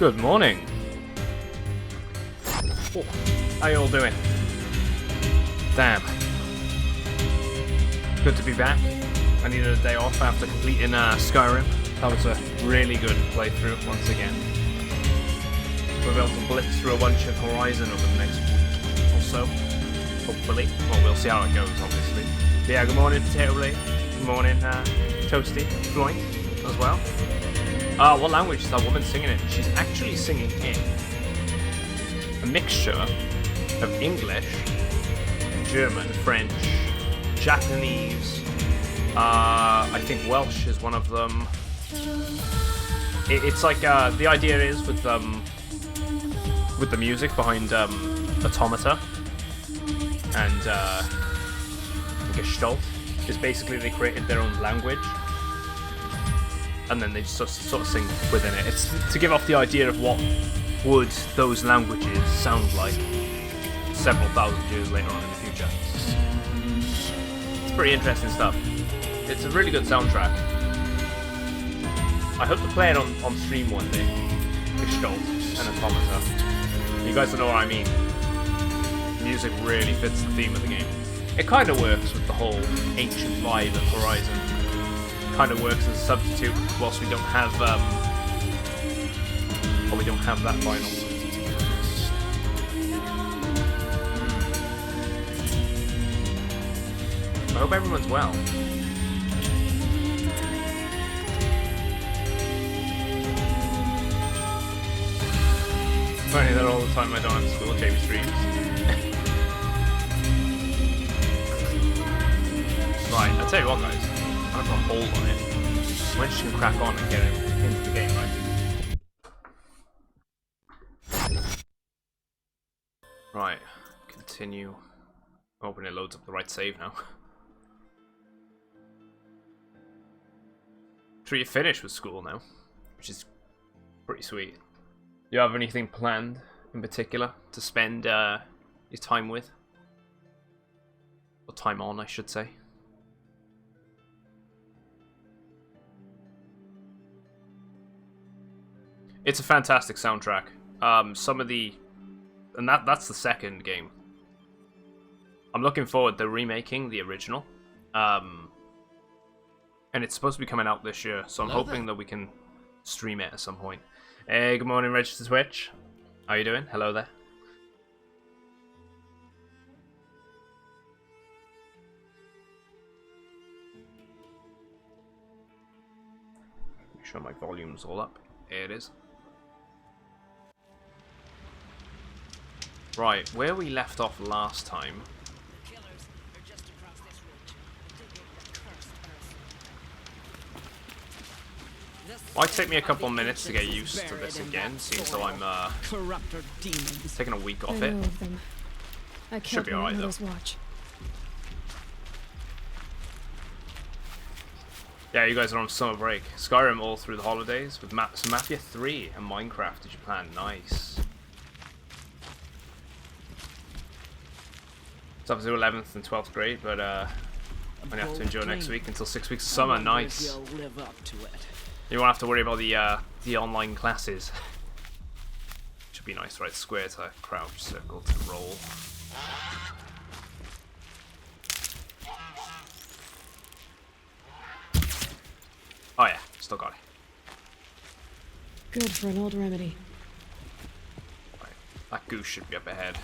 Good morning. Oh, how you all doing? Damn. Good to be back. I needed a day off after completing Skyrim. That was a really good playthrough once again. We'll be able to blitz through a bunch of Horizon over the next week or so. Hopefully. Well, we'll see how it goes, obviously. But yeah, good morning, Potato Blade. Good morning, Toasty. Floyd as well. What language is that woman singing in? She's actually singing in a mixture of English, German, French, Japanese, I think Welsh is one of them. It's like, the idea is with the music behind Automata and Gestalt, is basically they created their own language. And then they just sort of sing within it. It's to give off the idea of what would those languages sound like several thousand years later on in the future. It's pretty interesting stuff. It's a really good soundtrack. I hope to play it on stream one day. Gestalt and Automata. You guys know what I mean. The music really fits the theme of the game. It kind of works with the whole ancient vibe of Horizon. Kind of works as a substitute whilst we don't have that vinyl. I hope everyone's well. Funny that all the time I don't have school, Jamie streams. tell you what, guys, I've got a hold on it. When she can crack on and get him into the game, right? Right, continue. Hoping it loads up the right save now. So you finished with school now, which is pretty sweet. Do you have anything planned in particular to spend your time with? Or time on, I should say. It's a fantastic soundtrack. Some of the... And that's the second game. I'm looking forward to remaking the original. And it's supposed to be coming out this year, so I'm hoping that we can stream it at some point. Hey, good morning, Registered Twitch. How you doing? Hello there. Make sure my volume's all up. Here it is. Right, where we left off last time. Might take me a couple minutes to get used to this again, seeing so I'm taking a week off it. Should be alright though. Yeah, you guys are on summer break. Skyrim all through the holidays with some Mafia 3 and Minecraft. Did you plan? Nice. It's up to 11th and 12th grade, but I'm gonna have to enjoy next week until 6 weeks of summer. Nice. You won't have to worry about the online classes. Should be nice, right? Square to crouch, circle to roll. Oh yeah, still got it. Good for an old remedy. Right, that goose should be up ahead.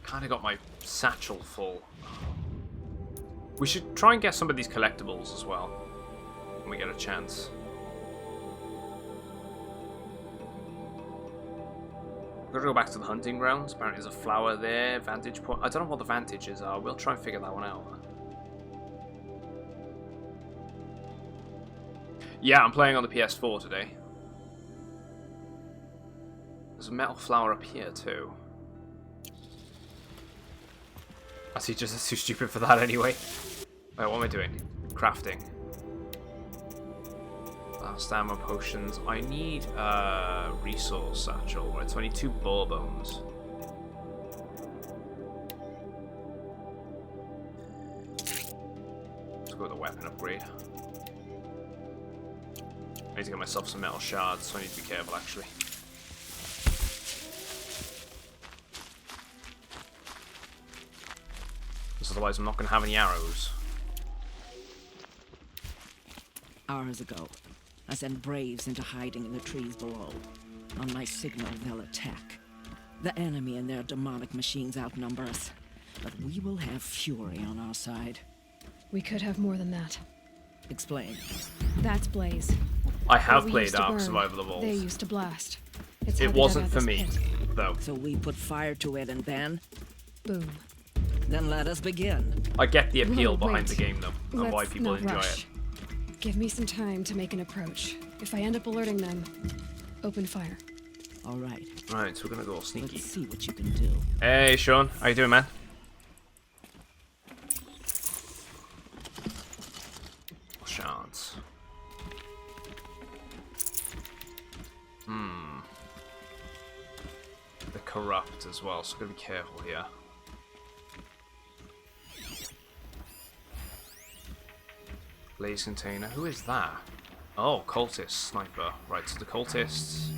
Kinda got my satchel full. We should try and get some of these collectibles as well when we get a chance. We're gonna go back to the hunting grounds. Apparently there's a flower there, vantage point. I don't know what the vantages are. We'll try and figure that one out. Yeah, I'm playing on the PS4 today. There's a metal flower up here too. I see, just too stupid for that anyway. Wait, what am I doing? Crafting. Last ammo potions. I need a resource satchel, right? So I need 2 boar bones. Let's go with the weapon upgrade. I need to get myself some metal shards, so I need to be careful actually. Otherwise I'm not going to have any arrows. Hours ago, I sent Braves into hiding in the trees below. On my signal, they'll attack. The enemy and their demonic machines outnumber us, but we will have fury on our side. We could have more than that. Explain. That's Blaze. I have played Ark Survival Evolved. They used to blast. It wasn't for me, though. So we put fire to it and then? Boom. Then let us begin. I get the appeal behind the game, though, and Let's why people not enjoy rush. it. Give me some time to make an approach. If I end up alerting them, open fire. All right. Right, so we're gonna go all sneaky. Let's see what you can do. Hey, Sean, how you doing, man? Chance. They're corrupt as well, so gotta be careful here. Blaze container. Who is that? Oh, cultist sniper. Right, so the cultists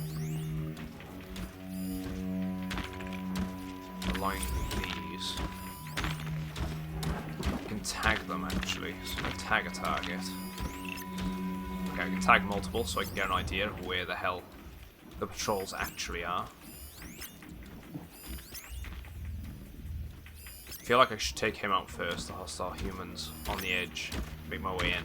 align these. I can tag them actually. So I tag a target. Okay, I can tag multiple so I can get an idea of where the hell the patrols actually are. I feel like I should take him out first, the hostile humans on the edge. Make my way in.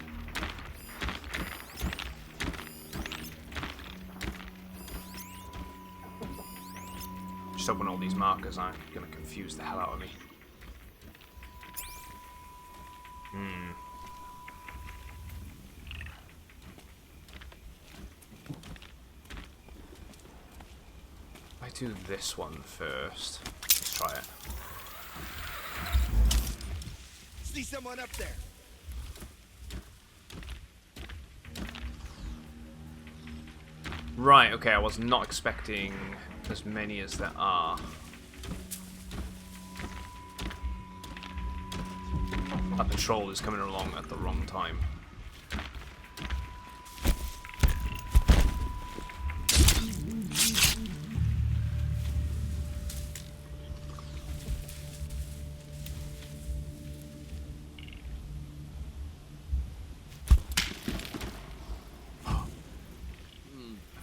Just hoping all these markers aren't going to confuse the hell out of me. I do this one first. Let's try it. See someone up there. Right, okay, I was not expecting as many as there are. That patrol is coming along at the wrong time.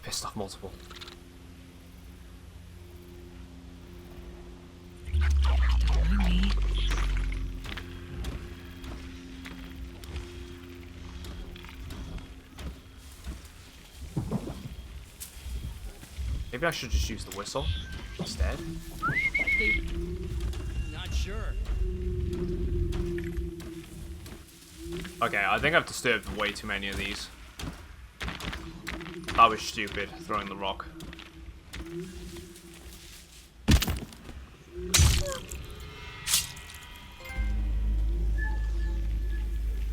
Pissed off multiple. Maybe I should just use the whistle instead. Not sure. Okay, I think I've disturbed way too many of these. That was stupid, throwing the rock.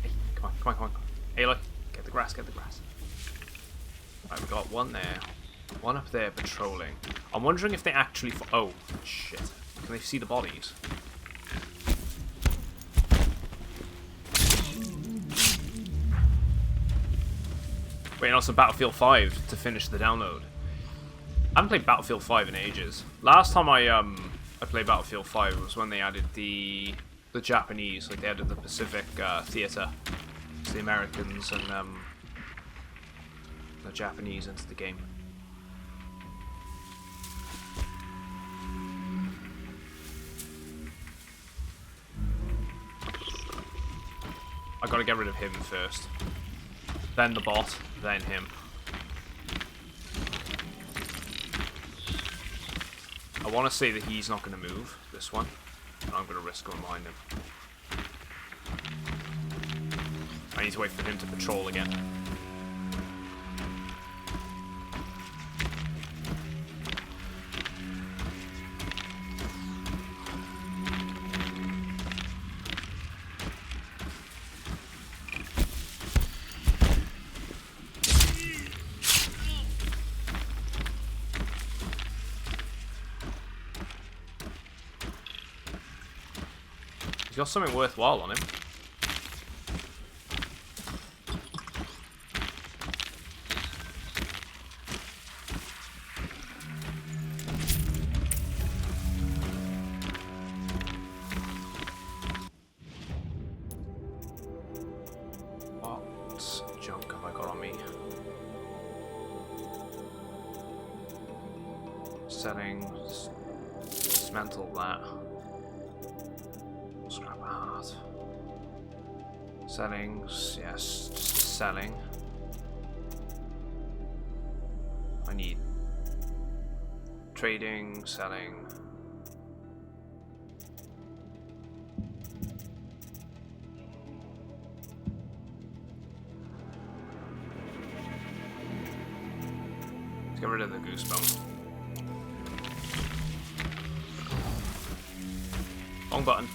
Hey, come on, come on, come on. Hey, look, get the grass, get the grass. Right, we got one there. One up there patrolling. I'm wondering if they actually... Oh, shit. Can they see the bodies? Waiting on some Battlefield 5 to finish the download. I haven't played Battlefield 5 in ages. Last time I played Battlefield 5 was when they added the Japanese, like they added the Pacific theater to the Americans and the Japanese into the game. I gotta get rid of him first. Then the bot, then him. I want to say that he's not going to move, this one. And I'm going to risk going behind him. I need to wait for him to patrol again. He's got something worthwhile on him. What junk have I got on me? Settings. Dismantle that. Scrap a heart. Settings, yes, just selling. I need trading, selling. Let's get rid of the goosebump. Wrong button.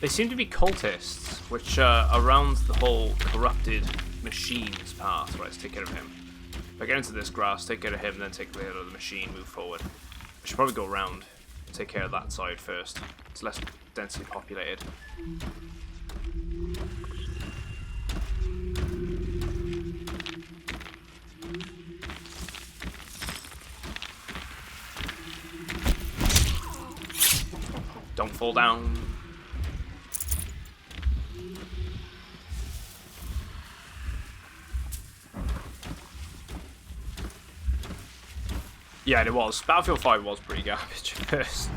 They seem to be cultists, which are around the whole corrupted machines path. Right, let's take care of him. If I get into this grass, take care of him, then take care of the machine, move forward. I should probably go around, take care of that side first. It's less densely populated. Don't fall down. Yeah, it was. Battlefield 5 was pretty garbage at first.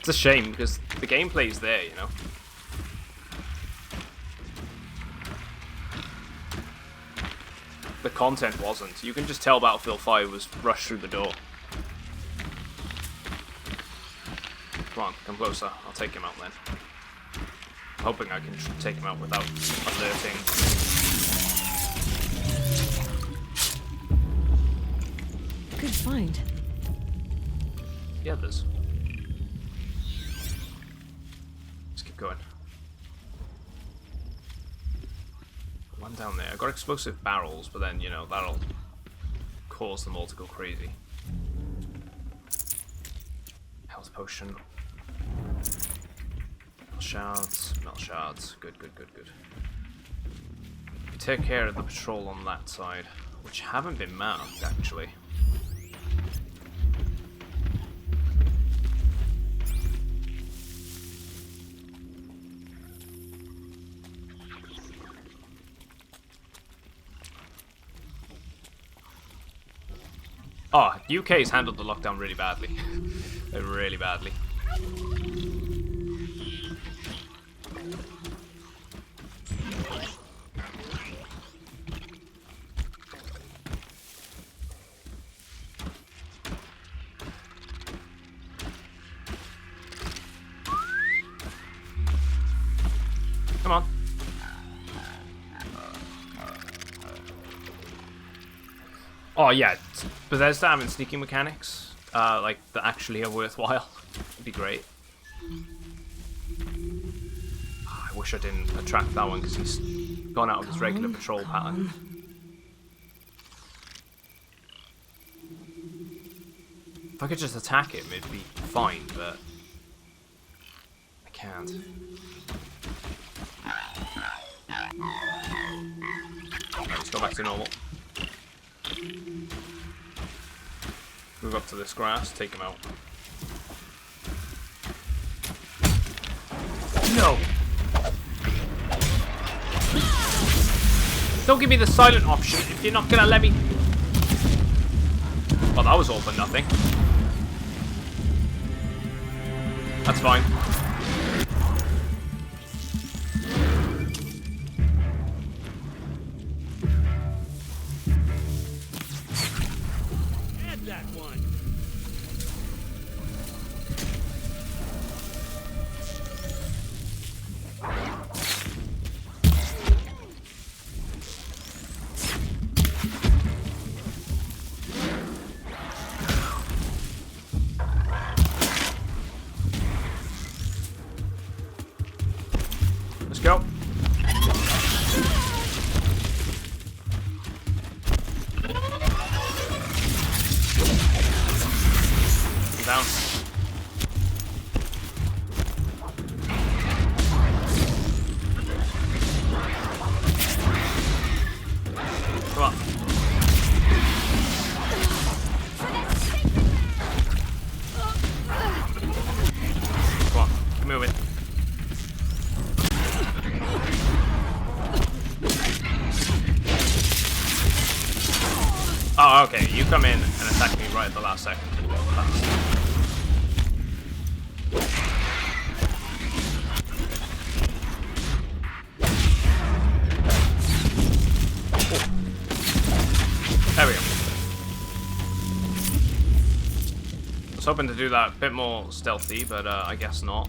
It's a shame because the gameplay's there, you know. the content wasn't. You can just tell Battlefield 5 was rushed through the door. Come on, come closer. I'll take him out then. I'm hoping I can take him out without alerting. Good find. Yeah, there's. Let's keep going. One down there. I got explosive barrels, but then, you know, that'll cause them all to go crazy. Health potion. Shards, melt shards. Good, good, good, good. We take care of the patrol on that side, which haven't been marked, actually. Oh, UK's handled the lockdown really badly. Really badly. Come on. Oh yeah, Bethesda having sneaking mechanics, like that actually are worthwhile. It'd be great. Oh, I wish I didn't attract that one because he's gone out of his regular patrol pattern. If I could just attack him, it'd be fine, but I can't. Let's go back to normal. Move up to this grass, take him out. No! Don't give me the silent option if you're not gonna let me. Well, that was all for nothing. That's fine. That one. Let's go. Down. Come on. Come on, keep moving. Oh, okay, you come in and attack me right at the last second. There we go. I was hoping to do that a bit more stealthy, but I guess not.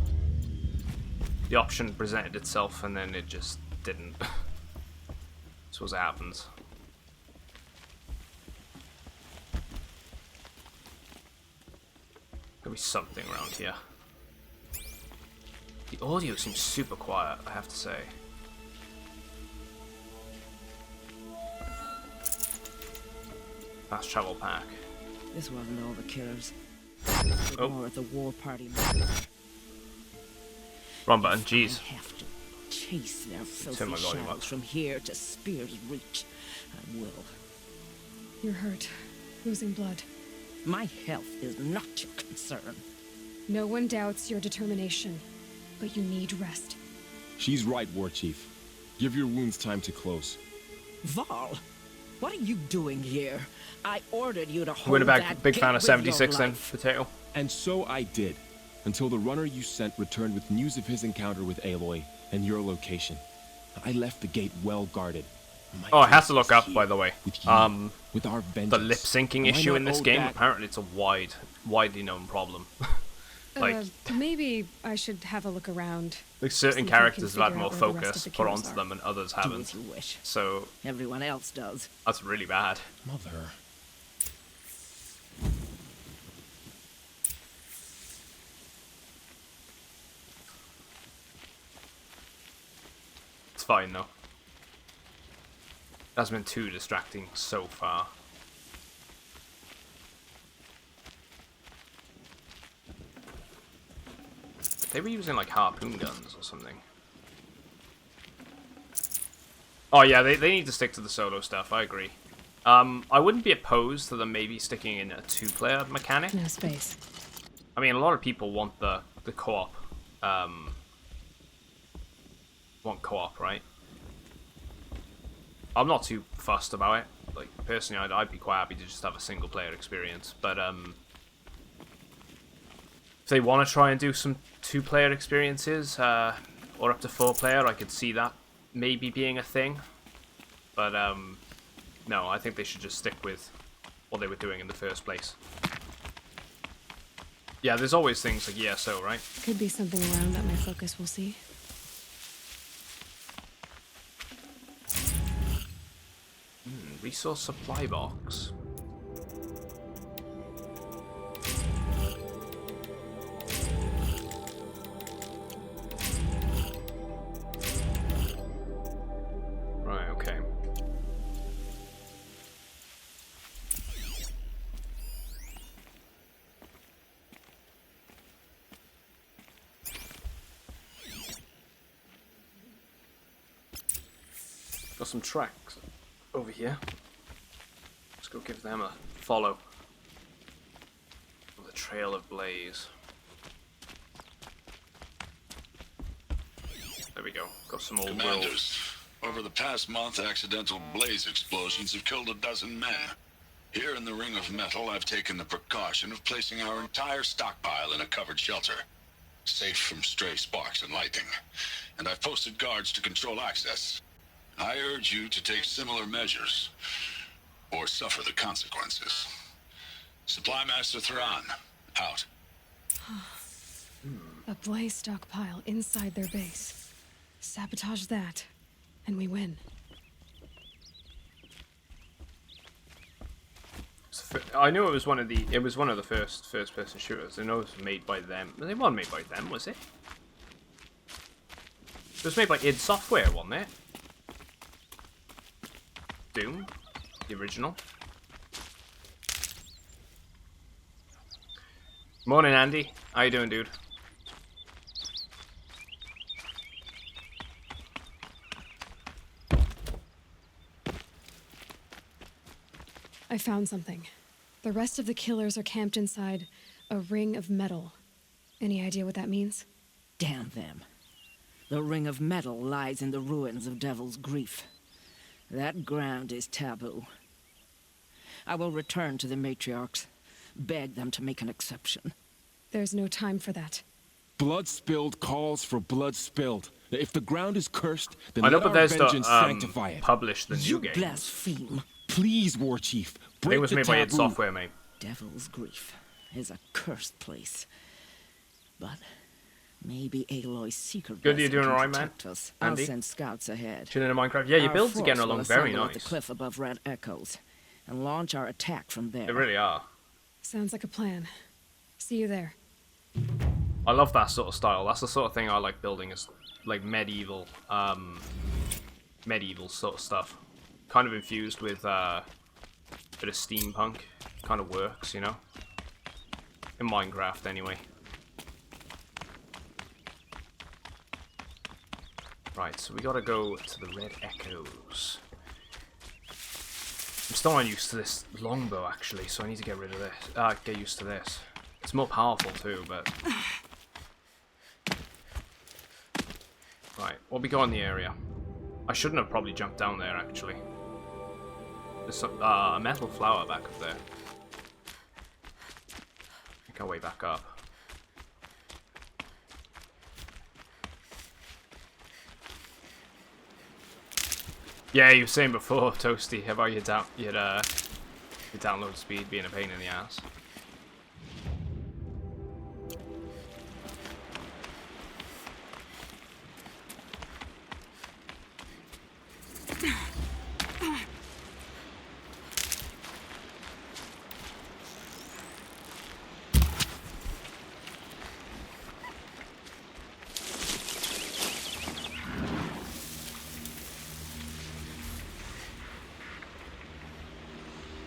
The option presented itself and then it just didn't. Suppose it happens. There'll be something around here. The audio seems super quiet, I have to say. Fast travel pack. This wasn't all the killers. Oh. More at the war party. Wrong button, jeez. I have to chase their Turn my filthy volume up. shadows from here to Spear's Reach. I will. You're hurt. Losing blood. My health is not your concern. No one doubts your determination, but you need rest. She's right, War Chief. Give your wounds time to close. Val, what are you doing here? I ordered you to hold We're back. that Big gate fan of with your 76 then, life. Potato. And so I did, until the runner you sent returned with news of his encounter with Aloy and your location. I left the gate well guarded. My Oh, I have to fate look is up, here by the way. with you, with our The vengeance. lip syncing Am I issue not in this owed game, that? apparently it's a widely known problem. Like, Maybe I should have a look around. like See certain if we can characters have had figure more out where the rest of focus the put killers onto are. them and others Do as haven't. you wish. So, Everyone else does. that's really bad. Mother. It's fine, though. Hasn't been too distracting so far. They were using, like, harpoon guns or something. Oh, yeah, they need to stick to the solo stuff, I agree. I wouldn't be opposed to them maybe sticking in a two-player mechanic. No space. I mean, a lot of people want the co-op. Want co-op, right? I'm not too fussed about it. Like, personally, I'd be quite happy to just have a single-player experience. But, if they want to try and do some two-player experiences, or up to four-player, I could see that maybe being a thing. But, no, I think they should just stick with what they were doing in the first place. Yeah, there's always things like ESO, right? Could be something around that my focus will see. Resource supply box. Right, okay. Got some tracks over here. Let's go give them a follow. The Trail of Blaze. There we go. Got some old world. Commanders, over the past month, accidental blaze explosions have killed 12 men. Here in the Ring of Metal, I've taken the precaution of placing our entire stockpile in a covered shelter, safe from stray sparks and lightning. And I've posted guards to control access. I urge you to take similar measures, or suffer the consequences. Supply Master Thrawn, out. A blaze stockpile inside their base. Sabotage that, and we win. I knew it was one of the first-person shooters. I know it was made by them. It wasn't made by them, was it? It was made by id Software, wasn't it? Doom, the original. Morning, Andy. How you doing, dude? I found something. The rest of the killers are camped inside a ring of metal. Any idea what that means? Damn them. The Ring of Metal lies in the ruins of Devil's Grief. That ground is taboo. I will return to the matriarchs, beg them to make an exception. There's no time for that. Blood spilled calls for blood spilled. If the ground is cursed, then I know let our Bethesda vengeance sanctify it. published the new You game. blaspheme. Please, War Chief, I think break it was the made by id taboo. Software, mate. Devil's Grief is a cursed place. But maybe Aloy's secret Good, you blessing doing can alright, man? protect us. I'll Andy? send scouts ahead. Chilling in Minecraft. Yeah, your Our builds are getting force will along very assemble at nice. the cliff above Red Echoes and launch our attack from there. They really are. Sounds like a plan. See you there. I love that sort of style. That's the sort of thing I like building, is like medieval sort of stuff. Kind of infused with bit of steampunk. Kind of works, you know? In Minecraft, anyway. Right, so we gotta go to the Red Echoes. I'm still not used to this longbow, actually, so I need to get rid of this. Get used to this. It's more powerful, too, but... Right, what we got in the area? I shouldn't have probably jumped down there, actually. There's some, a metal flower back up there. Make our way back up. Yeah, you were saying before, Toasty, about your download speed being a pain in the ass.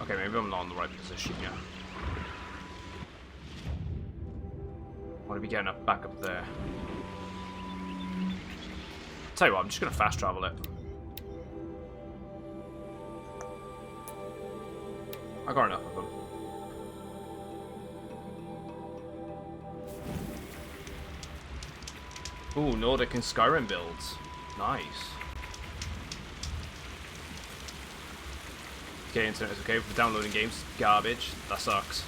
Okay, maybe I'm not in the right position yet. I want to be getting back up there. Tell you what, I'm just going to fast travel it. I got enough of them. Ooh, Nordic and Skyrim builds. Nice. Okay, internet is okay for downloading games. Garbage. That sucks.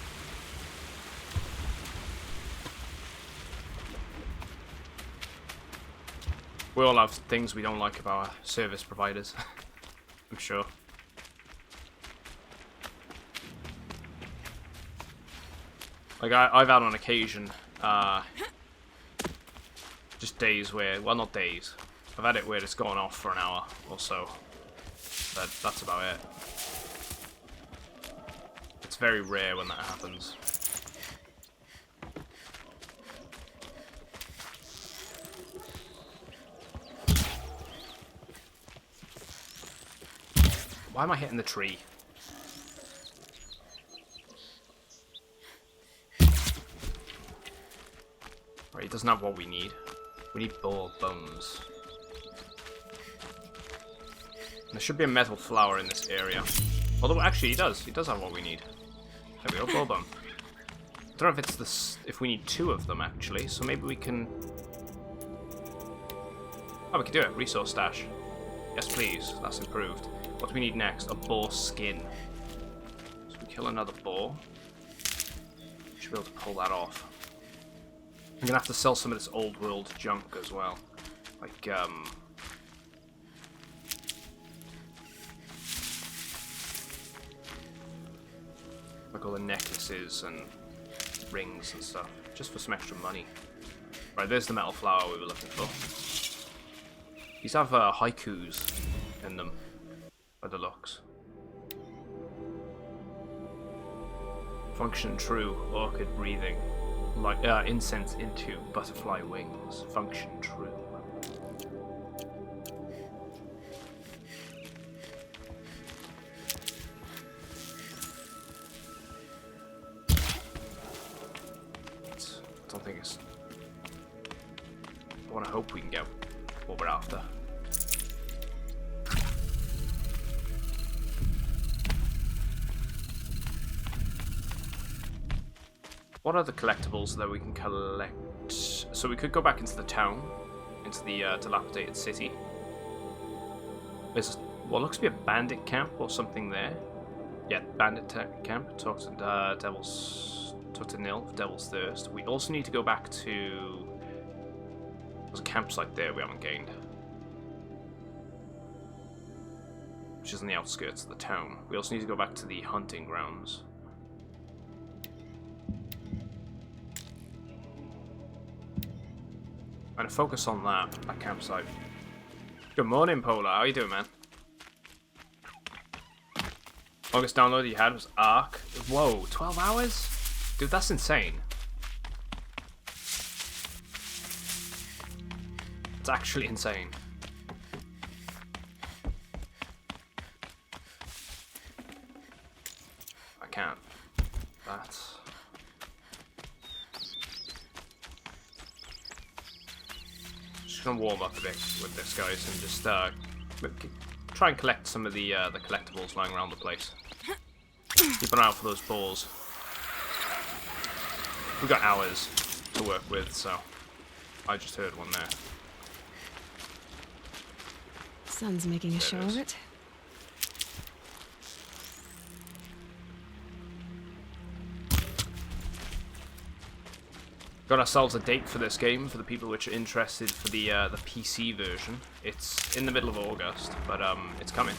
We all have things we don't like about our service providers. I'm sure. Like, I've had on occasion, just days where, well, not days. I've had it where it's gone off for an hour or so. But that's about it. It's very rare when that happens. Why am I hitting the tree? Right, he doesn't have what we need. We need boar bones. There should be a metal flower in this area. Although, actually, he does. He does have what we need. There we go, boar bone. I don't know if it's this. If we need 2 of them, actually. So maybe we can. Oh, we can do it. Resource stash. Yes, please. That's improved. What do we need next? A boar skin. So we kill another boar. Should be able to pull that off. I'm gonna have to sell some of this old world junk as well. Like, like all the necklaces and rings and stuff. Just for some extra money. Right, there's the metal flower we were looking for. These have haikus in them. By the looks. Function true. Orchid breathing. Like incense into butterfly wings. Function true. I don't think it's. I want to hope we can get what we're after. What are the collectibles that we can collect? So we could go back into the town, into the dilapidated city. There's what looks to be a bandit camp or something there. Yeah, bandit camp. Talk to Nil for Devil's Thirst. We also need to go back to. There's a campsite there we haven't gained, which is on the outskirts of the town. We also need to go back to the hunting grounds. I'm gonna focus on that campsite. Good morning, Polar. How you doing, man? Longest download you had was Ark. Whoa, 12 hours? Dude, that's insane. It's actually insane. I can't. That's... Just gonna warm up a bit with this, guys, and just try and collect some of the collectibles lying around the place. Keep an eye out for those balls. We've got hours to work with, so I just heard one there. Sun's making a show of it. Got ourselves a date for this game for the people which are interested for the PC version. It's in the middle of August, but it's coming.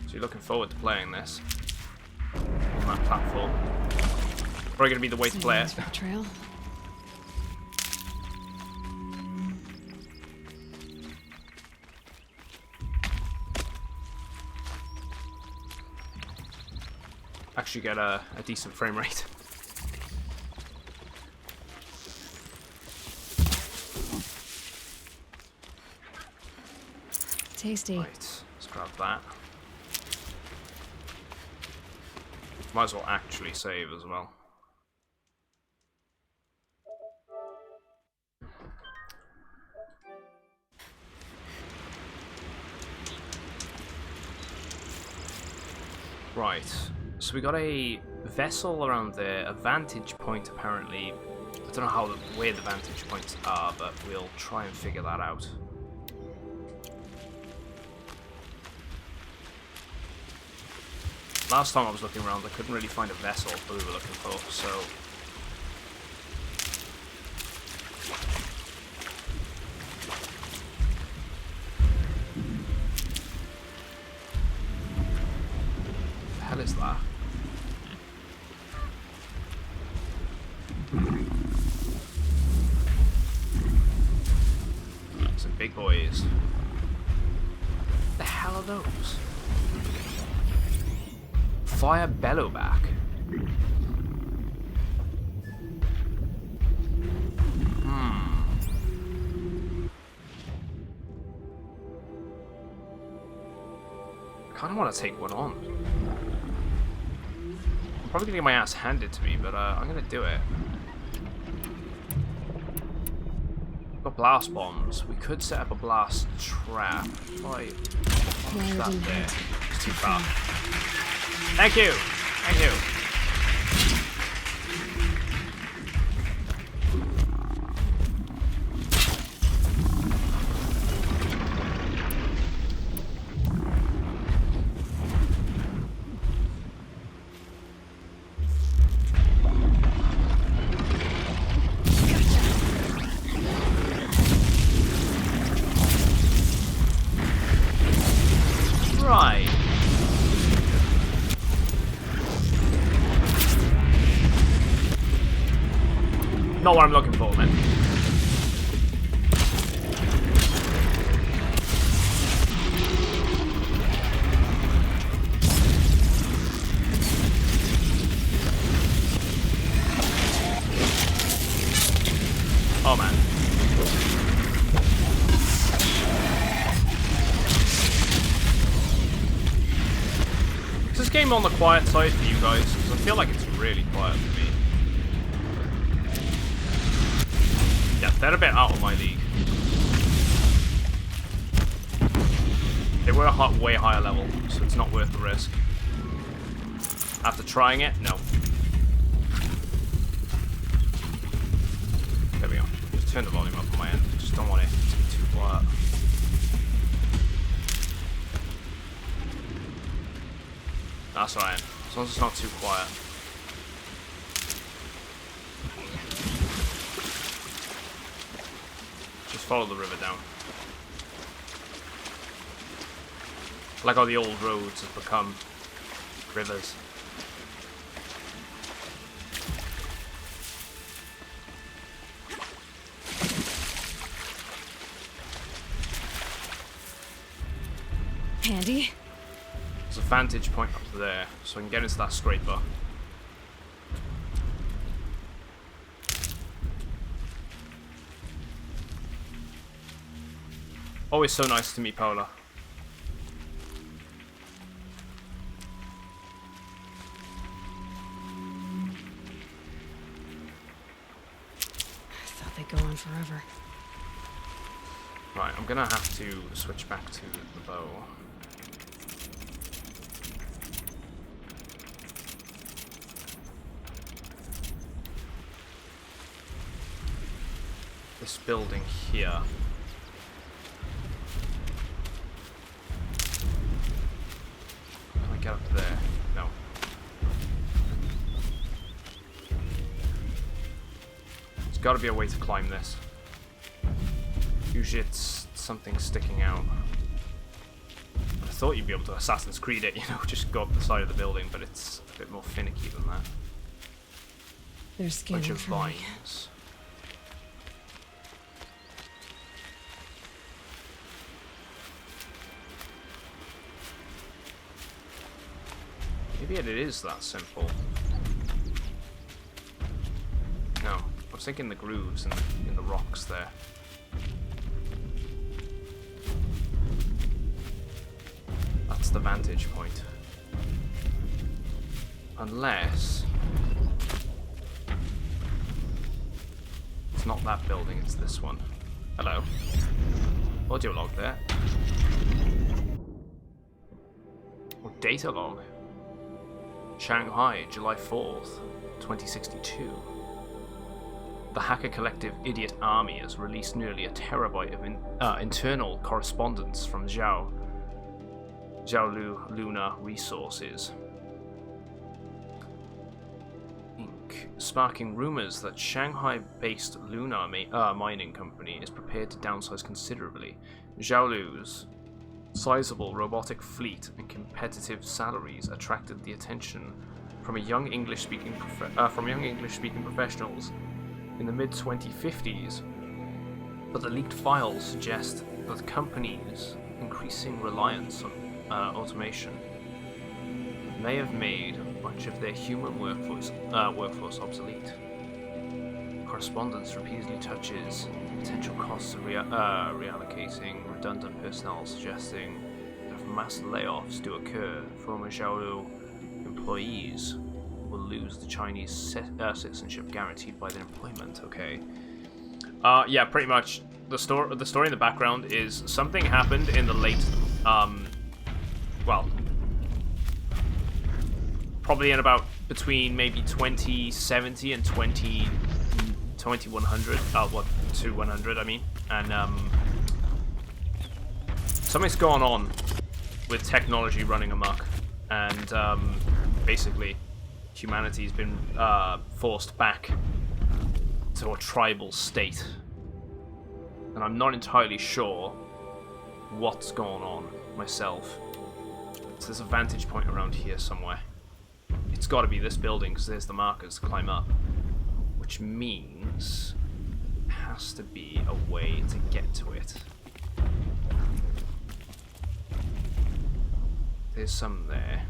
So you're looking forward to playing this on that platform. Probably gonna be the way to play it. For the trail. Actually get a decent frame rate. Tasty. Right, let's grab that. Might as well actually save as well. Right, so we got a vessel around there, a vantage point apparently. I don't know where the vantage points are, but we'll try and figure that out. Last time I was looking around, I couldn't really find a vessel that we were looking for, so... What the hell is that? Some big boys. What the hell are those? Fire bellowback. I kind of want to take one on. I'm probably gonna get my ass handed to me, but I'm gonna do it. Got blast bombs. We could set up a blast trap. If I launch that there, it's too far. Thank you! Thank you! Right. Not what I'm looking for, man. Oh, man. Is this game on the quiet side for you guys? Because I feel like it's really quiet for me. Yeah, they're a bit out of my league. They were a way higher level, so it's not worth the risk. After trying it, no. There we go. Just turn the volume up on my end. Just don't want it to be too quiet. That's alright. As long as it's not too quiet. Just follow the river down. Like how the old roads have become rivers. Handy. There's a vantage point up there, so I can get into that scraper. Always so nice to meet Paula. I thought they'd go on forever. Right, I'm gonna have to switch back to the bow. This building here. Can I get up there? No. got to be a way to climb this. Usually it's something sticking out. I thought you'd be able to Assassin's Creed it, you know, just go up the side of the building, but it's a bit more finicky than that. They're scanning Bunch of for me. vines. Maybe it is that simple. No, I was thinking the grooves in the rocks there. That's the vantage point. Unless it's not that building, it's this one. Hello. Audio log there. Or data log. Shanghai, July 4th, 2062. The hacker collective Idiot Army has released nearly a terabyte of internal correspondence from Zhaolu Lunar Resources, Inc., sparking rumors that Shanghai-based Lunar mining company is prepared to downsize considerably. Zhaolu's sizable robotic fleet and competitive salaries attracted the attention from young English-speaking professionals in the mid-2050s, but the leaked files suggest that the company's increasing reliance on automation may have made much of their human workforce obsolete. Correspondence repeatedly touches potential costs of reallocating redundant personnel, suggesting that if mass layoffs do occur, former Zhaolu employees will lose the Chinese citizenship guaranteed by their employment. Okay. Yeah, pretty much. The story in the background is something happened in the late, well, probably in about between maybe 2070 and 2100. To 100, I mean, and something's gone on with technology running amok, and basically humanity's been forced back to a tribal state, and I'm not entirely sure what's going on myself. So there's a vantage point around here somewhere. It's got to be this building because there's the markers to climb up, which means has to be a way to get to it. There's some there.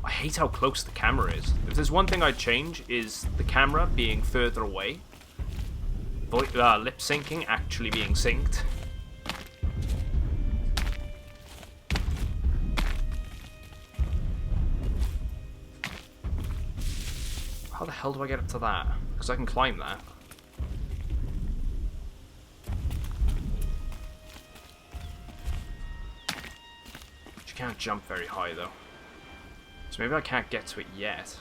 I hate how close the camera is. If there's one thing I'd change, is the camera being further away. Lip syncing actually being synced. How the hell do I get up to that? Because I can climb that. You can't jump very high though. So maybe I can't get to it yet.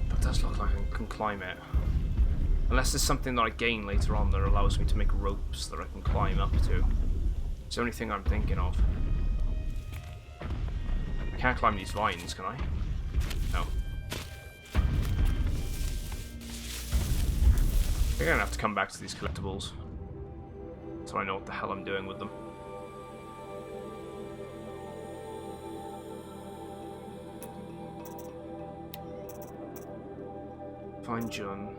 That does look like I can climb it. Unless there's something that I gain later on that allows me to make ropes that I can climb up to. It's the only thing I'm thinking of. I can't climb these vines, can I? No. I think I'm gonna have to come back to these collectibles so I know what the hell I'm doing with them. Find Jun,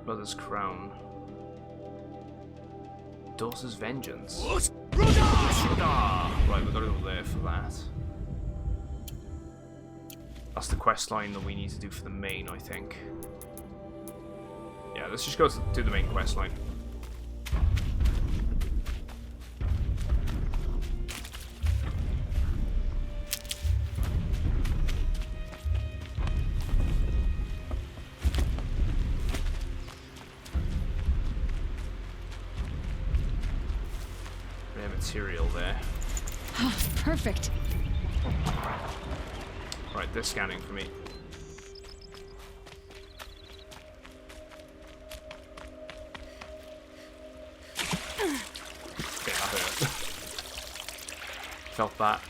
Mother's Crown, Daughter's Vengeance. Right, we've got to go there for that. That's the quest line that we need to do for the main, I think. Yeah, let's just go to the main quest line. Rare material there. Perfect. Right, they're scanning for me. felt that.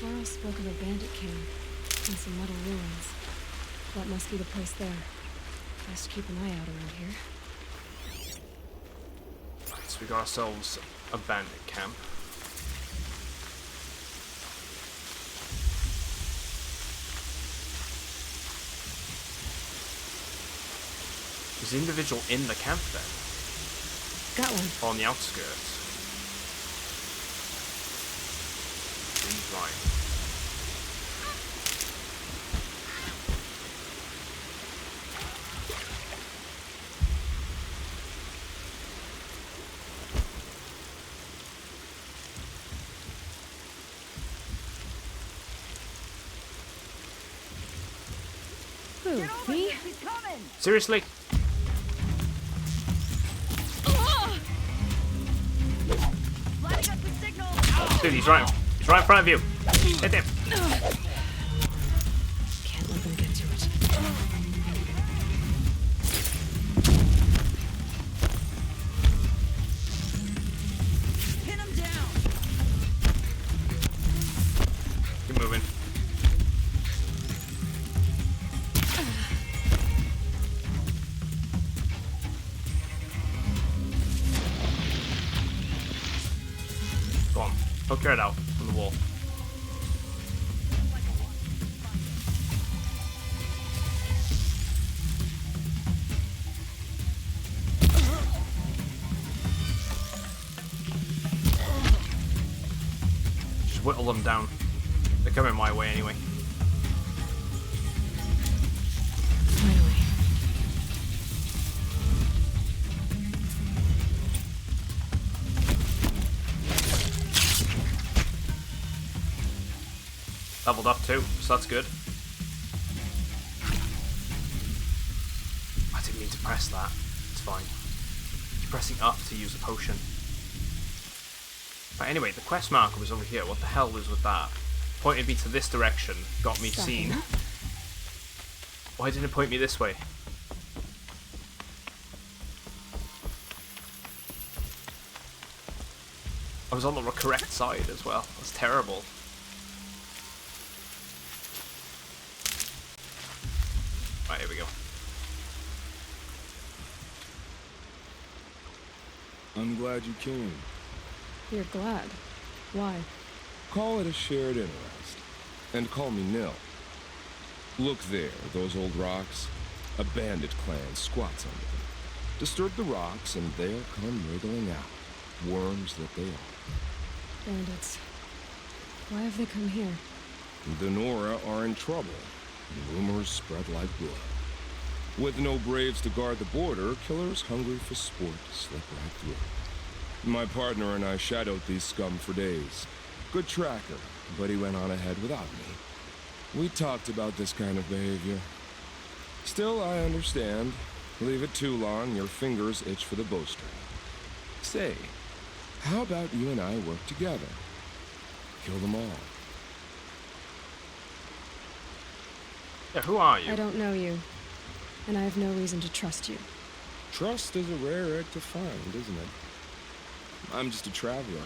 Laurel spoke of a bandit camp and some metal ruins. That must be the place there. Best keep an eye out around here. Right, so we got ourselves a bandit camp. Is the individual in the camp then? Got one. Or on the outskirts? Seems right. Who, me? Seriously? Dude, he's right in front of you. Hit him. Can't let them get to it. Pin him down. Keep moving. Go on. Poke your head out from the wall. Just whittle them down. They're coming my way anyway. Finally. Leveled up too, so that's good. I didn't mean to press that. It's fine. You're pressing up to use a potion. Right, anyway, the quest marker was over here. What the hell was with that? Pointed me to this direction, got me seen. Why didn't it point me this way? I was on the correct side as well. That's terrible. Right, here we go. I'm glad you came. You're glad. Why? Call it a shared interest. And call me Nil. Look there, those old rocks. A bandit clan squats under them. Disturb the rocks and they'll come wriggling out. Worms that they are. Bandits. Why have they come here? The Nora are in trouble. Rumors spread like blood. With no braves to guard the border, killers hungry for sport slip right through. My partner and I shadowed these scum for days. Good tracker, but he went on ahead without me. We talked about this kind of behavior. Still, I understand. Leave it too long, your fingers itch for the bowstring. Say, how about you and I work together? Kill them all. Yeah, who are you? I don't know you, and I have no reason to trust you. Trust is a rare egg to find, isn't it? I'm just a traveler,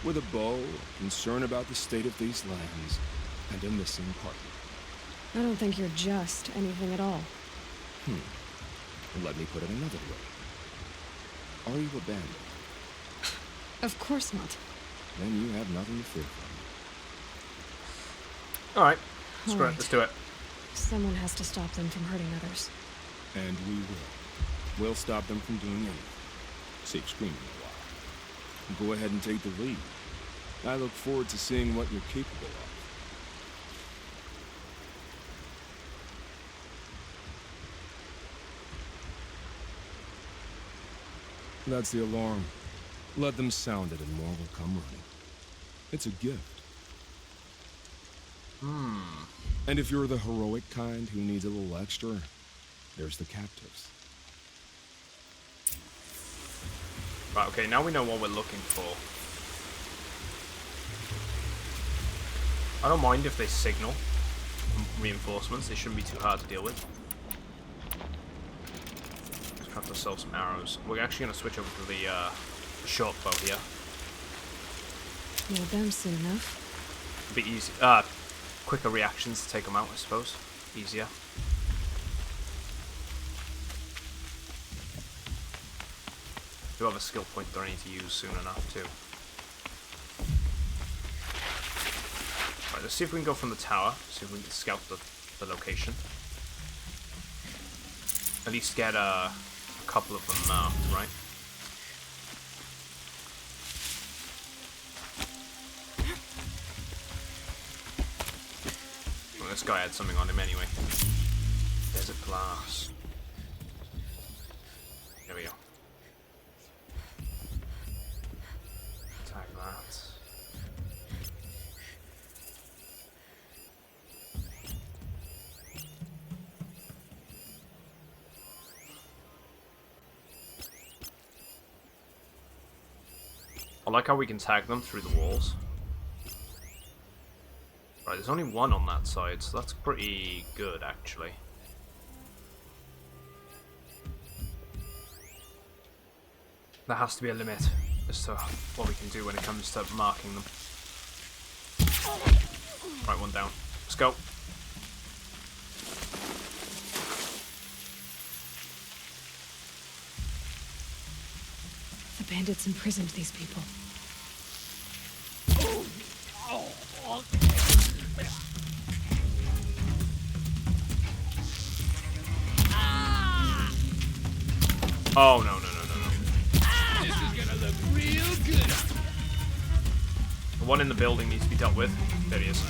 with a bow, concern about the state of these lands, and a missing partner. I don't think you're just anything at all. Let me put it another way. Are you a bandit? Of course not. Then you have nothing to fear from Alright, All screw it, right. let's do it. Someone has to stop them from hurting others. me. And we will. We'll stop them from doing anything. Save screaming a while. Go ahead and take the lead. I look forward to seeing what you're capable of. That's the alarm. Let them sound it and more will come running. It's a gift. And if you're the heroic kind who needs a little extra, there's the captives. Right, okay, now we know what we're looking for. I don't mind if they signal reinforcements. They shouldn't be too hard to deal with. Let's craft ourselves some arrows. We're actually going to switch over to the short bow here. More them soon enough. A bit easy. Quicker reactions to take them out, I suppose. Easier. Do have a skill point that I need to use soon enough too. Right, let's see if we can go from the tower. See if we can scout the location. At least get a couple of them marked, right? Well, this guy had something on him anyway. Desert glass. There we go. Tag that. I like how we can tag them through the walls. Right, there's only one on that side, so that's pretty good, actually. There has to be a limit as to what we can do when it comes to marking them. Right, one down. Let's go. The bandits imprisoned these people. Oh, no, no, no, no, no. This is gonna look real good. The one in the building needs to be dealt with. There he is.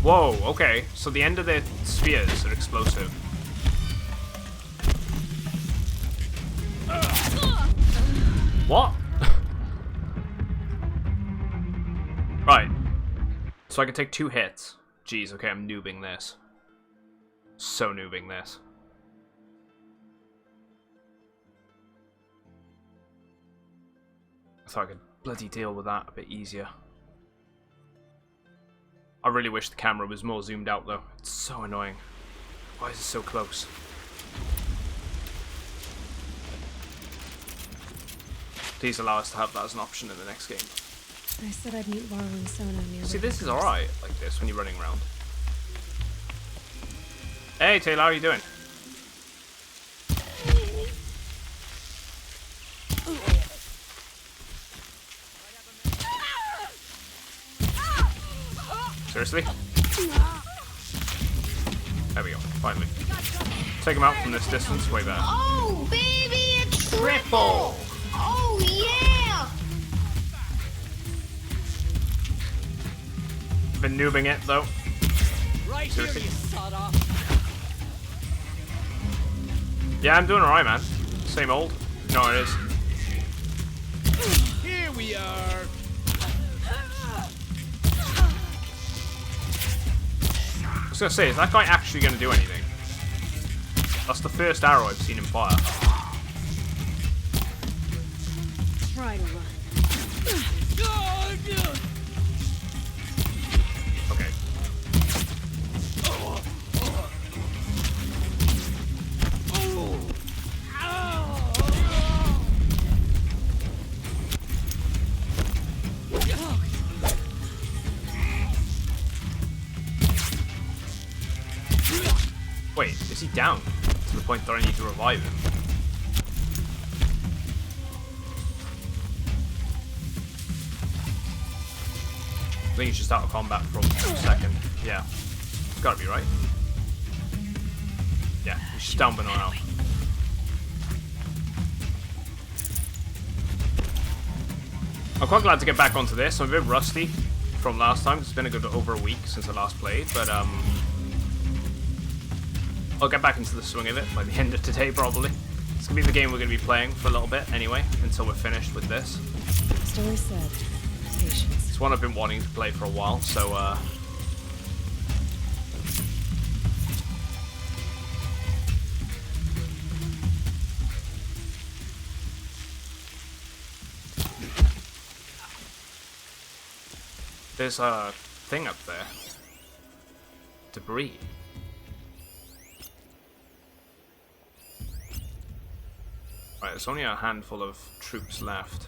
Whoa, okay. So the end of their spheres are explosive. What? Right. So I can take 2 hits. Jeez, okay, I'm noobing this. So noobing this. I thought I could bloody deal with that a bit easier. I really wish the camera was more zoomed out though. It's so annoying. Why is it so close? Please allow us to have that as an option in the next game. I said I'd meet Varl and Sona near. See, this is alright like this when you're running around. Hey Taylor, how are you doing? Seriously? There we go, finally. Take him out from this distance, way better. Oh, baby, it's triple! Oh, yeah! Been noobing it, though. Right Seriously? here, you sawed off. Yeah, I'm doing alright, man. Same old. No, it is. Here we are. I was gonna say, is that guy actually gonna do anything? That's the first arrow I've seen him fire. Try to run. Okay. Wait, is he down? To the point that I need to revive him. I think he's just out of combat for a second. Yeah. It's gotta be right. Yeah, he's just down but not out. I'm quite glad to get back onto this. I'm a bit rusty from last time. It's been a good over a week since I last played, but I'll get back into the swing of it by the end of today, probably. It's gonna be the game we're gonna be playing for a little bit anyway, until we're finished with this. Story said, patience. It's one I've been wanting to play for a while, so There's a thing up there. Debris. Right, there's only a handful of troops left.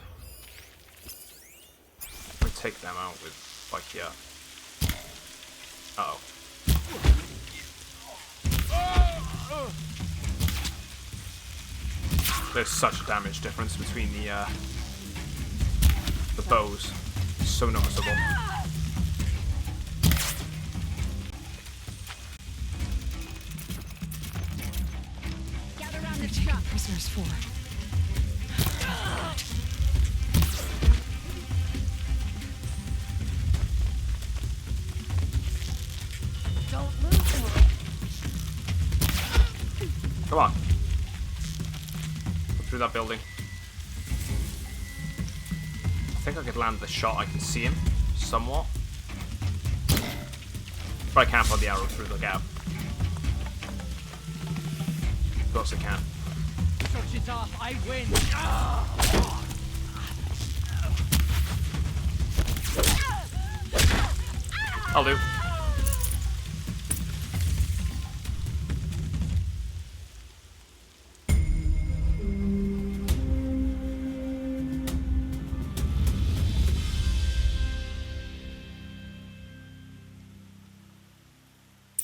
We take them out with like here. Uh oh. There's such a damage difference between the bows. So noticeable. Gather around the truck. Prisoners for. Don't lose him. Come on. Go through that building. I think I could land the shot. I can see him somewhat. But I can't put the arrow through the gap. Of course I can. Touch it off, I win. I'll do.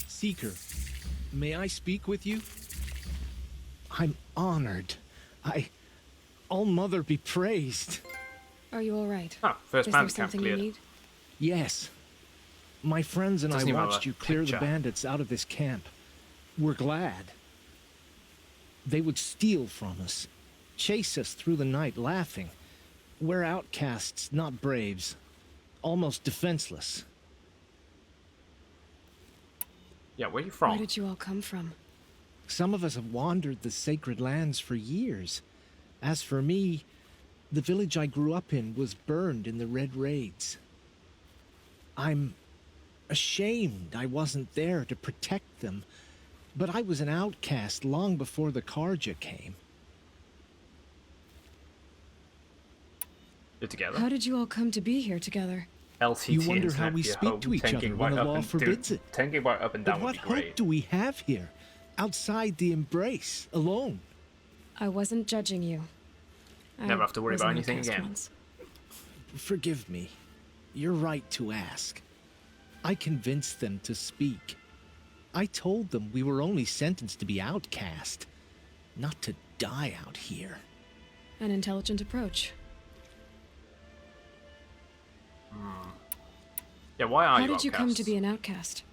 Seeker, may I speak with you? I'm honored. All Mother be praised. Are you all right? Ah, first Is there bandit camp something you cleared. need? Yes. My friends and Doesn't I even have watched a you clear the picture. bandits out of this camp. We're glad. They would steal from us, chase us through the night laughing. We're outcasts, not braves. Almost defenseless. Yeah, where are you from? Where did you all come from? Some of us have wandered the sacred lands for years. As for me, the village I grew up in was burned in the Red Raids. I'm ashamed I wasn't there to protect them, but I was an outcast long before the Karja came. You're together. How did you all come to be here together? LTT You wonder internet how we for your speak home, to each 10 other gigabyte when the up law and- forbids dude, it. 10 gigabyte up and down But what would be hope great. do we have here, outside the embrace, alone? I wasn't judging you. Never have to worry was about an anything outcast again. once. Forgive me. You're right to ask. I convinced them to speak. I told them we were only sentenced to be outcast, not to die out here. An intelligent approach. Yeah, why are How you did you come to outcasts? be an outcast?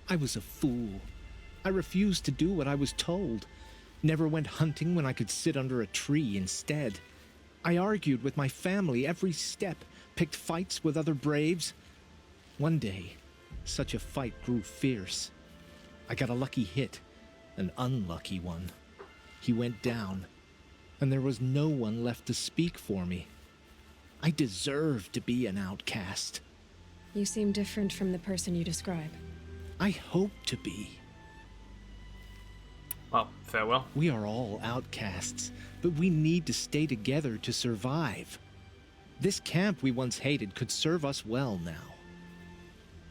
I was a fool. I refused to do what I was told. Never went hunting when I could sit under a tree instead. I argued with my family every step, picked fights with other braves. One day, such a fight grew fierce. I got a lucky hit, an unlucky one. He went down, and there was no one left to speak for me. I deserved to be an outcast. You seem different from the person you describe. I hope to be. Well, farewell. We are all outcasts, but we need to stay together to survive. This camp we once hated could serve us well now.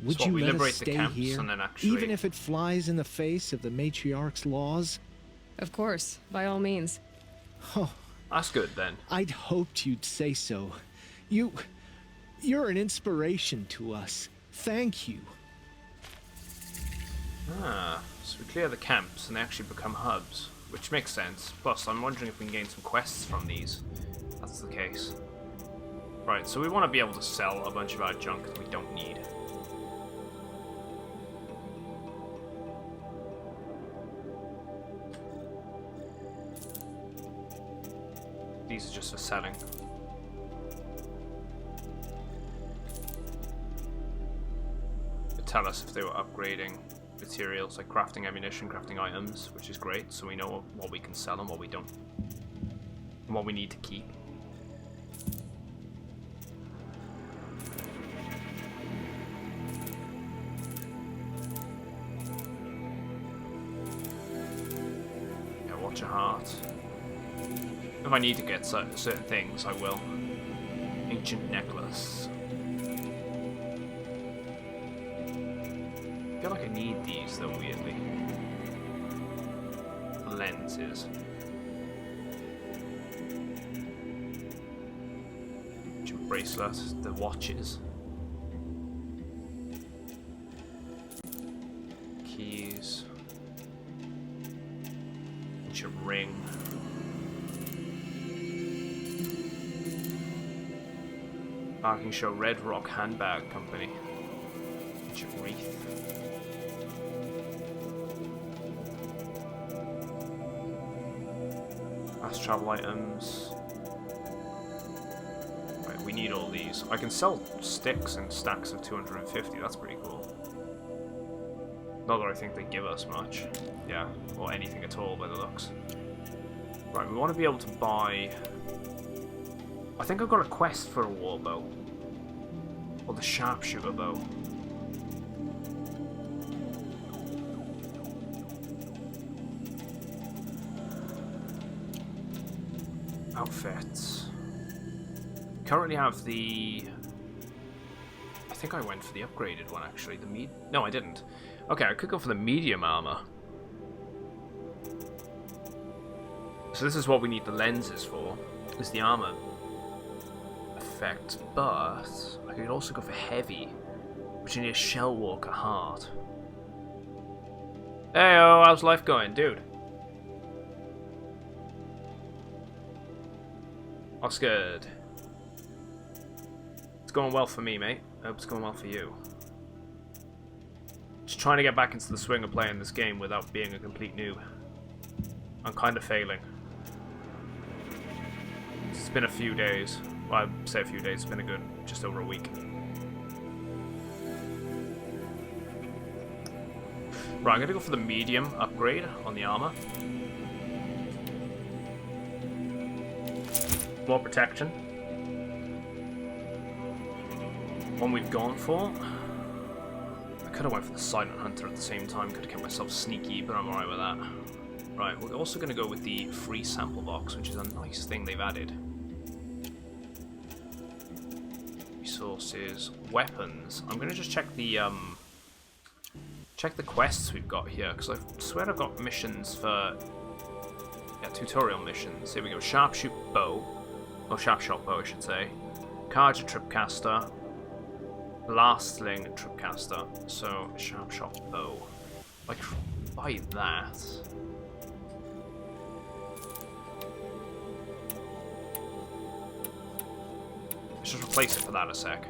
Would So what, you we let us liberate the stay camps here, and then actually- even if it flies in the face of the matriarch's laws? Of course, by all means. Oh, That's good then. I'd hoped you'd say so. You're an inspiration to us. Thank you. Ah, so we clear the camps and they actually become hubs, which makes sense. Plus, I'm wondering if we can gain some quests from these. That's the case. Right, so we want to be able to sell a bunch of our junk that we don't need. These are just for selling. It'd tell us if they were upgrading materials like crafting ammunition, crafting items, which is great, so we know what we can sell and what we don't, and what we need to keep. Yeah, watch your heart. If I need to get certain things, I will. Ancient necklace. need these though, weirdly. Lenses. Bracelet, the watches. Keys. Your ring. Marking show Red Rock Handbag Company. Your wreath. Fast travel items. Right, we need all these. I can sell sticks and stacks of 250. That's pretty cool. Not that I think they give us much. Yeah, or anything at all by the looks. Right, we want to be able to buy... I think I've got a quest for a warbow. Or the sharpshooter bow. Outfits. Currently have the... I think I went for the upgraded one actually. The No, I didn't. Okay, I could go for the medium armor. So this is what we need the lenses for, is the armor effect, but I could also go for heavy, which you need a shell walker heart. Heyo, how's life going, dude? What's good? It's going well for me, mate. I hope it's going well for you. Just trying to get back into the swing of playing this game without being a complete noob. I'm kind of failing. It's been a few days. Well, I'd say a few days. It's been a good, just over a week. Right, I'm going to go for the medium upgrade on the armor. More protection. One we've gone for. I could have went for the Silent Hunter at the same time. Could have kept myself sneaky, but I'm alright with that. Right, we're also going to go with the free sample box, which is a nice thing they've added. Resources, weapons. I'm going to just check the quests we've got here, because I swear I've got missions for tutorial missions. Here we go. Sharpshoot bow, or sharpshot bow, I should say. Carja tripcaster, blastling tripcaster. So sharpshot bow. I could buy that. Let's just replace it for that a sec.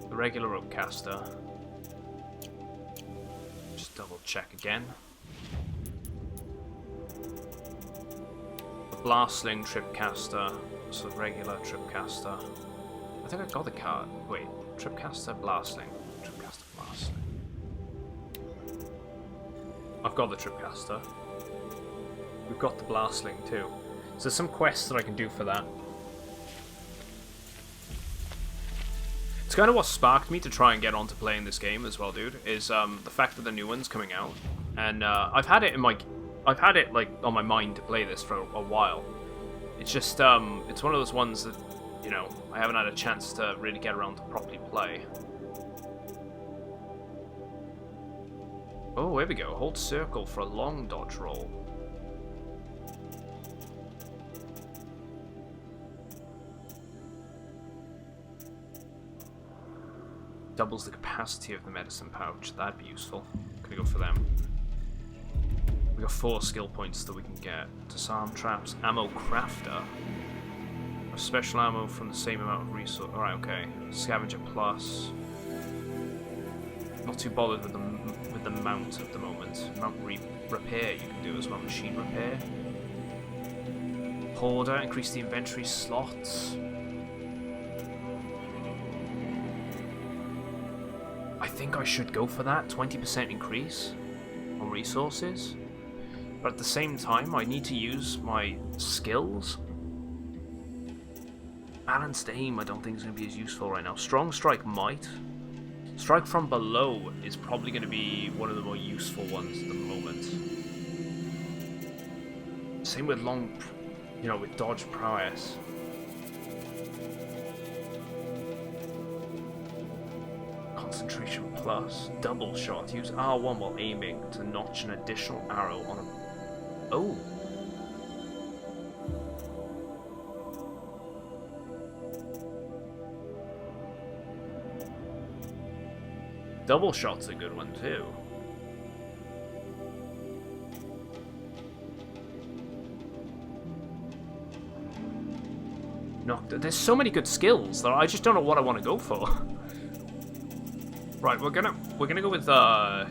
The regular ropecaster. Just double check again. The blastling tripcaster. So regular tripcaster. I think I got the card. Wait, tripcaster, blastling. Tripcaster, blastling. I've got the tripcaster. We've got the blastling too. So there's some quests that I can do for that. It's kind of what sparked me to try and get onto playing this game as well, dude. Is the fact that the new one's coming out, and I've had it like on my mind to play this for a while. It's just it's one of those ones that, you know, I haven't had a chance to really get around to properly play. Oh, here we go. Hold circle for a long dodge roll. Doubles the capacity of the medicine pouch. That'd be useful. Gonna go for them. We got 4 skill points that we can get. Disarm traps, ammo crafter. Special ammo from the same amount of resource. Alright, okay. Scavenger plus. Not too bothered with the mount at the moment. Mount repair you can do as well. Machine repair. Hoarder, increase the inventory slots. I think I should go for that. 20% increase on resources. But at the same time, I need to use my skills. Balanced aim, I don't think is going to be as useful right now. Strong strike might. Strike from below is probably going to be one of the more useful ones at the moment. Same with with dodge prowess. plus. Double shot. Use R1 while aiming to notch an additional arrow on a... Oh. Double shot's a good one too. There's so many good skills that I just don't know what I want to go for. Right, we're gonna go with I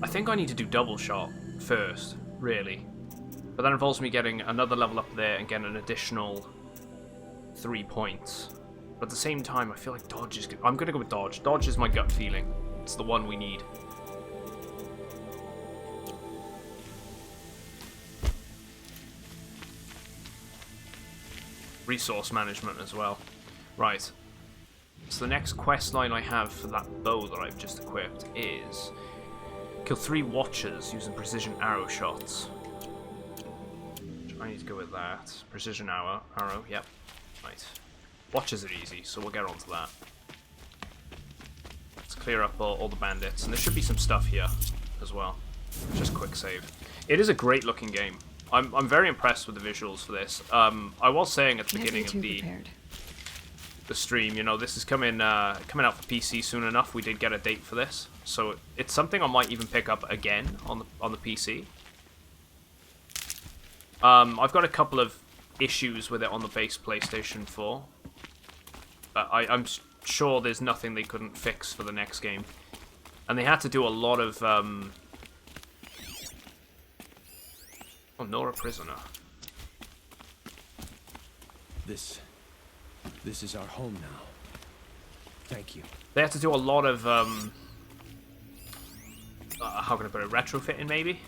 think I need to do double shot first, really. But that involves me getting another level up there and getting an additional 3 points. But at the same time, I feel like dodge is good. I'm gonna go with dodge. Dodge is my gut feeling. It's the one we need. Resource management as well. Right. So the next quest line I have for that bow that I've just equipped is kill 3 watchers using precision arrow shots. I need to go with that. Precision arrow, yep. Right. Watchers are easy, so we'll get on to that. Let's clear up all the bandits, and there should be some stuff here as well. Just quick save. It is a great looking game. I'm very impressed with the visuals for this. I was saying at the beginning of the stream, you know, this is coming out for PC soon enough. We did get a date for this, so it's something I might even pick up again on the PC. I've got a couple of issues with it on the base PlayStation 4. I'm sure there's nothing they couldn't fix for the next game, and they had to do a lot of Oh, Nora prisoner. This is our home now. Thank you. They had to do a lot of how can I put it, retrofitting maybe,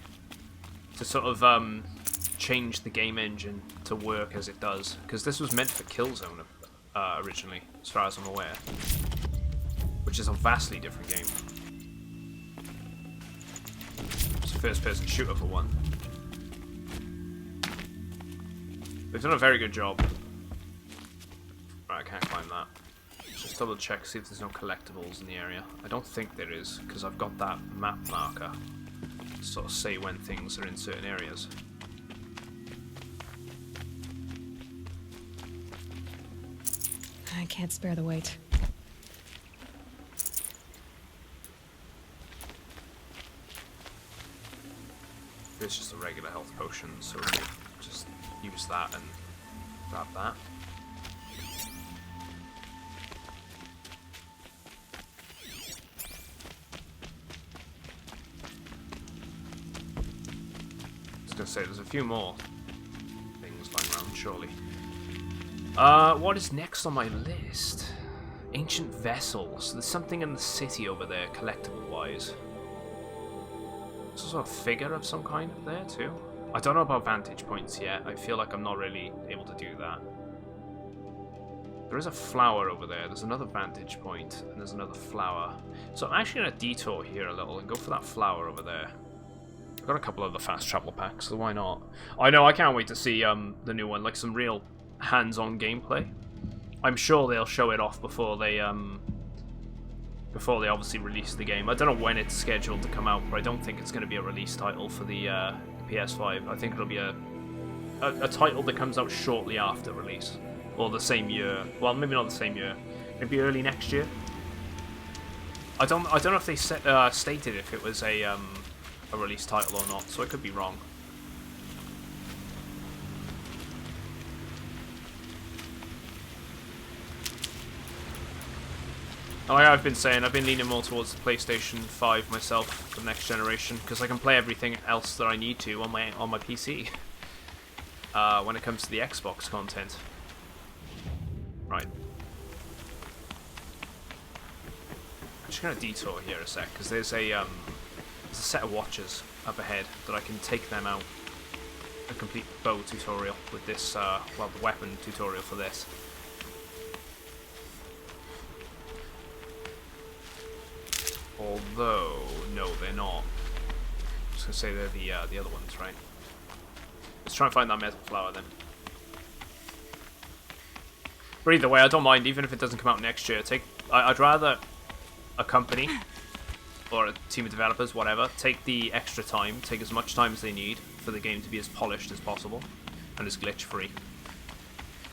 to sort of change the game engine to work as it does, because this was meant for Killzone originally, as far as I'm aware, which is a vastly different game. It's a first-person shooter for one. They've done a very good job. Right, I can't climb that. Just double check, see if there's no collectibles in the area. I don't think there is, because I've got that map marker to sort of say when things are in certain areas. I can't spare the weight. It's just a regular health potion, so we'll just use that and grab that. I was gonna say there's a few more things lying around, surely. What is next on my list? Ancient vessels. There's something in the city over there, collectible-wise. There's also a figure of some kind up there too. I don't know about vantage points yet. I feel like I'm not really able to do that. There is a flower over there. There's another vantage point, and there's another flower. So I'm actually going to detour here a little and go for that flower over there. I've got a couple of the fast travel packs, so why not? I know, I can't wait to see the new one, like some real hands-on gameplay. I'm sure they'll show it off before they obviously release the game. I don't know when it's scheduled to come out, but I don't think it's going to be a release title for the PS5. I think it'll be a title that comes out shortly after release, or the same year. Well, maybe not the same year. Maybe early next year. I don't know if they stated if it was a release title or not, so I could be wrong. Like I've been saying, I've been leaning more towards the PlayStation 5 myself for the next generation, because I can play everything else that I need to on my PC when it comes to the Xbox content. Right. I'm just gonna detour here a sec, because there's a set of watchers up ahead that I can take them out. A complete bow tutorial with this, well, the weapon tutorial for this. Although, no, they're not. I'm just gonna say they're the other ones, right? Let's try and find that metal flower then. But either way, I don't mind, even if it doesn't come out next year. I'd rather a company or a team of developers, whatever, take the extra time, take as much time as they need for the game to be as polished as possible and as glitch-free.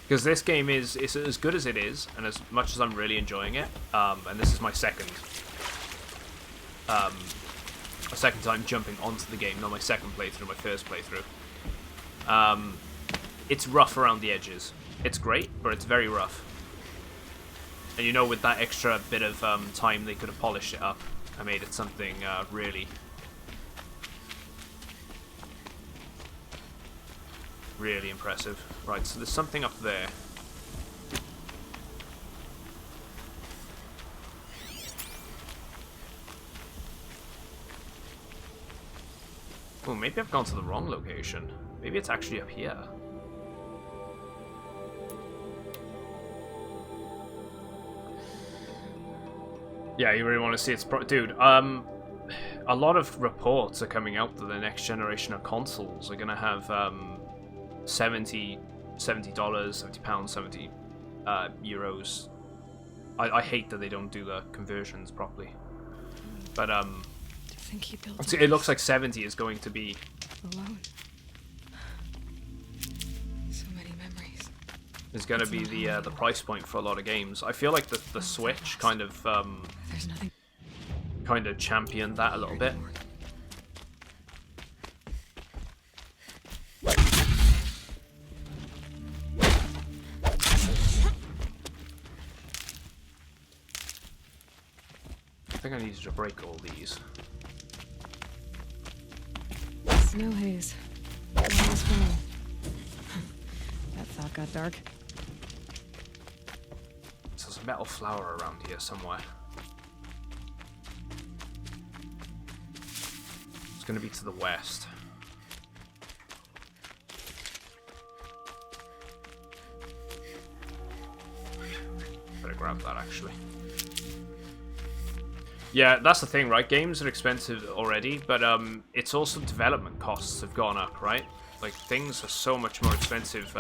Because this game is as good as it is, and as much as I'm really enjoying it, and this is my second time jumping onto the game, not my second playthrough, my first playthrough. It's rough around the edges. It's great, but it's very rough. And you know, with that extra bit of time, they could have polished it up. I made it something really, really impressive. Right, so there's something up there. Oh, maybe I've gone to the wrong location. Maybe it's actually up here. Yeah, you really want to see its dude, a lot of reports are coming out that the next generation of consoles are going to have $70, £70, 70 euros. I hate that they don't do the conversions properly. But think he built it looks like 70 is going to be alone. So many memories. Is going to be the price point for a lot of games. I feel like the Switch kind of There's nothing. kind of championed that a little bit. I think I needed to break all these. Snow haze. That thought got dark. So there's a metal flower around here somewhere. It's going to be to the west. Better grab that, actually. Yeah, that's the thing, right? Games are expensive already, but it's also development costs have gone up, right? Like, things are so much more expensive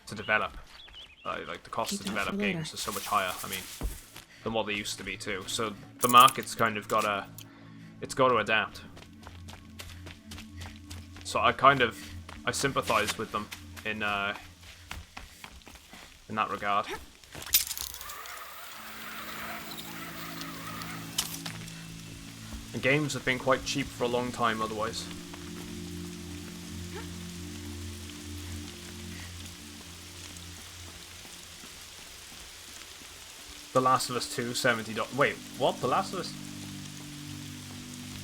to develop. Like, the cost to develop games is so much higher, I mean, than what they used to be, too. So, the market's kind of gotta... It's gotta adapt. So, I sympathize with them in that regard. And games have been quite cheap for a long time otherwise. The Last of Us 2, $70. Wait, what? The Last of Us...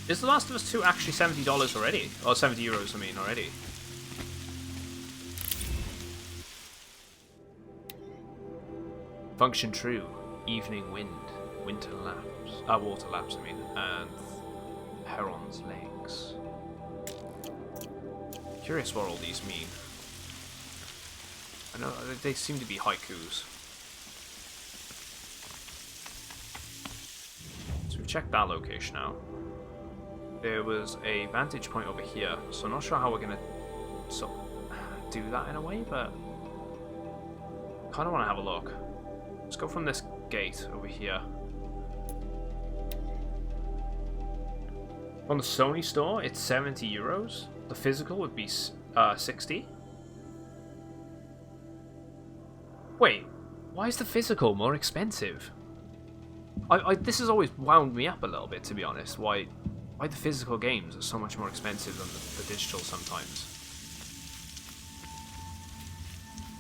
Is The Last of Us 2 actually $70 already? Or 70 euros, I mean, already. Function true. Evening wind. Winter lapse. Water lapse, I mean. And... Heron's legs. Curious what all these mean. I know they seem to be haikus. So we've checked that location out. There was a vantage point over here, so I'm not sure how we're gonna do that in a way, but kind of want to have a look. Let's go from this gate over here. On the Sony store, it's 70 euros. The physical would be 60. Wait, why is the physical more expensive? This has always wound me up a little bit, to be honest. Why the physical games are so much more expensive than the digital sometimes.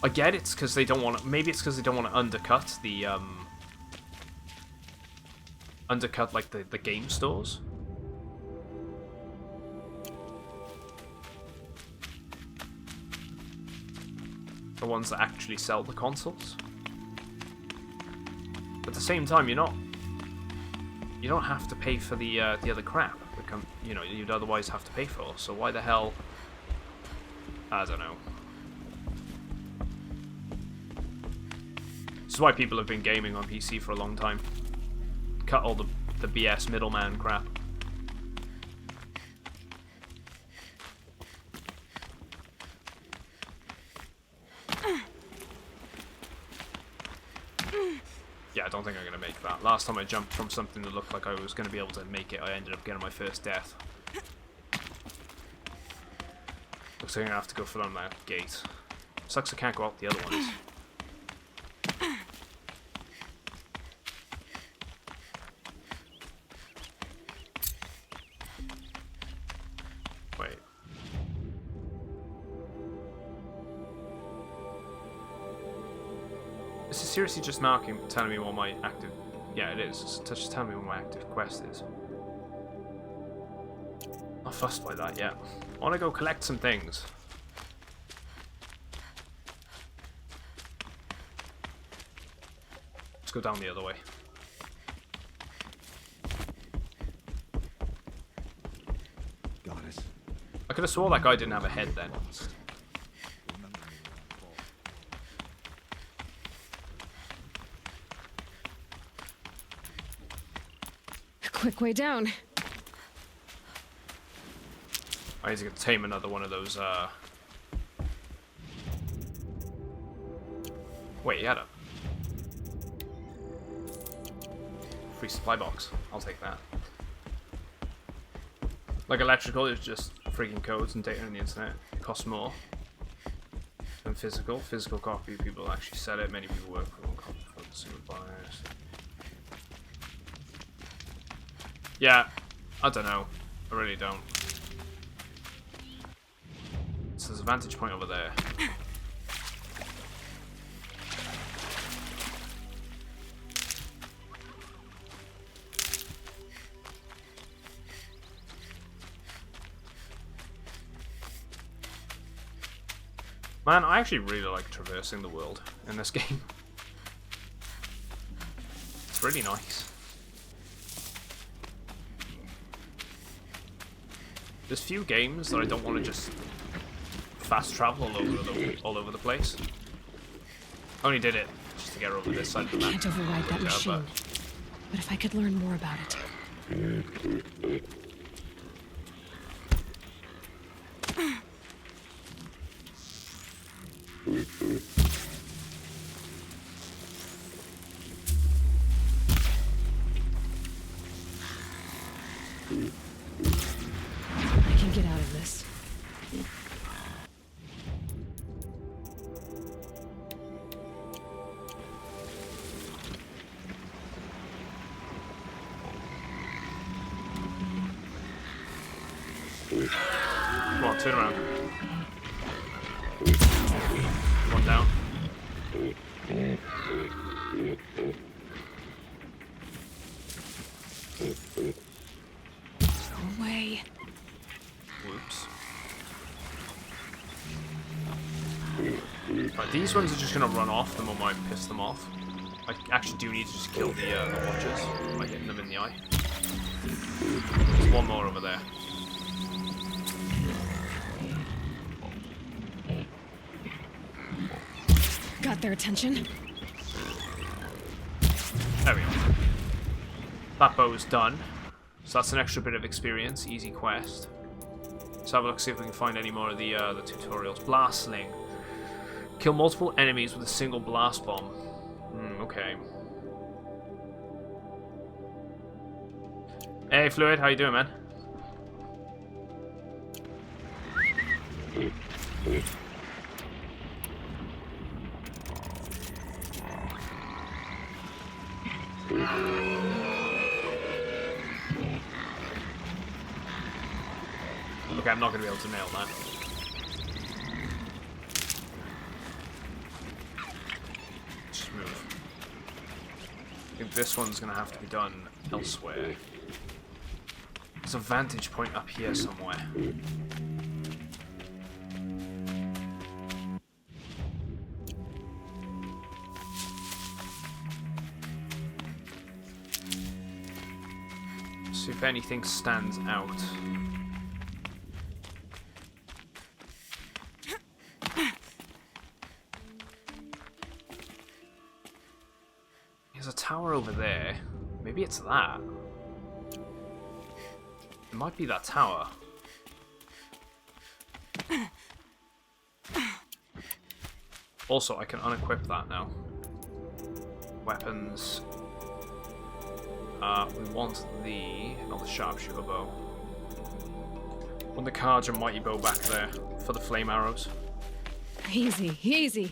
I get it's because they don't want to. Maybe it's because they don't want to undercut the like the game stores. The ones that actually sell the consoles. But at the same time, you don't have to pay for the other crap that you'd otherwise have to pay for. So why the hell? I don't know. This is why people have been gaming on PC for a long time. Cut all the BS middleman crap. Yeah, don't think I'm going to make that. Last time I jumped from something that looked like I was going to be able to make it, I ended up getting my first death. Looks like I'm going to have to go for on that gate. Sucks I can't go out the other ones. Wait. Is it seriously just telling me what my active... Yeah, it is. It's just telling me what my active quest is. Not fussed by that yet. I want to go collect some things. Let's go down the other way. Got it. I could have swore that guy didn't have a head then. Quick way down. I need to tame another one of those, Wait, he had a... free supply box. I'll take that. Like electrical is just freaking codes and data on the internet. It costs more than physical. Physical copy, people actually sell it. Many people work for one copy for consumer buyers. Yeah, I don't know. I really don't. So there's a vantage point over there. Man, I actually really like traversing the world in this game. It's really nice. There's few games that I don't want to just fast travel all over the place. Only did it just to get over this side of the map. Can't override that machine. But if I could learn more about it. I can get out of this. Come on, turn around. One down. No way. Whoops. Right, these ones are just gonna run off the moment I piss them off. I actually do need to just kill the watchers by hitting them in the eye. There's one more over there. Got their attention. There we go. That bow's done. So that's an extra bit of experience. Easy quest. Let's have a look, see if we can find any more of the tutorials. Blast sling. Kill multiple enemies with a single blast bomb. Okay. Hey, Fluid, how you doing, man? Okay, I'm not going to be able to nail that. Just move. I think this one's going to have to be done elsewhere. There's a vantage point up here somewhere. See if anything stands out. There's a tower over there. Maybe it's that. It might be that tower. Also, I can unequip that now. Weapons. We want not the sharpshooter bow. Want the Carja and Mighty Bow back there for the flame arrows. Easy, easy.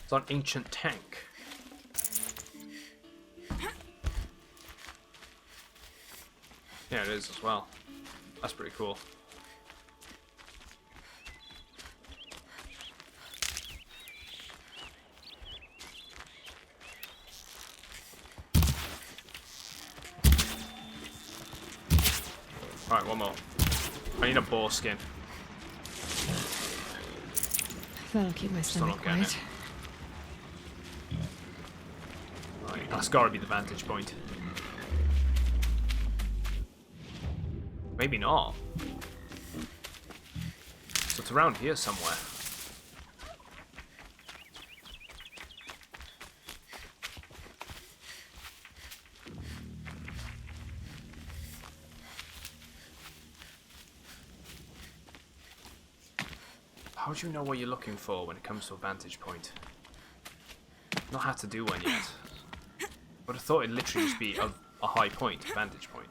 It's an ancient tank. Yeah, it is as well. That's pretty cool. Alright, one more. I need a boar skin. That'll keep my Still stomach not getting quiet. it. Right, that's gotta be the vantage point. Maybe not. So it's around here somewhere. How do you know what you're looking for when it comes to a vantage point? Not had to do one yet. But I thought it'd literally just be a high point, vantage point.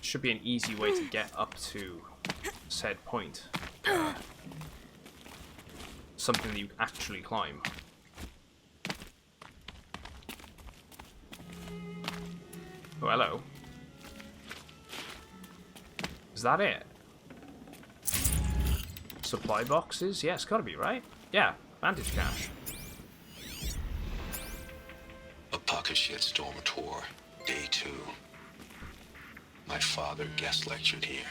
Should be an easy way to get up to said point. Something that you actually climb. Oh, hello. Is that it? Supply boxes? Yeah, it's gotta be, right? Yeah, vantage cache. A pocket shitstorm tour, day 2. My father guest lectured here.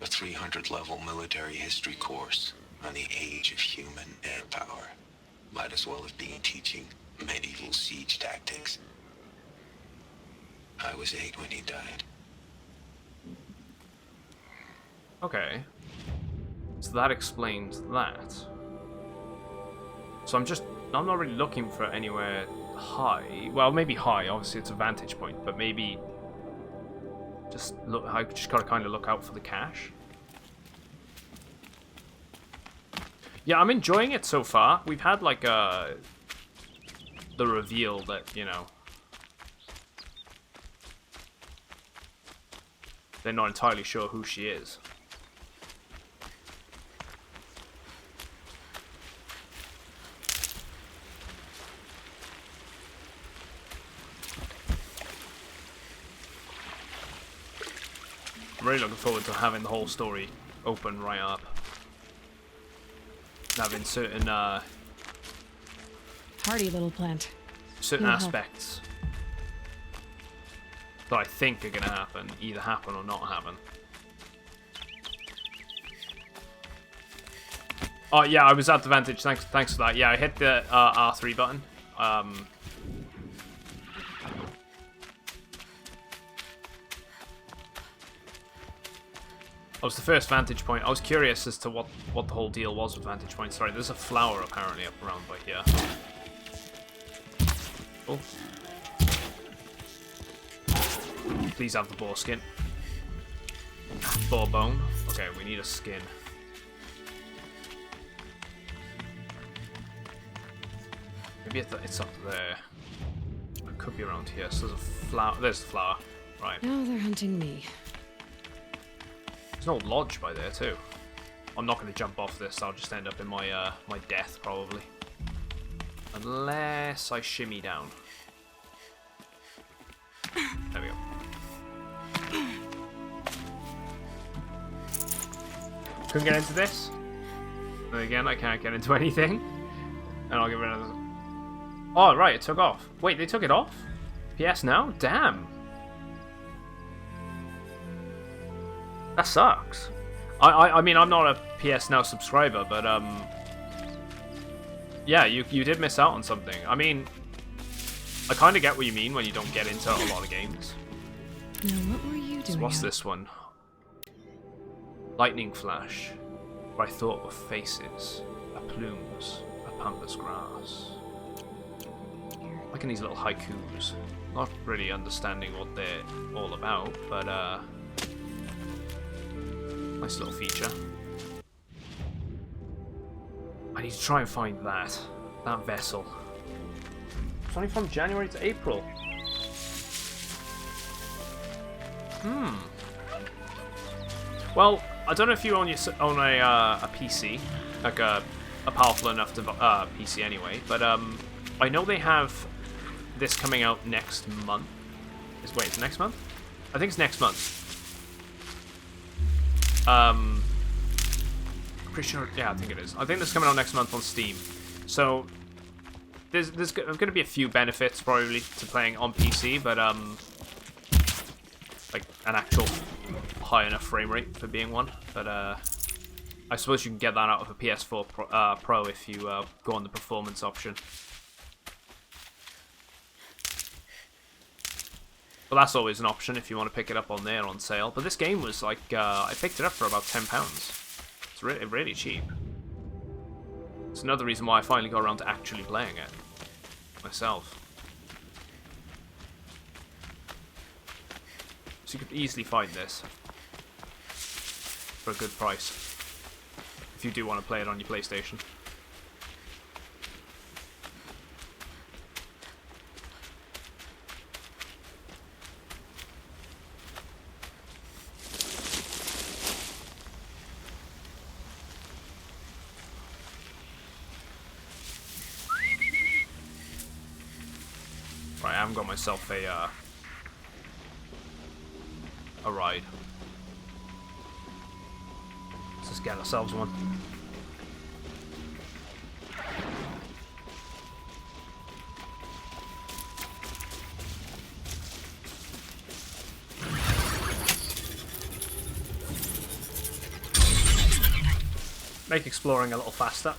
A 300-level military history course on the age of human air power. Might as well have been teaching medieval siege tactics. I was 8 when he died. Okay. So that explains that. So I'm not really looking for anywhere high. Well, maybe high, obviously it's a vantage point, but maybe I just gotta kind of look out for the cache. Yeah, I'm enjoying it so far. We've had like the reveal that, you know, they're not entirely sure who she is. I'm really looking forward to having the whole story open right up. Having certain Hardy little plant. certain He'll help. aspects that I think are gonna happen, either happen or not happen. Oh yeah, I was at the vantage. Thanks for that. Yeah, I hit the R3 button. That was the first vantage point. I was curious as to what the whole deal was with vantage point. Sorry, there's a flower apparently up around by here. Oh. Please have the boar skin. Boar bone. Okay, we need a skin. Maybe it's up there. It could be around here. So there's a flower. There's the flower. Right. Now they're hunting me. There's an old lodge by there too. I'm not going to jump off this. I'll just end up in my my death probably, unless I shimmy down. There we go. Couldn't get into this. And again, I can't get into anything. And I'll give it another. Oh right, it took off. Wait, they took it off? PS now? Damn. That sucks. I mean, I'm not a PS Now subscriber, but yeah, you did miss out on something. I mean, I kind of get what you mean when you don't get into a lot of games. Now what were you doing? So what's out? this one? Lightning flash. What I thought were faces, a plumes, a pampas grass. Liking these little haikus. Not really understanding what they're all about, but nice little feature. need to try and find that vessel. It's only from January to April. Well, I don't know if you own a PC, like a powerful enough PC anyway, but I know they have this coming out next month. Wait, it's next month? I think it's next month. Pretty sure, yeah, I think it is. I think this is coming out next month on Steam. So there's going to be a few benefits probably to playing on PC, but like an actual high enough frame rate for being one. But I suppose you can get that out of a PS4 Pro if you go on the performance option. Well, that's always an option if you want to pick it up on there on sale. But this game was like, I picked it up for about £10. It's really cheap. It's another reason why I finally got around to actually playing it myself. So you could easily find this for a good price if you do want to play it on your PlayStation. Right, I haven't got myself a ride. Let's just get ourselves one. Make exploring a little faster.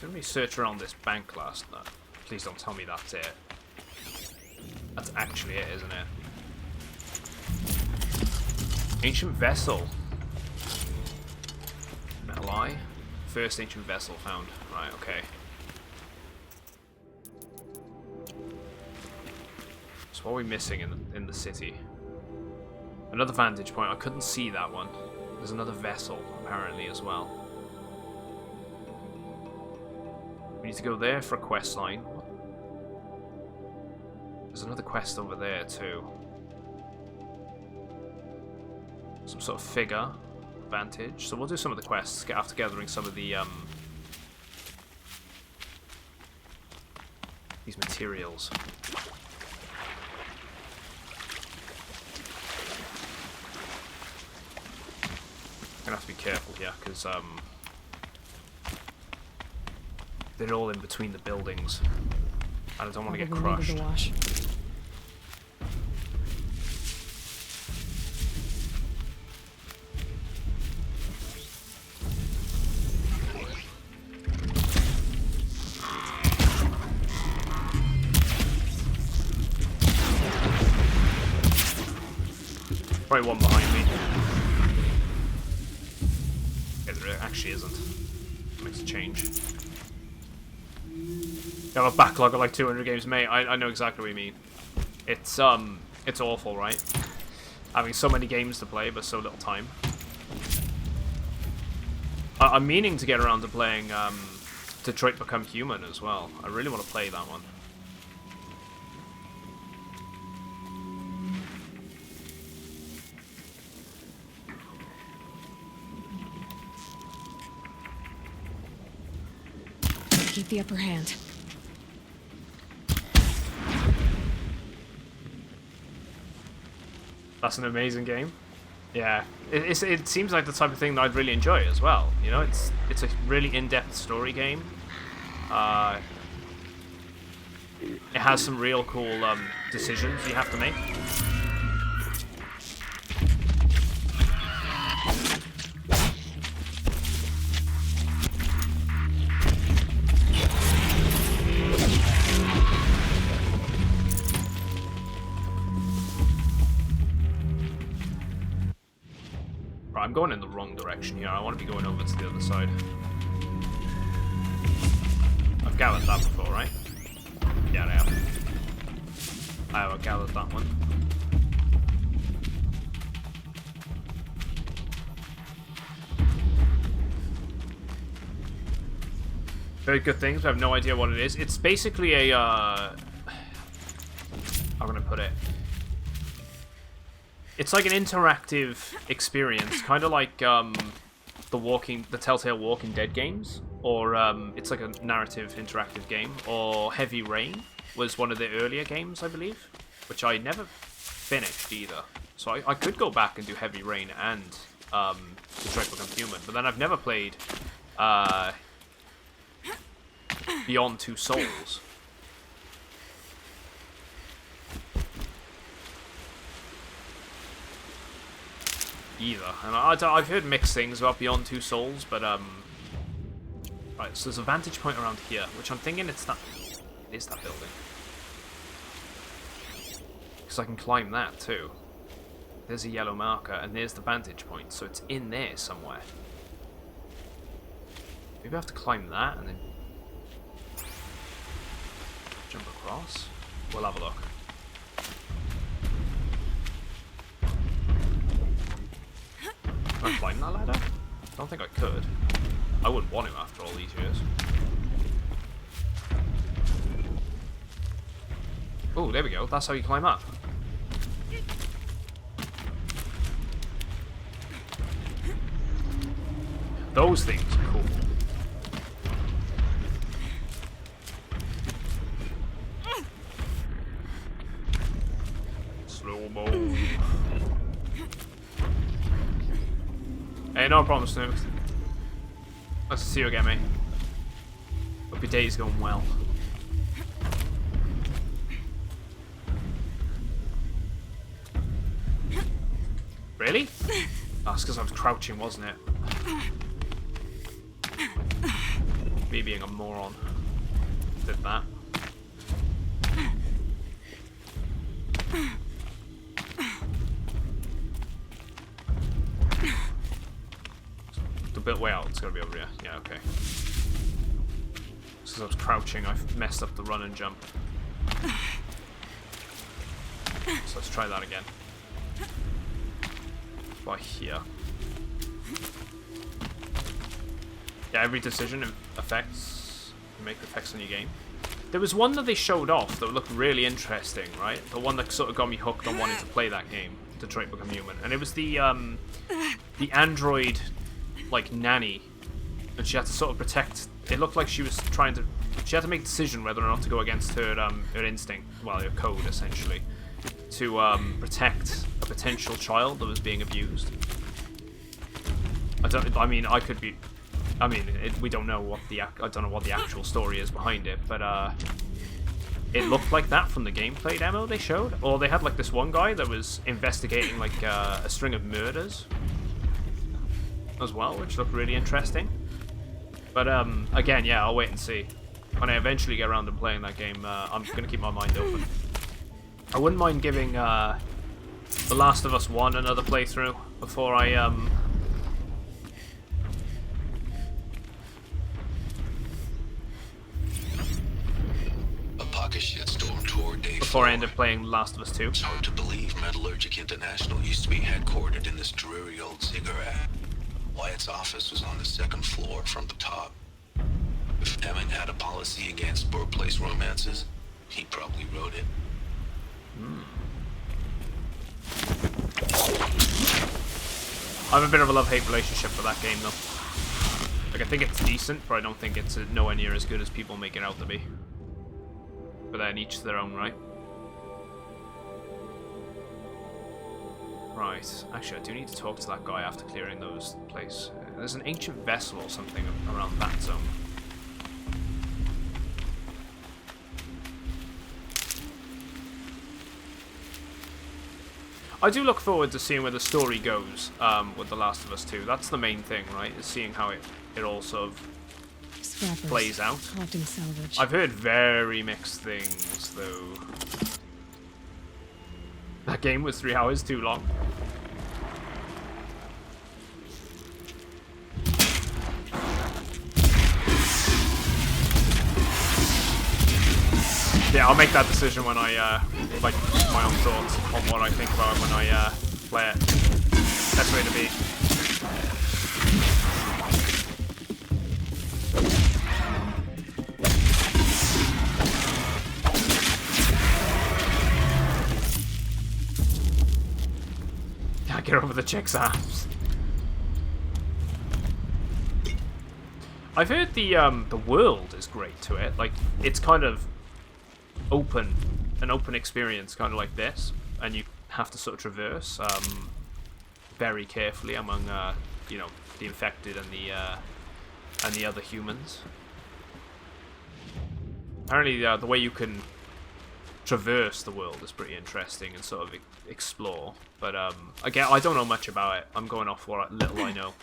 Let me search around this bank last night. Please don't tell me that's it. That's actually it, isn't it? Ancient vessel. Metal eye. First ancient vessel found. Right, okay. So what are we missing in the city? Another vantage point. I couldn't see that one. There's another vessel, apparently, as well. We need to go there for a quest line. There's another quest over there too. Some sort of figure. Vantage. So we'll do some of the quests after gathering some of the these materials. Gonna have to be careful here, because they're all in between the buildings. And I don't want to get crushed. To wash. Probably one behind me. Yeah, there actually isn't. Makes a change. You have a backlog of like 200 games, mate. I know exactly what you mean. It's awful, right? Having so many games to play, but so little time. I'm meaning to get around to playing Detroit Become Human as well. I really want to play that one. Keep the upper hand. That's an amazing game. Yeah, it seems like the type of thing that I'd really enjoy as well. You know, it's a really in-depth story game. It has some real cool decisions you have to make. I'm going in the wrong direction here. I want to be going over to the other side. I've gathered that before, right? Yeah, I have. I have gathered that one. Very good things, but I have no idea what it is. It's basically a, how can I put it? It's like an interactive experience, kind of like the Telltale Walking Dead games, or it's like a narrative interactive game, or Heavy Rain was one of the earlier games, I believe, which I never finished either. So I could go back and do Heavy Rain and Detroit Become Human, but then I've never played Beyond Two Souls. Either, and I've heard mixed things about Beyond Two Souls, but right. So there's a vantage point around here, which I'm thinking it's that. It is that building, because I can climb that too. There's a yellow marker, and there's the vantage point, so it's in there somewhere. Maybe I have to climb that and then jump across. We'll have a look. Can I climb that ladder? I don't think I could. I wouldn't want him after all these years. Oh, there we go. That's how you climb up. Those things are cool. Slow-mo. Hey, no problem, Snoop. Nice to see you again, mate. Hope your day's going well. Really? That's because I was crouching, wasn't it? Me being a moron. Did that. The bit way out, it's gotta be over here. Yeah, okay. Because I was crouching, I messed up the run and jump. So let's try that again. By here. Yeah, every decision affects, you make effects on your game. There was one that they showed off that looked really interesting, right? The one that sort of got me hooked on wanting to play that game, Detroit Become Human, and it was the android, like, nanny, and she had to sort of protect. It looked like she was trying to. She had to make a decision whether or not to go against her her instinct, well, her code essentially, to protect a potential child that was being abused. I mean, I could be. I mean, we don't know what I don't know what the actual story is behind it, but it looked like that from the gameplay demo they showed. Or they had like this one guy that was investigating like a string of murders as well, which looked really interesting. But again, yeah, I'll wait and see. When I eventually get around to playing that game, I'm gonna keep my mind open. I wouldn't mind giving The Last of Us 1 another playthrough before I before I end up playing Last of Us 2. It's hard to believe Metallurgic International used to be headquartered in this dreary old cigarette. Wyatt's office was on the second floor from the top. If Emmett had a policy against workplace romances, he probably wrote it. I have a bit of a love-hate relationship with that game, though. Like, I think it's decent, but I don't think it's nowhere near as good as people make it out to be. But then each to their own, right? Right. Actually, I do need to talk to that guy after clearing those place. There's an ancient vessel or something around that zone. I do look forward to seeing where the story goes with The Last of Us 2. That's the main thing, right? Is seeing how it all sort of plays out. Collecting salvage. I've heard very mixed things, though. That game was 3 hours too long. Yeah, I'll make that decision when I, like, my own thoughts on what I think about it when I, play it. Best way to be. the chick's ass. I've heard the world is great to it. Like, it's kind of open, an open experience, kind of like this, and you have to sort of traverse very carefully among, you know, the infected and the other humans. Apparently, the way you can traverse the world is pretty interesting and sort of explore. But again, I don't know much about it. I'm going off what little I know.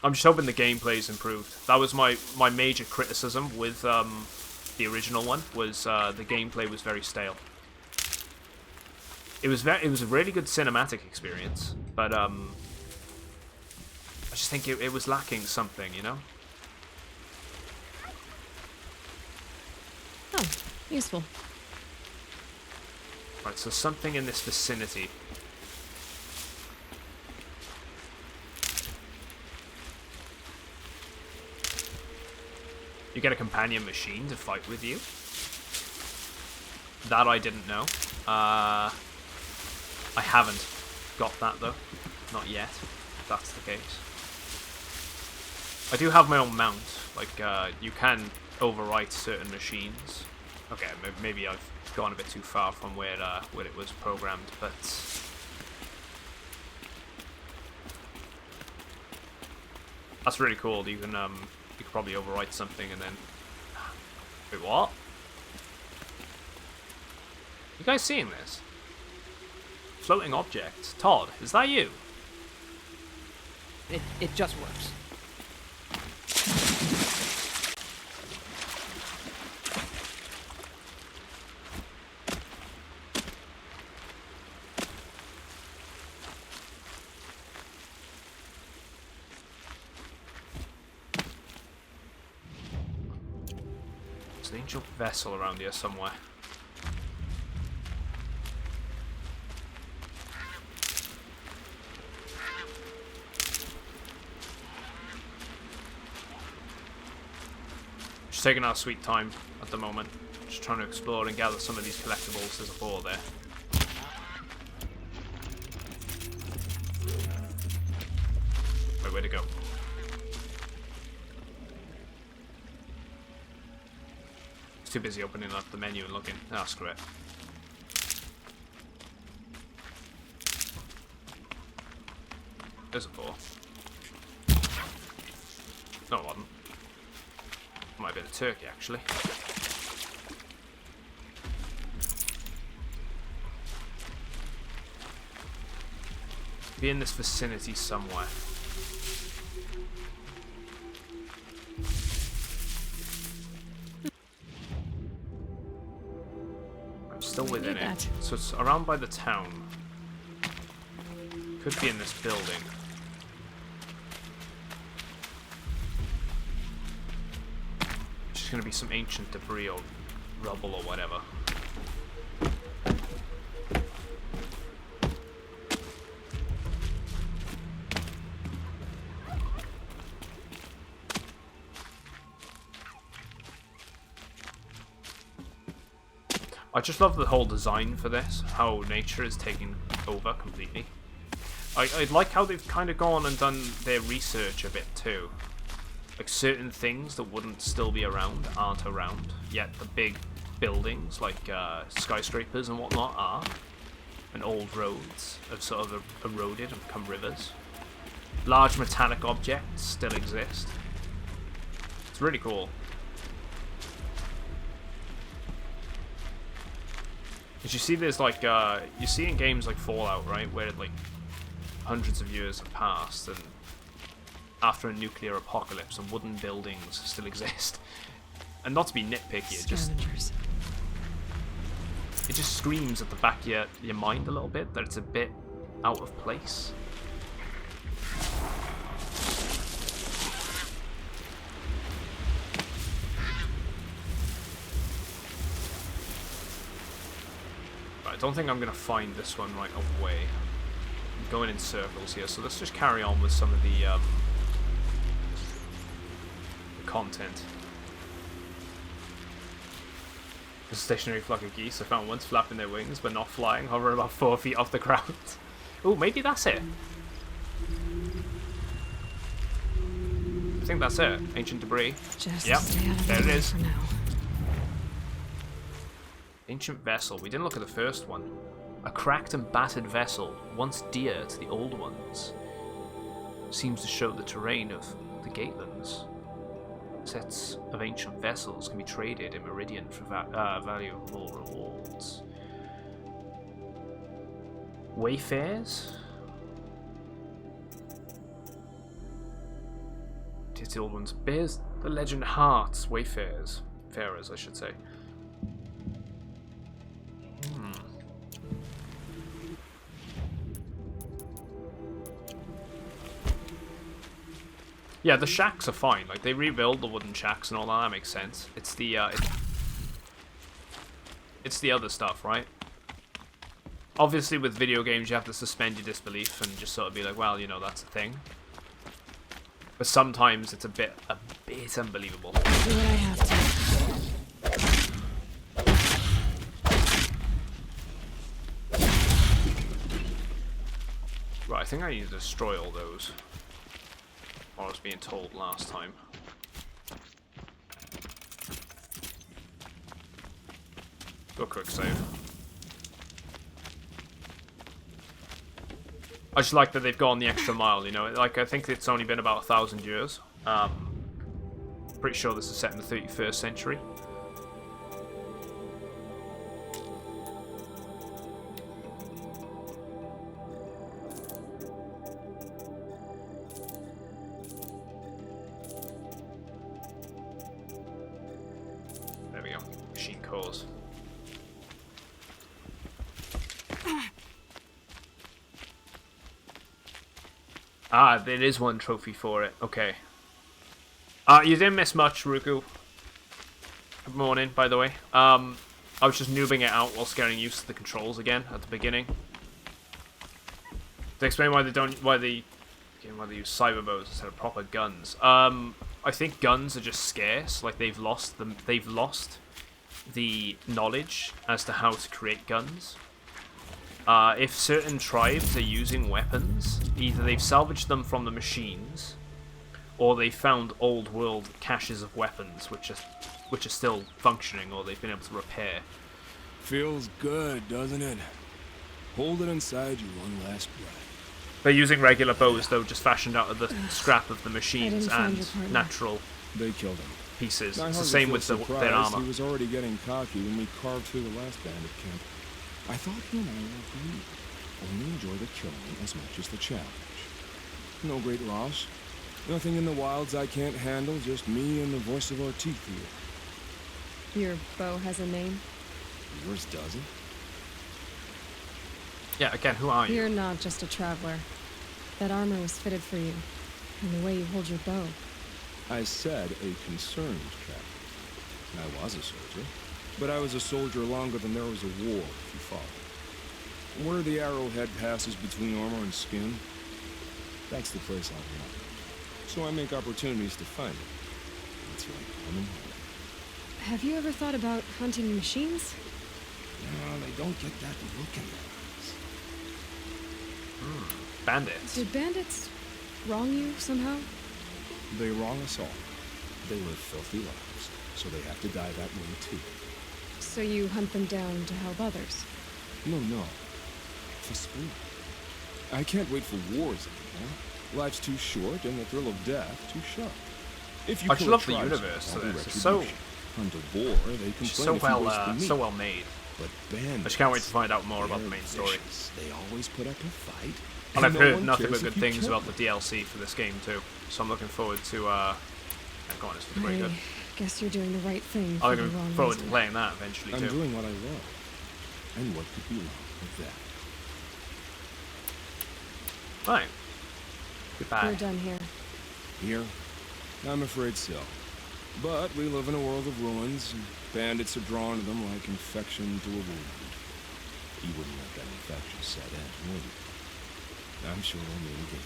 I'm just hoping the gameplay's improved. That was my major criticism with the original one, was the gameplay was very stale. It was a really good cinematic experience, but I just think it was lacking something, you know? Oh, useful. Right, so something in this vicinity. You get a companion machine to fight with you. That I didn't know. I haven't got that though. Not yet, if that's the case. I do have my own mount. Like, you can overwrite certain machines. Okay, maybe I've gone a bit too far from where it was programmed, but... That's really cool. You can you could probably overwrite something and then... Wait, what? You guys seeing this? Floating object. Todd, is that you? It just works. There's an ancient vessel around here somewhere. Just taking our sweet time at the moment. Just trying to explore and gather some of these collectibles. There's a ball there. Wait, where'd it go? Too busy opening up the menu and looking. Ah, screw it. There's a ball. No, it wasn't. Might be a turkey, actually. Be in this vicinity somewhere. Still within it. So it's around by the town. Could be in this building. It's just gonna be some ancient debris or rubble or whatever. I just love the whole design for this, how nature is taking over completely. I like how they've kind of gone and done their research a bit too. Like, certain things that wouldn't still be around aren't around, yet the big buildings like skyscrapers and whatnot are, and old roads have sort of eroded and become rivers. Large metallic objects still exist. It's really cool. Because you see there's like, you see in games like Fallout, right, where like hundreds of years have passed and after a nuclear apocalypse and wooden buildings still exist. And not to be nitpicky, it just screams at the back of your mind a little bit that it's a bit out of place. I don't think I'm going to find this one right away. I'm going in circles here, so let's just carry on with some of the content. A stationary flock of geese I found once flapping their wings but not flying, hovering about 4 feet off the ground. Oh, maybe that's it. I think that's it. Ancient debris. Just Yep, stay out of there the it way is. for now. Ancient vessel. We didn't look at the first one. A cracked and battered vessel, once dear to the old ones. Seems to show the terrain of the Gatelands. Sets of ancient vessels can be traded in Meridian for valuable rewards. Wayfarers? It's the old ones. Bears the legend hearts. Wayfarers. Farers, I should say. Yeah, the shacks are fine. Like, they rebuild the wooden shacks and all that. That makes sense. It's the, it's the other stuff, right? Obviously, with video games, you have to suspend your disbelief and just sort of be like, well, you know, that's a thing. But sometimes it's a bit unbelievable. Do what I have to. Right, I think I need to destroy all those. I was being told last time. Do a quick save. I just like that they've gone the extra mile, you know. Like, I think it's only been about 1,000 years. Pretty sure this is set in the 31st century. There we go. Machine cores. Ah, there is one trophy for it. Okay. You didn't miss much, Ruku. Good morning, by the way. I was just noobing it out while getting used to the controls again at the beginning. To explain why they use cyber bows instead of proper guns. I think guns are just scarce. Like, they've lost the knowledge as to how to create guns. If certain tribes are using weapons, either they've salvaged them from the machines, or they found old world caches of weapons which are still functioning, or they've been able to repair. Feels good, doesn't it? Hold it inside you one last breath. They're using regular bows, though, just fashioned out of the scrap of the machines find and your partner. natural They killed him. pieces. I It's the hardly same feel with their surprised. armor. He was already getting cocky when we carved through the last bandit camp. I thought he and I would agree. Only enjoy the killing as much as the challenge. No great loss. Nothing in the wilds I can't handle, just me and the voice of our teeth here. Your bow has a name? Yours doesn't? Yeah, again, who are you? You're not just a traveler. That armor was fitted for you. And the way you hold your bow. I said a concerned traveler. I was a soldier. But I was a soldier longer than there was a war, if you follow. Where the arrowhead passes between armor and skin, that's the place I want. So I make opportunities to find it. That's like coming home. Have you ever thought about hunting machines? No, they don't get that look in their eyes. Bandits. Did bandits wrong you somehow? They wrong us all. They live filthy lives, so they have to die that way too. So you hunt them down to help others? No. For sport. I can't wait for wars anymore. Life's too short, and the thrill of death too sharp. If you I just kill a love the tribe, universe to I'll do this. It's so retribution. Hunt a boar, they complain so if you waste the meat. so well made. But I bandits, just can't wait to find out more about they're the main story. vicious. They always put up a fight. And I've no heard one nothing cares but if good you things kill about the them. DLC for this game too. So I'm looking forward to go on, it's very good. Guess you're doing the right thing for I'm the looking wrong forward to reason. playing that eventually I'm too. doing what I love. And what could be wrong with that? Right. Goodbye. We're done here. Here? I'm afraid so. But we live in a world of ruins, and bandits are drawn to them like infection to a wound. You wouldn't let that infection set in, would you? I'm sure we'll meet again.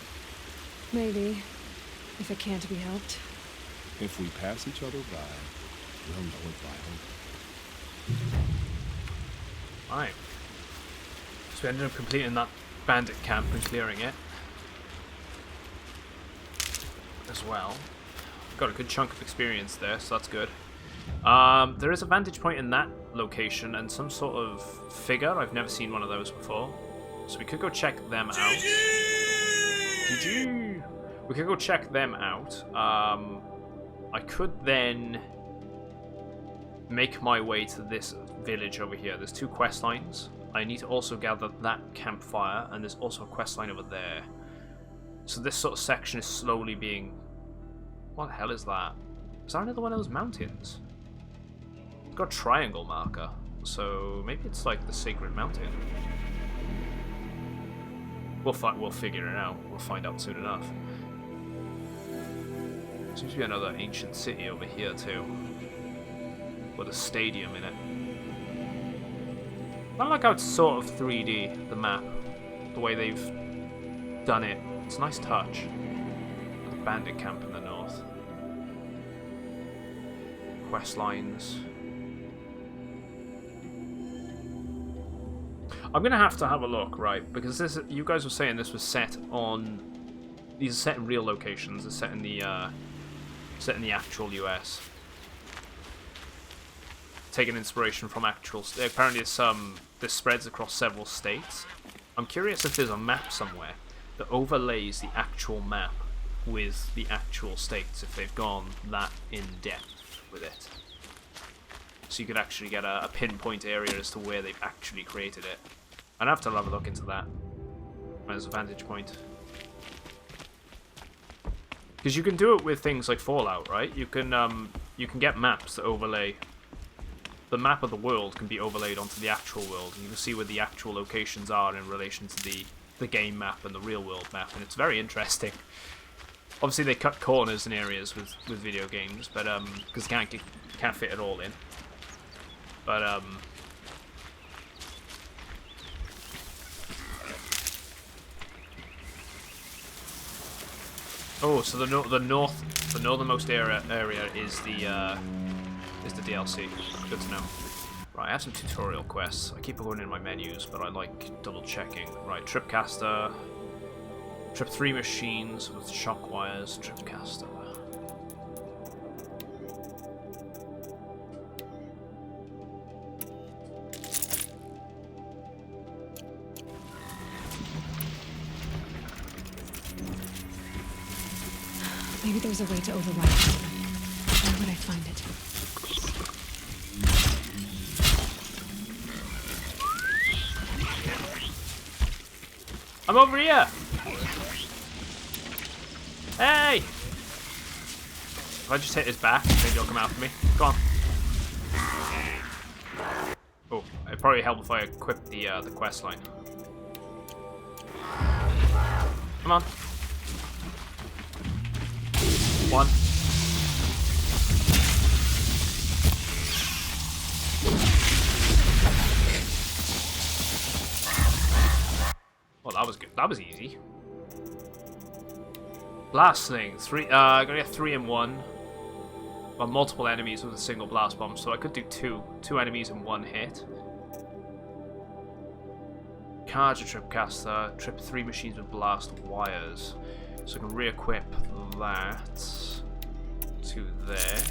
Maybe. If it can't be helped. If we pass each other by, we'll know it by our Alright. So we ended up completing that bandit camp and clearing it. As well. Got a good chunk of experience there, so that's good. There is a vantage point in that location and some sort of figure. I've never seen one of those before. So we could go check them out. GG! We could go check them out. I could then make my way to this village over here. There's 2 quest lines. I need to also gather that campfire, and there's also a quest line over there. So this sort of section is slowly being... What the hell is that? Is that another one of those mountains? It's got a triangle marker, so maybe it's like the Sacred Mountain. We'll figure it out. We'll find out soon enough. Seems to be another ancient city over here too, with a stadium in it. I like how it's sort of 3D, the map, the way they've done it. It's a nice touch. The bandit camp in the north. Quest lines. I'm gonna have to have a look, right? Because this, you guys were saying this was set on. These are set in real locations. It's set in the actual US. Taking inspiration from actual. Apparently, this spreads across several states. I'm curious if there's a map somewhere that overlays the actual map with the actual states. If they've gone that in depth with it, so you could actually get a pinpoint area as to where they've actually created it. I'd have to have a look into that as a vantage point. Because you can do it with things like Fallout, right? You can get maps that overlay. The map of the world can be overlaid onto the actual world, and you can see where the actual locations are in relation to the game map and the real world map, and it's very interesting. Obviously, they cut corners in areas with video games, but because they can't fit it all in. But oh, so the northernmost area is the DLC. Good to know. Right, I have some tutorial quests. I keep going in my menus, but I like double checking. Right, Tripcaster. Trip 3 machines with shock wires. Tripcaster. Maybe there's a way to override it. Where would I find it? I'm over here! Hey! If I just hit his back, maybe he'll come after me. Go on. Oh, it'd probably help if I equip the quest line. Come on. 1. Well, that was good. That was easy. Blast sling. 3. Gonna get 3 in 1. Well, multiple enemies with a single blast bomb, so I could do 2. 2 enemies in 1 hit. Charge a Tripcaster. Trip 3 machines with blast wires. So I can re-equip that to there.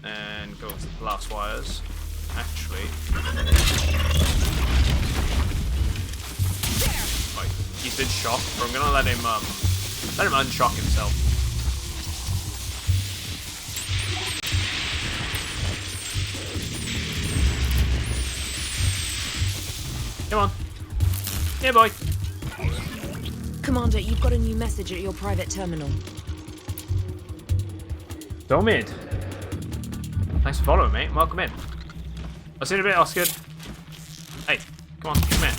And go to the blast wires. Actually. Right, he's been shocked, but I'm gonna let him unshock himself. Come on. Yeah, boy. Commander, you've got a new message at your private terminal. Domid. Thanks for following, mate. Welcome in. I'll see you in a bit, Oscar. Hey, come on, come in.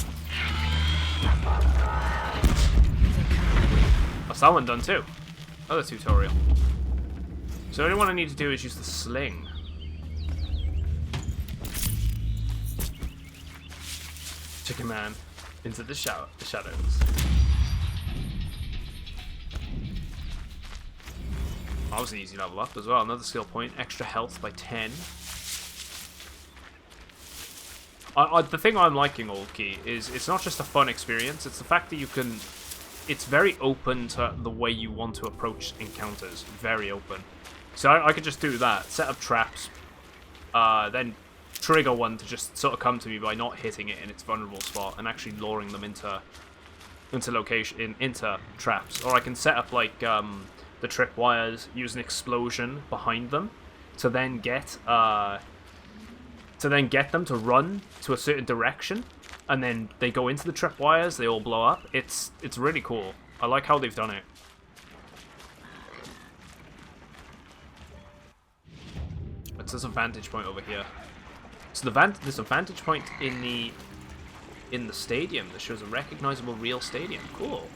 That's that one done too. Another tutorial. So the only one I need to do is use the sling. Chicken Man into the shadows. That was an easy level up as well. Another skill point. Extra health by 10. The thing I'm liking, Old Key, is it's not just a fun experience, it's the fact that you can... It's very open to the way you want to approach encounters. Very open. So I could just do that. Set up traps. Then trigger one to just sort of come to me by not hitting it in its vulnerable spot and actually luring them into traps. Or I can set up like the tripwires, use an explosion behind them to then get them to run to a certain direction, and then they go into the tripwires, they all blow up. It's really cool. I like how they've done it. There's a vantage point over here. So there's a vantage point in the stadium that shows a recognizable real stadium. Cool.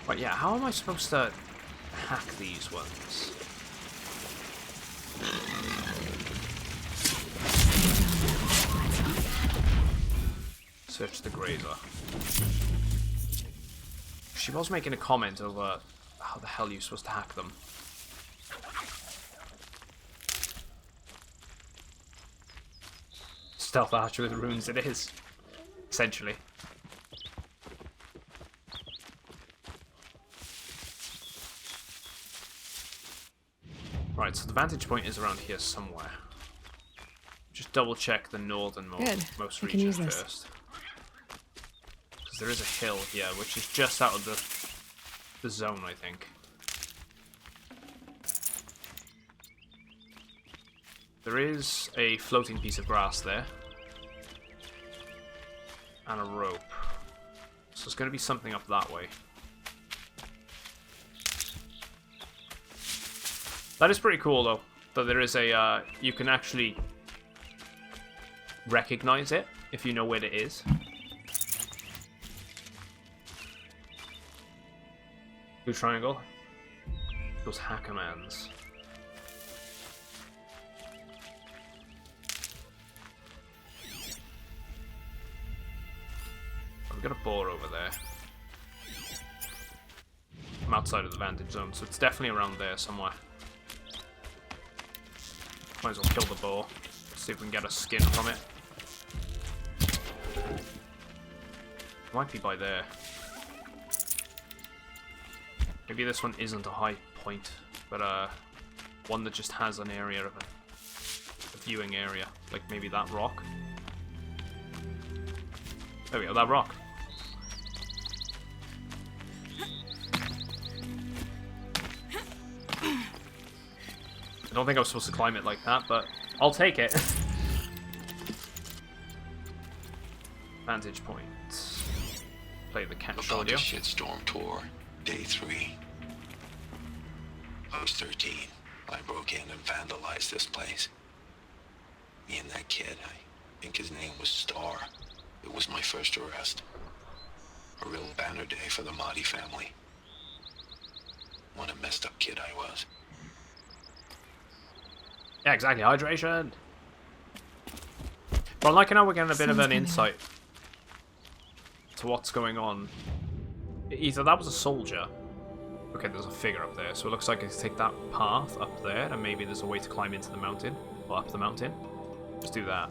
Right, yeah, how am I supposed to hack these ones? Search the grazer. She was making a comment over how the hell you're supposed to hack them. Stealth archer with runes it is, essentially. Right, so the vantage point is around here somewhere. Just double check the northernmost region first. Because there is a hill here, which is just out of the zone, I think. There is a floating piece of grass there. And a rope. So there's going to be something up that way. That is pretty cool, though. That there is a, you can actually recognize it if you know where it is. Blue triangle. Those hack commands. I've got a boar over there. I'm outside of the vantage zone, so it's definitely around there somewhere. Might as well kill the boar. See if we can get a skin from it. Might be by there. Maybe this one isn't a high point, but one that just has an area of a viewing area. Like maybe that rock. There we go, that rock. I don't think I was supposed to climb it like that, but I'll take it. Vantage point. Play the catch audio. Shitstorm tour, day 3. I was 13. I broke in and vandalized this place. Me and that kid, I think his name was Star. It was my first arrest. A real banner day for the Mahdi family. What a messed up kid I was. Yeah, exactly. Hydration. But I'm liking how we're getting a bit of an insight to what's going on. Either that was a soldier. Okay, there's a figure up there, so it looks like I can take that path up there, and maybe there's a way to climb into the mountain, or up the mountain. Just do that.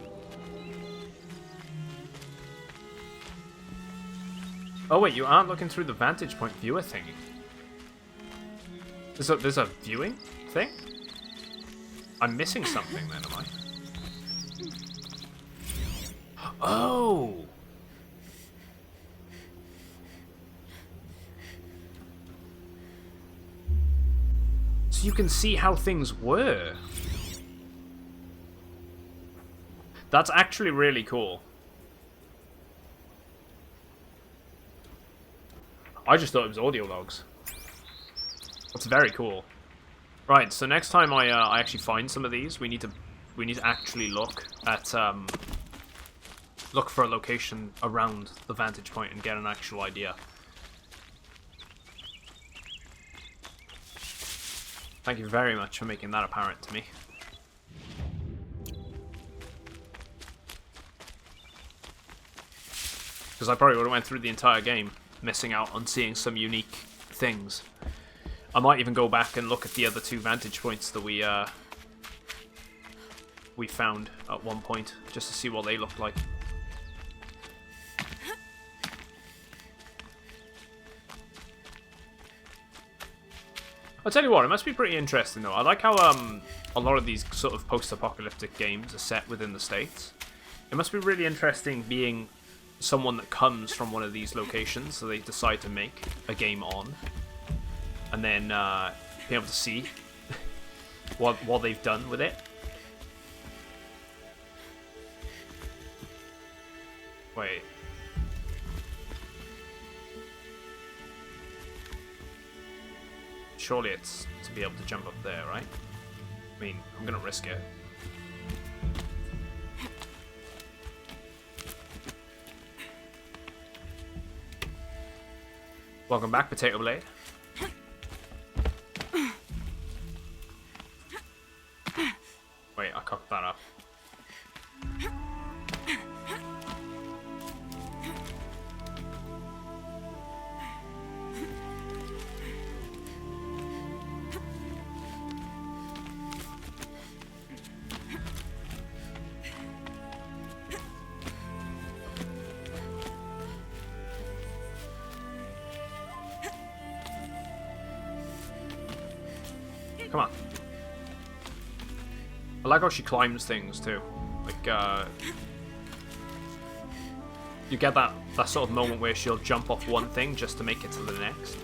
Oh wait, you aren't looking through the vantage point viewer thingy. There's a viewing thing? I'm missing something then, am I? Oh! So you can see how things were. That's actually really cool. I just thought it was audio logs. That's very cool. Right, so next time I actually find some of these, we need to actually look at look for a location around the vantage point and get an actual idea. Thank you very much for making that apparent to me. Because I probably would have went through the entire game missing out on seeing some unique things. I might even go back and look at the other 2 vantage points that we we found at one point, just to see what they looked like. I'll tell you what, it must be pretty interesting though. I like how a lot of these sort of post-apocalyptic games are set within the States. It must be really interesting being someone that comes from one of these locations, so they decide to make a game on, and then be able to see what they've done with it. Wait. Surely it's to be able to jump up there, right? I mean, I'm gonna risk it. Welcome back, Potato Blade. Wait, I cocked that up. Come on. I like how she climbs things too. Like, you get that sort of moment where she'll jump off one thing just to make it to the next.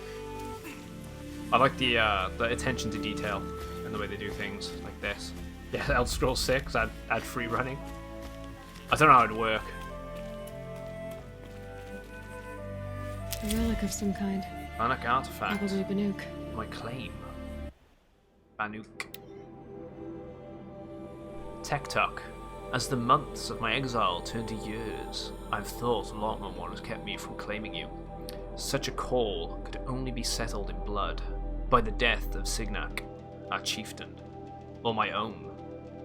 I like the attention to detail and the way they do things like this. Yeah, Elder Scrolls 6 add free running. I don't know how it'd work. A relic of some kind. Bannock artifact. Probably Banuk. My claim. Banuk. Tek-Tuk. As the months of my exile turn to years, I've thought long on what has kept me from claiming you. Such a call could only be settled in blood, by the death of Signac, our chieftain, or my own.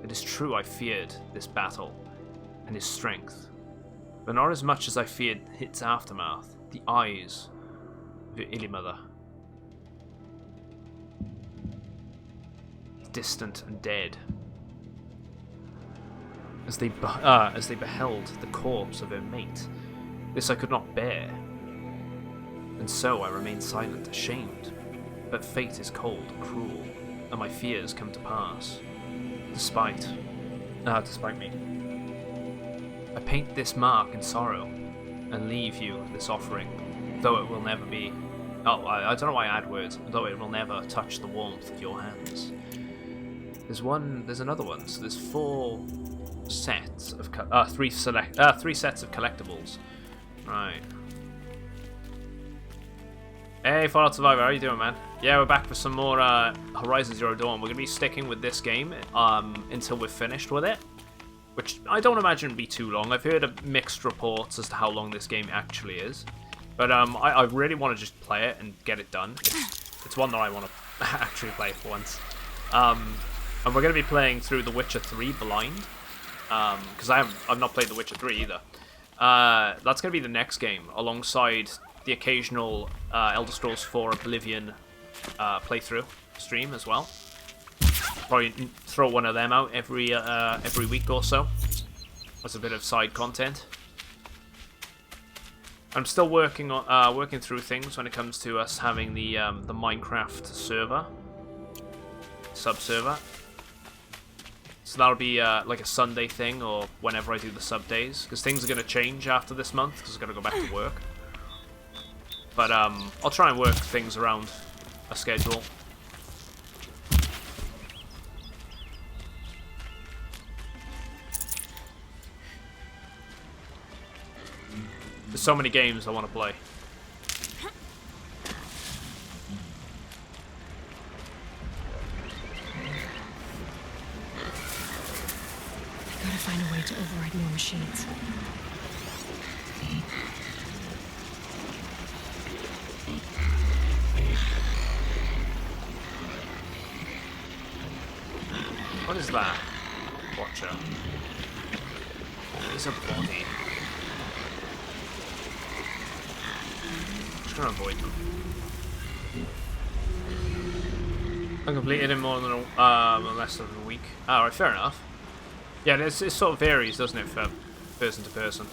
It is true I feared this battle, and his strength, but not as much as I feared its aftermath, the eyes of your Illimother. Distant and dead, as they beheld the corpse of her mate. This I could not bear, and so I remained silent, ashamed. But fate is cold and cruel, and my fears come to pass, despite me. I paint this mark in sorrow, and leave you this offering, though it will never be. Oh, I don't know why I add words. Though it will never touch the warmth of your hands. There's another one. So there's three sets of collectibles. Right. Hey, Fallout Survivor, how you doing, man? Yeah, we're back for some more Horizon Zero Dawn. We're gonna be sticking with this game until we're finished with it, which I don't imagine will be too long. I've heard mixed reports as to how long this game actually is, but I really want to just play it and get it done. It's one that I want to actually play for once. And we're going to be playing through The Witcher 3 blind, because I've not played The Witcher 3 either. That's going to be the next game, alongside the occasional Elder Scrolls 4 Oblivion playthrough stream as well. Probably throw one of them out every week or so as a bit of side content. I'm still working through things when it comes to us having the Minecraft server, sub server. So that'll be like a Sunday thing, or whenever I do the sub days, because things are going to change after this month, because I've got to go back to work. But I'll try and work things around a schedule. There's so many games I want to play. Gotta find a way to override more machines. What is that? Watcher. There's a body. Just gonna avoid them. I completed in more than less than a week. Alright, fair enough. Yeah, it sort of varies, doesn't it, from person to person.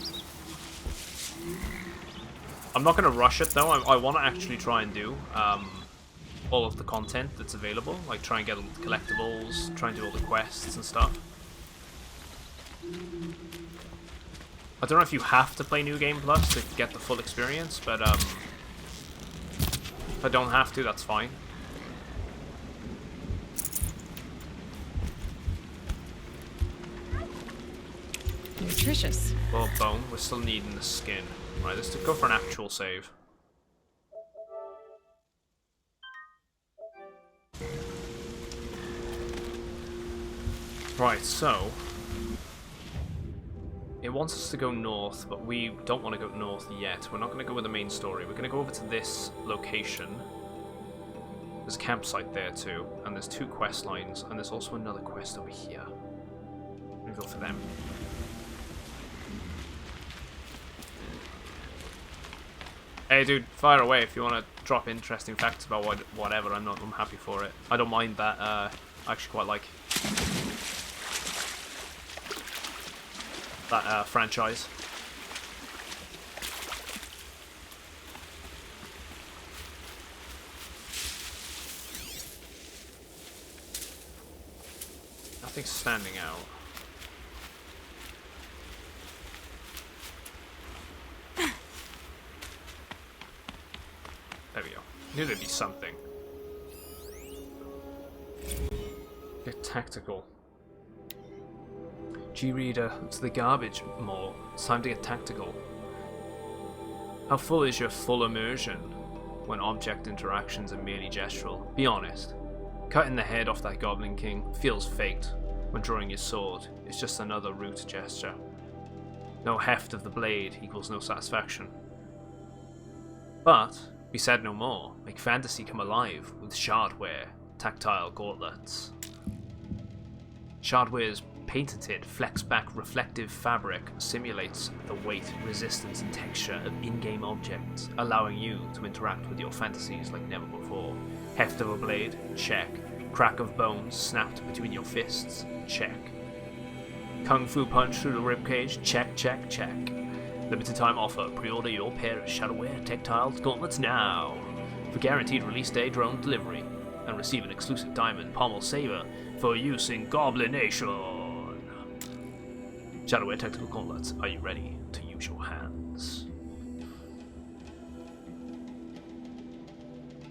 I'm not going to rush it, though. I want to actually try and do all of the content that's available. Like, try and get all the collectibles, try and do all the quests and stuff. I don't know if you have to play New Game Plus to get the full experience, but if I don't have to, that's fine. Nutritious. Well, bone, we're still needing the skin. Right, let's go for an actual save. Right, so it wants us to go north, but we don't want to go north yet. We're not going to go with the main story. We're going to go over to this location. There's a campsite there too, and there's 2 quest lines, and there's also another quest over here. I'm going to go for them. Hey dude, fire away if you want to drop interesting facts about whatever. I'm happy for it. I don't mind that. I actually quite like that franchise. Nothing's standing out. There we go. Knew there'd be something. Get tactical. G-Reader, it's the garbage mole. It's time to get tactical. How full is your full immersion when object interactions are merely gestural? Be honest. Cutting the head off that Goblin King feels faked when drawing your sword. It's just another root gesture. No heft of the blade equals no satisfaction. But we said no more. Make fantasy come alive with Shardware tactile gauntlets. Shardware's patented flex-back reflective fabric simulates the weight, resistance, and texture of in-game objects, allowing you to interact with your fantasies like never before. Heft of a blade? Check. Crack of bones snapped between your fists? Check. Kung Fu punch through the ribcage? Check, check, check. Limited time offer. Pre-order your pair of Shadowwear tactile gauntlets now for guaranteed release day drone delivery, and receive an exclusive diamond pommel saber for use in Goblin Nation. Shadowwear tactical gauntlets. Are you ready to use your hands?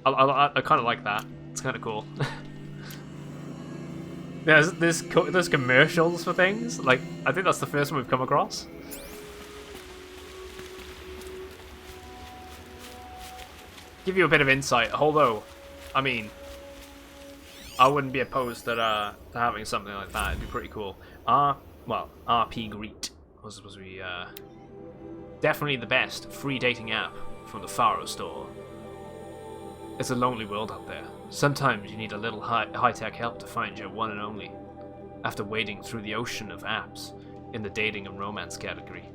I kind of like that. It's kind of cool. There's commercials for things. Like, I think that's the first one we've come across. Give you a bit of insight, although, I mean, I wouldn't be opposed to having something like that. It'd be pretty cool. RP Greet was definitely the best free dating app from the Faro store. It's a lonely world out there. Sometimes you need a little high-tech help to find your one and only. After wading through the ocean of apps in the dating and romance category,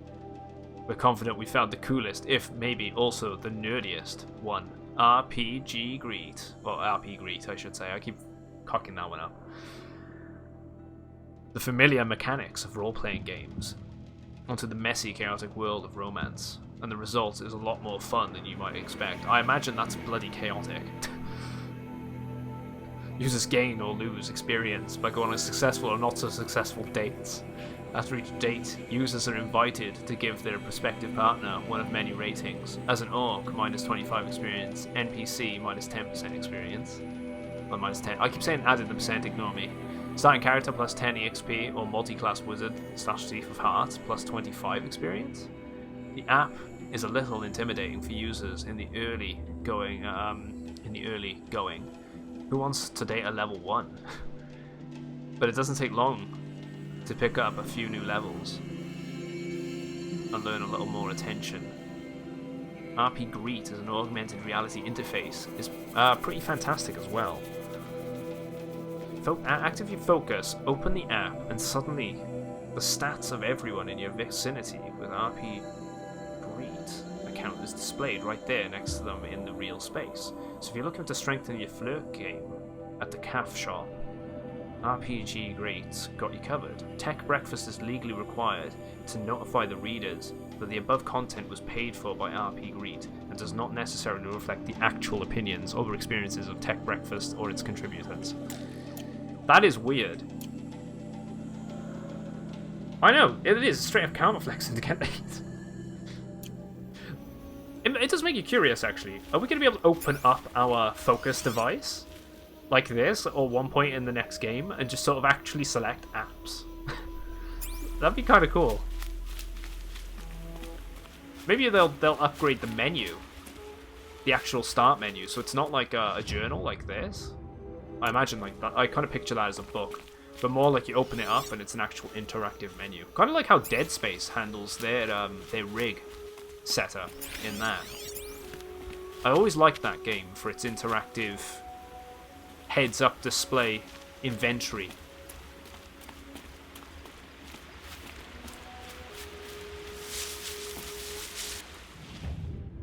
we're confident we found the coolest, if maybe also the nerdiest one. RPG Greet. Well, RP Greet, I should say. I keep cocking that one up. The familiar mechanics of role-playing games onto the messy, chaotic world of romance. And the result is a lot more fun than you might expect. I imagine that's bloody chaotic. Users gain or lose experience by going on successful or not so successful dates. After each date, users are invited to give their prospective partner one of many ratings. As an orc, minus 25 experience. NPC, minus 10% experience. Well, minus 10. I keep saying added the percent, ignore me. Starting character plus 10 EXP, or multi-class wizard / thief of hearts plus 25 experience. The app is a little intimidating for users in the early going. Who wants to date a level 1? But it doesn't take long to pick up a few new levels and learn a little more attention. RP Greet as an augmented reality interface is pretty fantastic as well. Actively focus, open the app, and suddenly the stats of everyone in your vicinity with RP Greet account is displayed right there next to them in the real space. So if you're looking to strengthen your flirt game at the calf shop, RPG greats got you covered. Tech Breakfast is legally required to notify the readers that the above content was paid for by RP Greet and does not necessarily reflect the actual opinions or experiences of Tech Breakfast or its contributors. That is weird. I know, it is straight up counterflexing to get these. It does make you curious, actually. Are we going to be able to open up our focus device like this at one point in the next game and just sort of actually select apps? That'd be kind of cool. Maybe they'll upgrade the menu, the actual start menu, so it's not like a journal like this. I imagine like that. I kind of picture that as a book, but more like you open it up and it's an actual interactive menu. Kind of like how Dead Space handles their rig setup in that. I always liked that game for its interactive heads-up display inventory.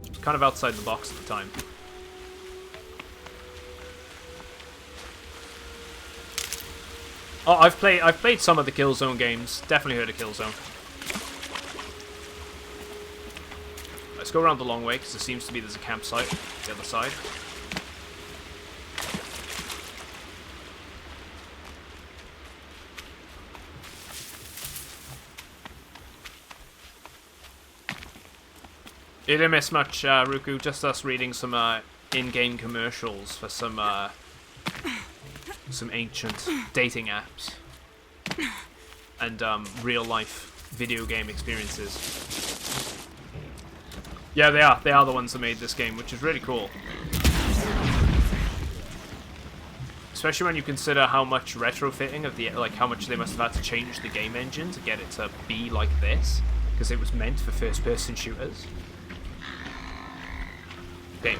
It's kind of outside the box at the time. Oh, I've played some of the Killzone games. Definitely heard of Killzone. Let's go around the long way, because there seems to be there's a campsite on the other side. You didn't miss much, Ruku. Just us reading some in-game commercials for some ancient dating apps and real-life video game experiences. Yeah, they are. They are the ones that made this game, which is really cool. Especially when you consider how much retrofitting of the how much they must have had to change the game engine to get it to be like this, because it was meant for first-person shooters. Game.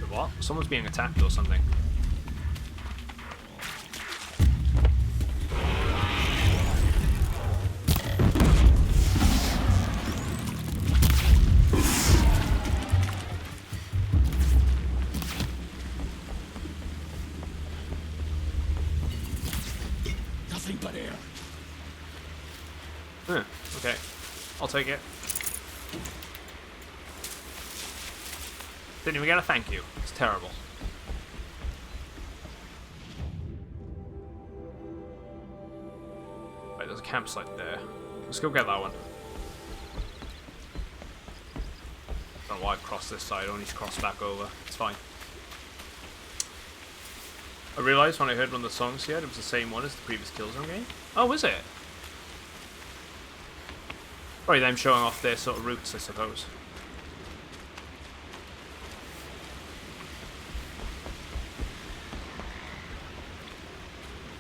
What? Someone's being attacked or something. Nothing but air. Huh, okay. I'll take it. Didn't even get a thank you. It's terrible. Right, there's a campsite there. Let's go get that one. Don't know why I've crossed this side. I only need to cross back over. It's fine. I realised when I heard one of the songs here, it was the same one as the previous Killzone game. Oh, is it? Probably them showing off their sort of roots, I suppose.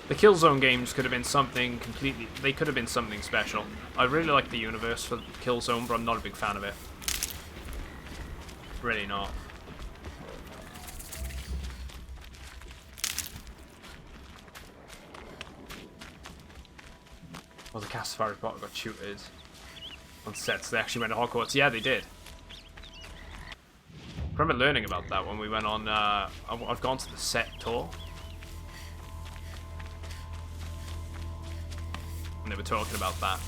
The Killzone games could have been something completely... They could have been something special. I really like the universe for Killzone, but I'm not a big fan of it. Really not. Well, the cast of Harry Potter got shooted on sets. They actually went to Hogwarts. Yeah, they did. I remember learning about that when we went on... I've gone to the set tour. And they were talking about that.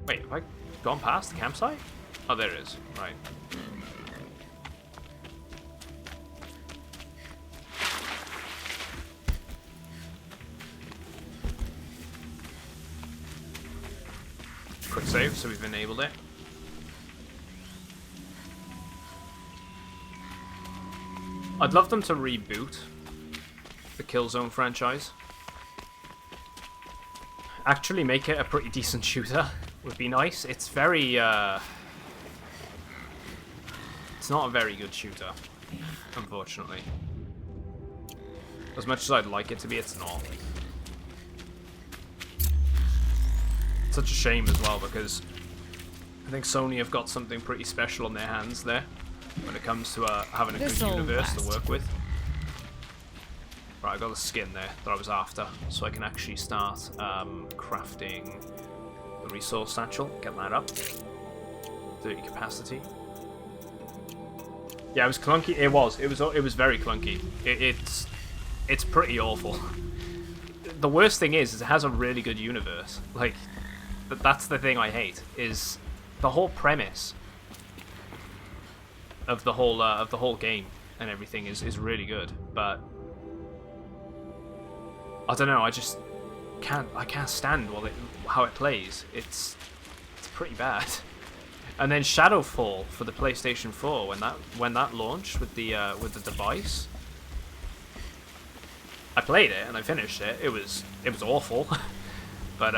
Wait, have I gone past the campsite? Oh, there it is. Right. Quick save, so we've enabled it. I'd love them to reboot the Killzone franchise. Actually make it a pretty decent shooter would be nice. It's very, it's not a very good shooter, unfortunately. As much as I'd like it to be, it's not. It's such a shame as well, because I think Sony have got something pretty special on their hands there when it comes to having a good universe to work with. Right, I got the skin there that I was after, so I can actually start crafting the resource satchel. Get that up. 30 capacity. Yeah, it was clunky. It was very clunky. It's pretty awful. The worst thing is it has a really good universe. Like, that's the thing I hate, is the whole premise of the whole game and everything is really good, but I don't know. I just can't stand how it plays. It's pretty bad. And then Shadowfall for the PlayStation 4, when that launched with the device, I played it and I finished it. It was awful, but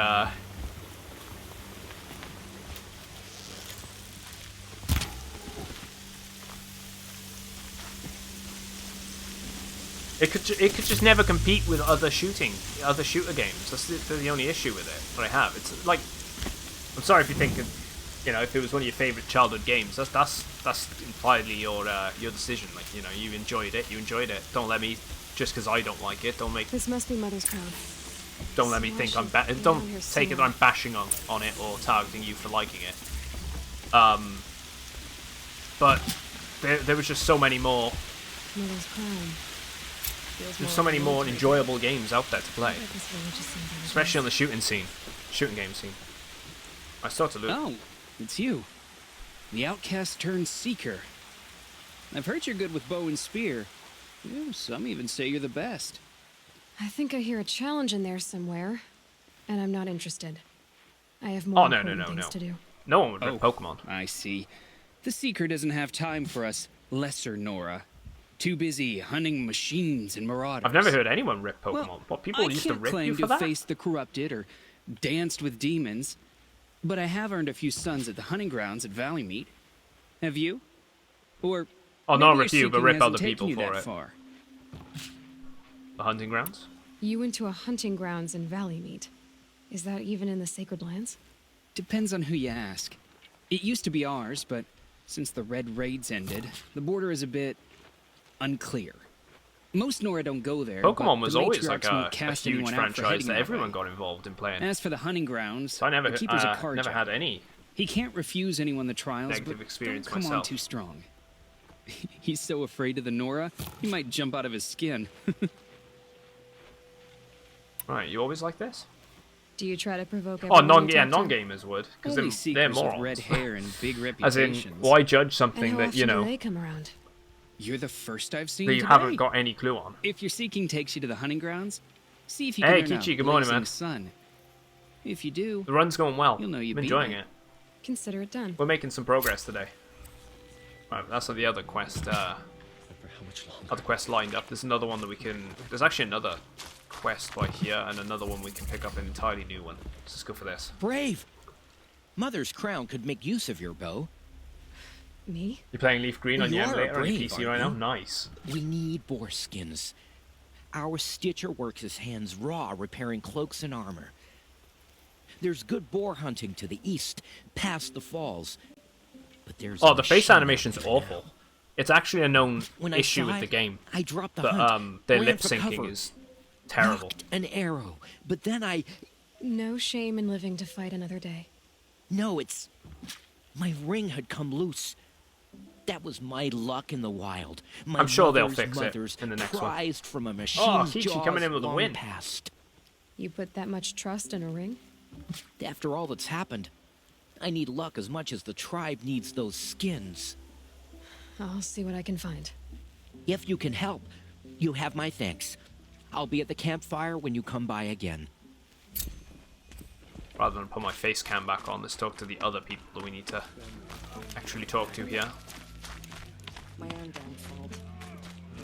it could just never compete with other shooter games. That's the only issue with it that I have. It's like, I'm sorry if you're thinking, you know, if it was one of your favorite childhood games, that's impliedly your decision. Like, you know, you enjoyed it. Don't let me, just because I don't like it, This must be Mother's crown. Don't let me think don't take it that I'm bashing on it or targeting you for liking it. But there was just so many more. Mother's crown. There's so many more enjoyable games out there to play, especially on the shooting game scene. I start to loot. Oh, it's you, the outcast turned seeker. I've heard you're good with bow and spear. Yeah, some even say you're the best. I think I hear a challenge in there somewhere, and I'm not interested. I have more important things to do. No one would rip Pokemon. I see. The seeker doesn't have time for us lesser Nora. Too busy hunting machines and marauders. I've never heard anyone rip Pokemon. Well, What, people used to rip you for that? I can't claim to face the corrupted or danced with demons, but I have earned a few sons at the hunting grounds at Valley Meet. Have you? Or not rip you, but rip other people for it. Far. The hunting grounds? You went to a hunting grounds in Valley Meet. Is that even in the Sacred Lands? Depends on who you ask. It used to be ours, but since the Red Raids ended, the border is a bit unclear. Most Nora don't go there. Pokemon was always like a huge huge franchise that everyone got involved in playing. As for the hunting grounds, so I never never had any. He can't refuse anyone the trials, negative but experience don't come myself. on too strong. He's so afraid of the Nora, he might jump out of his skin. Right, you always like this? Do you try to provoke? Non-gamers would, because they're morons. With red hair and big As in, reputations. why judge something and how that you know often do they come around? You're the first I've seen that you today. haven't got any clue on? If your seeking takes you to the hunting grounds, see if you Hey, can learn Kichi, a good morning, blazing man. sun. If you do, The run's going well. you'll know you I'm beat enjoying me. it. Consider it done. We're making some progress today. Right, that's the other quest. For how much longer? Other quest lined up. There's another one that we can. There's actually another quest right here, and another one we can pick up, an entirely new one. Let's just go for this. Brave! Mother's crown could make use of your bow. Me? You're playing Leaf Green on your You are emulator on your brave, PC right now? aren't you? Nice. We need boar skins. Our stitcher works his hands raw repairing cloaks and armor. There's good boar hunting to the east, past the falls. But there's Oh, the face animation's awful. It's actually a known issue with the game. I dropped the But hunt, their ran lip for syncing cover, is terrible. nocked an arrow, but then No shame in living to fight another day. No, it's... My ring had come loose. That was my luck in the wild. My I'm sure they'll mother's fix it mother's in the next one. prized from a Oh, machine's Kichi jaws coming in with a long win. past. You put that much trust in a ring? After all that's happened, I need luck as much as the tribe needs those skins. I'll see what I can find. If you can help, you have my thanks. I'll be at the campfire when you come by again. Rather than put my face cam back on, let's talk to the other people that we need to actually talk to here. My own damn fault.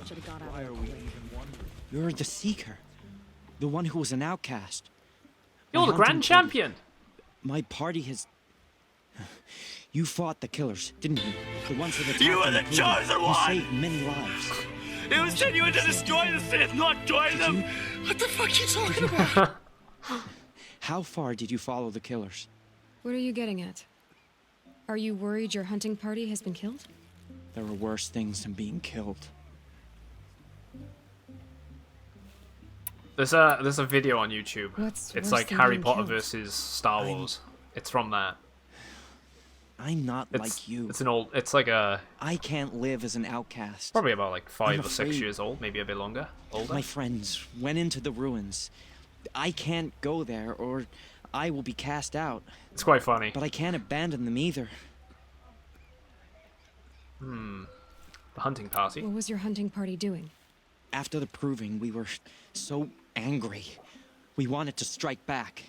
Should have got out. Why are we even wondering? You're the Seeker. The one who was an outcast. You're My the Grand hunting Champion! My party has You fought the killers, didn't you? The ones that attacked You were on the Prison. chosen You one! saved many lives. It was genuine to destroy the Sith, not join them! What the fuck are you talking about? How far did you follow the killers? What are you getting at? Are you worried your hunting party has been killed? There are worse things than being killed. There's a video on YouTube. What's it's worse like than Harry being Potter killed? versus Star Wars. It's from that. I'm not It's, like you. It's like a I can't live as an outcast. probably about like 5 I'm or 6 afraid. years old, maybe a bit longer, older. My friends went into the ruins. I can't go there, or I will be cast out. It's quite funny. But I can't abandon them either. The hunting party. What was your hunting party doing? After the proving, we were so angry. We wanted to strike back.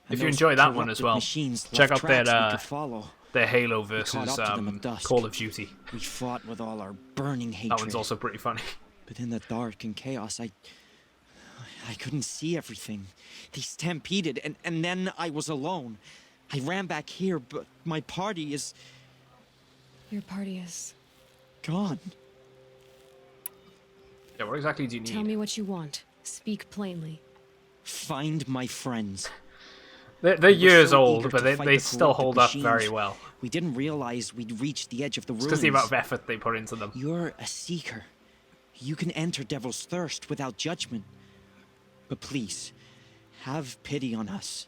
And If you those enjoy that one as corrupted well, machines check left out that tracks we could follow. their Halo We caught versus up to them at dusk. Call of Duty. We fought with all our burning hatred. That one's also pretty funny. But in the dark and chaos, I couldn't see everything. They stampeded, and then I was alone. I ran back here, but my party is Your party is... gone. Yeah, what exactly do you Tell need? me what you want. Speak plainly. Find my friends. They're We were years so old, eager but to they fight they the still corrupted hold up very machines. well. We didn't realize we'd reached the edge of the It's ruins. because the amount of effort they put into them. You're a seeker. You can enter Devil's Thirst without judgment. But please, have pity on us.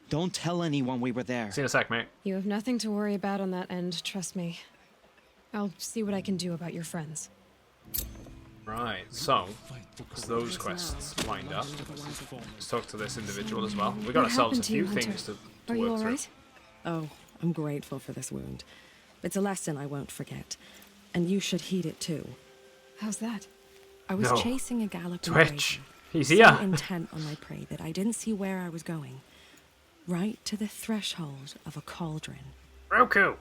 Don't tell anyone we were there. See you in a sec, mate. You have nothing to worry about on that end, trust me. I'll see what I can do about your friends. Right, so those quests lined up. Let's talk to this individual as well. We got What ourselves a happened to you, few Hunter? things to Are you work through. alright? Oh, I'm grateful for this wound. It's a lesson I won't forget. And you should heed it too. How's that? I was No. chasing a galloping Twitch. raven, He's so here. intent on my prey that I didn't see where I was going. Right to the threshold of a cauldron. Roku,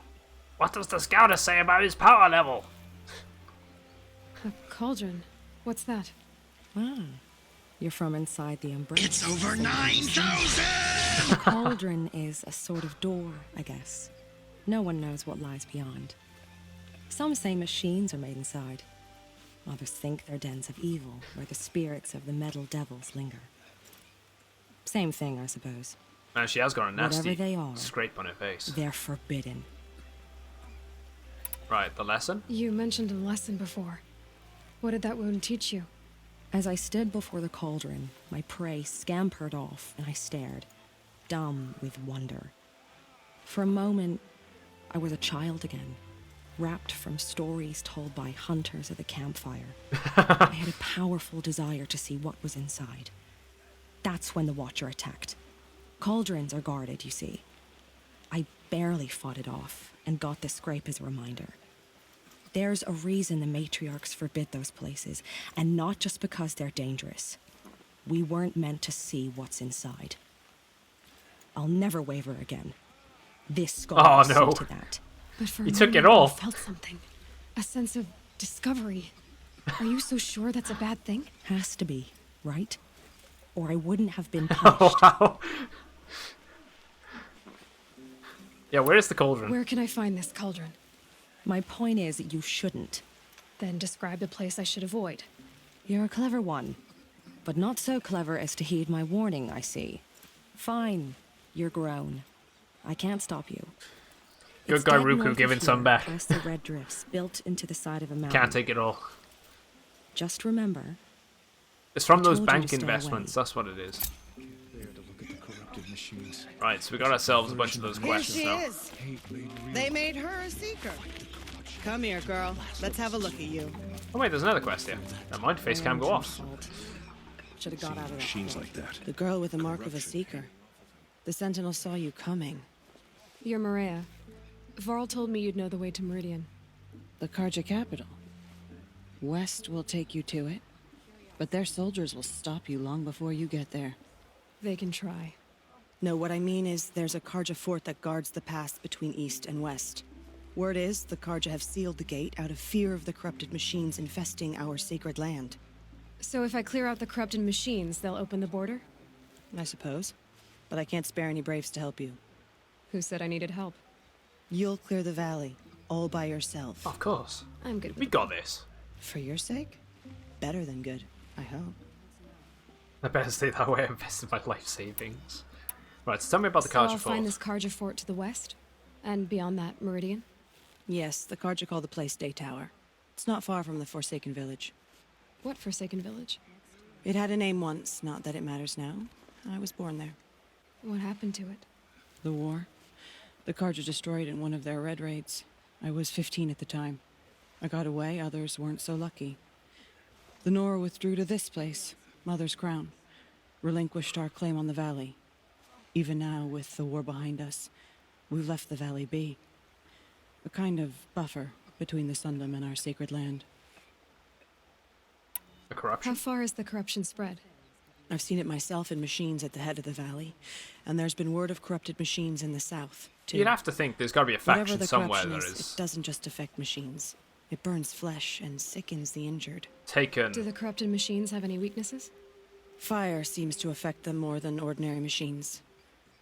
what does the scouter say about his power level? A cauldron? What's that? Ah, you're from inside the umbrella. It's over 9,000! A cauldron is a sort of door, I guess. No one knows what lies beyond. Some say machines are made inside. Others think they're dens of evil, where the spirits of the metal devils linger. Same thing, I suppose. Man, she has got a nasty Whatever they are, scrape on her face. they're forbidden. Right, the lesson? You mentioned a lesson before. What did that wound teach you? As I stood before the cauldron, my prey scampered off, and I stared, dumb with wonder. For a moment, I was a child again, wrapped from stories told by hunters at the campfire. I had a powerful desire to see what was inside. That's when the Watcher attacked. Cauldrons are guarded, you see. I barely fought it off, and got the scrape as a reminder. There's a reason the matriarchs forbid those places, and not just because they're dangerous. We weren't meant to see what's inside. I'll never waver again. This skull Oh, will see no. to that. But for You a took it moment, I off. felt something. A sense of discovery. Are you so sure that's a bad thing? Has to be, right? Or I wouldn't have been punished. Wow. Yeah, where is the cauldron? Where can I find this cauldron? My point is, you shouldn't. Then describe the place I should avoid. You're a clever one, but not so clever as to heed my warning, I see. Fine, you're grown. I can't stop you. Good It's guy dead Ruku north of giving here, some back. Past the red drifts built into the side of a mountain. Can't take it all. Just remember, It's from I those told you to bank stay investments, away. that's what it is. There to look at the corrupted machines. Right, so we got ourselves a bunch of those Here questions she now. is. Hate made real. They made her a seeker. Come here, girl. Let's have a look at you. Oh wait, there's another quest here. Never mind, face cam go off. should have got out of that. Machines hole. like that. The girl with the mark of a seeker. The Sentinel saw you coming. You're Maria. Varl told me you'd know the way to Meridian. The Karja capital. West will take you to it, but their soldiers will stop you long before you get there. They can try. No, what I mean is there's a Karja fort that guards the pass between East and West. Word is the Karja have sealed the gate out of fear of the corrupted machines infesting our sacred land. So if I clear out the corrupted machines, they'll open the border? I suppose. But I can't spare any braves to help you. Who said I needed help? You'll clear the valley, all by yourself. Of course. I'm good. We got this. For your sake? Better than good, I hope. I better stay that way. I invested my life savings. Right, so tell me about the So I'll Karja Fort. find this Karja fort to the west, and beyond that, Meridian. Yes, the Karja call the place Day Tower. It's not far from the Forsaken Village. What Forsaken Village? It had a name once, not that it matters now. I was born there. What happened to it? The war. The Karja destroyed in one of their red raids. I was 15 at the time. I got away, others weren't so lucky. The Nora withdrew to this place, Mother's Crown. Relinquished our claim on the valley. Even now, with the war behind us, we've left the valley be. A kind of buffer between the Sundom and our sacred land. The corruption? How far has the corruption spread? I've seen it myself in machines at the head of the valley, and there's been word of corrupted machines in the south, too. You'd have to think there's got to be a Whatever faction the somewhere corruption that is it doesn't just affect machines. It burns flesh and sickens the injured. taken. Do the corrupted machines have any weaknesses? Fire seems to affect them more than ordinary machines.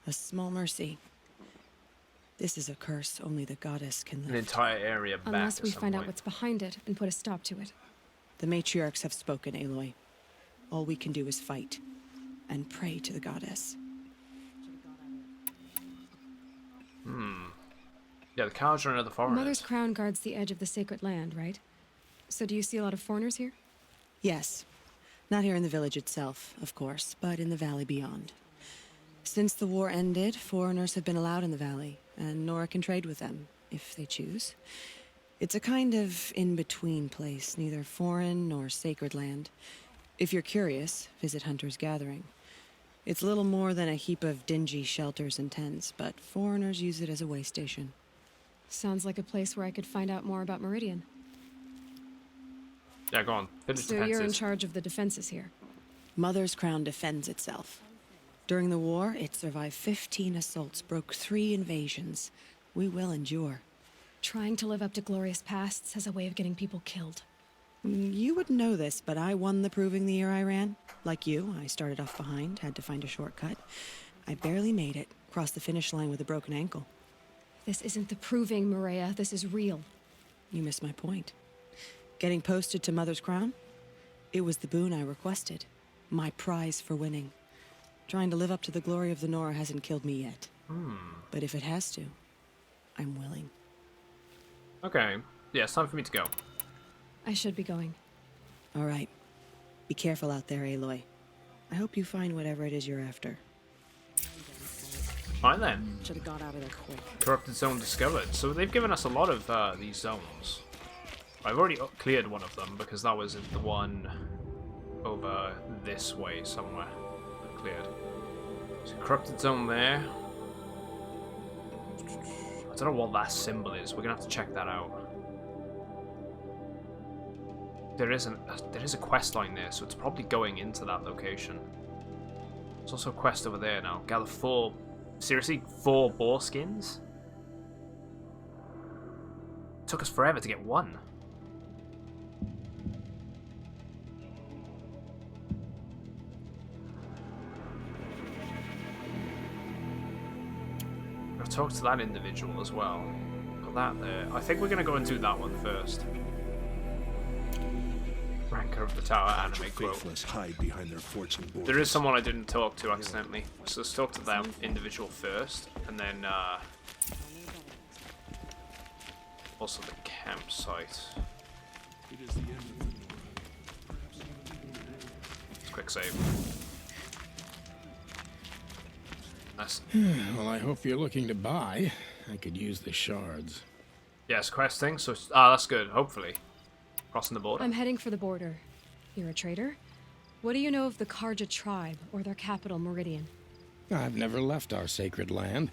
A small mercy. This is a curse only the goddess can lift. An entire area back Unless at we some find out point. what's behind it and put a stop to it. The matriarchs have spoken, Aloy. All we can do is fight and pray to the goddess. Yeah, the Karja are another foreigners. Mother's Crown guards the edge of the sacred land, right? So do you see a lot of foreigners here? Yes. Not here in the village itself, of course, but in the valley beyond. Since the war ended, foreigners have been allowed in the valley, and Nora can trade with them, if they choose. It's a kind of in-between place, neither foreign nor sacred land. If you're curious, visit Hunter's Gathering. It's little more than a heap of dingy shelters and tents, but foreigners use it as a way station. Sounds like a place where I could find out more about Meridian. Yeah, go on. Finish So defenses. you're in charge of the defenses here. Mother's Crown defends itself. During the war, it survived 15 assaults, broke 3 invasions. We will endure. Trying to live up to glorious pasts has a way of getting people killed. You wouldn't know this, but I won the proving the year I ran. Like you, I started off behind, had to find a shortcut. I barely made it, crossed the finish line with a broken ankle. This isn't the proving, Maria. This is real. You missed my point. Getting posted to Mother's Crown? It was the boon I requested. My prize for winning. Trying to live up to the glory of the Nora hasn't killed me yet. But if it has to, I'm willing. Okay. Yeah, it's time for me to go. I should be going. All right. Be careful out there, Aloy. I hope you find whatever it is you're after. Right then. Should have got out of there quick. Corrupted zone discovered. So they've given us a lot of these zones. I've already cleared one of them because that was the one over this way somewhere. Cleared. So corrupted zone there. I don't know what that symbol is. We're gonna have to check that out. There is a quest line there, so it's probably going into that location. There's also a quest over there now. Gather 4. Seriously, 4 boar skins? Took us forever to get one. I've talked to that individual as well. Got that there. I think we're gonna go and do that one first. Ranker of the Tower anime quote. Faithless hide behind their forts and borders. There is someone I didn't talk to accidentally, so let's talk to that individual first, and then also the campsite. Let's quick save. Nice. Well, I hope you're looking to buy. I could use the shards. Yes, questing. So that's good. Hopefully, crossing the border. I'm heading for the border. You're a trader? What do you know of the Karja tribe or their capital, Meridian? I've never left our sacred land,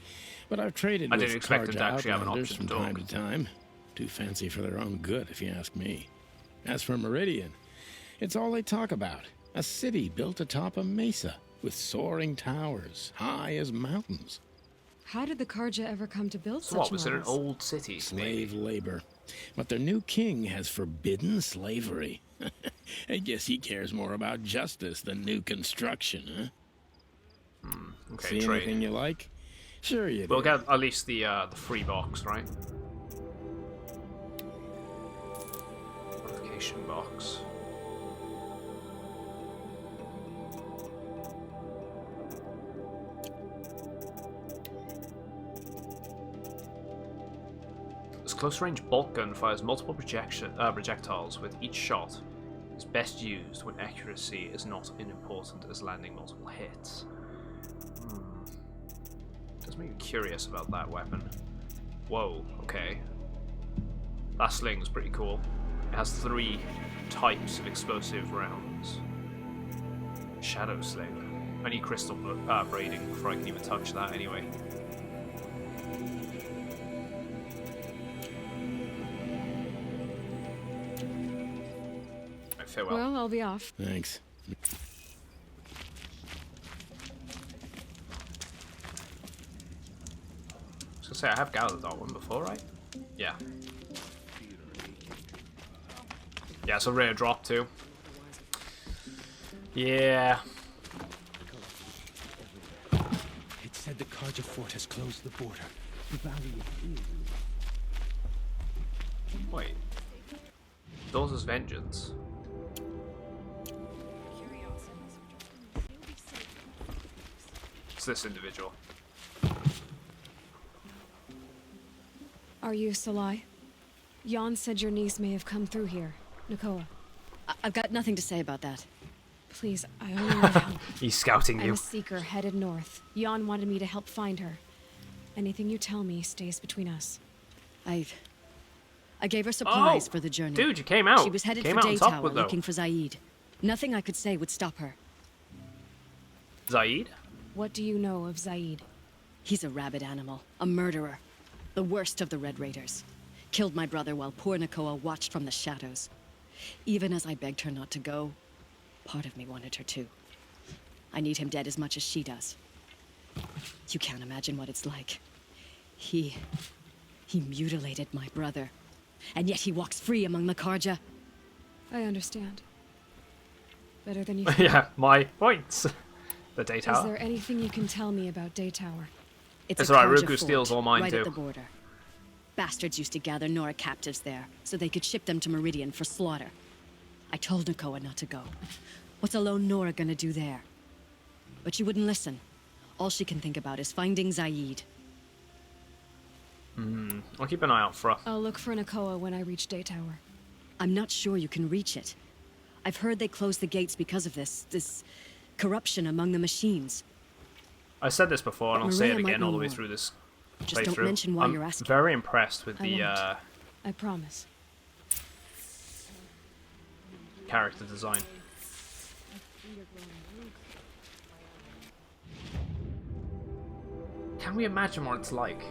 but I've traded I with didn't expect them to Karja actually have an outlanders option from to time talk. to time. Too fancy for their own good, if you ask me. As for Meridian, it's all they talk about. A city built atop a mesa, with soaring towers, high as mountains. How did the Karja ever come to build So such what, was it an models? old city? Slave labor. But their new king has forbidden slavery. I guess he cares more about justice than new construction, huh? Okay, See trade. anything you like? Sure you We'll did. get at least the free box, right? Notification box. This close-range bolt gun fires multiple projectiles with each shot. Is best used when accuracy is not as important as landing multiple hits. Does make me curious about that weapon. Whoa, okay. That sling's pretty cool. It has 3 types of explosive rounds. Shadow sling. I need crystal braiding before I can even touch that anyway. Right, farewell. Well, I'll be off. Thanks. I was gonna say, I have gathered that one before, right? Yeah. Yeah, it's a rare drop too. Yeah. It said the Karja fort has closed the border. The valley is Wait. Doors' vengeance. It's this individual. Are you Salai? Jan said your niece may have come through here. Nakoa. I've got nothing to say about that. Please, I only need help. He's scouting I'm you. a seeker headed north. Jan wanted me to help find her. Anything you tell me stays between us. I gave her supplies Oh, for the journey. dude, you came out. She was headed Came for out on top Daytower with though. looking for Zaid. Nothing I could say would stop her. Zaid? What do you know of Zaid? He's a rabid animal, a murderer. The worst of the Red Raiders. Killed my brother while poor Nakoa watched from the shadows. Even as I begged her not to go, part of me wanted her to. I need him dead as much as she does. You can't imagine what it's like. He mutilated my brother. And yet he walks free among the Karja. I understand. Better than you think. Yeah, my points. The Is Daytower. there anything you can tell me about Daytower? It's a alright, Karja Ruku fort, steals all mine right too. at the border. Bastards used to gather Nora captives there, so they could ship them to Meridian for slaughter. I told Nakoa not to go. What's a lone Nora gonna do there? But she wouldn't listen. All she can think about is finding Zaid. I'll keep an eye out for her. I'll look for Nakoa when I reach Daytower. I'm not sure you can reach it. I've heard they closed the gates because of this corruption among the machines. I said this before, and I'll say it Maria might again all the know way more. through this Just playthrough. don't mention why I'm you're asking. very impressed with I the won't. I promise. character design. Can we imagine what it's like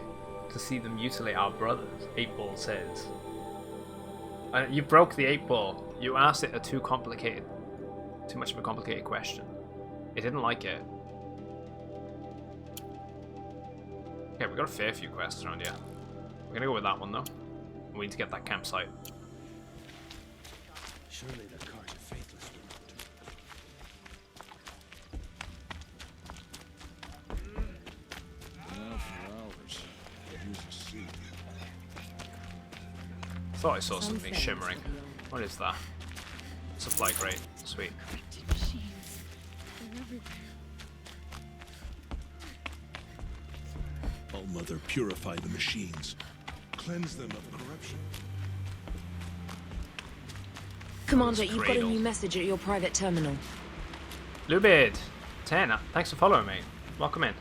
to see them mutilate our brothers? 8-Ball says. You broke the 8-Ball. You asked it a too much of a complicated question. It didn't like it. Okay, we got a fair few quests around here. We're gonna go with that one though. We need to get that campsite. Surely the Karja faithless Now for hours. Here's a seat. Thought I saw something shimmering. What is that? Supply crate. Sweet. All Mother, purify the machines. Cleanse them of corruption. Commander, you've got a Cradle. new message at your private terminal. Lubid, 10. Thanks for following me. Welcome in.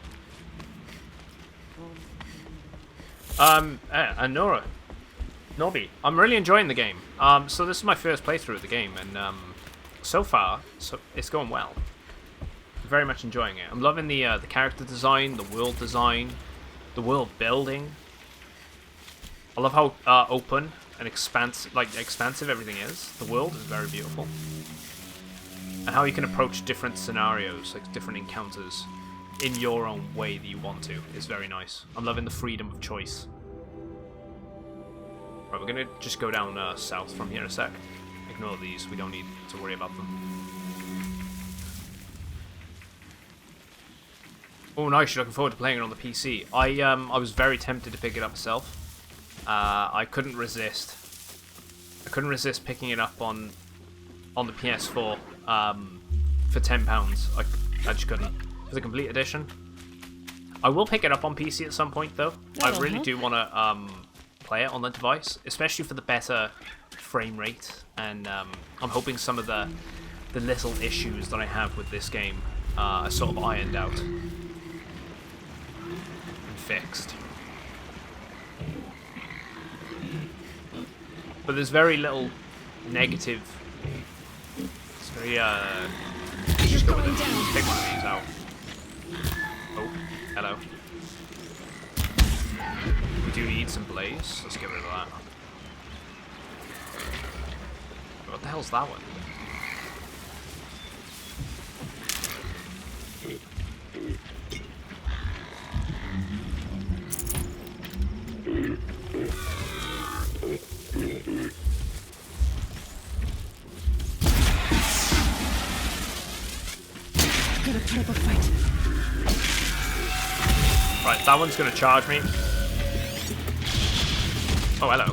And Nora. Norby. I'm really enjoying the game. So this is my first playthrough of the game, and so far, it's going well. Very much enjoying it. I'm loving the character design, the world design, the world building. I love how open and expansive everything is. The world is very beautiful. And how you can approach different scenarios, like different encounters, in your own way that you want to, is very nice. I'm loving the freedom of choice. Right, we're gonna just go down south from here a sec. Ignore these, we don't need to worry about them. Oh, nice! You're looking forward to playing it on the PC. I was very tempted to pick it up myself. I couldn't resist. I couldn't resist picking it up on the PS4 for £10. I just couldn't for the complete edition. I will pick it up on PC at some point though. I really do want to play it on the device, especially for the better frame rate, and I'm hoping some of the little issues that I have with this game are sort of ironed out and fixed. But there's very little negative. It's very just go with it. Take one of these out. Oh, hello. We do need some blaze. Let's get rid of that. What the hell's that one? Gotta put up a fight. Right, that one's gonna charge me. Oh, hello.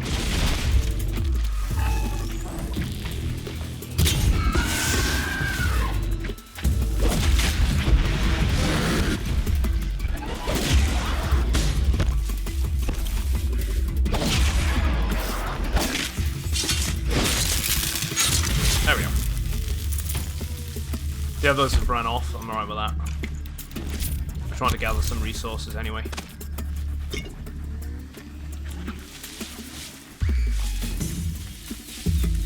There we go. The others have run off. I'm alright with that. I'm trying to gather some resources anyway.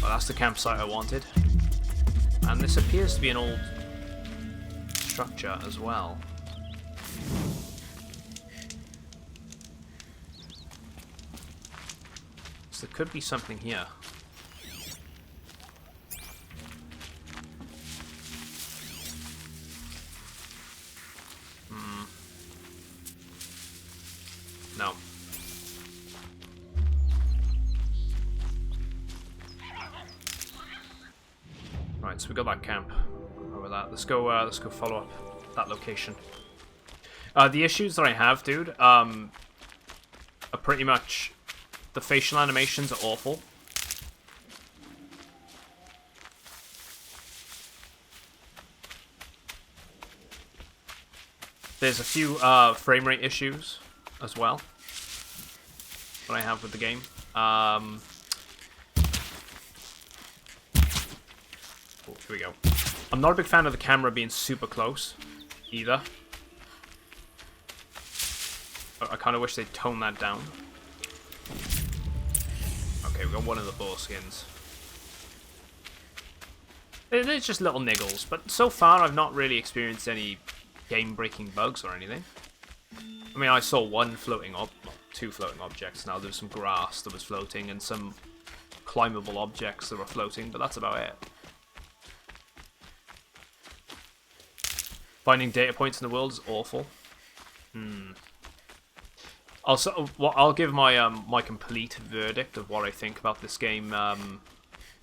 Well, that's the campsite I wanted. And this appears to be an old structure as well. So there could be something here. No. Right, so we got that camp over that. Let's go follow up that location. The issues that I have, dude, are pretty much the facial animations are awful. There's a few frame rate issues as well that I have with the game. Oh, here we go. I'm not a big fan of the camera being super close either. I kind of wish they'd tone that down. Okay, we got one of the boar skins. There's just little niggles, but so far I've not really experienced any game-breaking bugs or anything. I mean, I saw two floating objects now. There was some grass that was floating and some climbable objects that were floating, but that's about it. Finding data points in the world is awful. Also, I'll give my my complete verdict of what I think about this game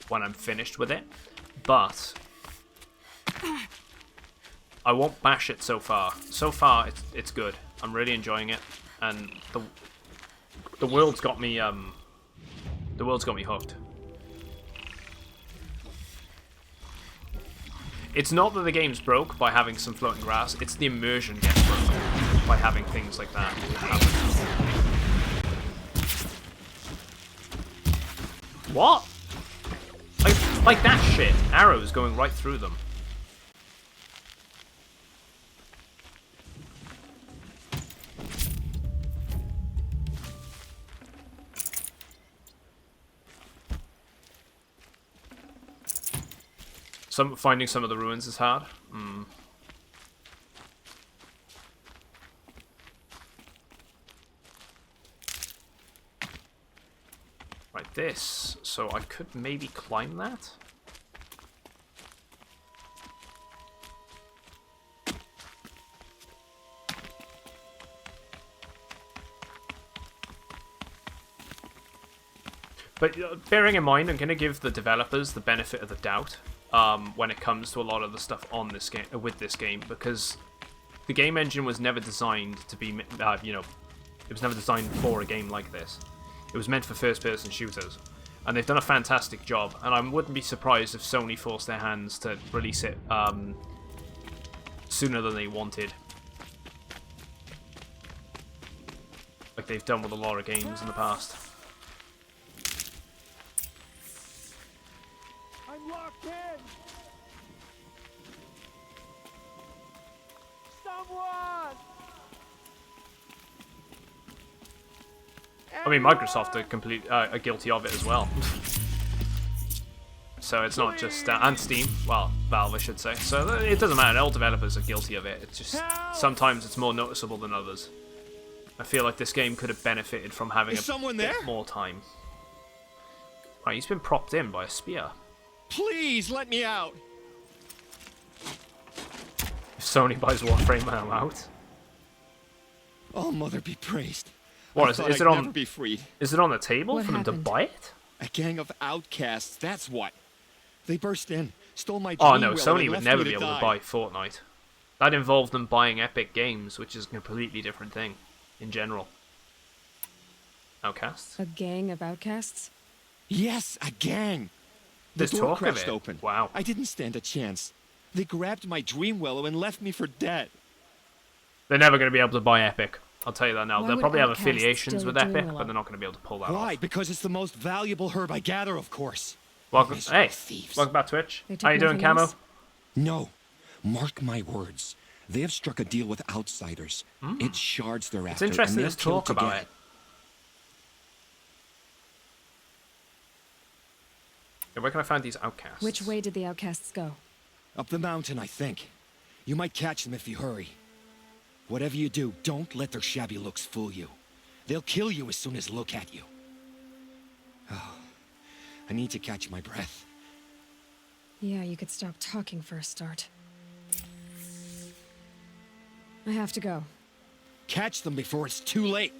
when I'm finished with it, but I won't bash it so far. So far, it's good. I'm really enjoying it, and the world's got me hooked. It's not that the game's broke by having some floating grass. It's the immersion gets broke by having things like that happen. What? Like that shit. Arrows going right through them. Finding some of the ruins is hard. Right, this. So I could maybe climb that. But bearing in mind, I'm going to give the developers the benefit of the doubt when it comes to a lot of the stuff on this game, with this game, because the game engine was never designed to be, you know, it was never designed for a game like this. It was meant for first-person shooters, and they've done a fantastic job. And I wouldn't be surprised if Sony forced their hands to release it sooner than they wanted, like they've done with a lot of games in the past. I'm locked in! Someone! I mean, Microsoft are guilty of it as well. So it's not just and Steam, well, Valve I should say. So it doesn't matter. All developers are guilty of it. It's just sometimes it's more noticeable than others. I feel like this game could have benefited from having a bit more time. Right, he's been propped in by a spear. Please let me out. If Sony buys Warframe, I'm out. Oh, Mother be praised. What I is thought it? I'd On? never be freed. Is it on the table What for them to happened? buy it? A gang of outcasts. That's what. They burst in, stole my. Oh no, Dreamwell, Sony and would left never me be to able die. to buy Fortnite. That involved them buying Epic Games, which is a completely different thing, in general. Outcasts? A gang of outcasts? Yes, a gang. The There's door talk of crashed it. open. Wow. I didn't stand a chance. They grabbed my Dreamwell and left me for dead. They're never going to be able to buy Epic. I'll tell you that now. Why They'll would probably have Outcasts affiliations steal with your Epic, Dreamwell? but they're not going to be able to pull that Why? off. Because it's the most valuable herb I gather, of course. Welcome, Miserable hey, thieves. welcome back, Twitch. They took How you doing, nothing Camo? else? No. Mark my words. They have struck a deal with outsiders. It's shards they're It's after. interesting and there's they'll kill talk to about get it. Yeah, where can I find these outcasts? Which way did the outcasts go? Up the mountain, I think. You might catch them if you hurry. Whatever you do, don't let their shabby looks fool you. They'll kill you as soon as look at you. Oh, I need to catch my breath. Yeah, you could stop talking for a start. I have to go. Catch them before it's too late.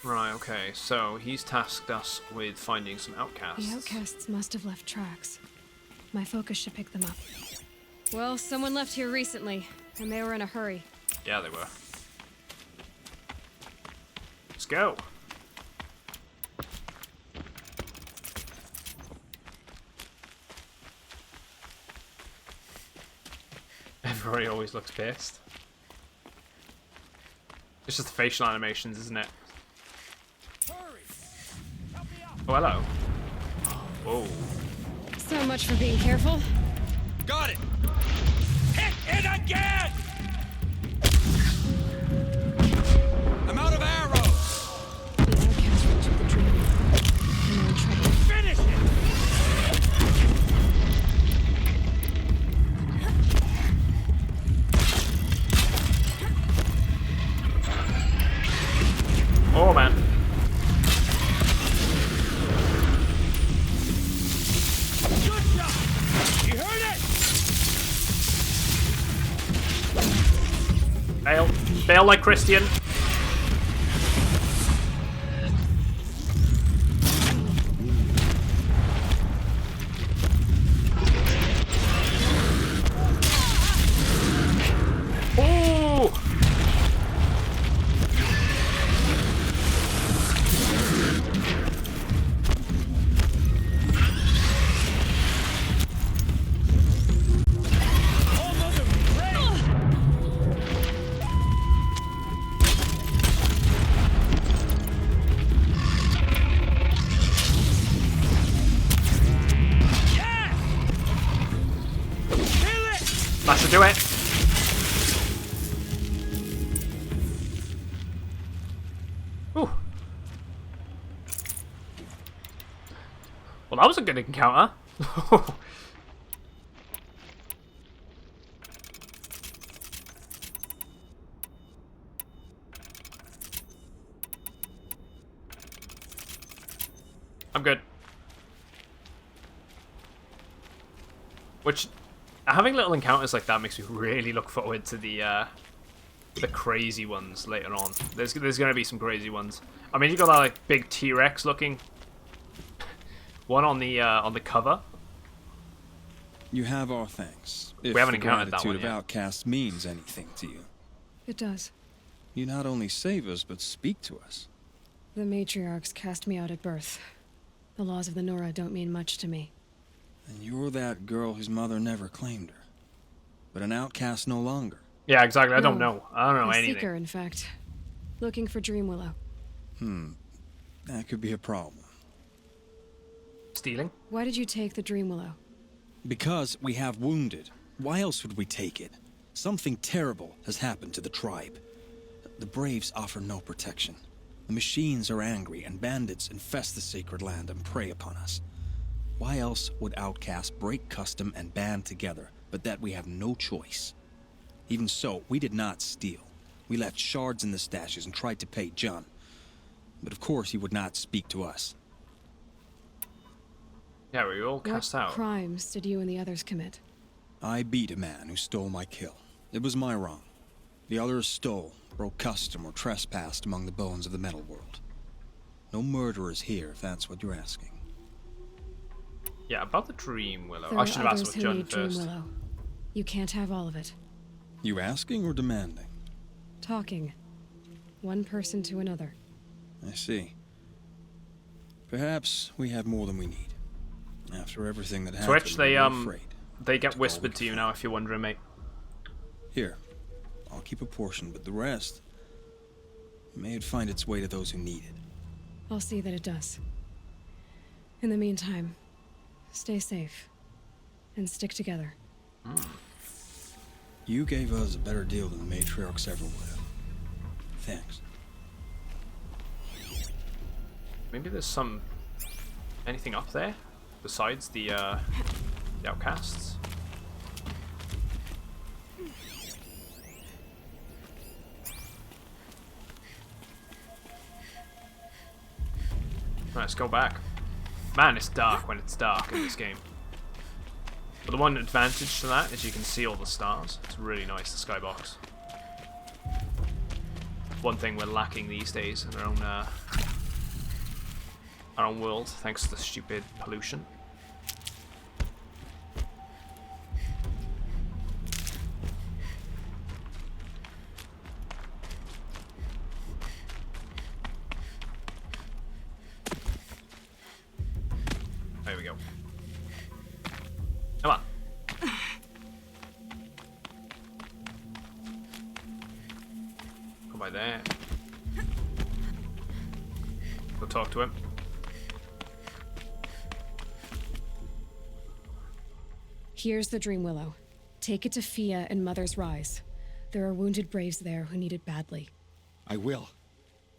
Right, okay, so he's tasked us with finding some outcasts. The outcasts must have left tracks. My focus should pick them up. Well, someone left here recently, and they were in a hurry. Yeah, they were. Let's go. Everybody always looks pissed. It's just the facial animations, isn't it? Oh, hello. Whoa. So much for being careful. Got it! Hit it again! I'm out of arrows! The outcasts reached the dream. And they're in trouble. Finish it! Oh, man. Good shot! You heard it? Bail. Bail like Christian. Oh! That should do it. Ooh. Well, that was a good encounter. I'm good. Which, having little encounters like that makes me really look forward to the crazy ones later on. There's going to be some crazy ones. I mean, you got that like big T-Rex looking one on the cover. You have our thanks. If We haven't the encountered that gratitude one of yet. outcasts means anything to you. It does. You not only save us, but speak to us. The matriarchs cast me out at birth. The laws of the Nora don't mean much to me. And you're that girl whose mother never claimed her. But an outcast no longer. Yeah, exactly. I don't know. I don't know a anything. seeker, in fact. Looking for Dream Willow. That could be a problem. Stealing? Why did you take the Dream Willow? Because we have wounded. Why else would we take it? Something terrible has happened to the tribe. The Braves offer no protection. The machines are angry, and bandits infest the sacred land and prey upon us. Why else would outcasts break custom and band together, but that we have no choice? Even so, we did not steal. We left shards in the stashes and tried to pay John. But of course he would not speak to us. Yeah, we were all cast out. What crimes did you and the others commit? I beat a man who stole my kill. It was my wrong. The others stole, broke custom, or trespassed among the bones of the metal world. No murderers here, if that's what you're asking. Yeah, about the Dream Willow. There I are should have asked others with who John need Dream first. Willow. You can't have all of it. You asking or demanding? Talking. One person to another. I see. Perhaps we have more than we need. After everything that happened, Twitch, we were afraid. they get whispered to you now if you're wondering, mate. Here, I'll keep a portion, but the rest may it find its way to those who need it. I'll see that it does. In the meantime, stay safe. And stick together. You gave us a better deal than the matriarchs ever would have. Thanks. Maybe there's anything up there besides the outcasts. Let's go back. Man, it's dark when it's dark in this game. But the one advantage to that is you can see all the stars. It's really nice, the skybox. One thing we're lacking these days in our own world, thanks to the stupid pollution. There we go. Come on. Go by there. Go talk to him. Here's the Dream Willow. Take it to Fia and Mother's Rise. There are wounded Braves there who need it badly. I will.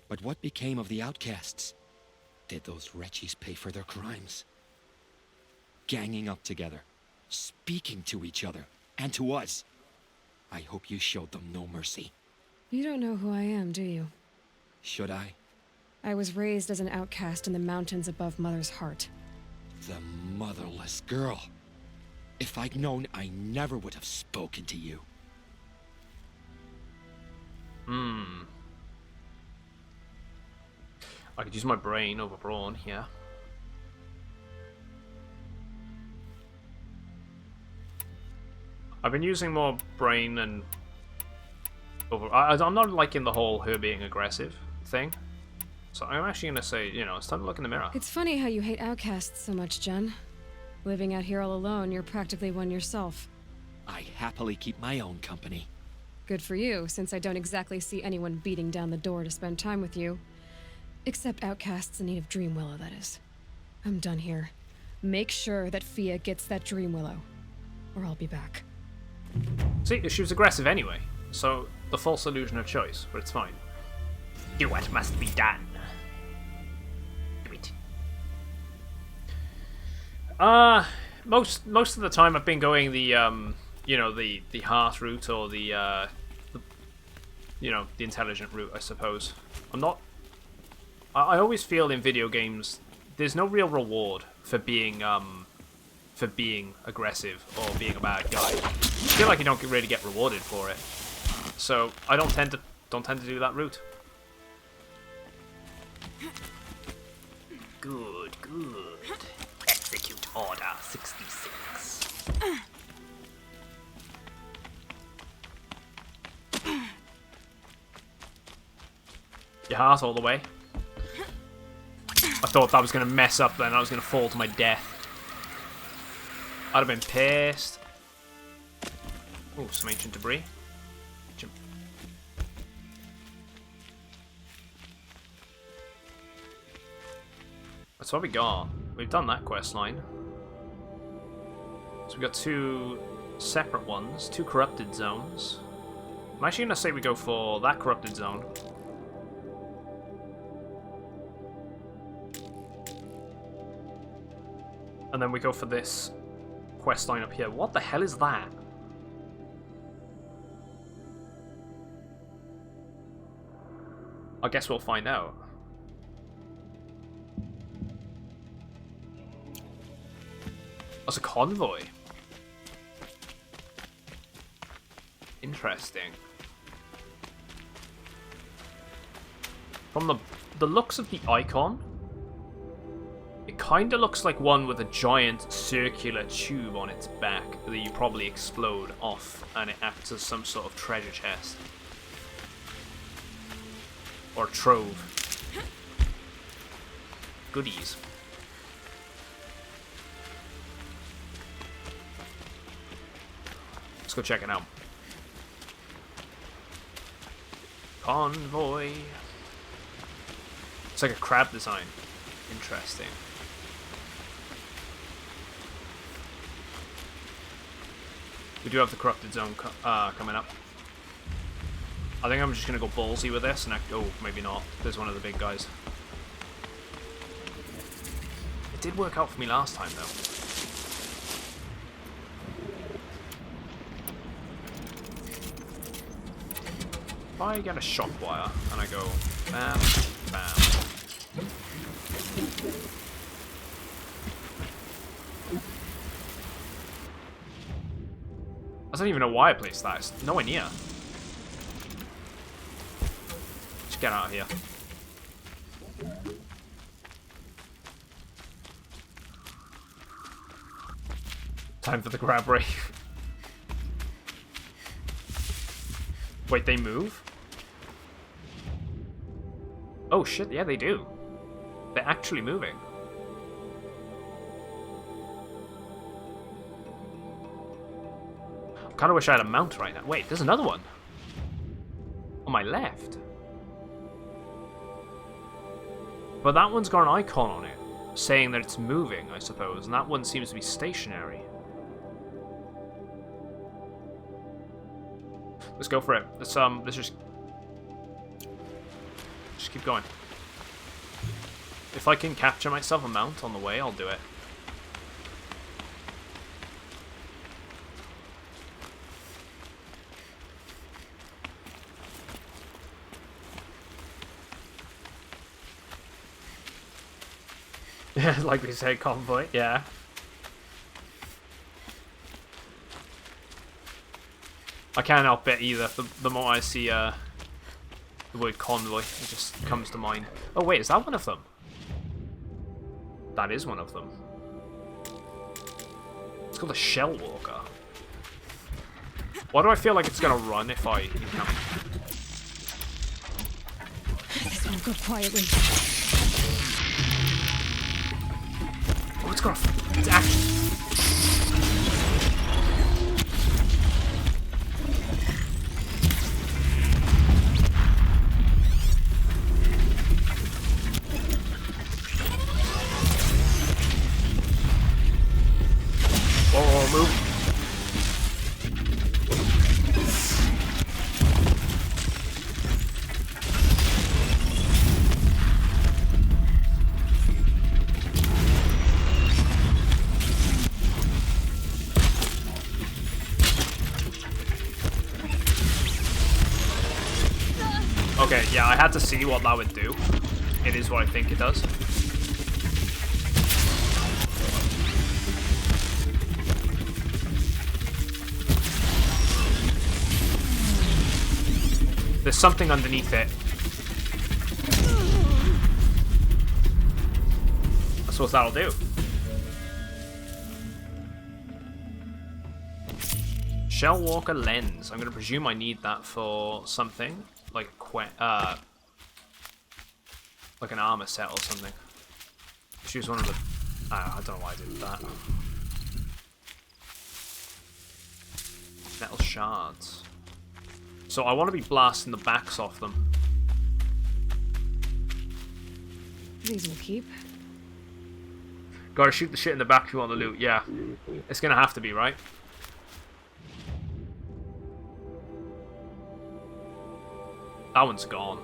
But what became of the outcasts? Did those wretches pay for their crimes? Ganging up together, speaking to each other, and to us. I hope you showed them no mercy. You don't know who I am, do you? Should I? I was raised as an outcast in the mountains above Mother's heart. The motherless girl. If I'd known, I never would have spoken to you. I could use my brain over brawn here. I've been using more brain and over. I'm not liking the whole her being aggressive thing. So I'm actually gonna say, it's time to look in the mirror. It's funny how you hate outcasts so much, Jen. Living out here all alone, you're practically one yourself. I happily keep my own company. Good for you, since I don't exactly see anyone beating down the door to spend time with you. Except outcasts in need of Dream Willow, that is. I'm done here. Make sure that Fia gets that Dream Willow, or I'll be back. See, she was aggressive anyway, so the false illusion of choice, but it's fine. Do what must be done. Do it. Most of the time I've been going the the heart route or the intelligent route, I suppose. I always feel in video games there's no real reward for being aggressive or being a bad guy. I feel like you don't really get rewarded for it, so I don't tend to do that route. Good. Execute Order 66. Your heart all the way. I thought that was going to mess up then. I was going to fall to my death. I'd have been pissed. Oh, some ancient debris. That's what we got. We've done that quest line. So we got 2 separate ones, 2 corrupted zones. I'm actually going to say we go for that corrupted zone. And then we go for this quest line up here. What the hell is that? I guess we'll find out. That's a convoy. Interesting. From the looks of the icon, it kind of looks like one with a giant circular tube on its back that you probably explode off, and it acts as some sort of treasure chest. Or trove. Goodies. Let's go check it out. Convoy. It's like a crab design. Interesting. We do have the corrupted zone coming up. I think I'm just gonna go ballsy with this, and oh, maybe not. There's one of the big guys. It did work out for me last time, though. If I get a shock wire and I go bam, bam. I don't even know why I placed that. It's nowhere near. Just get out of here. Time for the grab ray. Wait, they move? Oh shit, yeah they do. They're actually moving. I kinda wish I had a mount right now. Wait, there's another one. On my left. But that one's got an icon on it, saying that it's moving, I suppose, and that one seems to be stationary. Let's go for it. Let's just keep going. If I can capture myself a mount on the way, I'll do it. Yeah, like we said, convoy, yeah. I can't help it either. The more I see the word convoy, it just comes to mind. Oh wait, is that one of them? That is one of them. It's called a Shell Walker. Why do I feel like it's gonna run if I encounter? This won't go quietly. Oh, it's got it's action. Okay, yeah, I had to see what that would do. It is what I think it does. There's something underneath it. That's what that'll do. Shellwalker lens. I'm going to presume I need that for something. Like like an armor set or something. Choose one of the... I don't know why I did that. Metal shards. So I want to be blasting the backs off them. These will keep. Gotta shoot the shit in the back if you want the loot, yeah. It's gonna have to be, right? That one's gone.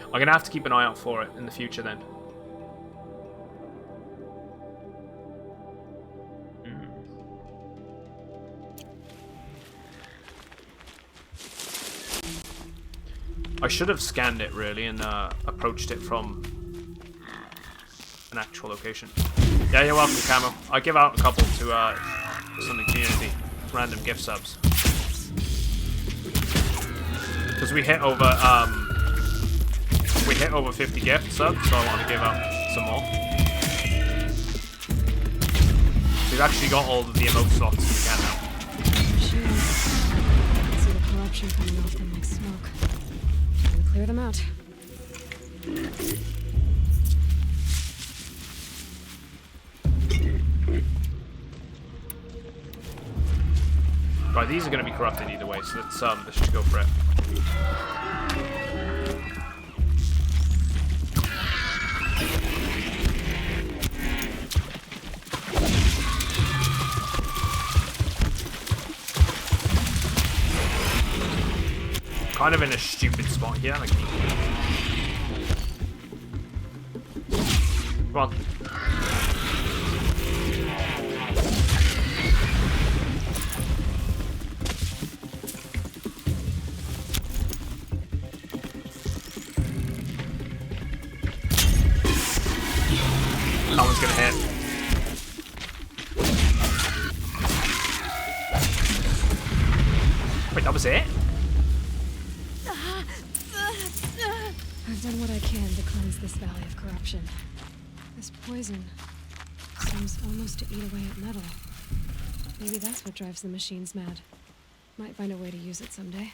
I'm gonna have to keep an eye out for it in the future then. I should have scanned it really and approached it from an actual location. Yeah, you're welcome, Camo. I give out a couple to some of the community, random gift subs, because we hit over 50 gift subs, so I want to give out some more. We've actually got all of the emote slots we can now. Sure. I can see the corruption coming off them like smoke. Clear them out. Right, these are going to be corrupted either way, so let's just go for it. Kind of in a stupid spot here. Like... Come on. That one's gonna hit. Wait, that was it? I've done what I can to cleanse this valley of corruption. This poison seems almost to eat away at metal. Maybe that's what drives the machines mad. Might find a way to use it someday.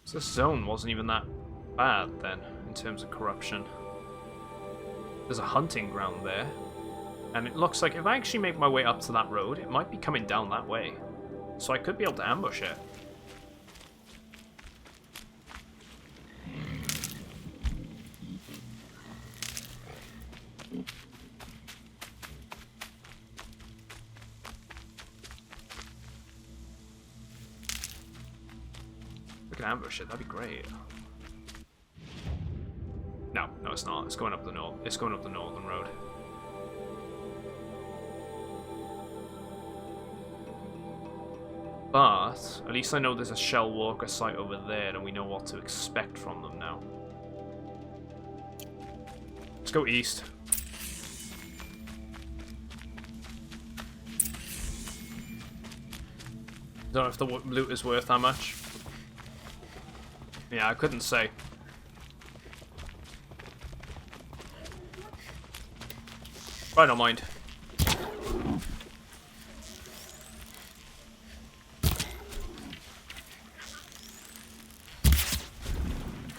So this zone wasn't even that bad then, in terms of corruption. There's a hunting ground there. And it looks like if I actually make my way up to that road, it might be coming down that way. So I could be able to ambush it. We can ambush it, that'd be great. No, it's not. It's going up the north. It's going up the northern road. But at least I know there's a Shellwalker site over there, and we know what to expect from them now. Let's go east. Don't know if the loot is worth that much. Yeah, I couldn't say. I don't mind.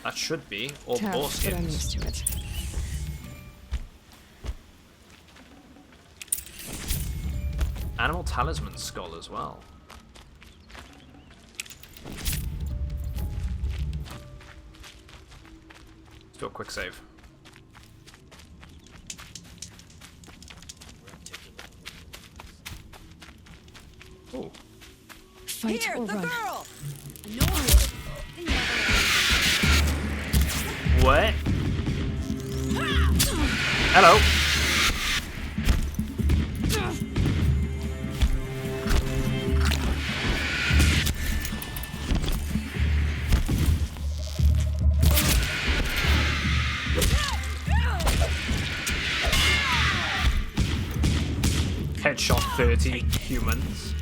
That should be all the boar skins. But I'm used to it. Animal talisman skull as well. Let's do a quick save. Oh. Fight Here, or the run. girl! What? Hello. Headshot 30 humans.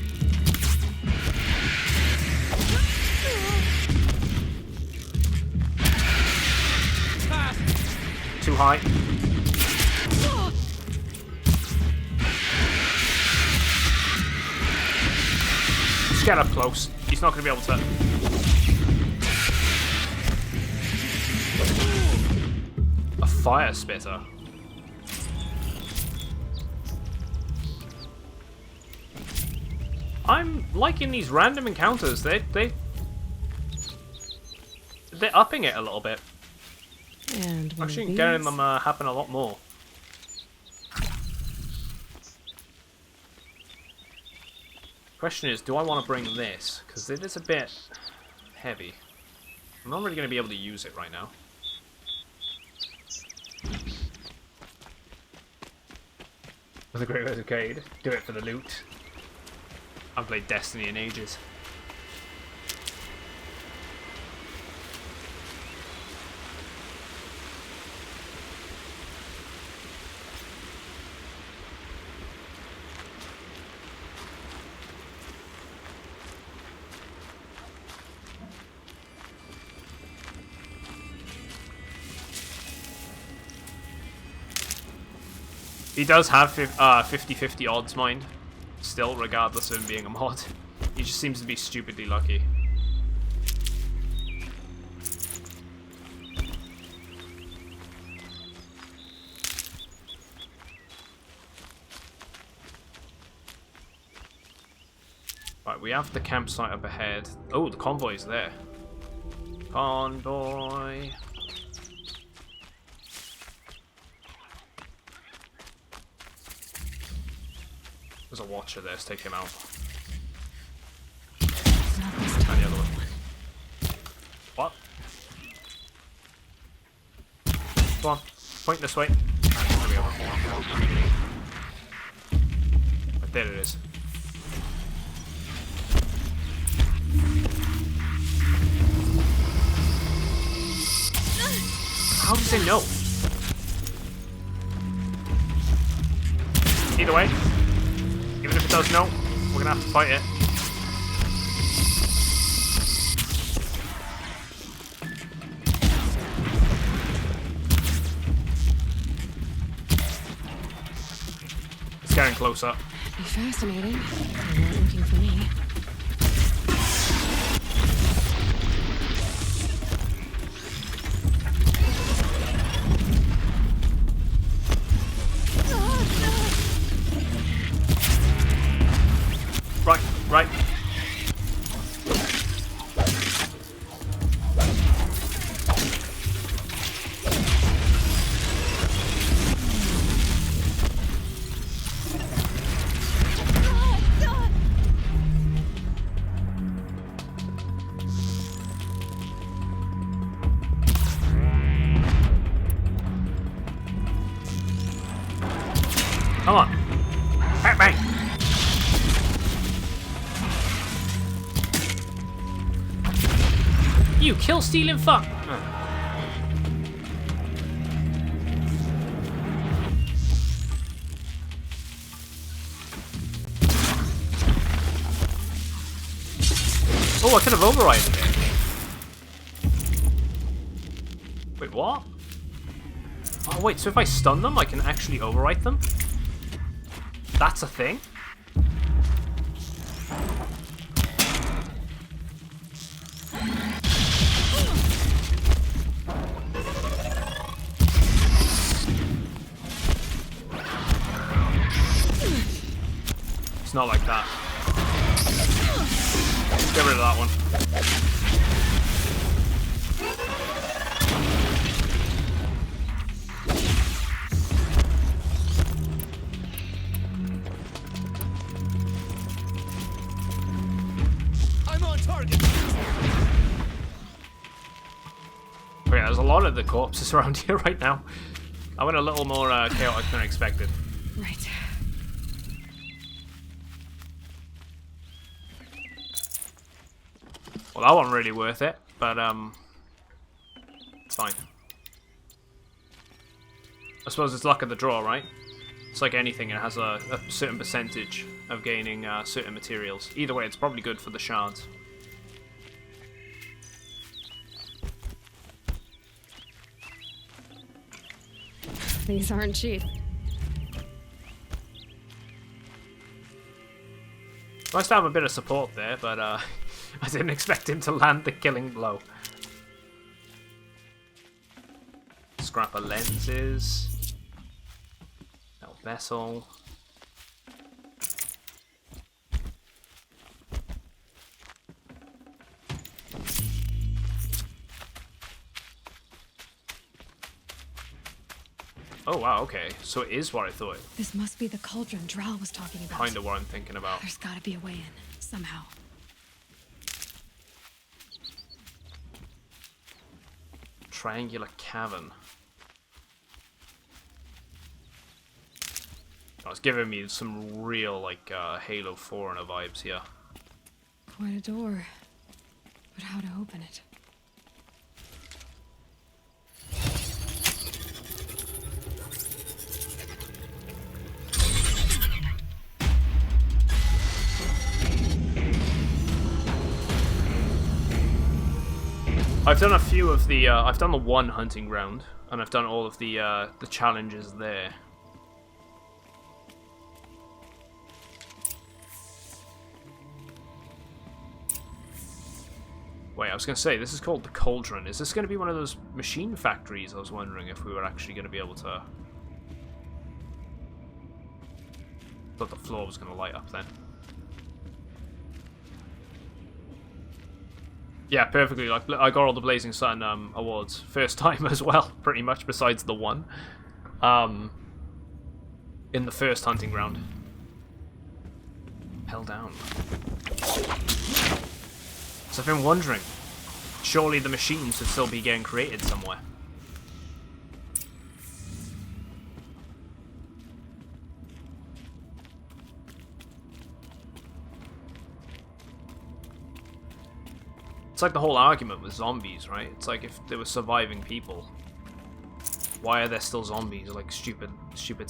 Too high. get up close. He's not going to be able to... A fire spitter. I'm liking these random encounters. They're upping it a little bit. And actually getting them happen a lot more. Question is, do I want to bring this? Because it is a bit heavy. I'm not really going to be able to use it right now. With a Great Arcade. Do it for the loot. I haven't played Destiny in ages. He does have 50-50 odds, mind. Still, regardless of him being a mod. He just seems to be stupidly lucky. Right, we have the campsite up ahead. Oh, the convoy's there. Convoy. There's a watcher there, let's take him out. And the other one. What? Come on, point this way. There we go. Right, there it is. How does it know? Either way. Even if it does no, we're gonna have to fight it. It's getting closer. Be fascinating. They weren't looking for me. Right. Come on. Bang, bang. You kill stealing fuck. Oh, I could have overridden it. Wait, what? Oh, wait, so if I stun them, I can actually overwrite them? That's a thing? It's not like that. Get rid of that one. I'm on target. Okay, there's a lot of the corpses around here right now. I went a little more chaotic than I expected. Right. Well, that wasn't really worth it, but it's fine. I suppose it's luck of the draw, right? It's like anything, it has a certain percentage of gaining certain materials. Either way, it's probably good for the shards. These aren't cheap. Nice to have a bit of support there, but I didn't expect him to land the killing blow. Scrap of lenses. Metal vessel. Oh wow, okay. So it is what I thought. This must be the cauldron Drow was talking about. Kinda what I'm thinking about. There's gotta be a way in, somehow. Triangular cavern. Oh, it's giving me some real, like, Halo 4 vibes here. Quite a door. But how to open it? I've done a few of the, I've done the one hunting ground, and I've done all of the challenges there. Wait, I was going to say, this is called the Cauldron. Is this going to be one of those machine factories? I was wondering if we were actually going to be able to... Thought the floor was going to light up then. Yeah, perfectly. Like, I got all the Blazing Sun awards first time as well, pretty much, besides the one. In the first hunting ground. Hell down. So I've been wondering, surely the machines should still be getting created somewhere. It's like the whole argument with zombies, right? It's like if there were surviving people, why are there still zombies? Like stupid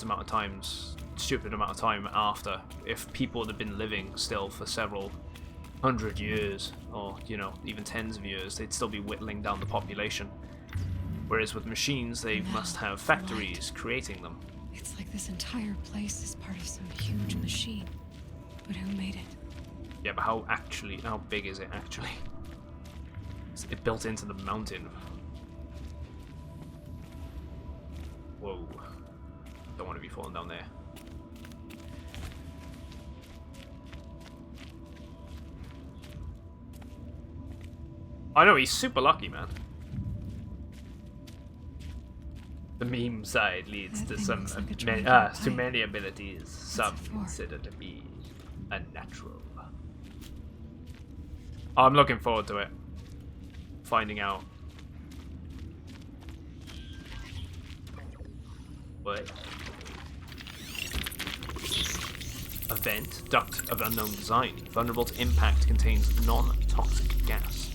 amount of time after. If people had been living still for several 100 years, or you know, even tens of years, they'd still be whittling down the population. Whereas with machines, they must have factories creating them. It's like this entire place is part of some huge machine. But who made it? Yeah, but how big is it actually? It built into the mountain. Whoa. Don't want to be falling down there. I know, he's super lucky, man. The meme side leads to some to many abilities some consider to be unnatural. I'm looking forward to it. Finding out. What? Event, duct of unknown design. Vulnerable to impact, contains non-toxic gas.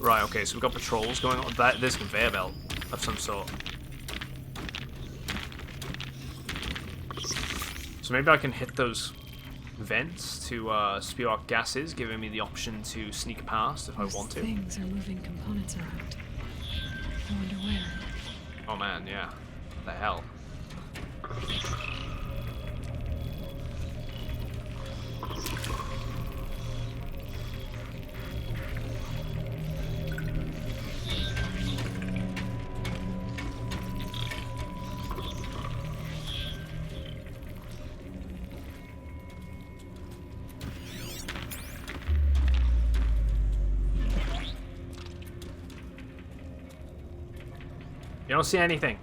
Right, okay, so we've got patrols going on. There's a conveyor belt of some sort. So maybe I can hit those vents to spew out gases, giving me the option to sneak past if I want to. Things are moving components around. I wonder where. Oh man, yeah. What the hell? You don't see anything.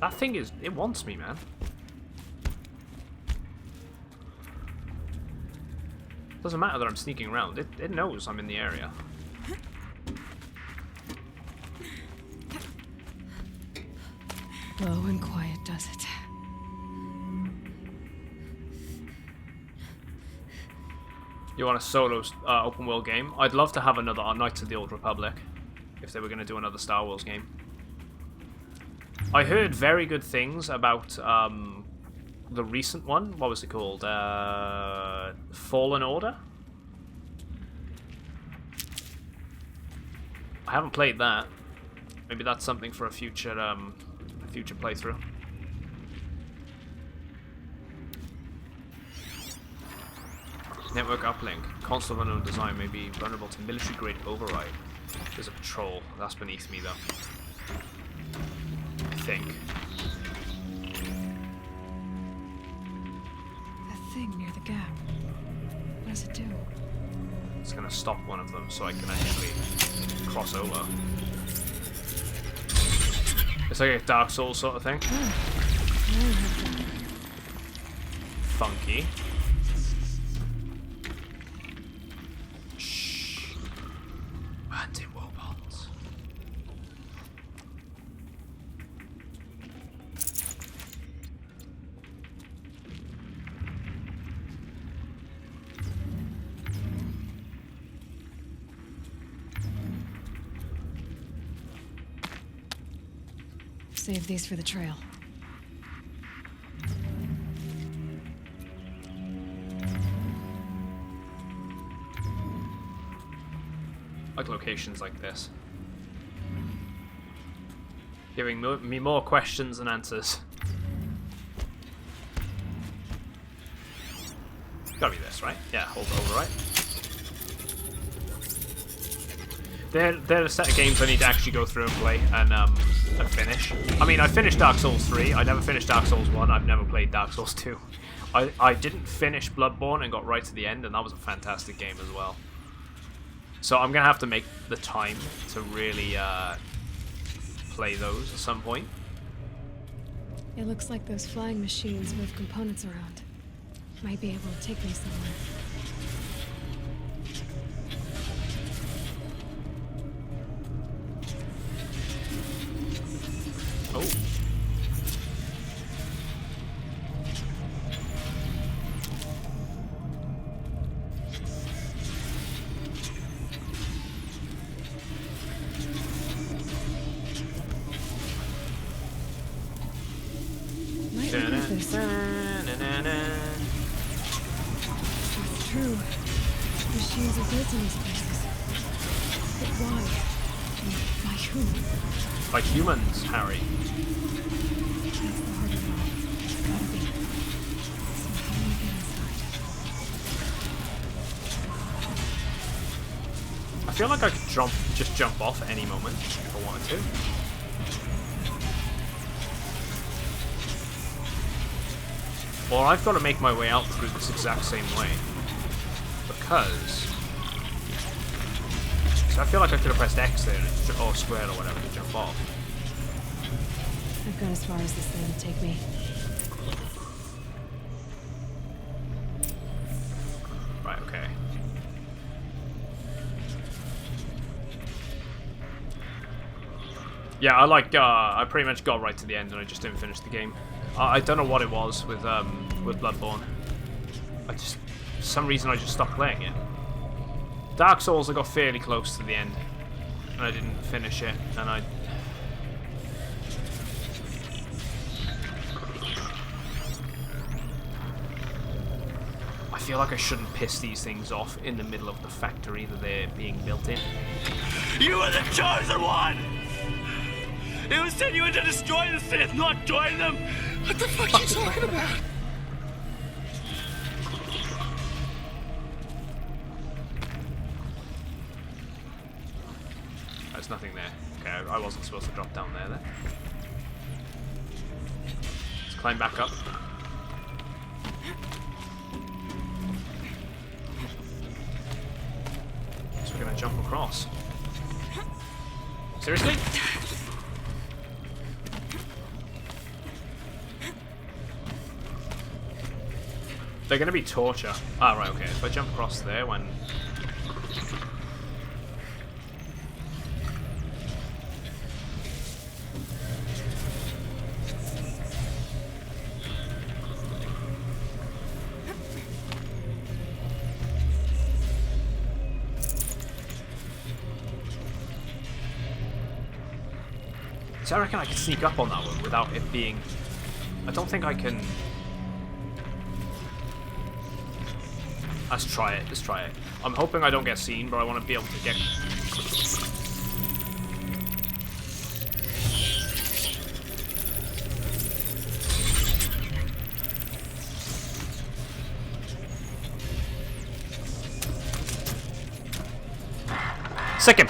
That thing it wants me, man. Doesn't matter that I'm sneaking around. It knows I'm in the area. Low and quiet does it. You want a solo open world game? I'd love to have another Knights of the Old Republic, if they were going to do another Star Wars game. I heard very good things about the recent one. What was it called? Fallen Order? I haven't played that. Maybe that's something for a future playthrough. Network uplink. Console of unknown design may be vulnerable to military-grade override. There's a patrol. That's beneath me, though. I think. That thing near the gap. What does it do? It's gonna stop one of them so I can actually cross over. It's like a Dark Souls sort of thing. Funky. Shh. Anti-robots. Save these for the trail. Like locations like this. Giving me more questions than answers. Gotta be this, right? Yeah, hold over, right? They're a set of games I need to actually go through and play and finish. I mean, I finished Dark Souls 3. I never finished Dark Souls 1. I've never played Dark Souls 2. I didn't finish Bloodborne and got right to the end, and that was a fantastic game as well. So I'm going to have to make the time to really play those at some point. It looks like those flying machines move components around. Might be able to take me somewhere. Oh. Might regret this. It's true. Machines are built in these places. But why? And by who? By humans, Harry. That's the heart of it all. It's gotta be. So how do we get inside? I feel like I could just jump off at any moment if I wanted to. Or I've got to make my way out through this exact same way. Because... So I feel like I could have pressed X there, or square or whatever, to jump off. I've gone as far as this thing would take me. Right, okay. Yeah, I pretty much got right to the end and I just didn't finish the game. I don't know what it was with Bloodborne. For some reason I just stopped playing it. Dark Souls, I got fairly close to the end, and I didn't finish it, and I feel like I shouldn't piss these things off in the middle of the factory that they're being built in. You are the chosen one! It was sent you in to destroy the Sith, not join them! What the fuck are you talking about? There's nothing there. Okay, I wasn't supposed to drop down there then. Let's climb back up. So we're gonna jump across. Seriously? They're gonna be torture. Ah, right, okay. If I jump across there when... See, I reckon I could sneak up on that one without it being... I don't think I can... Let's try it, let's try it. I'm hoping I don't get seen, but I want to be able to get... Sick him!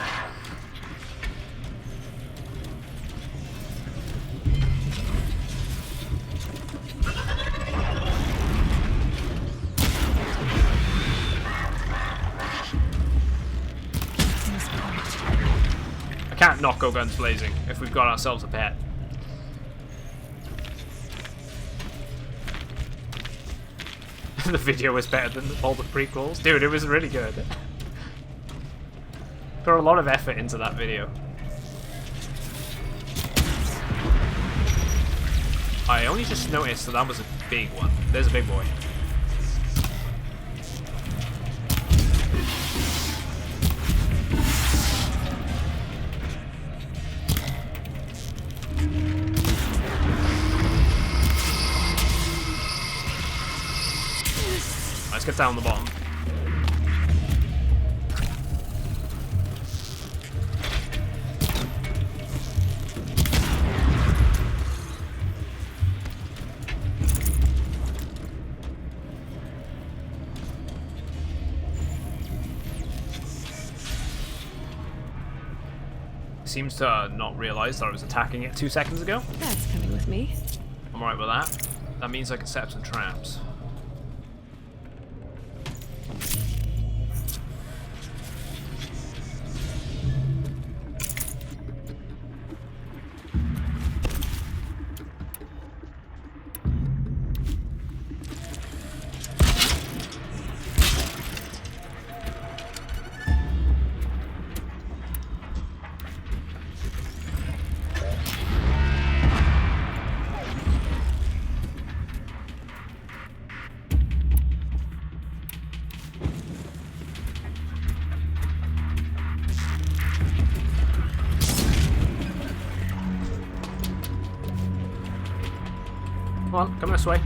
I can't not go guns blazing if we've got ourselves a pet. The video was better than all the prequels. Dude, it was really good. Put a lot of effort into that video. I only just noticed that was a big one. There's a big boy. Let's get down the bottom. Seems to not realize that I was attacking it 2 seconds ago. That's coming with me. I'm alright with that. That means I can set up some traps. Come on, come this way.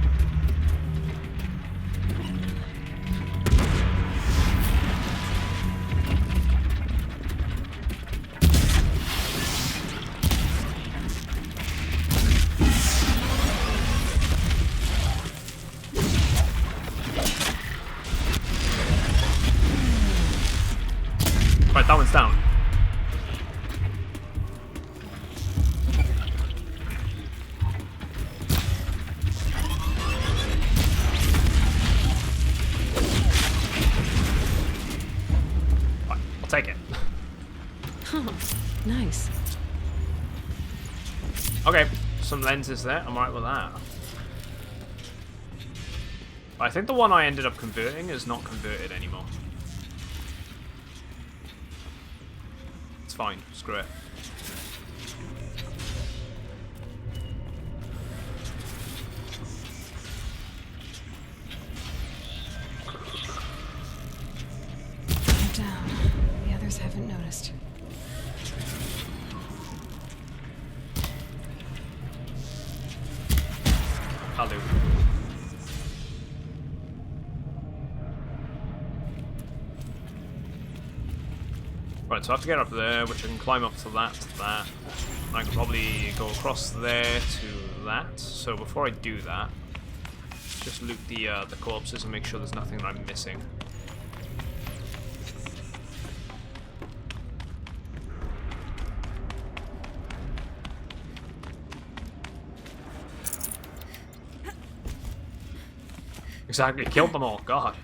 Right, that one's down. Take it. Oh, nice. Okay, some lenses there. I'm right with that. I think the one I ended up converting is not converted anymore. It's fine. Screw it. Haven't noticed. I'll do. Right, so I have to get up there, which I can climb up to that, and I can probably go across there to that. So before I do that, just loot the corpses and make sure there's nothing that I'm missing. Exactly, killed them all, God.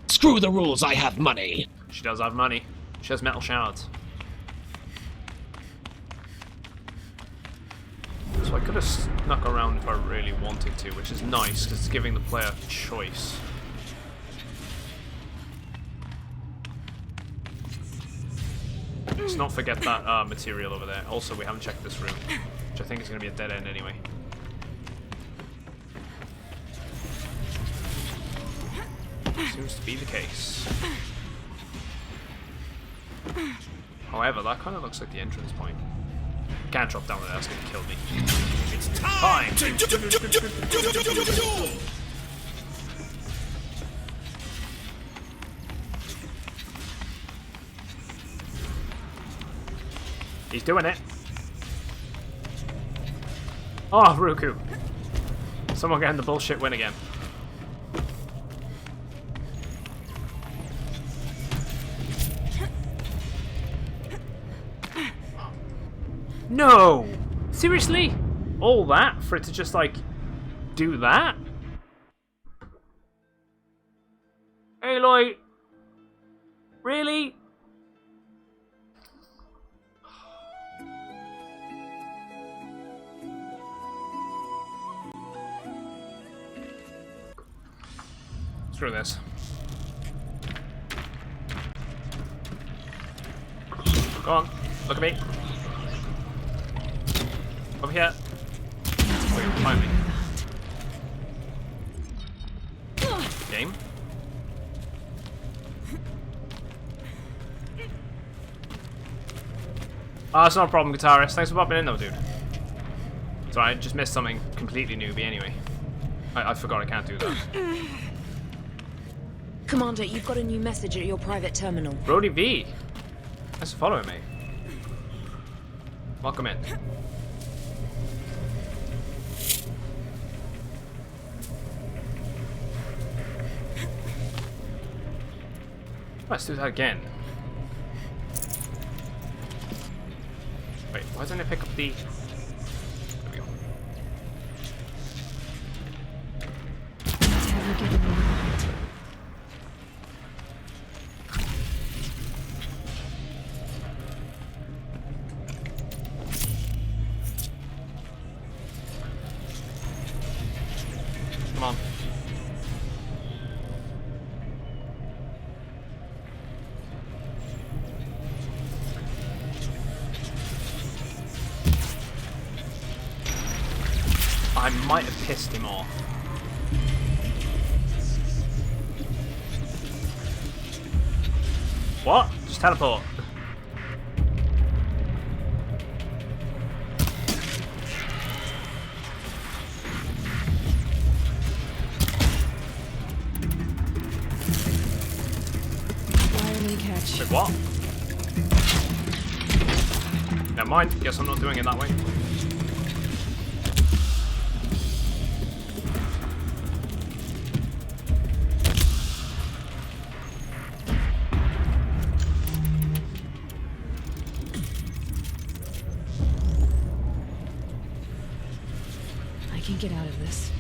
Screw the rules, I have money. She does have money. She has metal shards. So I could have snuck around if I really wanted to, which is nice, because it's giving the player choice. Let's not forget that material over there. Also, we haven't checked this room, which I think is going to be a dead end anyway. Seems to be the case. However, that kind of looks like the entrance point. Can't drop down there, that's gonna kill me. It's time to duel! He's doing it. Oh, Ruku. Someone getting the bullshit win again. No! Seriously? All that for it to just, like, do that? Aloy! Really? Screw this. Go on, look at me. Over here. Wait, behind me. Game. Oh, that's not a problem, guitarist. Thanks for popping in though, dude. Sorry, I just missed something completely newbie anyway. I forgot I can't do that. Commander, you've got a new message at your private terminal. Brody V. Thanks for following me. Welcome in. Let's do that again. Wait, why didn't I pick up the... There we go. Come on. I might have pissed him off. What? Just teleport. Catch. Wait, what? Never mind. Guess I'm not doing it that way. I can get out of this.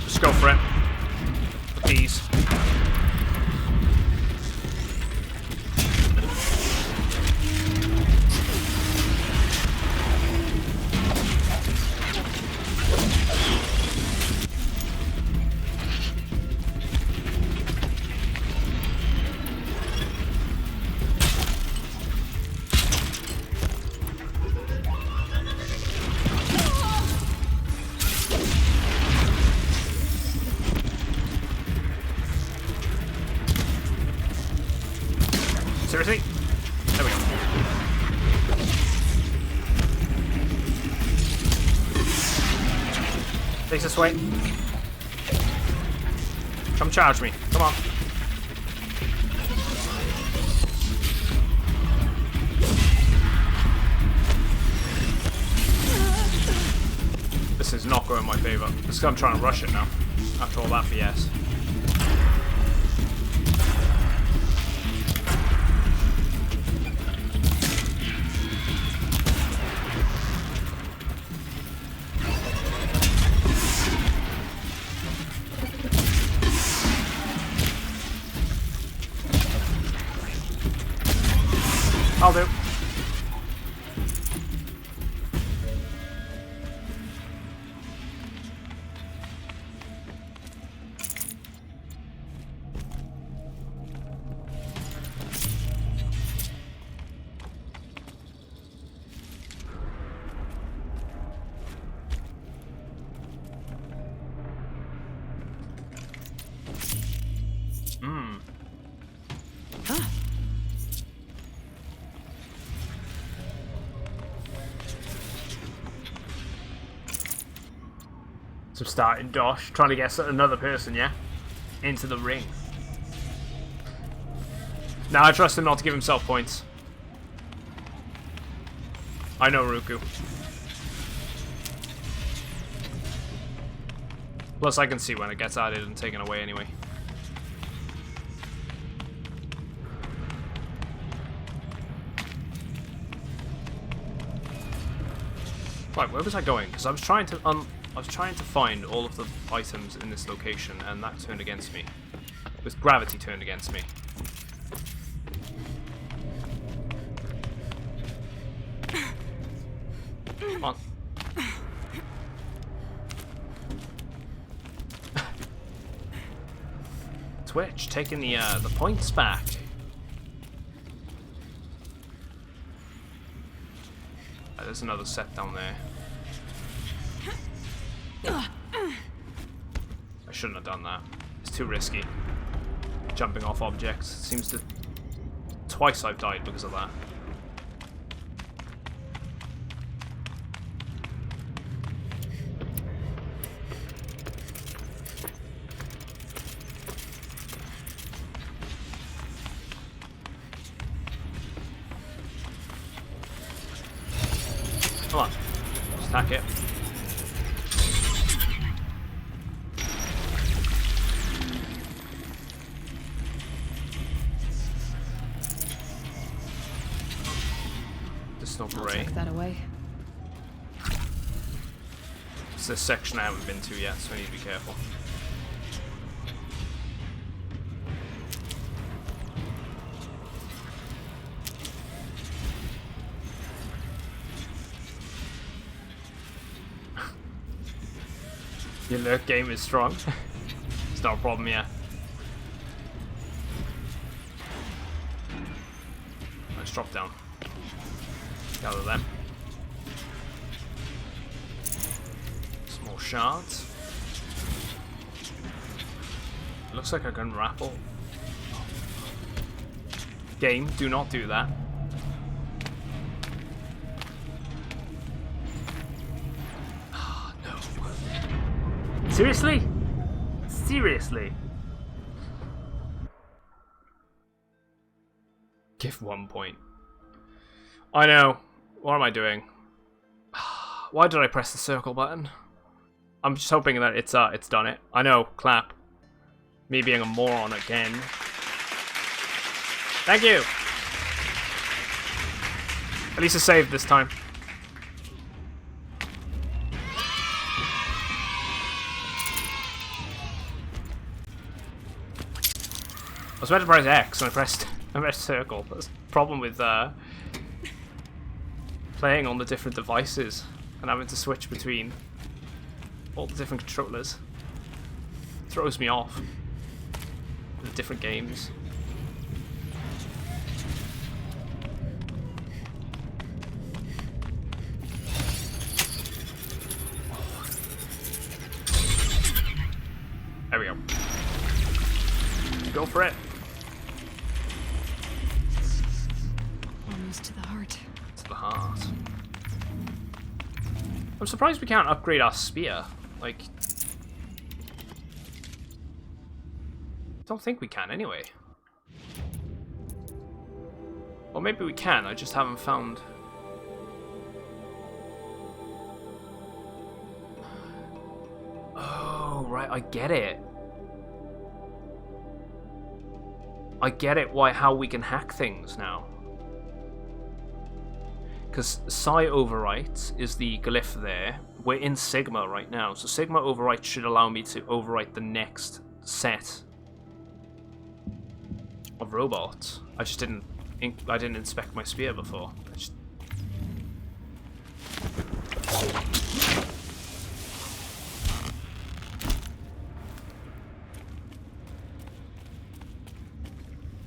Just go for it. Please. Seriously? There we go. Takes this way. Come charge me. Come on. This is not going in my favor. This is I'm trying to rush it now. After all that BS. I'll do. Some starting dosh, trying to get another person, yeah? Into the ring. Now I trust him not to give himself points. I know Ruku. Plus I can see when it gets added and taken away anyway. Right, where was I going? Because I was trying to find all of the items in this location, and that turned against me. With gravity turned against me. Come on. Twitch taking the points back. There's another set down there. I shouldn't have done that. It's too risky. Jumping off objects. Seems to... Twice I've died because of that. Come on. Just attack it. Just not I'll great. take that away. It's a section I haven't been to yet, so I need to be careful. Your lurk game is strong. It's not a problem yet. Let's drop down. Gather them. Some more shards. Looks like I can rappel. Game, do not do that. Seriously? Seriously? Give 1 point. I know. What am I doing? Why did I press the circle button? I'm just hoping that it's done it. I know, clap. Me being a moron again. Thank you! At least it's saved this time. I was meant to press X and I pressed circle. That's the problem with playing on the different devices and having to switch between all the different controllers. It throws me off with the different games. There we go. Go for it. Almost to the heart. To the heart. I'm surprised we can't upgrade our spear. Like, don't think we can anyway. Or maybe we can, I just haven't found... Oh, right, I get it. I get it how we can hack things now. Because Psi Overwrite is the glyph there. We're in Sigma right now, so Sigma Overwrite should allow me to overwrite the next set of robots. I just didn't inspect my spear before.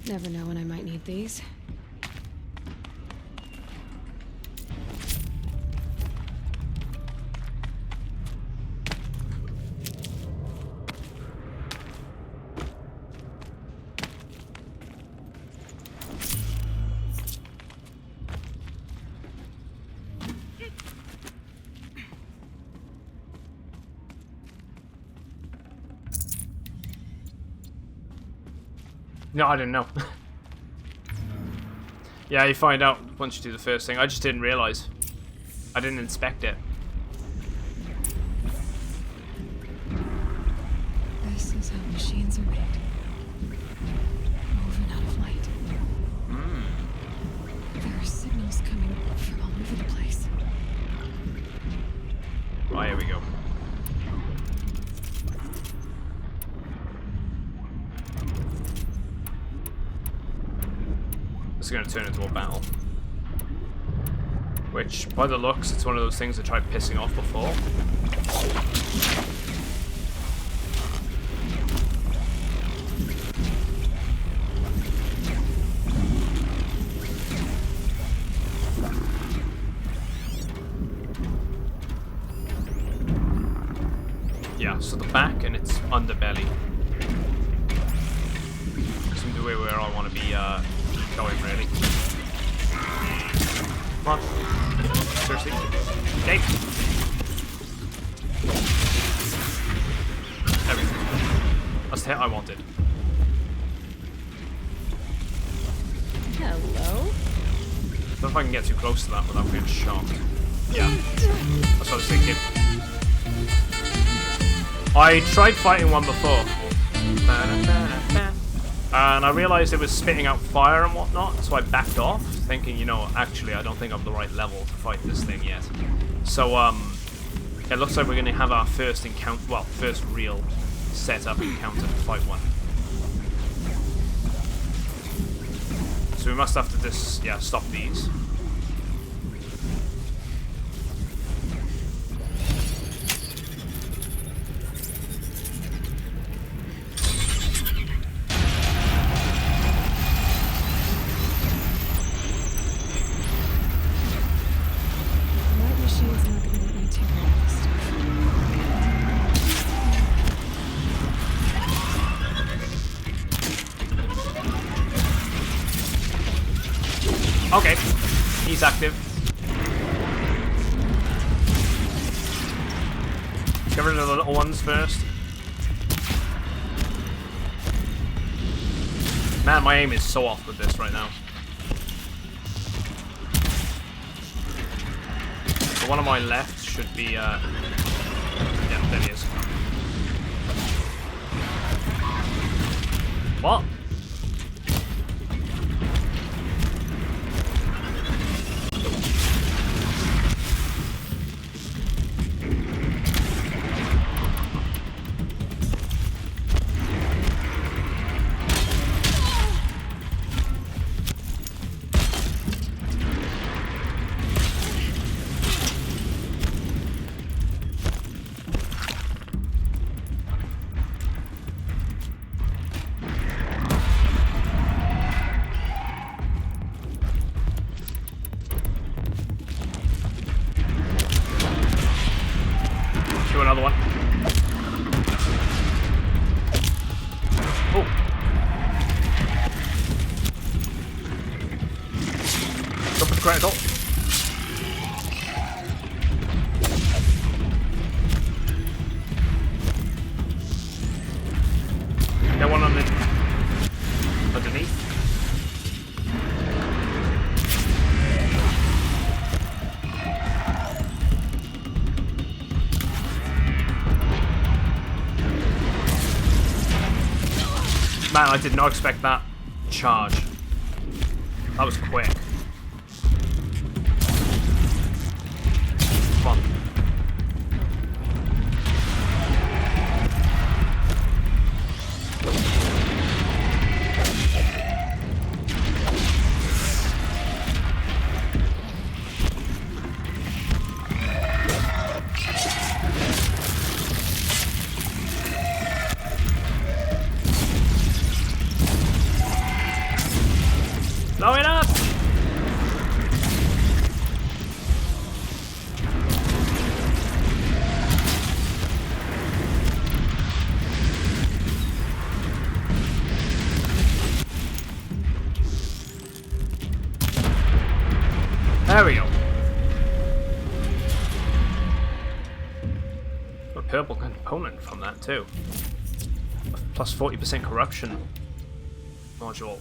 Never know when I might need these. No, I didn't know. Yeah, you find out once you do the first thing. I just didn't realize. I didn't inspect it. This is how machines are made. Moving out of light. There are signals coming from all over the place. Oh, here we go. This is going to turn into a battle. Which, by the looks, it's one of those things I tried pissing off before. Yeah, so the back and its underbelly seem the way where I want to be going, really. Come on. Seriously. Okay. Everything. That's the hit I wanted. Hello. I don't know if I can get too close to that without being shocked. Yeah. That's what I was thinking. I tried fighting one before. And I realized it was spitting out fire and whatnot, so I backed off, thinking, you know, actually, I don't think I'm the right level to fight this thing yet. So, it looks like we're going to have our first encounter, well, first real setup encounter to fight one. So we must have to just, yeah, stop these. Okay, he's active. Get rid of the little ones first. Man, my aim is so off with this right now. The one on my left should be, yeah, there he is. What? Another one. Oh. Go for the critical. Get one on the underneath. Man, I did not expect that charge. That was quick. Come on. Blow it up! There we go. A purple component from that too. Plus 40% corruption. module.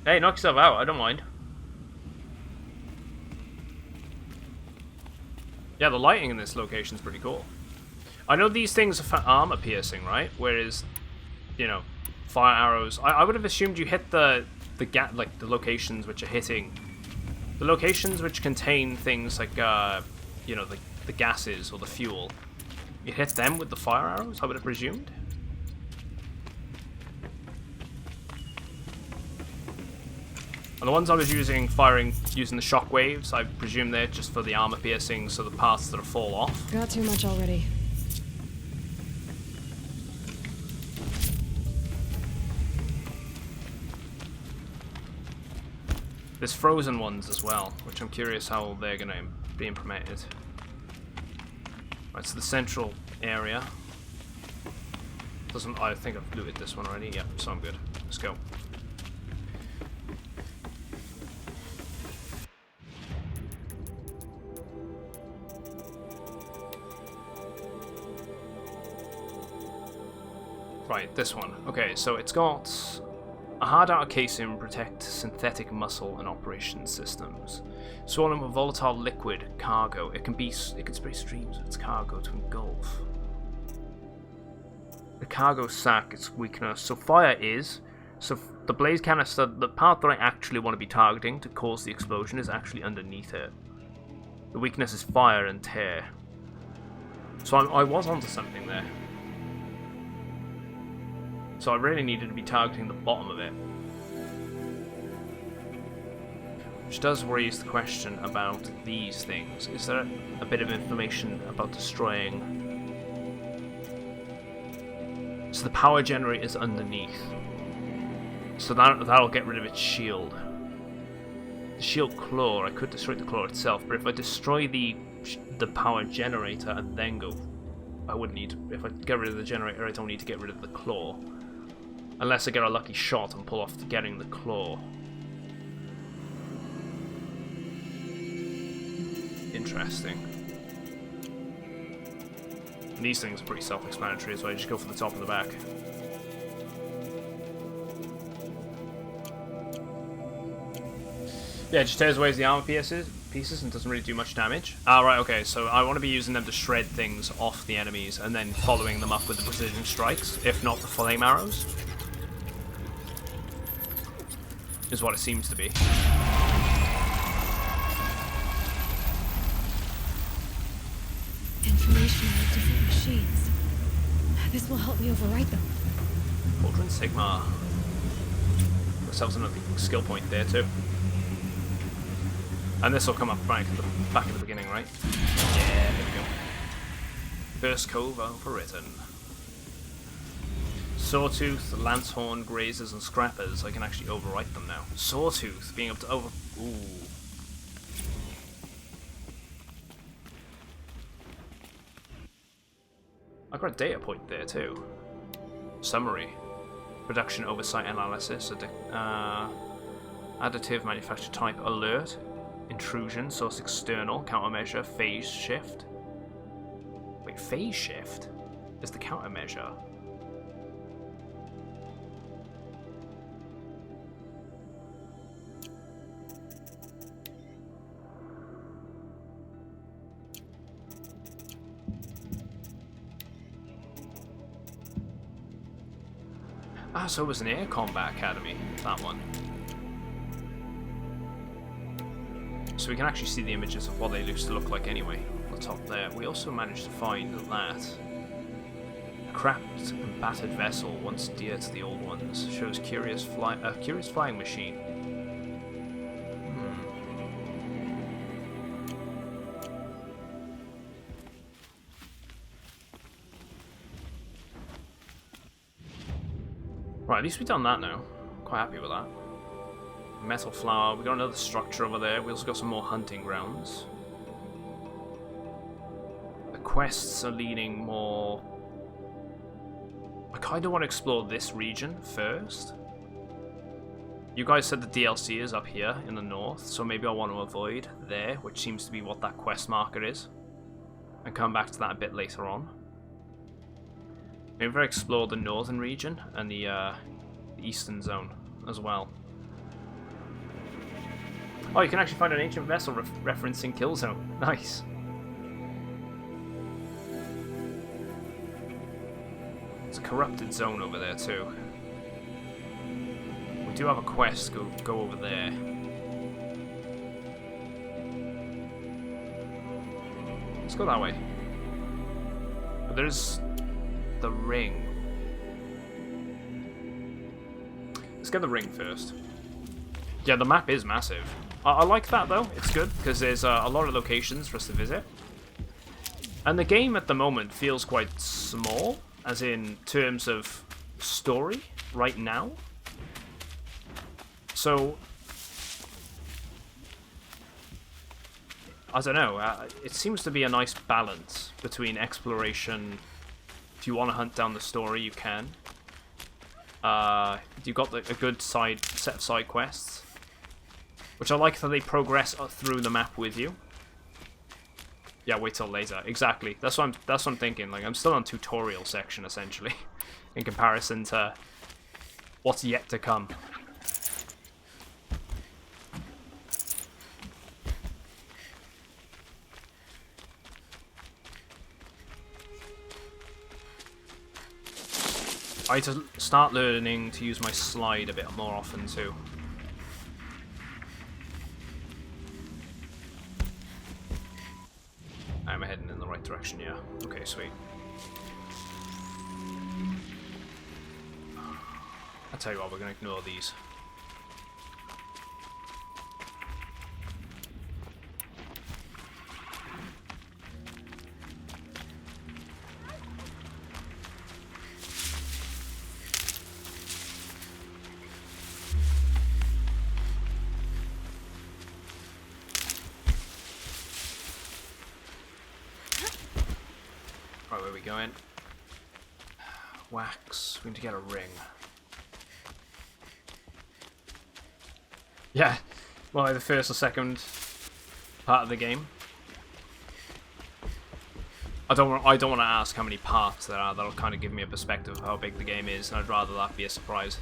Hey, knock yourself out, I don't mind. Yeah, the lighting in this location is pretty cool. I know these things are for armor piercing, right? Whereas, you know, fire arrows. I would have assumed you hit the locations which are hitting. The locations which contain things like, you know, the gases or the fuel. You hit them with the fire arrows, I would have presumed. And the ones I was using using the shockwaves, I presume they're just for the armor piercing, so the parts that fall off. Got too much already. There's frozen ones as well, which I'm curious how they're going to be implemented. Right, so the central area. I think I've looted this one already. Yep, so I'm good. Let's go. Right, this one. Okay, so it's got a hard outer casing protect synthetic muscle and operation systems. Swollen with volatile liquid cargo. It can spray streams of its cargo to engulf. The cargo sac, its weakness. So fire is. So the blaze canister, the part that I actually want to be targeting to cause the explosion is actually underneath it. The weakness is fire and tear. So I was onto something there. So I really needed to be targeting the bottom of it. Which does raise the question about these things. Is there a bit of information about destroying... So the power generator is underneath. So that'll get rid of its shield. The shield claw, I could destroy the claw itself, but if I destroy the power generator and then go... I wouldn't need to... If I get rid of the generator, I don't need to get rid of the claw. Unless I get a lucky shot and pull off getting the claw. Interesting. And these things are pretty self-explanatory, so I just go for the top and the back. Yeah, it just tears away the armor pieces and doesn't really do much damage. Ah, right, okay, so I want to be using them to shred things off the enemies and then following them up with the precision strikes, if not the flame arrows. Is what it seems to be. Information on different machines. This will help me overwrite them. Cauldron Sigma. Ourselves another skill point there too. And this will come up back at the beginning, right? Yeah, there we go. First cove overwritten. Sawtooth, Lancehorn, Grazers, and Scrappers, I can actually overwrite them now. Sawtooth, being able to Ooh. I got a data point there too. Summary. Production oversight analysis. Additive manufacture type alert. Intrusion, source external, countermeasure, phase shift. Wait, phase shift is the countermeasure. Ah, so it was an air combat academy, that one. So we can actually see the images of what they used to look like anyway, on the top there. We also managed to find that a cracked and battered vessel, once dear to the old ones, shows curious flying machine. Right, at least we've done that now. Quite happy with that. Metal flower. We got another structure over there. We also got some more hunting grounds. quests are leaning more... I kind of want to explore this region first. You guys said the DLC is up here in the north, so maybe I want to avoid there, which seems to be what that quest marker is, and come back to that a bit later on. Maybe I explore the northern region and the eastern zone as well. Oh, you can actually find an ancient vessel referencing Killzone. Nice. There's a corrupted zone over there too. We do have a quest. Go over there. Let's go that way. But there's the ring. Let's get the ring first. Yeah, the map is massive. I like that though. It's good because there's a lot of locations for us to visit. And the game at the moment feels quite small, as in terms of story right now. So, I don't know, it seems to be a nice balance between exploration. If you want to hunt down the story, you can. You've got a good set of side quests, which I like that they progress through the map with you. Yeah, wait till later. Exactly. That's what I'm thinking. Like, I'm still on tutorial section essentially, in comparison to what's yet to come. I need to start learning to use my slide a bit more often too. I'm heading in the right direction, yeah. Okay, sweet. I'll tell you what, we're gonna ignore these. Right, where are we going? Wax. We need to get a ring. Yeah, well, the first or second part of the game. I don't want to ask how many parts there are. That'll kind of give me a perspective of how big the game is, and I'd rather that be a surprise.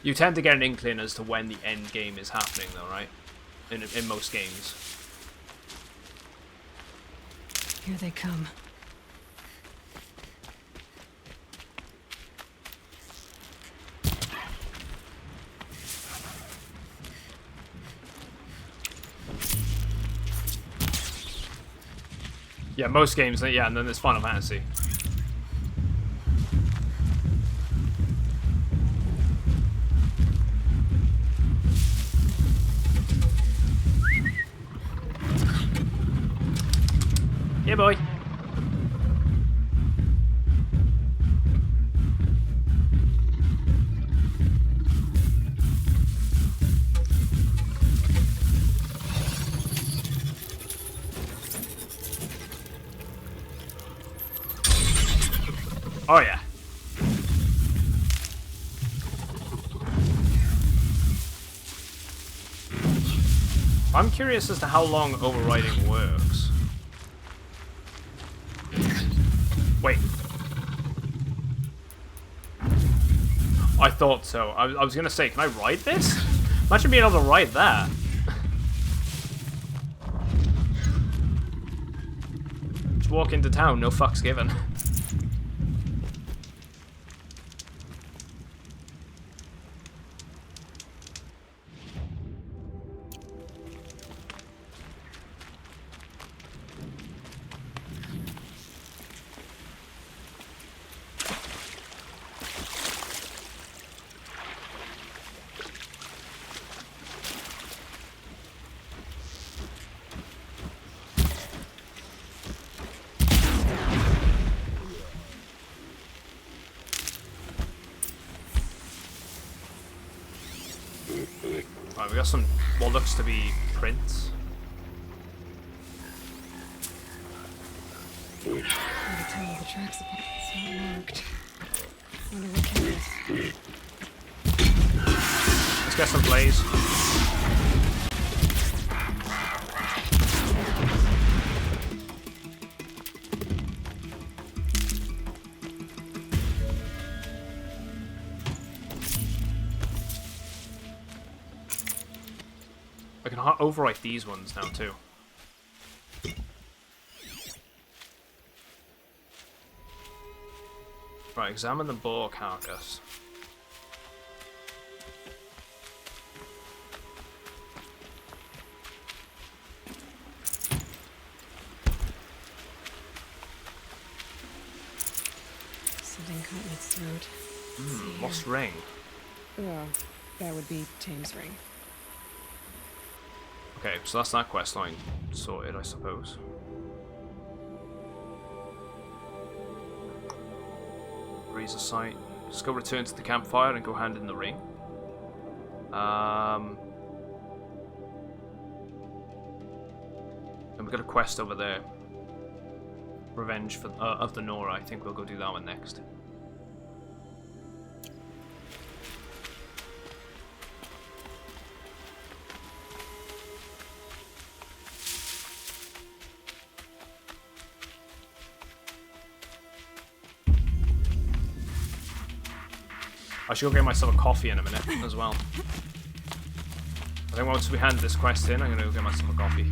You tend to get an inkling as to when the end game is happening, though, right? In most games. Here they come. Yeah, most games, yeah, and then there's Final Fantasy. Yeah, boy. Oh yeah. I'm curious as to how long overriding works. Wait. I thought so. I was gonna say, can I ride this? Imagine being able to ride that. Just walk into town, no fucks given. Right, we got some, what looks to be prints. Oh, the tracks apart. It's not marked. Wonder what carries. Let's get some blaze. I can overwrite these ones now too. Right, examine the boar carcass. Something caught in its throat. Lost ring. Oh, that would be Tame's ring. Okay, so that's that quest line sorted, I suppose. Razor sight. Just go return to the campfire and go hand in the ring. And we've got a quest over there. Revenge for of the Nora. I think we'll go do that one next. I should go get myself a coffee in a minute as well. I think once we hand this quest in, I'm gonna go get myself a coffee.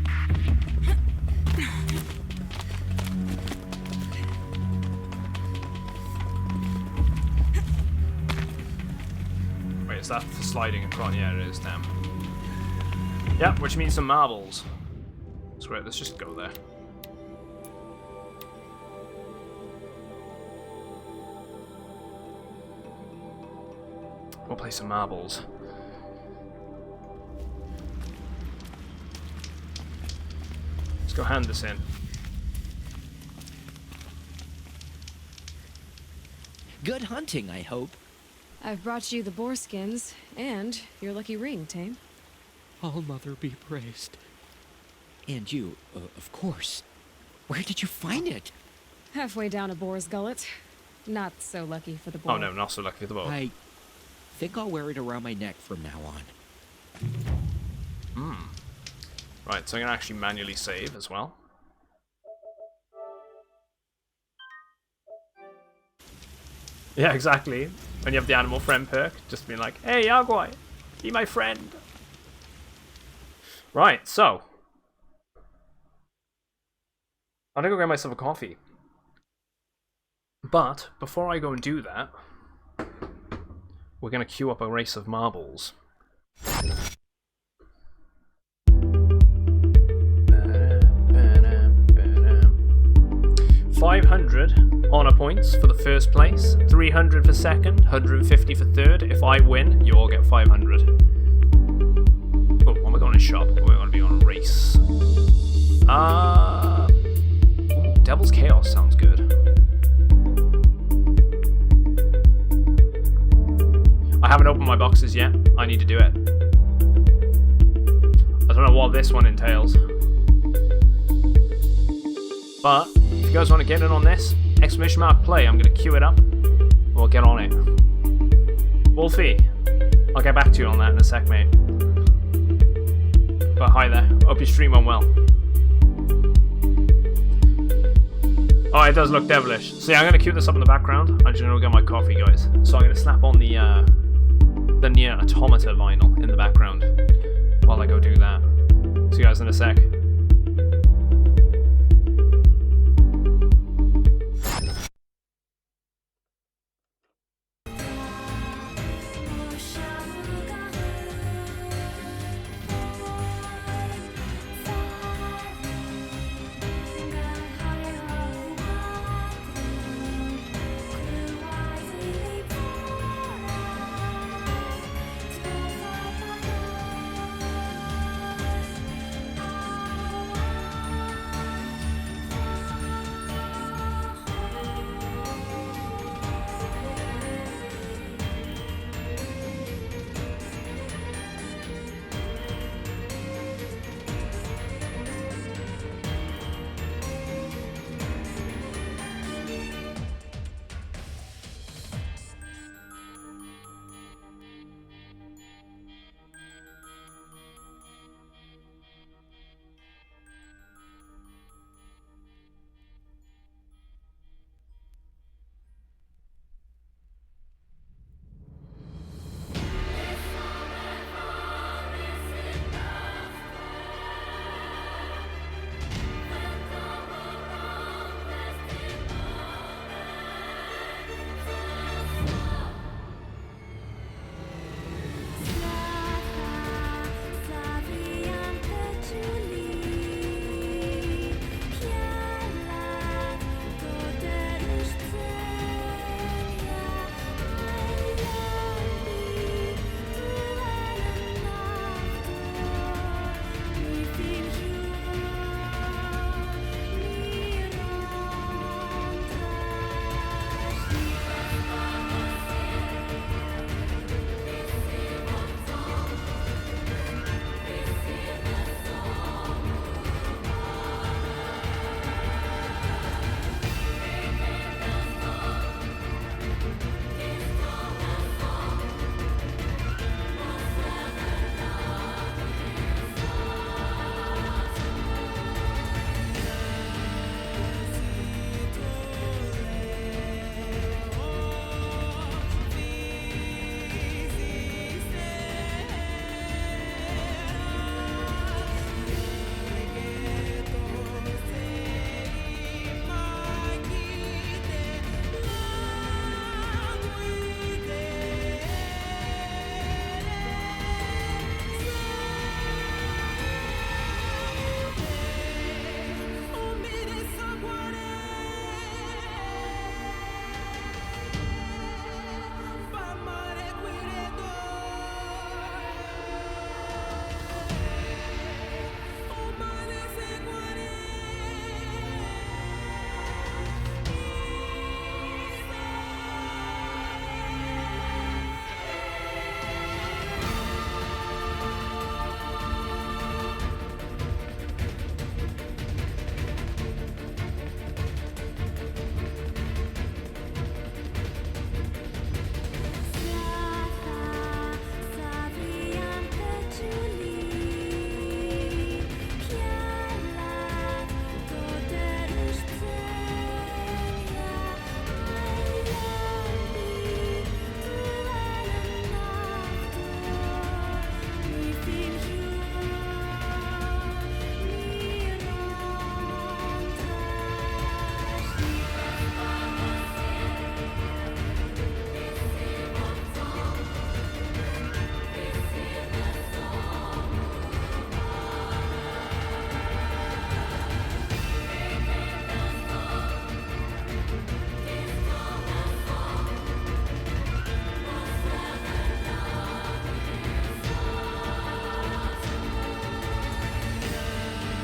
Wait, is that for sliding across? Yeah, it is, damn. Yeah, which means some marbles. That's great, let's just go there. We'll play some marbles. Let's go hand this in. Good hunting, I hope. I've brought you the boar skins and your lucky ring, Tame. All Mother be praised. And you, of course. Where did you find it? Halfway down a boar's gullet. Not so lucky for the boar. Oh no, not so lucky for the boar. I think I'll wear it around my neck from now on. Right, so I'm gonna actually manually save as well. Yeah, exactly. When you have the animal friend perk, just being like, hey, Yagwai, be my friend. Right, so. I'm gonna go get myself a coffee. But, before I go and do that, we're gonna queue up a race of marbles. 500 honor points for the first place, 300 for second, 150 for third. If I win, you all get 500. Oh, when we're going to shop, we're going to be on a race. Devil's Chaos sounds good. I haven't opened my boxes yet. I need to do it. I don't know what this one entails. But, if you guys want to get in on this, exclamation mark play, I'm going to queue it up. We'll get on it. Wolfie, I'll get back to you on that in a sec, mate. But hi there, hope your stream went well. Oh, it does look devilish. So yeah, I'm going to queue this up in the background. I'm just going to go get my coffee, guys. So I'm going to snap on the Nier Automata vinyl in the background while I go do that. See you guys in a sec.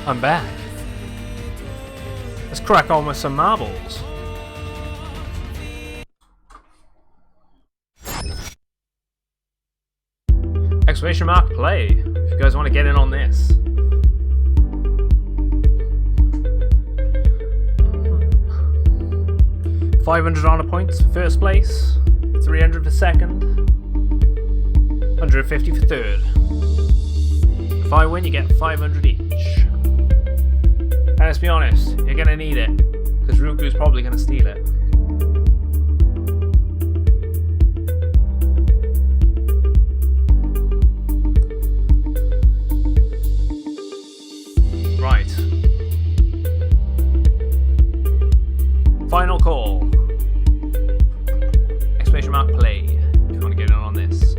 I'm back. Let's crack on with some marbles. Exclamation mark play. If you guys want to get in on this. $500 honor points for first place, 300 for second, 150 for third. If I win, you get 500 each. And let's be honest, you're gonna need it, because Ruku's probably gonna steal it. Right. Final call. Exclamation mark play. If you want to get in on this.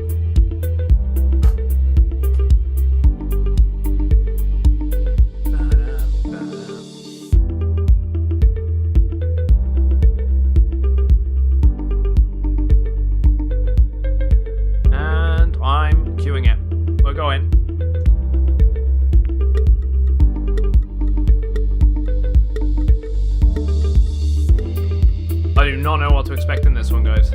And I'm queuing it. We're going. I do not know what to expect in this one, guys.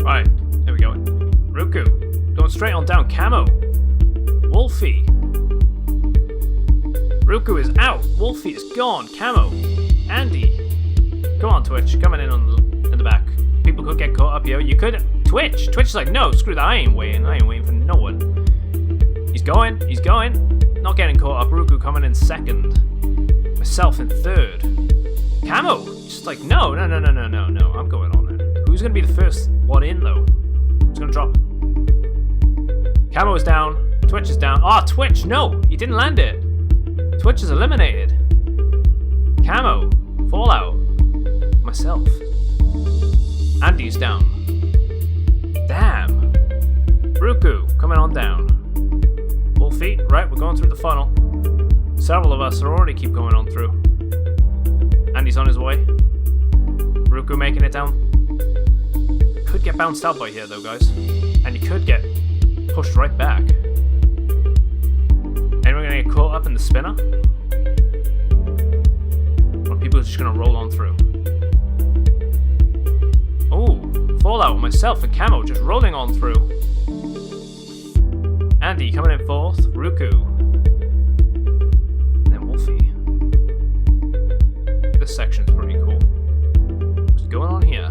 Right, here we go. Ruku, going straight on down. Camo. Wolfie. Ruku is out. Wolfie is gone. Camo. Andy. Come on, Twitch. Coming in in the back. People could get caught up here. You could. Twitch. Twitch is like, no, screw that. I ain't waiting. I ain't waiting for no one. He's going. He's going. Not getting caught up. Ruku coming in second. Myself in third. Camo. Just like, no. I'm going on it. Who's going to be the first one in, though? Who's going to drop? Camo is down. Twitch is down. Oh, Twitch. No. He didn't land it. Twitch is eliminated. Camo. Fallout. Myself. Andy's down. Damn. Ruku. Coming on down. Wolfie. Right, we're going through the funnel. Several of us are already keep going on through. Andy's on his way. Ruku making it down. Could get bounced out by here though, guys. And you could get pushed right back. Anyone gonna get caught up in the spinner? Or people are just gonna roll on through? Oh, Fallout, myself and Camo just rolling on through. Andy coming in fourth. Ruku. This section's pretty cool. What's going on here?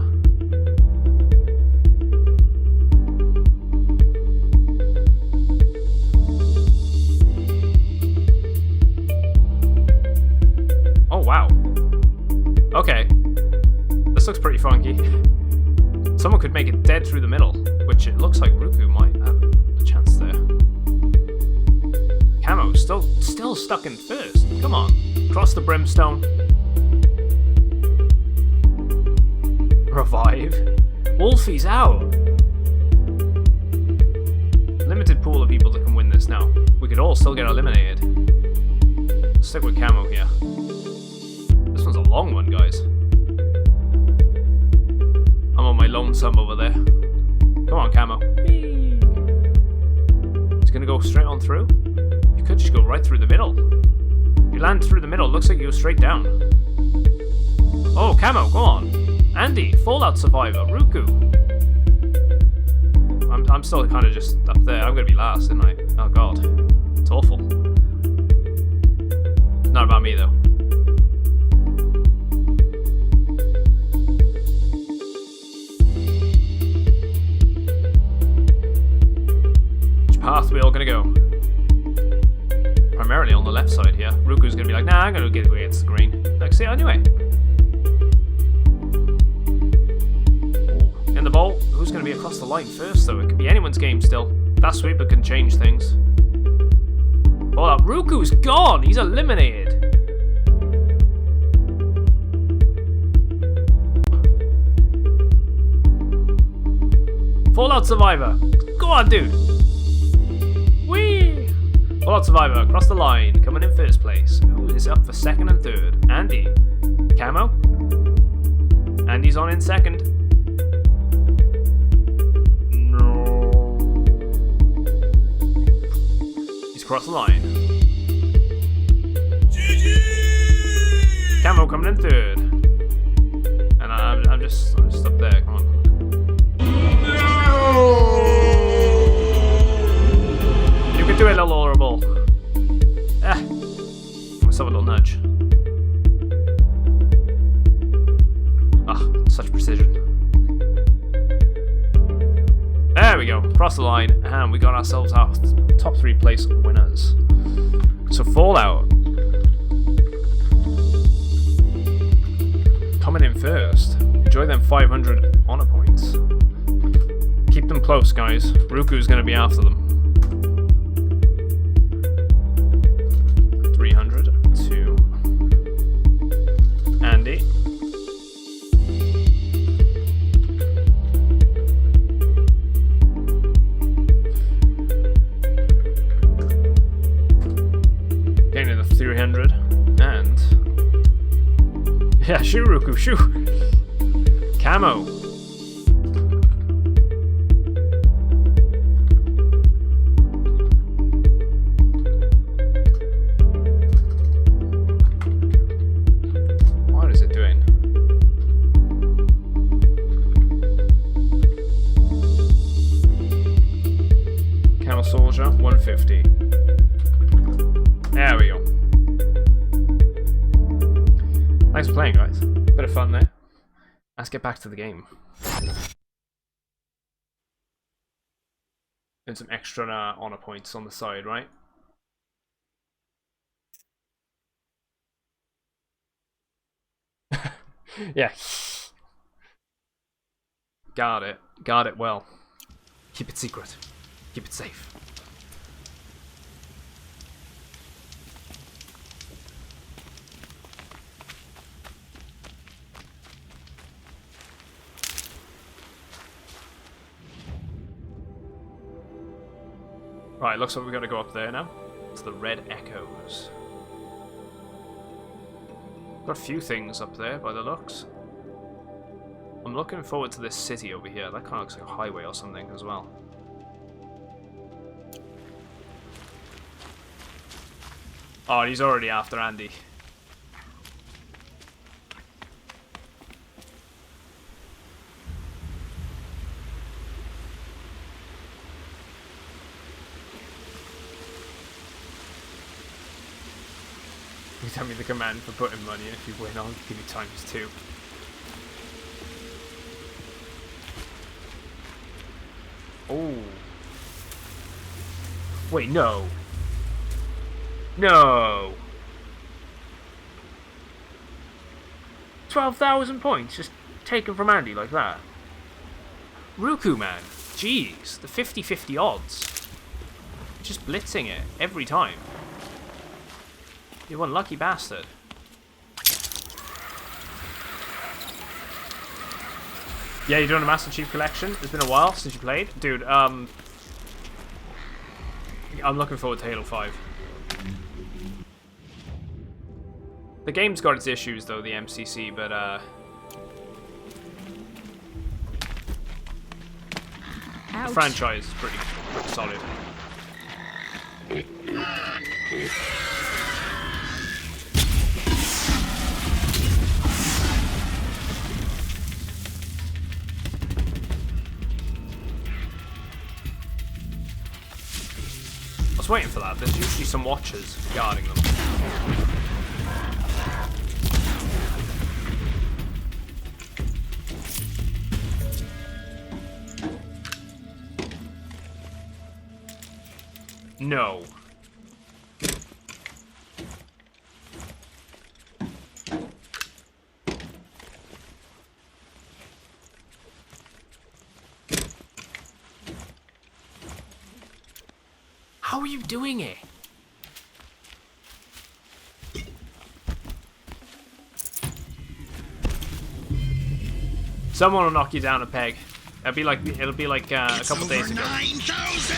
Oh wow. Okay. This looks pretty funky. Someone could make it dead through the middle, which it looks like Ruku might have a chance there. Camo still stuck in first. Come on. Cross the brimstone. Revive. Wolfie's out. Limited pool of people that can win this now. We could all still get eliminated. Let's stick with Camo here. This one's a long one, guys. I'm on my lonesome over there. Come on, Camo. Whee! It's gonna go straight on through. You could just go right through the middle. You land through the middle, looks like you go straight down. Oh, Camo, go on. Andy, Fallout Survivor, Ruku. I'm still kind of just up there. I'm gonna be last, isn't I? Oh god. It's awful. It's not about me, though. Which path are we all gonna go? Primarily on the left side here. Ruku's gonna be like, nah, I'm gonna get against the green. Like, see, anyway. In the bowl, who's going to be across the line first, though? It could be anyone's game still. That sweeper can change things. Fallout. Ruku's gone! He's eliminated! Fallout Survivor! Go on, dude! Whee! Fallout Survivor, across the line, coming in first place. Who is up for second and third? Andy. Camo. Andy's on in second. He's crossed the line. Camo coming in third. And I'm just up there, come on. You can do it, little horrible. Myself a little nudge. Such precision. There we go, across the line, and we got ourselves our top 3 place winners. So Fallout coming in first. Enjoy them 500 honor points. Keep them close, guys. Ruku's going to be after them. 300 to Andy. Getting to the 300 and yeah, shoo Ruku, shoo. Camo. What is it doing? Camel Soldier, 150. There we go. Thanks for playing, guys. Bit of fun there. Let's get back to the game. And some extra honor points on the side, right? Yeah. Got it. Got it well. Keep it secret. Keep it safe. Right, looks like we've got to go up there now. To the Red Echoes. Got a few things up there by the looks. I'm looking forward to this city over here. That kind of looks like a highway or something as well. Oh, he's already after Andy. You tell me the command for putting money in. If you win, I'll give you ×2. Oh. Wait, no. No. 12,000 points just taken from Andy like that. Ruku, man. Jeez, the 50-50 odds. Just blitzing it every time. You one lucky bastard. Yeah, you're doing a Master Chief Collection? It's been a while since you played? Dude, I'm looking forward to Halo 5. The game's got its issues though, the MCC, but the franchise is pretty solid. I was waiting for that. There's usually some watchers guarding them. No. How are you doing it? Someone will knock you down a peg. It'll be like a couple days ago. 9,000!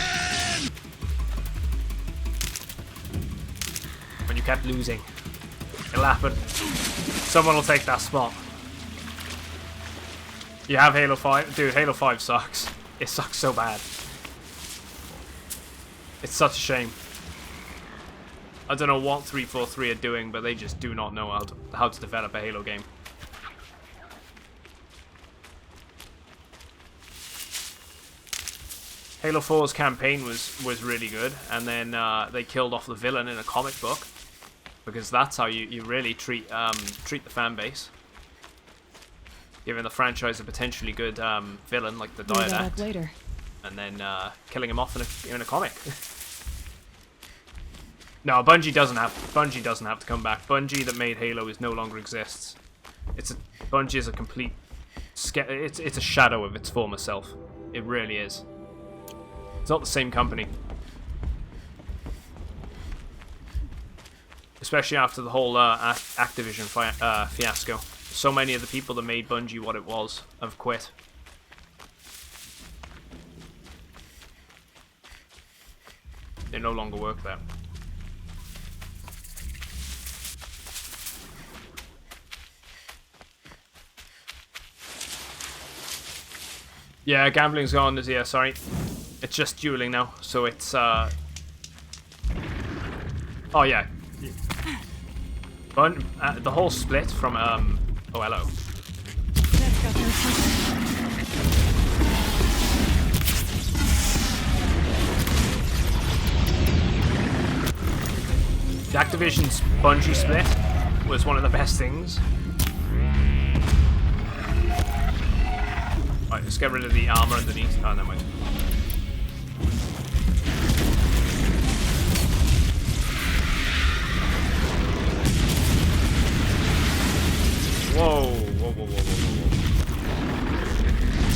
When you kept losing. It'll happen. Someone will take that spot. You have Halo 5? Dude, Halo 5 sucks. It sucks so bad. It's such a shame. I don't know what 343 are doing, but they just do not know how to develop a Halo game. Halo 4's campaign was really good, and then they killed off the villain in a comic book, because that's how you really treat the fan base. Giving the franchise a potentially good villain like the Bring that up Diadact, later. and then killing him off in a comic. No, Bungie doesn't have to come back. Bungie that made Halo no longer exists. Bungie is a complete it's a shadow of its former self. It really is. It's not the same company. Especially after the whole Activision fiasco. So many of the people that made Bungie what it was have quit. They no longer work there. Yeah, gambling's gone. Yeah, sorry. It's just dueling now, so it's oh yeah. The whole split from oh hello. The Activision's Bungie split was one of the best things. Right, let's get rid of the armor underneath. Oh, never mind. Whoa, whoa, whoa, whoa, whoa,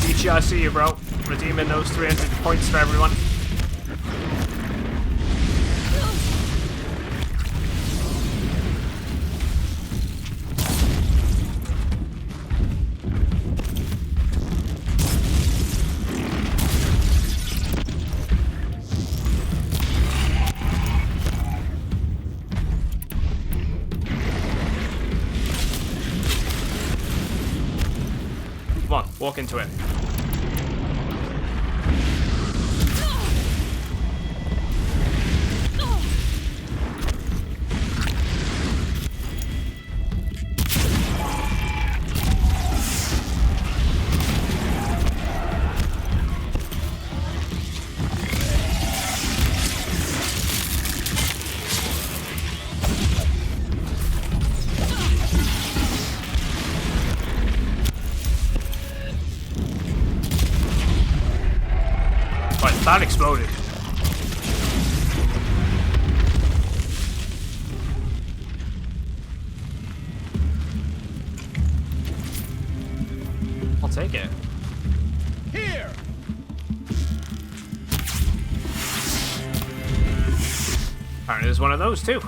whoa. Ichi, I see you, bro. Redeeming those 300 points for everyone. Come on, walk into it. That exploded. I'll take it. Here! Apparently there's one of those too.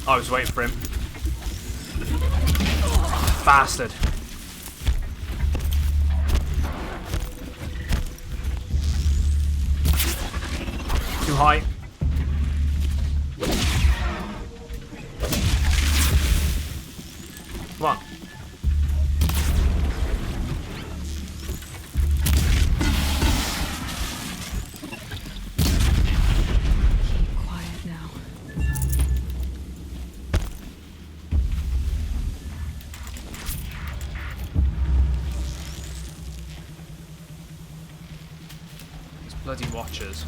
I was waiting for him. Bastard. Too high. Come on. Quiet now. These bloody watchers.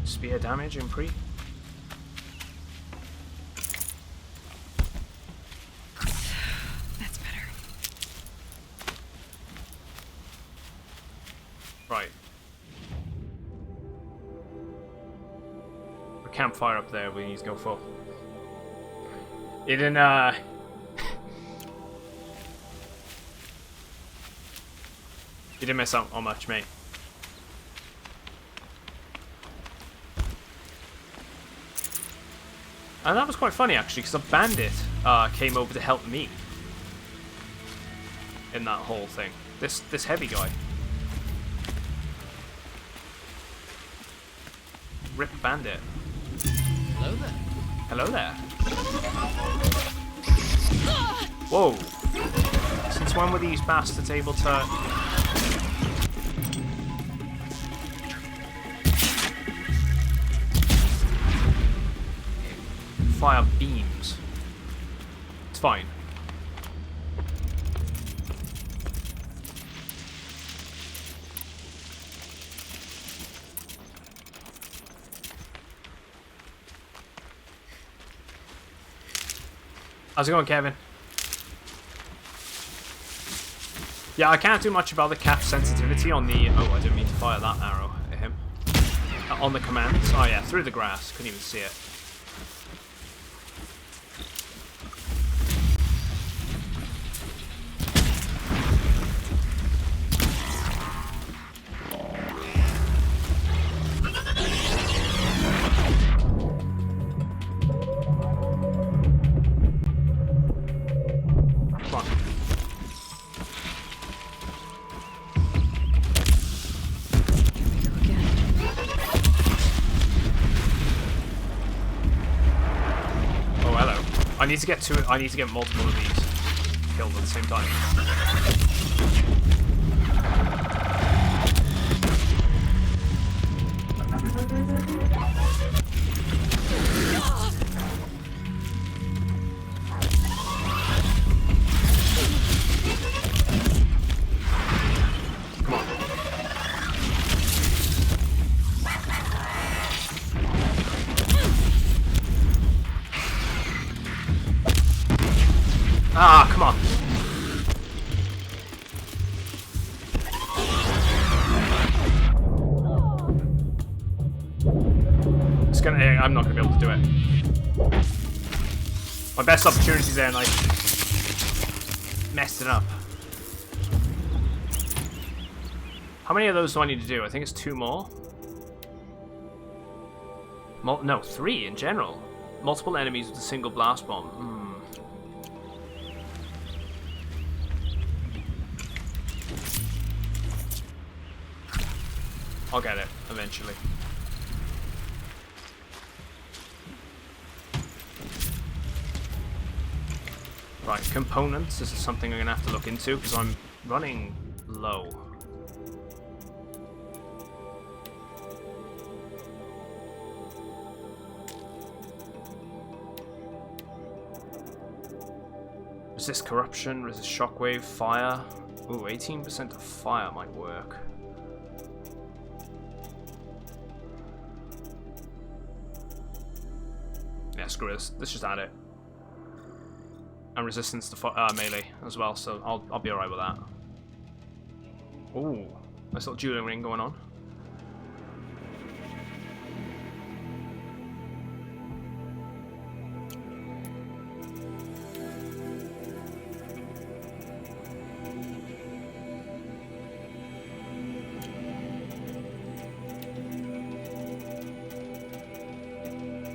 Spear damage in pre. That's better. campfire up there we need to go for. You didn't, You didn't miss out on much, mate. And that was quite funny, actually, because a bandit came over to help me in that whole thing. This heavy guy. Rip bandit. Hello there. Hello there. Whoa. Since when were these bastards able to... fire beams? It's fine. How's it going, Kevin? Yeah, I can't do much about the cat's sensitivity on the... Oh, I didn't mean to fire that arrow at him. On the commands. Oh yeah, through the grass. Couldn't even see it. I need to get to it. I need to get multiple of these killed at the same time. Come on. Ah, come on. It's gonna... I'm not gonna be able to do it. My best opportunity there, and I messed it up. How many of those do I need to do? I think it's 2 more. No, 3 in general. Multiple enemies with a single blast bomb. I'll get it, eventually. Right, components. This is something I'm going to have to look into, because I'm running low. Resist corruption, resist shockwave, fire. Ooh, 18% of fire might work. Yeah, screw this. Let's just add it. And resistance to melee as well, so I'll be alright with that. Ooh, nice little dueling ring going on.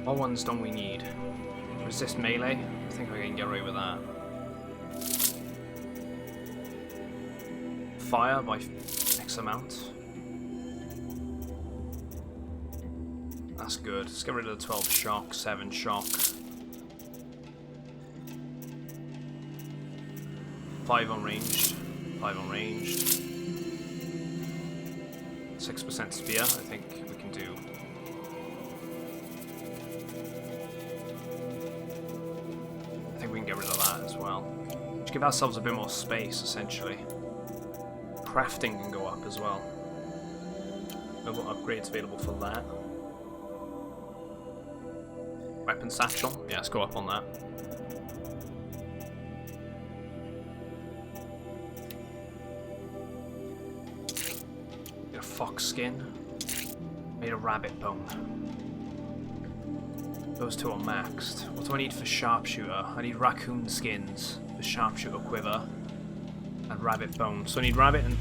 What ones don't we need? Resist melee? I think I can get away with that. Fire by X amount. That's good. Let's get rid of the 12 shock, 7 shock. 5 unranged. 5 unranged. 6% spear, I think we can do. We can get rid of that as well. Just give ourselves a bit more space, essentially. Crafting can go up as well. No upgrades available for that. Weapon satchel. Yeah, let's go up on that. Get a fox skin. Made of rabbit bone. Those two are maxed. What do I need for sharpshooter? I need raccoon skins for sharpshooter quiver and rabbit bone. So I need rabbit and...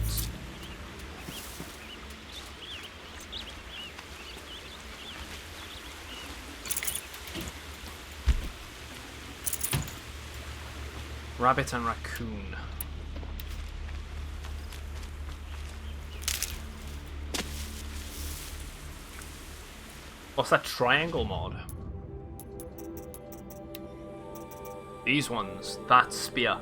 rabbit and raccoon. What's that triangle mod? These ones. That spear.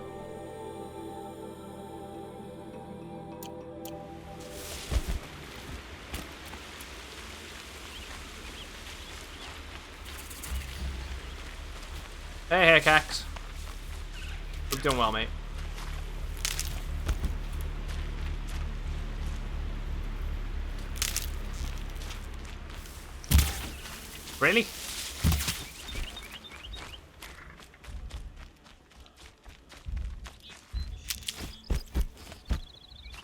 Hey, Cax. We're doing well, mate. Really?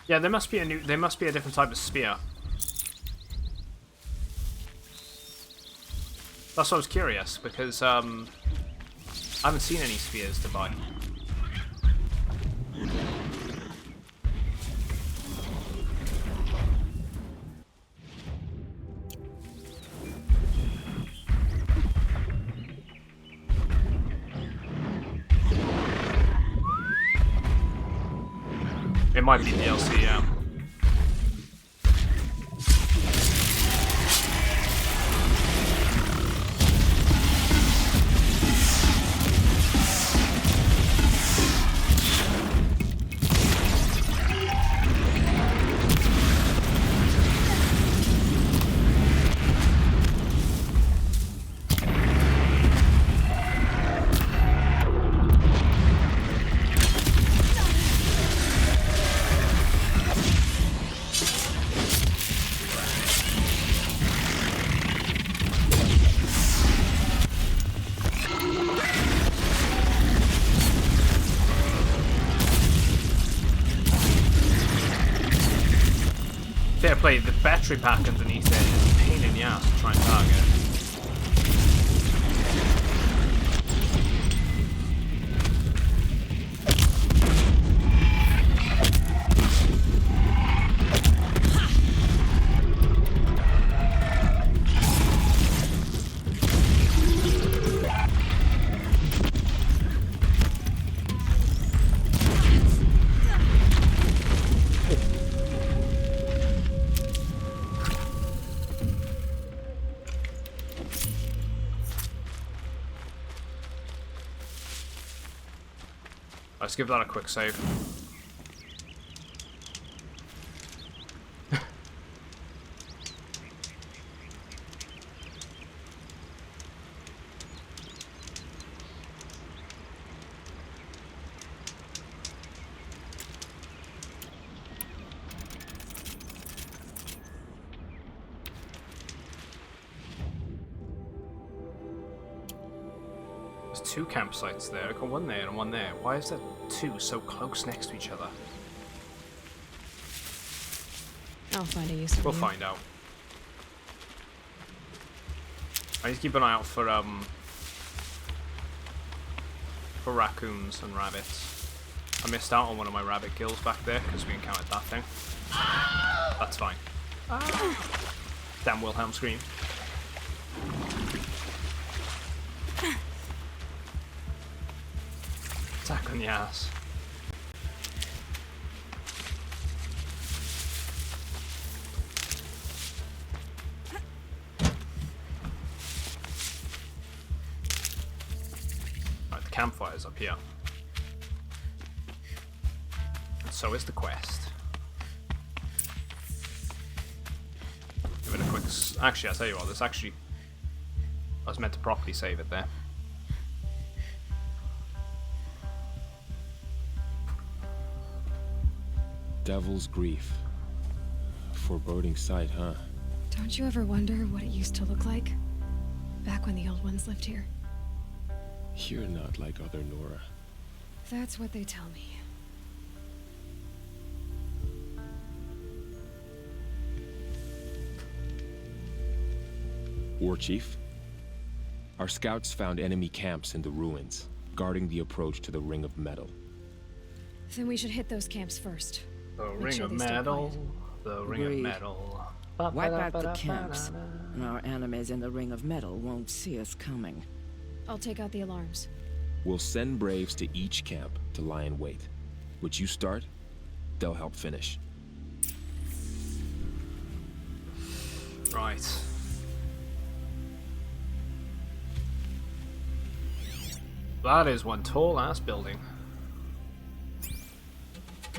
Yeah, there must be a different type of spear. That's why I was curious, because I haven't seen any spears to buy. It might be DLC, yeah. Fair play, the battery pack underneath it is a pain in the ass to try and target. Let's give that a quick save. There's two campsites there. I got one there and one there. Why is there two so close next to each other? I'll find a use for you. We'll find out. I need to keep an eye out for raccoons and rabbits. I missed out on one of my rabbit kills back there because we encountered that thing. That's fine. Damn Wilhelm scream. Attack on the ass. Right, the campfire's up here. And so is the quest. Give it a quick... Actually, I'll tell you what, this actually... I was meant to properly save it there. Devil's Grief. Foreboding sight, huh? Don't you ever wonder what it used to look like? Back when the old ones lived here. You're not like other Nora. That's what they tell me. War Chief? Our scouts found enemy camps in the ruins, guarding the approach to the Ring of Metal. Then we should hit those camps first. The Make Ring sure of they stay Metal. quiet. The Ring of Agreed. Metal. Wipe out the camps, and our enemies in the Ring of Metal won't see us coming. I'll take out the alarms. We'll send Braves to each camp to lie in wait. Which you start, they'll help finish. Right. That is one tall-ass building.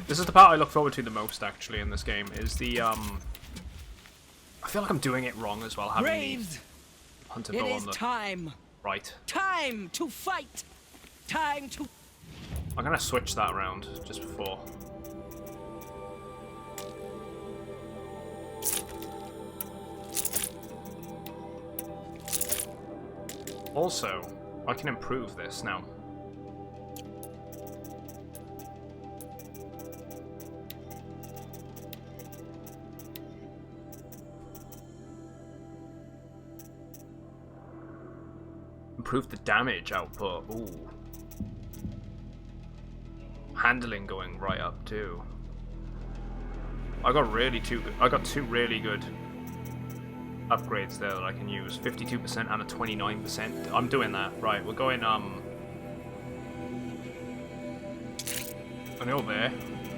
This is the part I look forward to the most, actually, in this game, is the, I feel like I'm doing it wrong as well, having Braves! the hunter It bow is on the... time! Right. Time to fight! Time to... I'm gonna switch that around just before. Also, I can improve this now. Improve the damage output. Ooh. Handling going right up too. I got two really good upgrades there that I can use. 52% and a 29%. I'm doing that. Right, we're going I know there.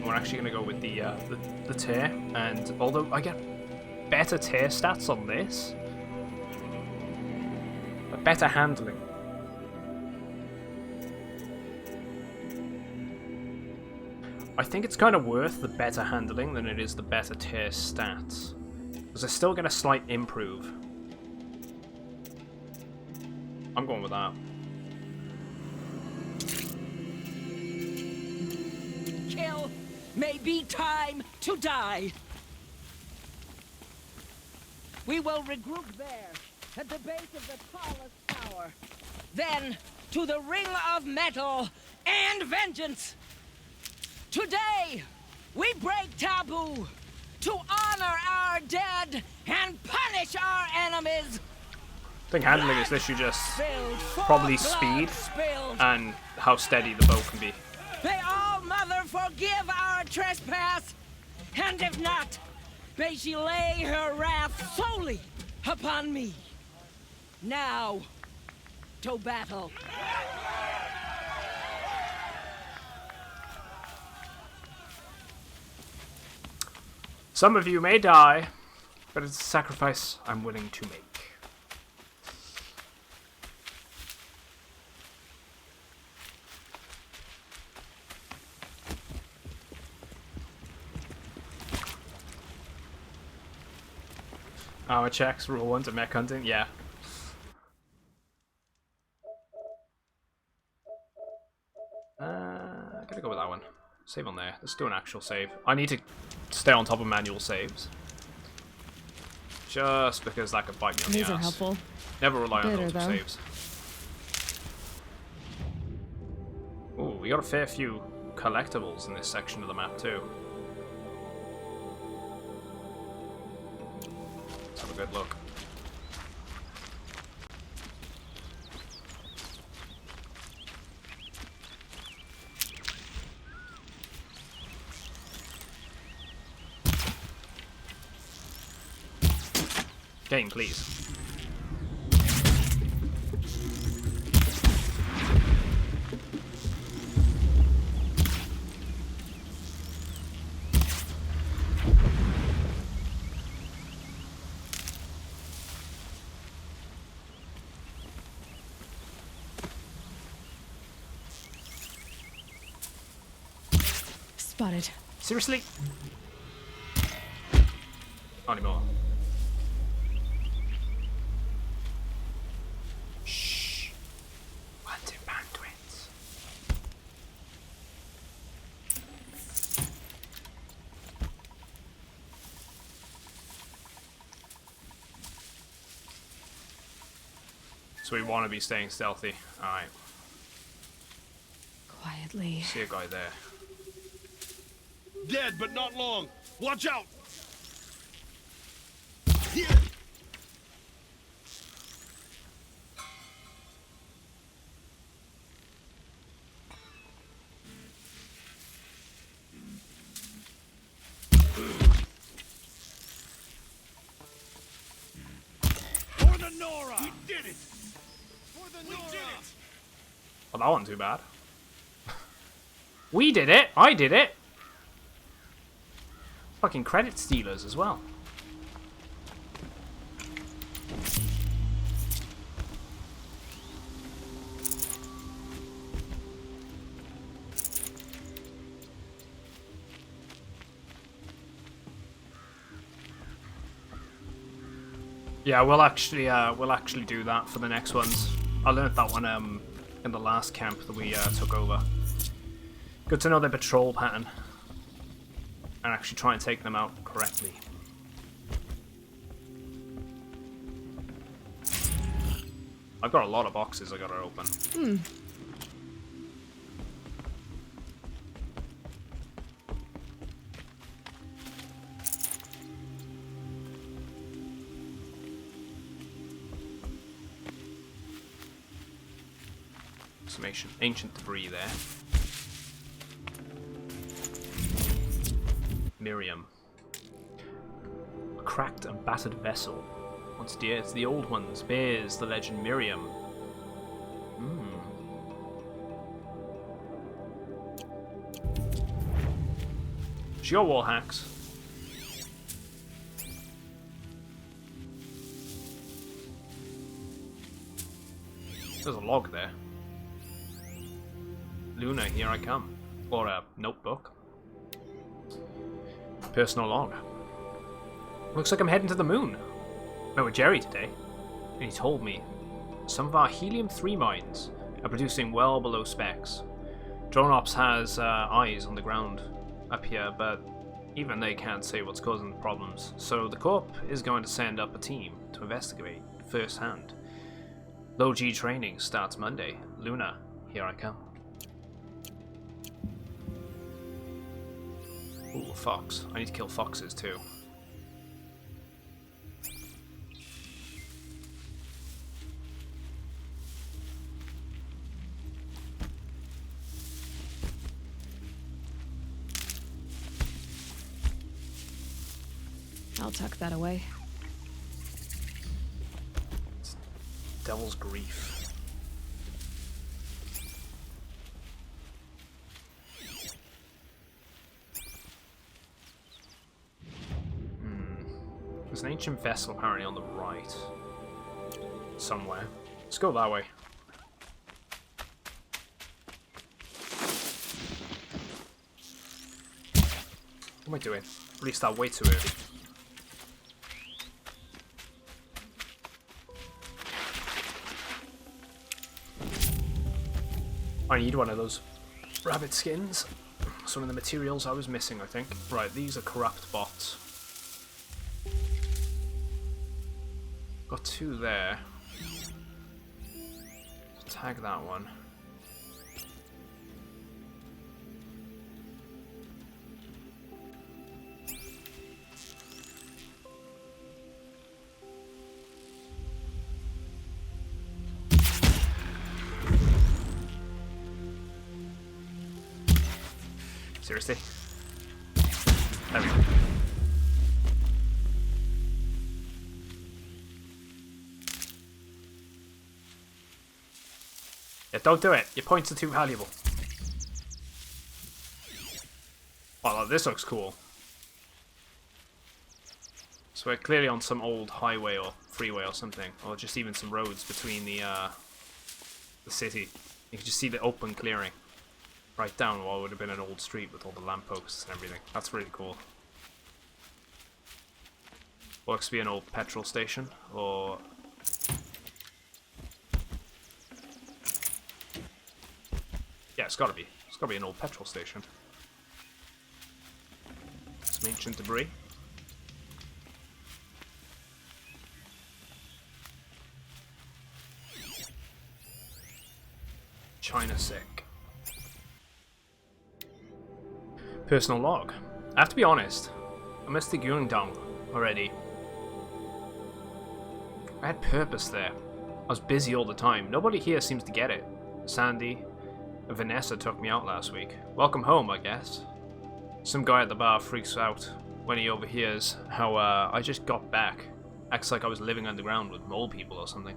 We're actually gonna go with the tear, and although I get better tear stats on this, but better handling. I think it's kind of worth the better handling than it is the better tear stats. Because I still get a slight improve. I'm going with that. Kill may be time to die. We will regroup there, at the base of the tallest tower. Then, to the Ring of Metal and Vengeance. Today, we break taboo to honor our dead and punish our enemies. I think handling is literally just probably speed spilled. and how steady the bow can be. May All Mother forgive our trespass, and if not, may she lay her wrath solely upon me. Now, to battle. Some of you may die, but it's a sacrifice I'm willing to make. Armor checks, rule 1 to mech hunting, yeah. Gotta go with that one. Save on there. Let's do an actual save. I need to stay on top of manual saves. Just because that could bite me on the These ass. are helpful. Never rely on Bitter, those though. saves. Ooh, we got a fair few collectibles in this section of the map too. Let's have a good look. Game, please. Spotted. Seriously? Not anymore. Shh. Wanted bandwidth. So we want to be staying stealthy. Alright. Quietly. See a guy there. Dead, but not long. Watch out! the Nora! We did it! For the Nora! We did it! Well, that wasn't too bad. We did it! I did it! Fucking credit stealers as well. Yeah, we'll actually do that for the next ones. I learned that one in the last camp that we took over. Good to know their patrol pattern and actually try and take them out correctly. I've got a lot of boxes I gotta open. Some ancient debris there. Miriam. A cracked and battered vessel. Once dear to the old ones, bears the legend Miriam. It's your wall hacks. There's a log there. Luna, here I come. Or a notebook. Personal log. Looks like I'm heading to the moon. Met with Jerry today, and he told me some of our helium-3 mines are producing well below specs. Drone Ops has eyes on the ground up here, but even they can't say what's causing the problems. So the Corp is going to send up a team to investigate firsthand. Low G training starts Monday. Luna, here I come. Ooh, a fox. I need to kill foxes too. I'll tuck that away. It's Devil's Grief. There's an ancient vessel apparently on the right. Somewhere. Let's go that way. What am I doing? Released that way too early. I need one of those rabbit skins. Some of the materials I was missing, I think. Right, these are corrupt bots. Got 2 there. Tag that one. Seriously? There we go. Yeah, don't do it. Your points are too valuable. Oh, this looks cool. So we're clearly on some old highway or freeway or something, or just even some roads between the city. You can just see the open clearing right down what would have been an old street with all the lampposts and everything. That's really cool. Looks to be an old petrol station, or yeah, it's gotta be. It's gotta be an old petrol station. Some ancient debris. China sick. Personal log. I have to be honest. I missed the Gyeongdong already. I had purpose there. I was busy all the time. Nobody here seems to get it. Sandy and Vanessa took me out last week. Welcome home, I guess. Some guy at the bar freaks out when he overhears how I just got back Acts like I was living underground with mole people or something.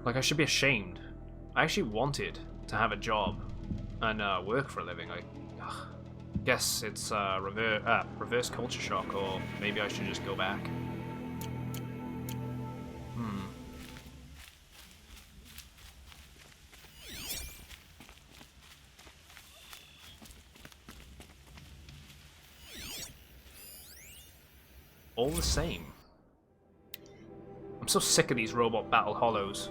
Like, I should be ashamed. I actually wanted to have a job and work for a living. I guess it's reverse culture shock, or maybe I should just go back. All the same. I'm so sick of these robot battle hollows.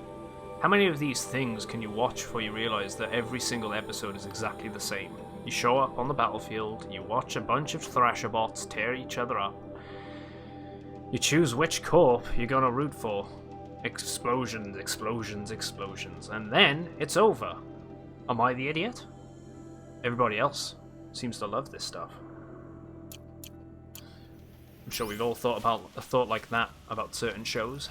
How many of these things can you watch before you realize that every single episode is exactly the same? You show up on the battlefield, you watch a bunch of Thrasher bots tear each other up. You choose which corp you're gonna root for. Explosions, explosions, explosions. And then it's over. Am I the idiot? Everybody else seems to love this stuff. I'm sure we've all thought about a thought like that about certain shows.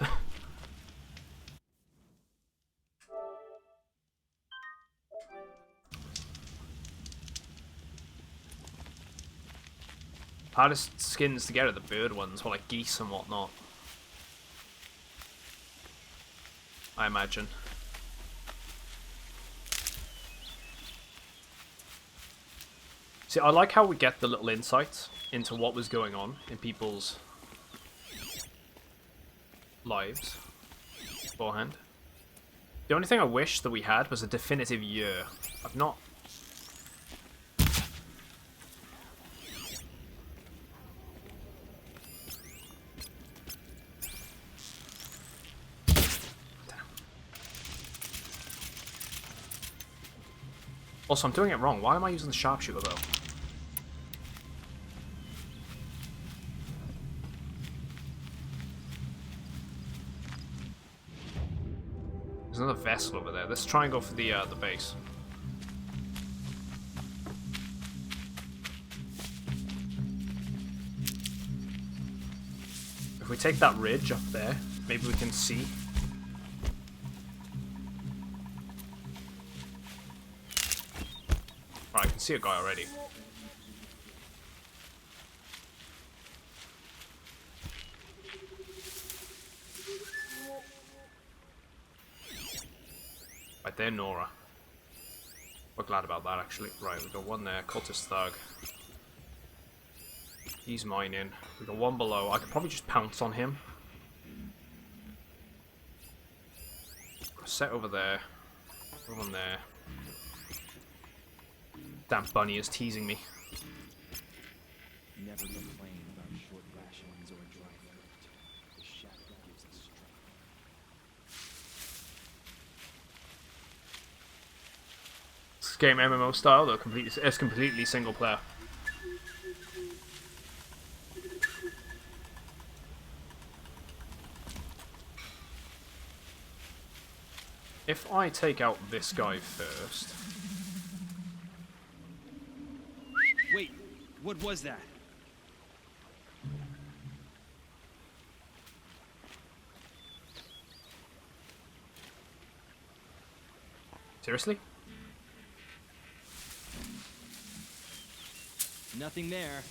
Hardest skins to get are the bird ones, or like geese and whatnot. I imagine. See, I like how we get the little insights into what was going on in people's lives beforehand. The only thing I wish that we had was a definitive year. I've not... Also, I'm doing it wrong. Why am I using the sharpshooter though? There's another vessel over there. Let's try and go for the base. If we take that ridge up there, maybe we can see. Right, I can see a guy already. Right there, Nora. We're glad about that, actually. Right, we got one there. Cultist Thug. He's mining. We got one below. I could probably just pounce on him. Set over there. One there. Damn bunny is teasing me. Never complain about short rations or dry fruit. The shadow gives us strength. This game MMO style, though, it's completely single player. If I take out this guy first... Wait, what was that? Seriously? Nothing there.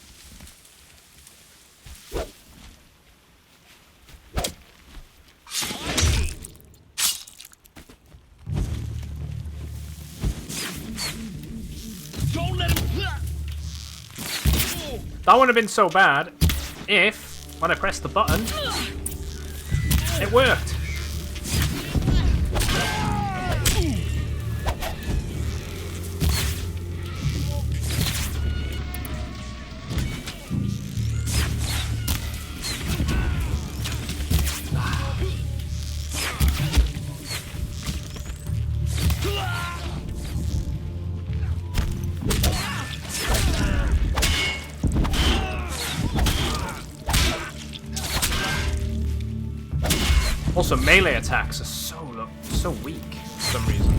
Don't let him. That wouldn't have been so bad if, when I pressed the button, it worked. Also, melee attacks are so weak for some reason.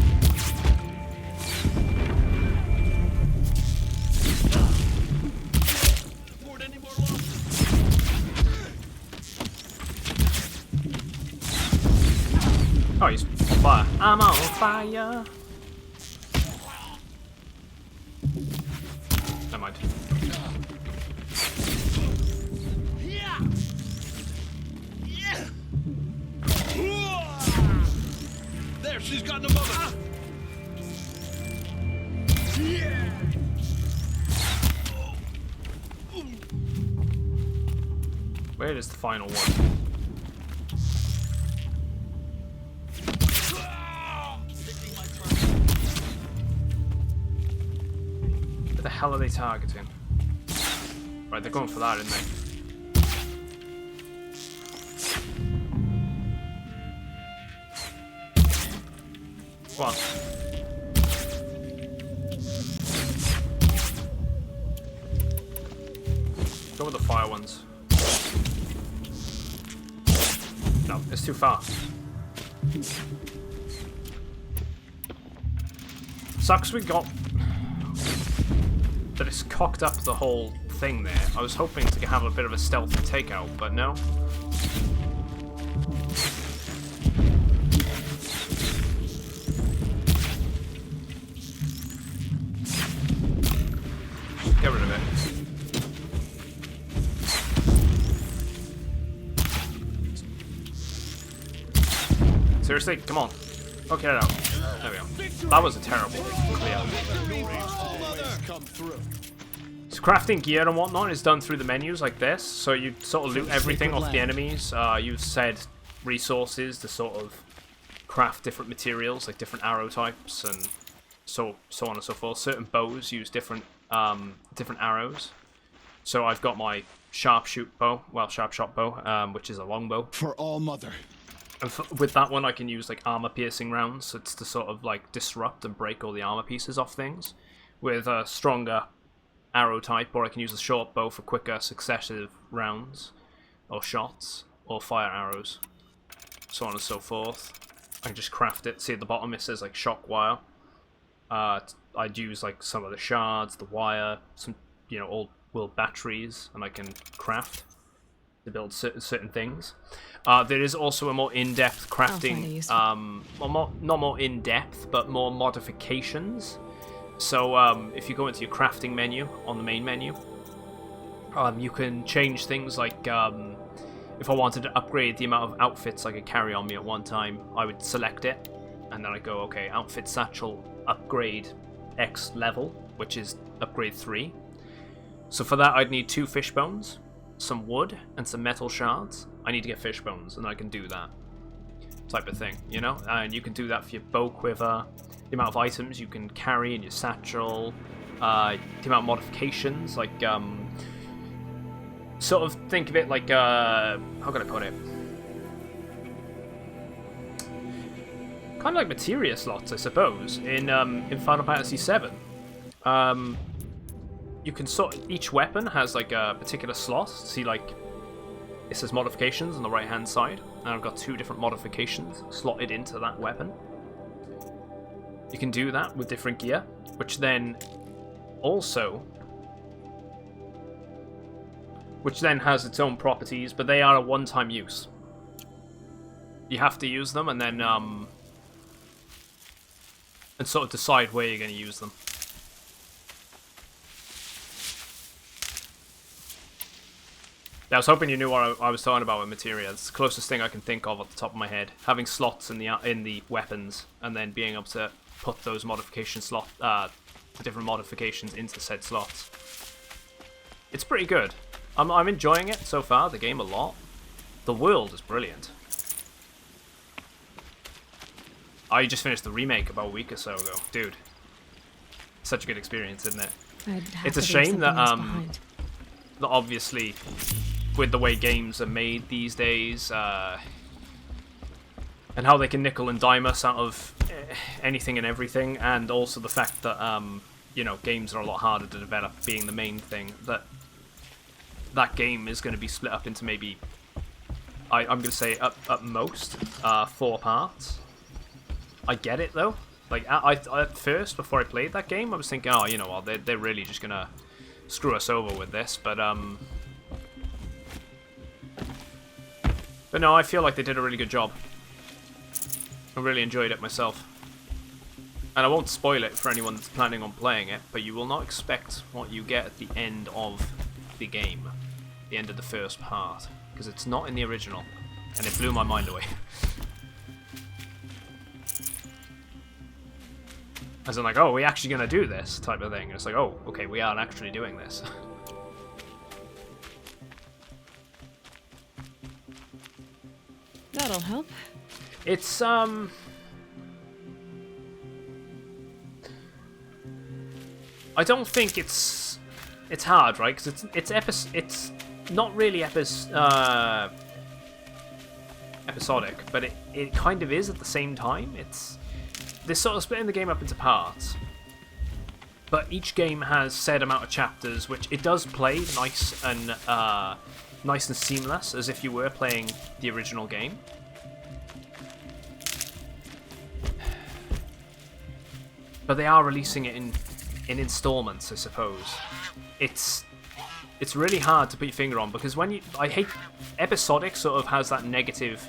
Oh, he's on fire. I'm on fire. Never mind. there! She's gotten above us! Yeah! Where is the final one? Where the hell are they targeting? Right, they're going for that, aren't they? Come on. Go with the fire ones. No, it's too far. Sucks we got that it's cocked up the whole thing there. I was hoping to have a bit of a stealthy takeout, but no. Get rid of it. Seriously? Come on. Oh, get it out. There we go. That was a terrible clear. So crafting gear and whatnot is done through the menus like this. So you sort of loot everything off the enemies. You've said resources to sort of craft different materials, like different arrow types and so on and so forth. Certain bows use different arrows. So I've got my sharp shot bow, which is a longbow. For All Mother. And with that one, I can use like armor piercing rounds. So it's to sort of like disrupt and break all the armor pieces off things. With a stronger arrow type, or I can use a short bow for quicker successive rounds, or shots, or fire arrows, so on and so forth. I can just craft it. See at the bottom it says like shock wire. I'd use like some of the shards, the wire, some old world batteries, and I can craft to build certain things. There is also a more in-depth crafting, well, not more in-depth, but more modifications. So if you go into your crafting menu on the main menu, you can change things like if I wanted to upgrade the amount of outfits I could carry on me at one time, I would select it, and then I go, okay, outfit satchel upgrade X level, which is upgrade 3. So for that I'd need 2 fish bones, some wood, and some metal shards. I need to get fish bones, and I can do that type of thing, and you can do that for your bow quiver, the amount of items you can carry in your satchel, the amount of modifications, like sort of think of it like how can I put it, kind of like materia slots, I suppose, in Final Fantasy VII. You can each weapon has like a particular slot. See, like it says modifications on the right hand side, and I've got 2 different modifications slotted into that weapon. You can do that with different gear, which then has its own properties, but they are a one-time use. You have to use them, and then and sort of decide where you're going to use them. I was hoping you knew what I was talking about with materia. It's the closest thing I can think of off the top of my head. Having slots in the weapons, and then being able to put those modification different modifications into said slots. It's pretty good. I'm enjoying it so far. The game a lot. The world is brilliant. I just finished the remake about a week or so ago, dude. Such a good experience, isn't it? It's a shame that that obviously, with the way games are made these days, and how they can nickel and dime us out of anything and everything, and also the fact that games are a lot harder to develop, being the main thing, that game is going to be split up into maybe, I'm going to say at most 4 parts. I get it though. Like at first, before I played that game, I was thinking, oh, you know what, they're really just gonna screw us over with this, but no, I feel like they did a really good job. I really enjoyed it myself. And I won't spoil it for anyone that's planning on playing it, but you will not expect what you get at the end of the game. The end of the first part. Because it's not in the original. And it blew my mind away. As in like, oh, are we actually gonna do this type of thing? And it's like, oh, okay, we are actually doing this. That'll help. It's I don't think it's hard, right? Because it's not really episodic, but it kind of is at the same time. They're sort of splitting the game up into parts, but each game has set amount of chapters, which it does play nice and seamless, as if you were playing the original game. But they are releasing it in installments, I suppose. It's really hard to put your finger on, because I hate episodic sort of has that negative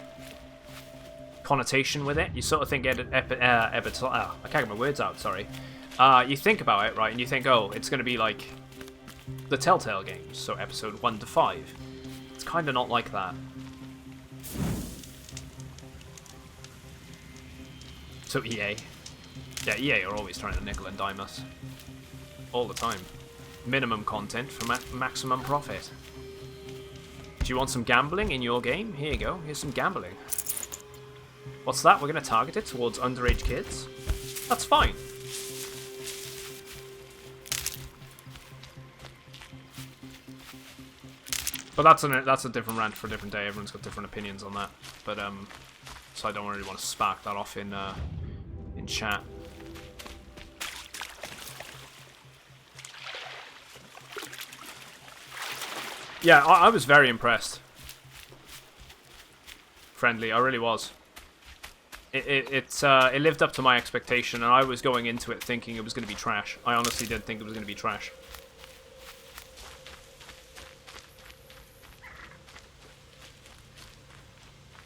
connotation with it. You sort of think I can't get my words out, sorry. You think about it, right, and you think, oh, it's going to be like the Telltale games, so episode 1 to 5. It's kind of not like that. So EA. Yeah, EA are always trying to nickel and dime us. All the time. Minimum content for maximum profit. Do you want some gambling in your game? Here you go. Here's some gambling. What's that? We're going to target it towards underage kids? That's fine. But that's a different rant for a different day. Everyone's got different opinions on that. But so I don't really want to spark that off in chat. Yeah, I was very impressed. Friendly, I really was. It lived up to my expectation, and I was going into it thinking it was going to be trash. I honestly did think it was going to be trash.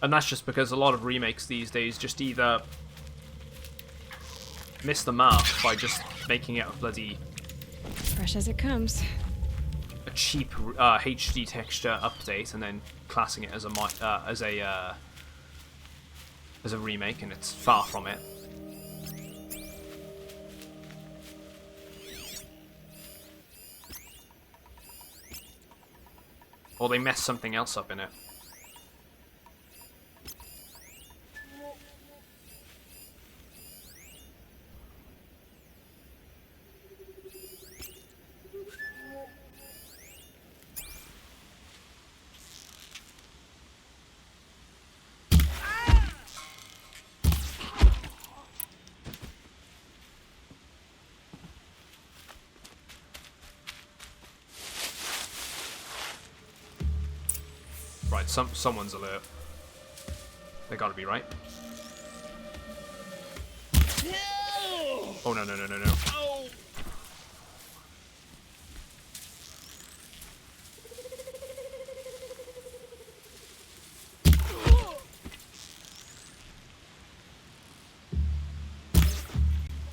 And that's just because a lot of remakes these days just either miss the mark by just making it a bloody... Fresh as it comes. A cheap HD texture update and then classing it as a remake, and it's far from it. Or they mess something else up in it. Right, someone's alert. They gotta be right. No! Oh no. Oh.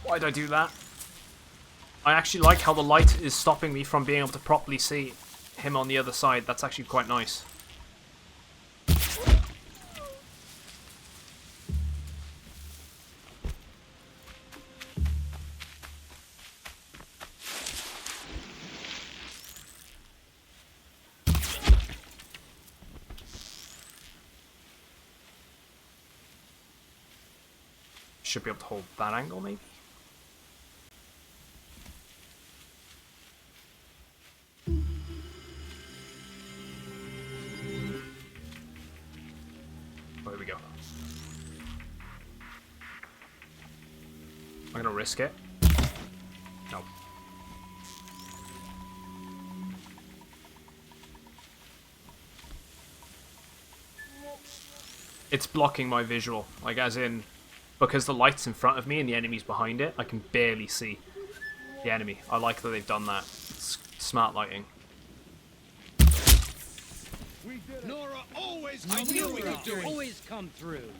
Why'd I do that? I actually like how the light is stopping me from being able to properly see him on the other side. That's actually quite nice. Should be able to hold that angle, maybe? Oh, here we go. I'm gonna risk it. No. It's blocking my visual, like as in, because the light's in front of me and the enemy's behind it, I can barely see the enemy. I like that they've done that. It's smart lighting. Nora always I knew we could always come through.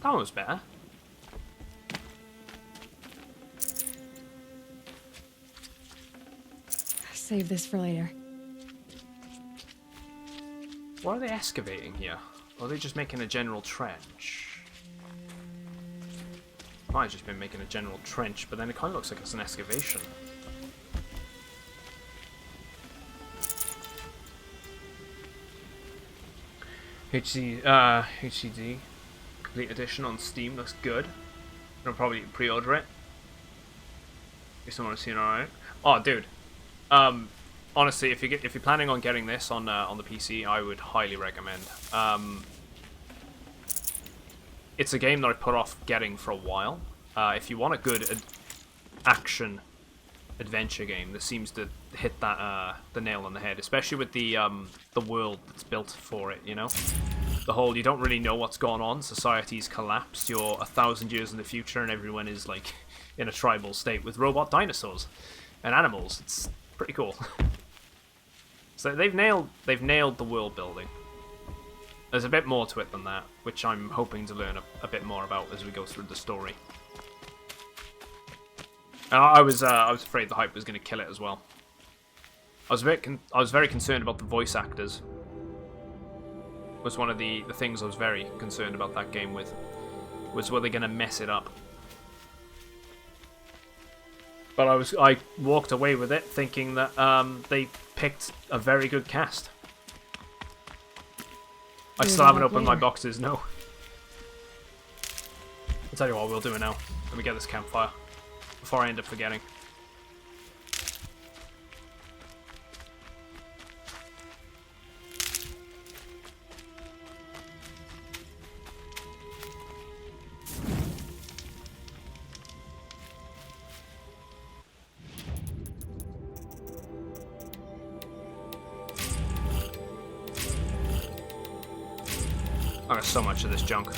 That one was better. Save this for later. Why are they excavating here? Or are they just making a general trench? Might have just been making a general trench, but then it kind of looks like it's an excavation. HCD Complete Edition on Steam looks good. I'll probably pre-order it. If I want to see it, alright. Oh, dude. Honestly, if you're planning on getting this on the PC, I would highly recommend. It's a game that I put off getting for a while. If you want a good action adventure game, this seems to hit that the nail on the head, especially with the world that's built for it. You know, the whole you don't really know what's going on. Society's collapsed. You're 1,000 years in the future, and everyone is like in a tribal state with robot dinosaurs and animals. It's pretty cool. So they've nailed the world building. There's a bit more to it than that, which I'm hoping to learn a bit more about as we go through the story. And I was afraid the hype was going to kill it as well. I was very concerned about the voice actors. Was one of the things I was very concerned about that game with. Was were they going to mess it up? But I walked away with it thinking that they picked a very good cast. I still haven't opened my boxes, no. I'll tell you what, we'll do it now. Let me get this campfire before I end up forgetting. I got so much of this junk.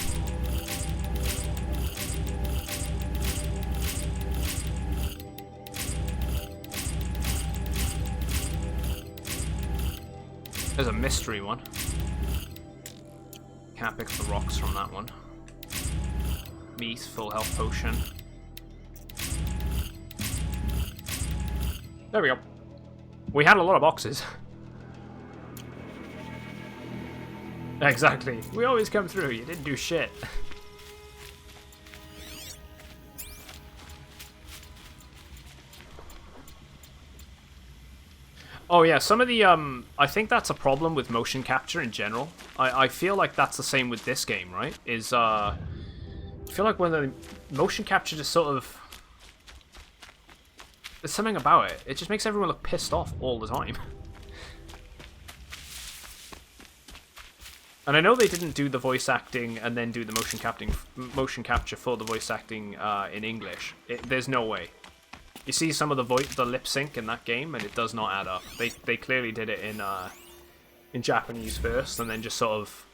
There's a mystery one. Can't pick the rocks from that one. Meat, full health potion. There we go. We had a lot of boxes. Exactly. We always come through. You didn't do shit. Oh yeah, some of the I think that's a problem with motion capture in general. I feel like that's the same with this game, right? I feel like when the motion capture just sort of, there's something about it. It just makes everyone look pissed off all the time. And I know they didn't do the voice acting and then do the motion capture for the voice acting in English. There's no way. You see some of the lip sync in that game, and it does not add up. They clearly did it in Japanese first, and then just sort of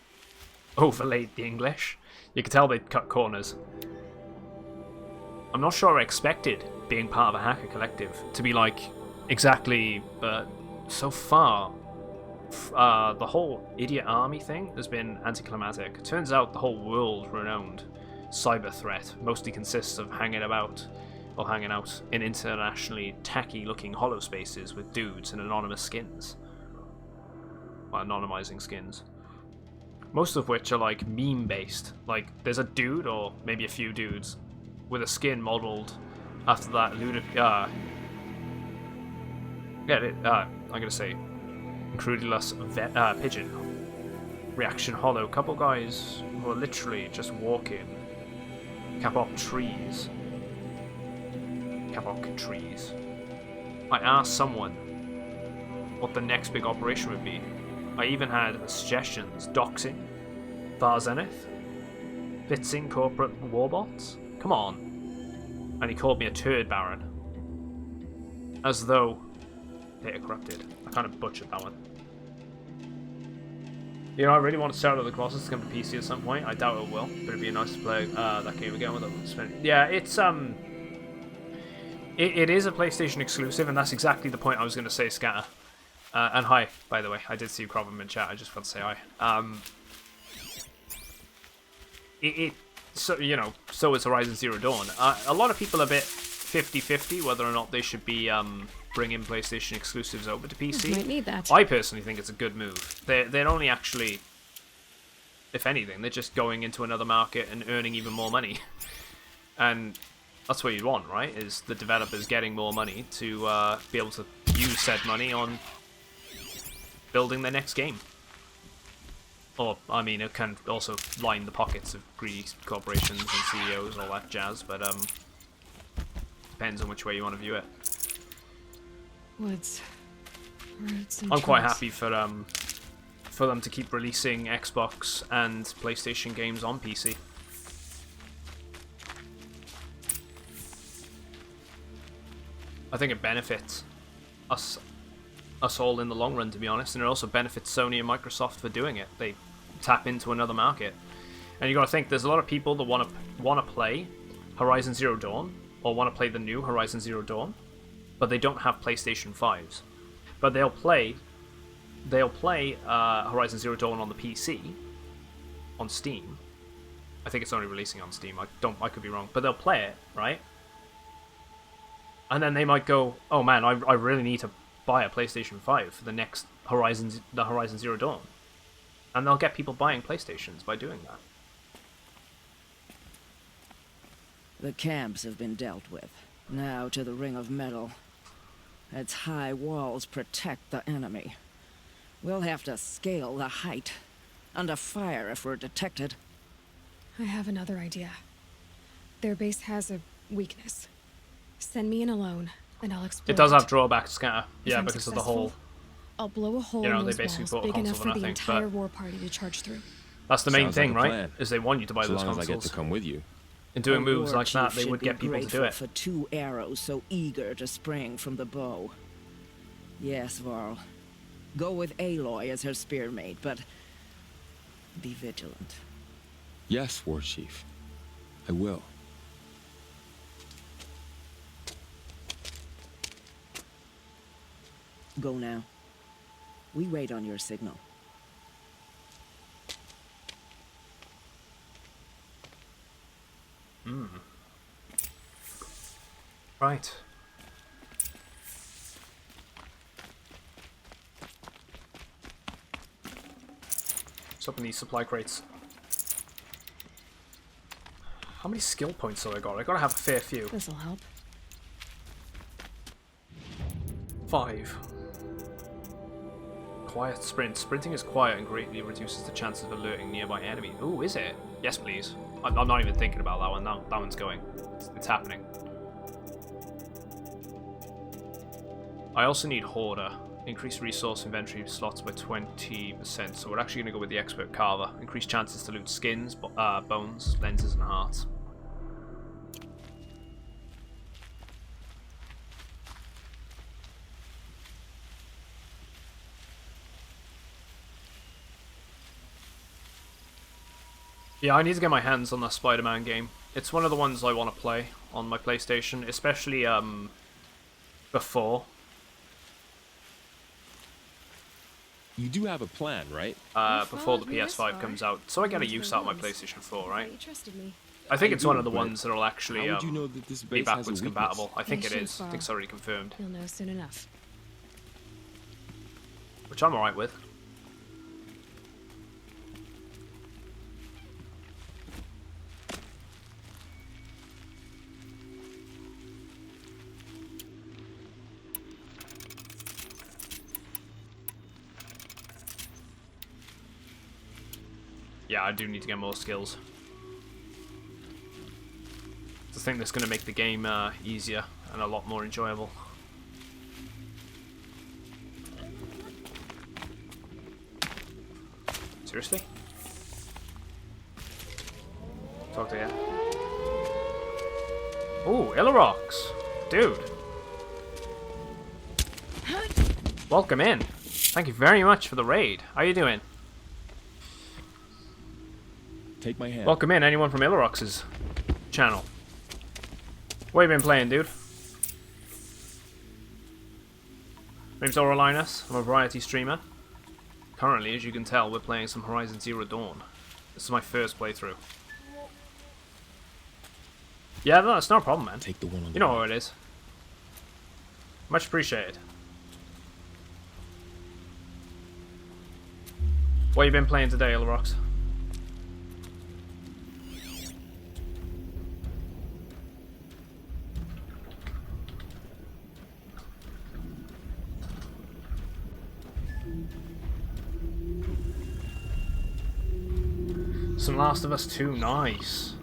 overlaid the English. You could tell they'd cut corners. I'm not sure I expected being part of a hacker collective to be like exactly, but so far. The whole idiot army thing has been anticlimactic. Turns out the whole world-renowned cyber threat mostly consists of hanging out in internationally tacky-looking hollow spaces with dudes in anonymous skins. Well, anonymizing skins. Most of which are like meme-based. Like, there's a dude, or maybe a few dudes, with a skin modeled after that I'm gonna say Crudulous pigeon. Reaction hollow. Couple guys who are literally just walking. Kapok trees. Kapok trees. I asked someone what the next big operation would be. I even had suggestions. Doxing. Far Zenith. Blitzing corporate warbots. Come on. And he called me a turd baron. As though data corrupted. I kind of butchered that one. You know, I really want to start with the Colossus to come to PC at some point. I doubt it will, but it'd be nice to play that game again with it. Yeah, it's it is a PlayStation exclusive, and that's exactly the point I was going to say, Scatter. And hi, by the way, I did see you crop him in chat. I just want to say hi. So you know, so is Horizon Zero Dawn. A lot of people are a bit 50-50 whether or not they should be bringing PlayStation exclusives over to PC. Might need that. I personally think it's a good move. They're only actually, if anything, they're just going into another market and earning even more money. And that's what you want, right? Is the developers getting more money to be able to use said money on building their next game. Or, I mean, it can also line the pockets of greedy corporations and CEOs and all that jazz, but depends on which way you want to view it. Woods. Roots and I'm quite trunks. happy for them to keep releasing Xbox and PlayStation games on PC. I think it benefits us all in the long run, to be honest, and it also benefits Sony and Microsoft for doing it. They tap into another market, and you got to think there's a lot of people that want to play Horizon Zero Dawn or want to play the new Horizon Zero Dawn, but they don't have PlayStation 5s. But they'll play Horizon Zero Dawn on the PC on Steam. I think it's only releasing on Steam. I could be wrong, but they'll play it, right? And then they might go, "Oh man, I really need to buy a PlayStation 5 for the next Horizon Zero Dawn." And they'll get people buying PlayStations by doing that. The camps have been dealt with. Now to the Ring of Metal. Its high walls protect the enemy. We'll have to scale the height. Under fire if we're detected. I have another idea. Their base has a weakness. Send me in alone, and I'll explore It does have drawbacks, Scatter. If Yeah, I'm because of the whole... I'll blow a hole You know, in they those basically walls bought a big enough console for for the nothing, entire but- war party to charge through. That's the main Sounds thing, like a right? plan. Is they want you to buy As those long as consoles. I get to come with you. And doing A moves war like that, chief they should would be get people to do grateful it. For 2 arrows so eager to spring from the bow. Yes, Varl. Go with Aloy as her spearmate, but be vigilant. Yes, War Chief. I will. Go now. We wait on your signal. Right. Let's open these supply crates. How many skill points have I got? I gotta have a fair few. This'll help. 5. Quiet sprint. Sprinting is quiet and greatly reduces the chances of alerting nearby enemies. Ooh, is it? Yes, please. I'm not even thinking about that one. That one's going. It's happening. I also need Hoarder. Increase resource inventory slots by 20%. So we're actually going to go with the Expert Carver. Increase chances to loot skins, bones, lenses, and hearts. Yeah, I need to get my hands on that Spider-Man game. It's one of the ones I want to play on my PlayStation, especially before. You do have a plan, right? Before the PS5 comes out, so I get a use out of my PlayStation 4, right? You trusted me. I think I it's one do, of the but ones that'll actually how would you know that this be base has a backwards weakness? compatible. I think it Patience, is. I think Varl. it's already confirmed, You'll know soon enough. which I'm alright with. Yeah, I do need to get more skills. It's the thing that's going to make the game easier and a lot more enjoyable. Seriously? Talk to you. Ooh, Illarox! Dude! Welcome in. Thank you very much for the raid. How you doing? Take my hand. Welcome in, anyone from Illarox's channel. What have you been playing, dude? My name's Auralinus. I'm a variety streamer. Currently, as you can tell, we're playing some Horizon Zero Dawn. This is my first playthrough. Yeah, no, it's not a problem, man. Take the one on You know how it is. Much appreciated. What have you been playing today, Illarox? Some Last of Us 2, nice.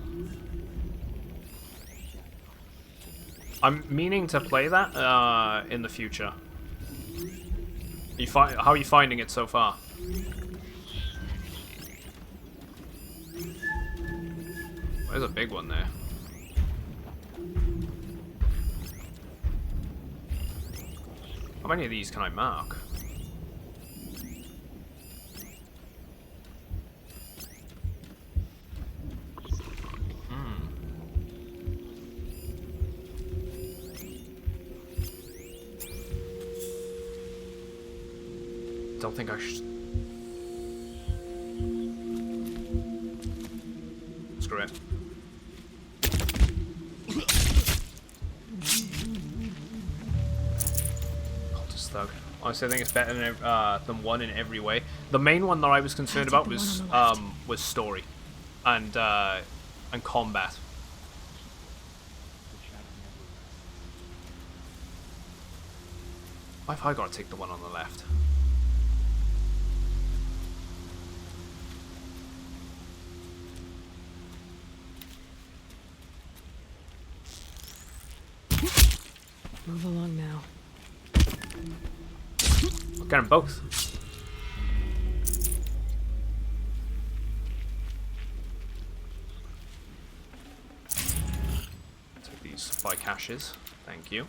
I'm meaning to play that in the future. How are you finding it so far? There's a big one there. How many of these can I mark? Don't think I should. Screw it. Cultist thug. Honestly, I think it's better than one in every way. The main one that I was concerned about was story and combat. Why have I got to take the one on the left? Move along now. I'll get them both. Take these supply caches. Thank you.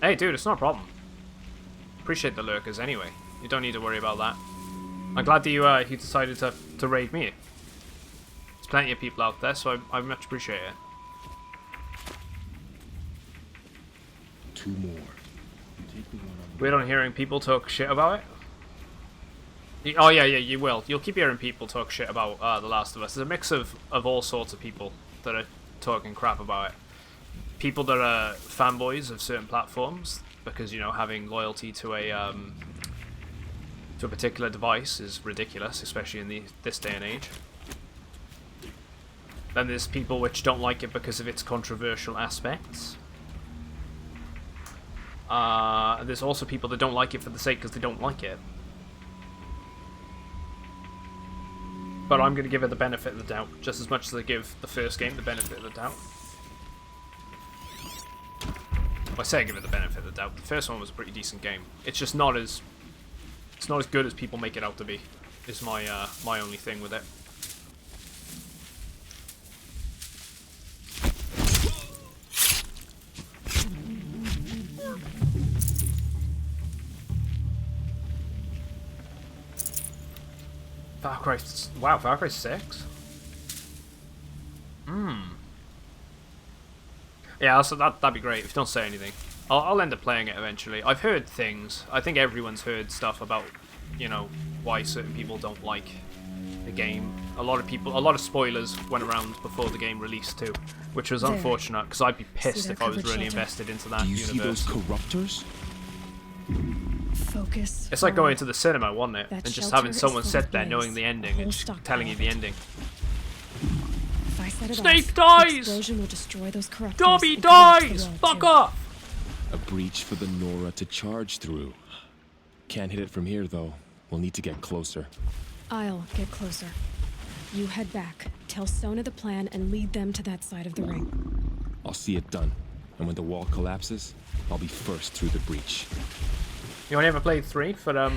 Hey, dude, it's not a problem. Appreciate the lurkers anyway. You don't need to worry about that. I'm glad that you decided to raid me. There's plenty of people out there, so I much appreciate it. 2 more. Weird on hearing people talk shit about it. Oh yeah, you will. You'll keep hearing people talk shit about The Last of Us. There's a mix of all sorts of people that are talking crap about it. People that are fanboys of certain platforms because, you know, having loyalty to a particular device is ridiculous, especially in this day and age. Then there's people which don't like it because of its controversial aspects. There's also people that don't like it for the sake because they don't like it. But I'm going to give it the benefit of the doubt, just as much as I give the first game the benefit of the doubt. Well, I say I give it the benefit of the doubt. The first one was a pretty decent game. It's just not as... It's not as good as people make it out to be, is my my only thing with it. Far Cry... Wow, Far Cry 6? Yeah, so that'd be great if you don't say anything. I'll end up playing it eventually. I've heard things. I think everyone's heard stuff about, you know, why certain people don't like the game. A lot of spoilers went around before the game released too, which was unfortunate because I'd be pissed if I was really invested into that universe. Do you see those corruptors? Focus. It's like going to the cinema, wasn't it? That And just shelter having is someone full sit of there blaze. knowing the ending Whole and just stockpile telling you of the it. ending. If I set it Snake off, dies! the explosion will destroy those corruptors. Dobby and collapse the dies! wall, Fuck too. off! A breach for the Nora to charge through. Can't hit it from here, though. We'll need to get closer. I'll get closer. You head back, tell Sona the plan, and lead them to that side of the ring. I'll see it done. And when the wall collapses, I'll be first through the breach. You only ever played 3 for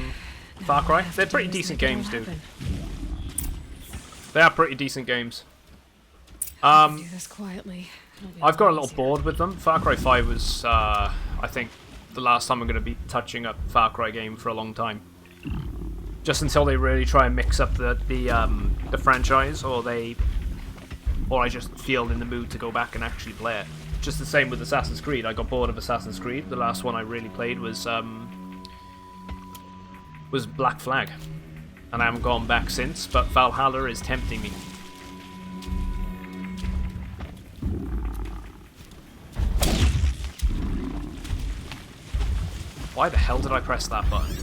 Far Cry? They're pretty decent games, dude. They are pretty decent games. Do this quietly. I've got a little bored with them. Far Cry 5 was, I think, the last time I'm going to be touching a Far Cry game for a long time. Just until they really try and mix up the franchise, or I just feel in the mood to go back and actually play it. Just the same with Assassin's Creed. I got bored of Assassin's Creed. The last one I really played was Black Flag, and I haven't gone back since. But Valhalla is tempting me. Why the hell did I press that button?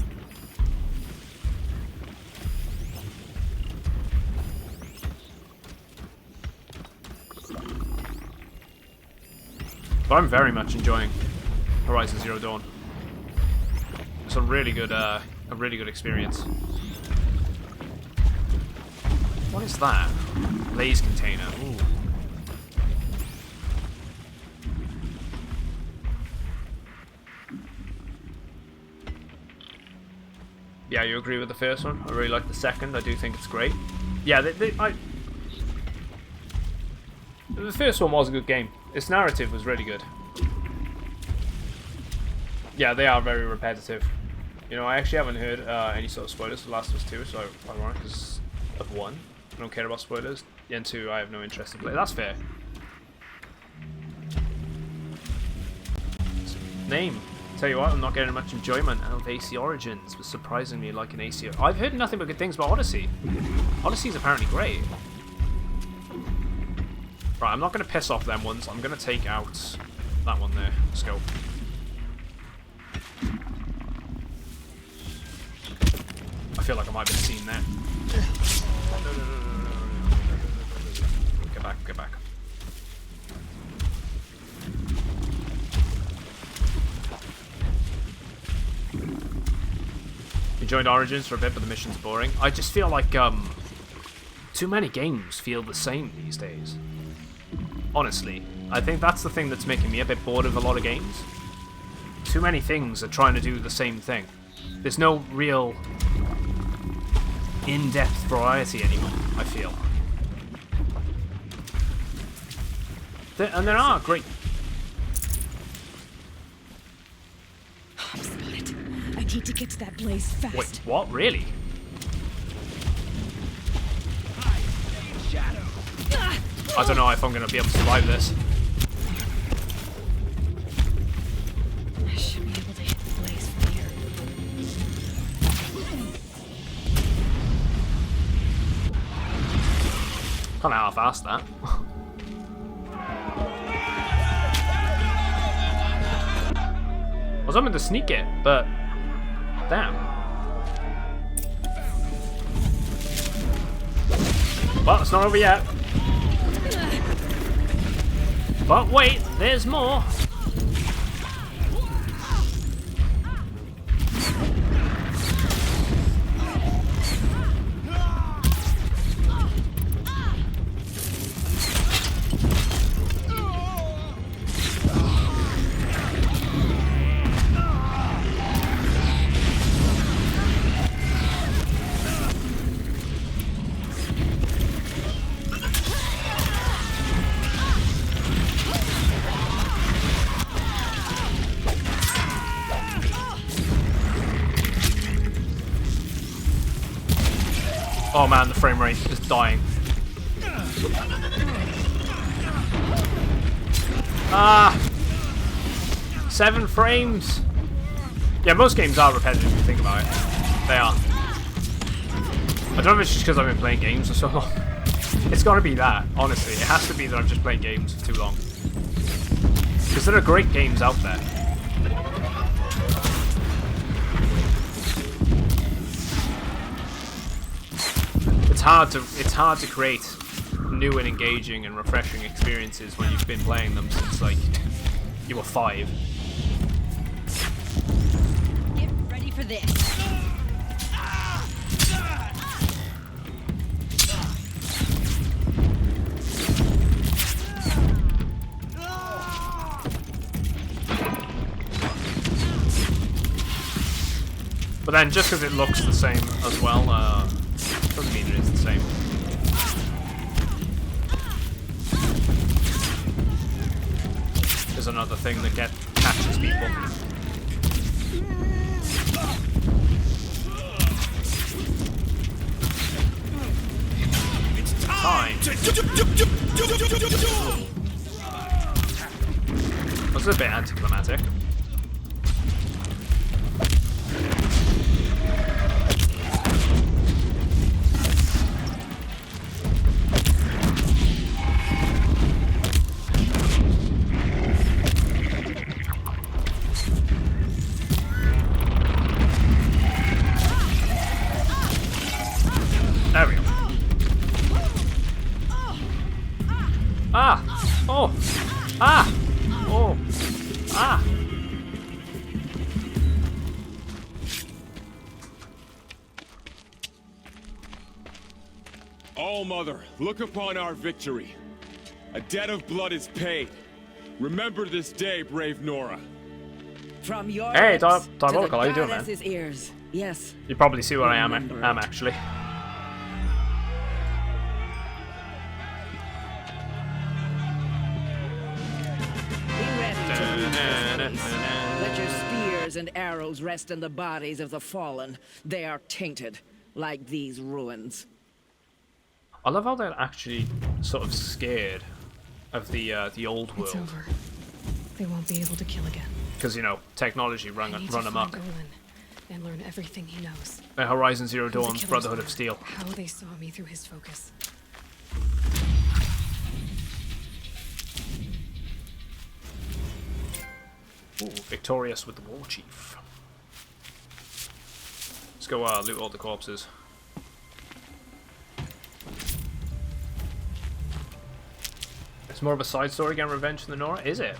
But I'm very much enjoying Horizon Zero Dawn. It's a really good experience. What is that? Blaze container. Ooh. Yeah, you agree with the first one? I really like the second. I do think it's great. Yeah, the first one was a good game. Its narrative was really good. Yeah, they are very repetitive. You know, I actually haven't heard any sort of spoilers for Last of Us 2, so ironic because of 1. I don't care about spoilers. And 2, I have no interest in play. That's fair. Name. Tell you what, I'm not getting much enjoyment out of AC Origins, but surprisingly like an AC. I've heard nothing but good things about Odyssey. Odyssey's apparently great. Right, I'm not going to piss off them ones. I'm going to take out that one there. Let's go. I feel like I might have been seen there. Get back, get back. You joined Origins for a bit, but the mission's boring. I just feel like too many games feel the same these days. Honestly, I think that's the thing that's making me a bit bored of a lot of games. Too many things are trying to do the same thing. There's no real in-depth variety anymore, I feel. And there are great... I'm spotted. I need to get to that blaze fast. Wait, what? Really? I don't know if I'm going to be able to survive this. I should be able to hit the blaze from here. Kind of half-assed that. I was hoping to sneak it, but damn. Well, it's not over yet. But wait, there's more. Oh man, the frame rate is dying. Ah! 7 frames! Yeah, most games are repetitive if you think about it. They are. I don't know if it's just because I've been playing games for so long. It's gotta be that, honestly. It has to be that I'm just playing games for too long. Because there are great games out there. It's hard to create new and engaging and refreshing experiences when you've been playing them since like you were 5. Get ready for this. But then just because it looks the same as well, doesn't mean it is the same. There's another thing that catches people. It's time! That was a bit anticlimactic. There we go. Ah! Oh! Ah! Oh! Ah! All-Mother, look upon our victory. A debt of blood is paid. Remember this day, brave Nora. From your Hey, lips to the Diabolical, how you doing, man? goddess's ears. Yes. You probably see where I am Remember it. actually. Be ready to meet this place. Let your spears and arrows rest in the bodies of the fallen. They are tainted, like these ruins. I love how they're actually sort of scared of the old It's world. over. They won't be able to kill again. Because, you know, technology I run need to amok. find Olin and learn everything he knows. Horizon Zero He was a Dawn's killer's Brotherhood of lord. Steel. How they saw me through his focus. Ooh, victorious with the War Chief. Let's go loot all the corpses. It's more of a side story getting revenge for the Nora, is it?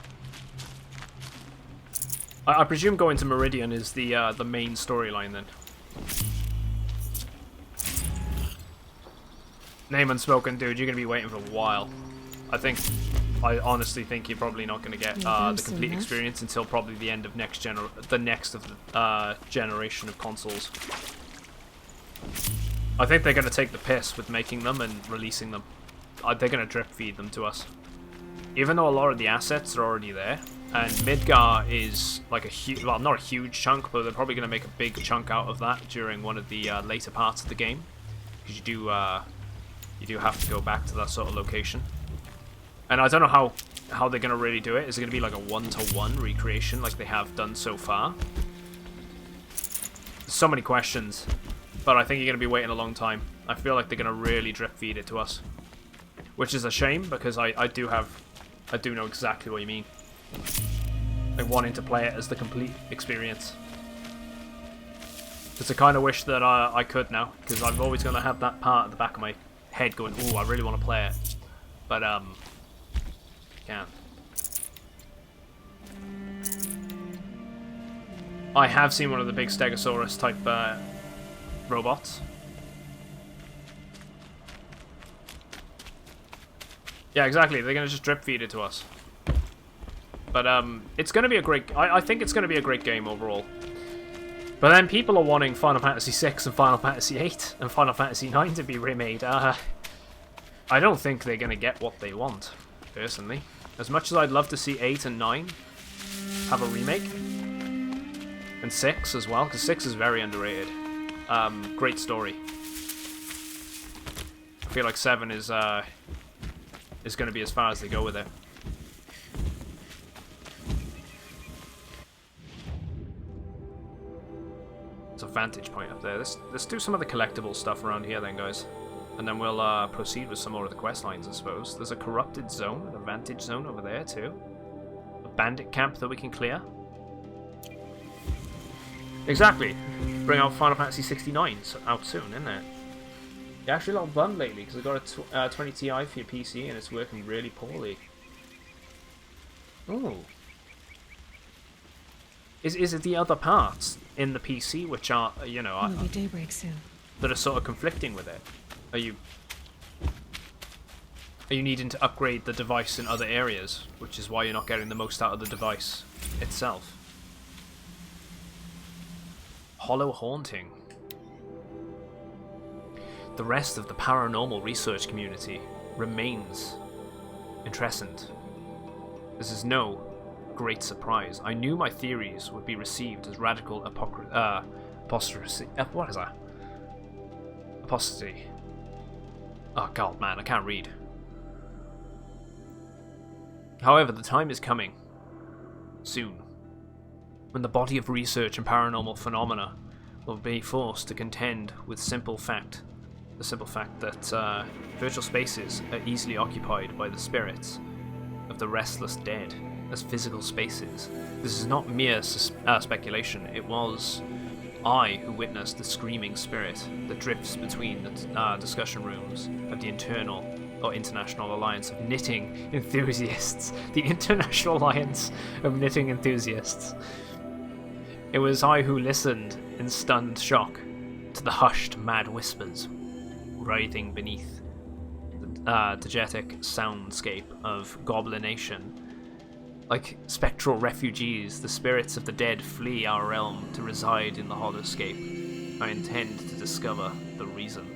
I presume going to Meridian is the main storyline then. Name unspoken, dude. You're gonna be waiting for a while. I honestly think you're probably not gonna get the complete experience until probably the end of the next generation of consoles. I think they're gonna take the piss with making them and releasing them. They're gonna drip feed them to us. Even though a lot of the assets are already there, and Midgar is like a huge, well, not a huge chunk, but they're probably going to make a big chunk out of that during one of the later parts of the game, because you do have to go back to that sort of location. And I don't know how they're going to really do it. Is it going to be like a one-to-one recreation like they have done so far? There's so many questions, but I think you're going to be waiting a long time. I feel like they're going to really drip feed it to us, which is a shame because I do know exactly what you mean. Like wanting to play it as the complete experience. It's a kind of wish that I could now, because I'm always going to have that part at the back of my head going, "Oh, I really want to play it," but can't. I have seen one of the big Stegosaurus type robots. Yeah, exactly. They're gonna just drip feed it to us. But it's gonna be a great. I think it's gonna be a great game overall. But then people are wanting Final Fantasy VI and Final Fantasy VIII and Final Fantasy IX to be remade. I don't think they're gonna get what they want, personally. As much as I'd love to see 8 and 9 have a remake, and 6 as well, because 6 is very underrated. Great story. I feel like 7 is going to be as far as they go with it. There's a vantage point up there. Let's do some of the collectible stuff around here then, guys. And then we'll proceed with some more of the quest lines, I suppose. There's a corrupted zone, and a vantage zone over there too. A bandit camp that we can clear. Exactly. Bring out Final Fantasy 69 out soon, isn't it? You're actually a lot bummed lately because I got a 20 Ti for your PC and it's working really poorly. Oh. Is it the other parts in the PC which are, you know, It'll be daybreak soon. that are sort of conflicting with it? Are you needing to upgrade the device in other areas, which is why you're not getting the most out of the device itself? Hollow Haunting. The rest of the paranormal research community remains interested. This is no great surprise. I knew my theories would be received as radical apostasy. What is that? Apostasy. Oh god, man, I can't read. However, the time is coming. Soon. When the body of research and paranormal phenomena will be forced to contend with the simple fact that virtual spaces are easily occupied by the spirits of the restless dead as physical spaces. This is not mere speculation. It was I who witnessed the screaming spirit that drifts between the discussion rooms of the International Alliance of Knitting Enthusiasts. The International Alliance of Knitting Enthusiasts. It was I who listened in stunned shock to the hushed, mad whispers writhing beneath diegetic soundscape of Goblination. Like spectral refugees, the spirits of the dead flee our realm to reside in the Hollowscape. I intend to discover the reason.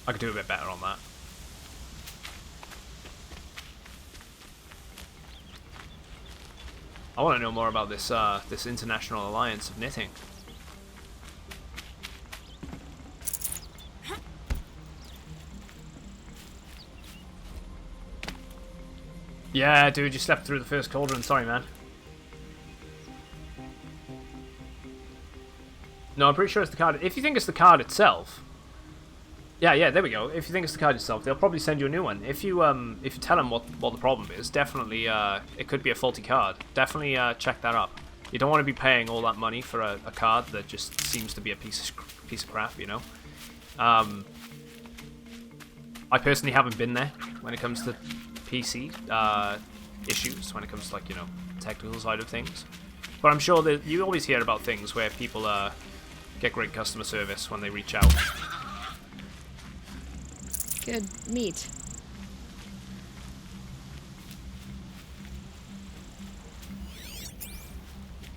I could do a bit better on that. I want to know more about this this international alliance of knitting. Yeah, dude, you slept through the first cauldron. Sorry, man. No, I'm pretty sure it's the card. If you think it's the card itself, yeah, there we go. If you think it's the card itself, they'll probably send you a new one. If you tell them what the problem is, definitely it could be a faulty card. Definitely check that up. You don't want to be paying all that money for a card that just seems to be a piece of crap, you know. I personally haven't been there when it comes to PC issues, when it comes to, like, you know, technical side of things. But I'm sure that you always hear about things where people get great customer service when they reach out. Good meat.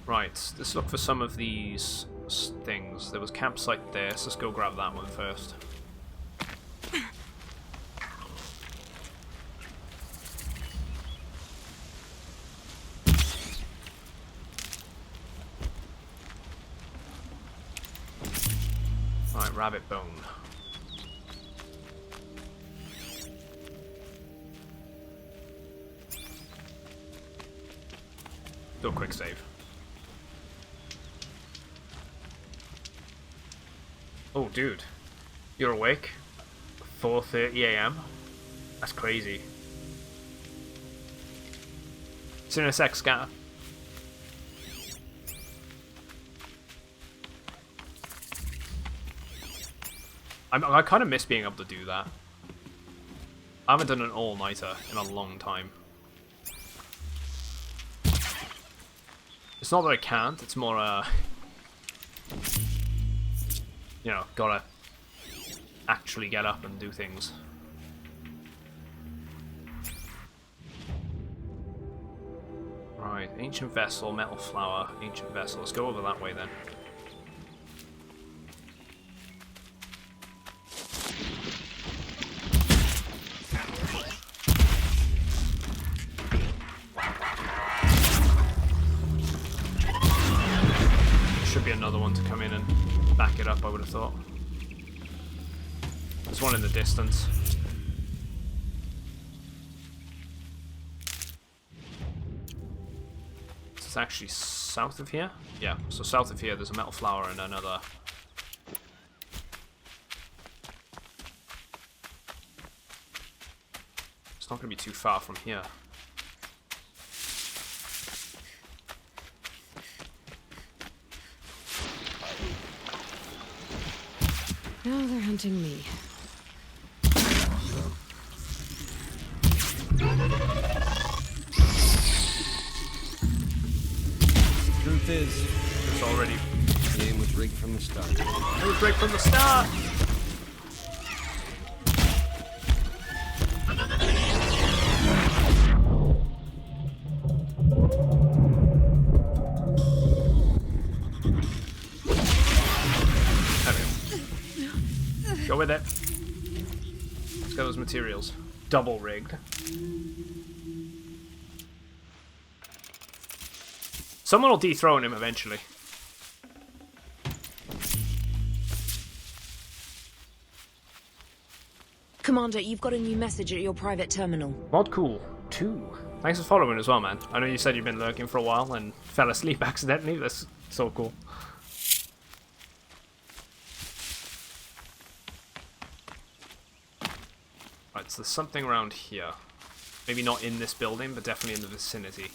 Right, let's look for some of these things. There was campsite there, so let's go grab that one first. Right, rabbit bone. Do a quick save. Oh, dude. You're awake? 4:30 AM? That's crazy. See you in a sec, Scatter. I kind of miss being able to do that. I haven't done an all-nighter in a long time. It's not that I can't, it's more, you know, gotta actually get up and do things. Right, ancient vessel, metal flower, ancient vessel. Let's go over that way then. Should be another one to come in and back it up, I would have thought. There's one in the distance. It's actually south of here? Yeah, so south of here there's a metal flower and another. It's not going to be too far from here. Now they're hunting me. Truth is, it's already. The game was rigged from the start. It was rigged from the start! Go with it. Let's get those materials. Double rigged. Someone will dethrone him eventually. Commander, you've got a new message at your private terminal. Mod cool 2. Thanks for following as well, man. I know you said you've been lurking for a while and fell asleep accidentally. That's so cool. Right, so there's something around here. Maybe not in this building, but definitely in the vicinity.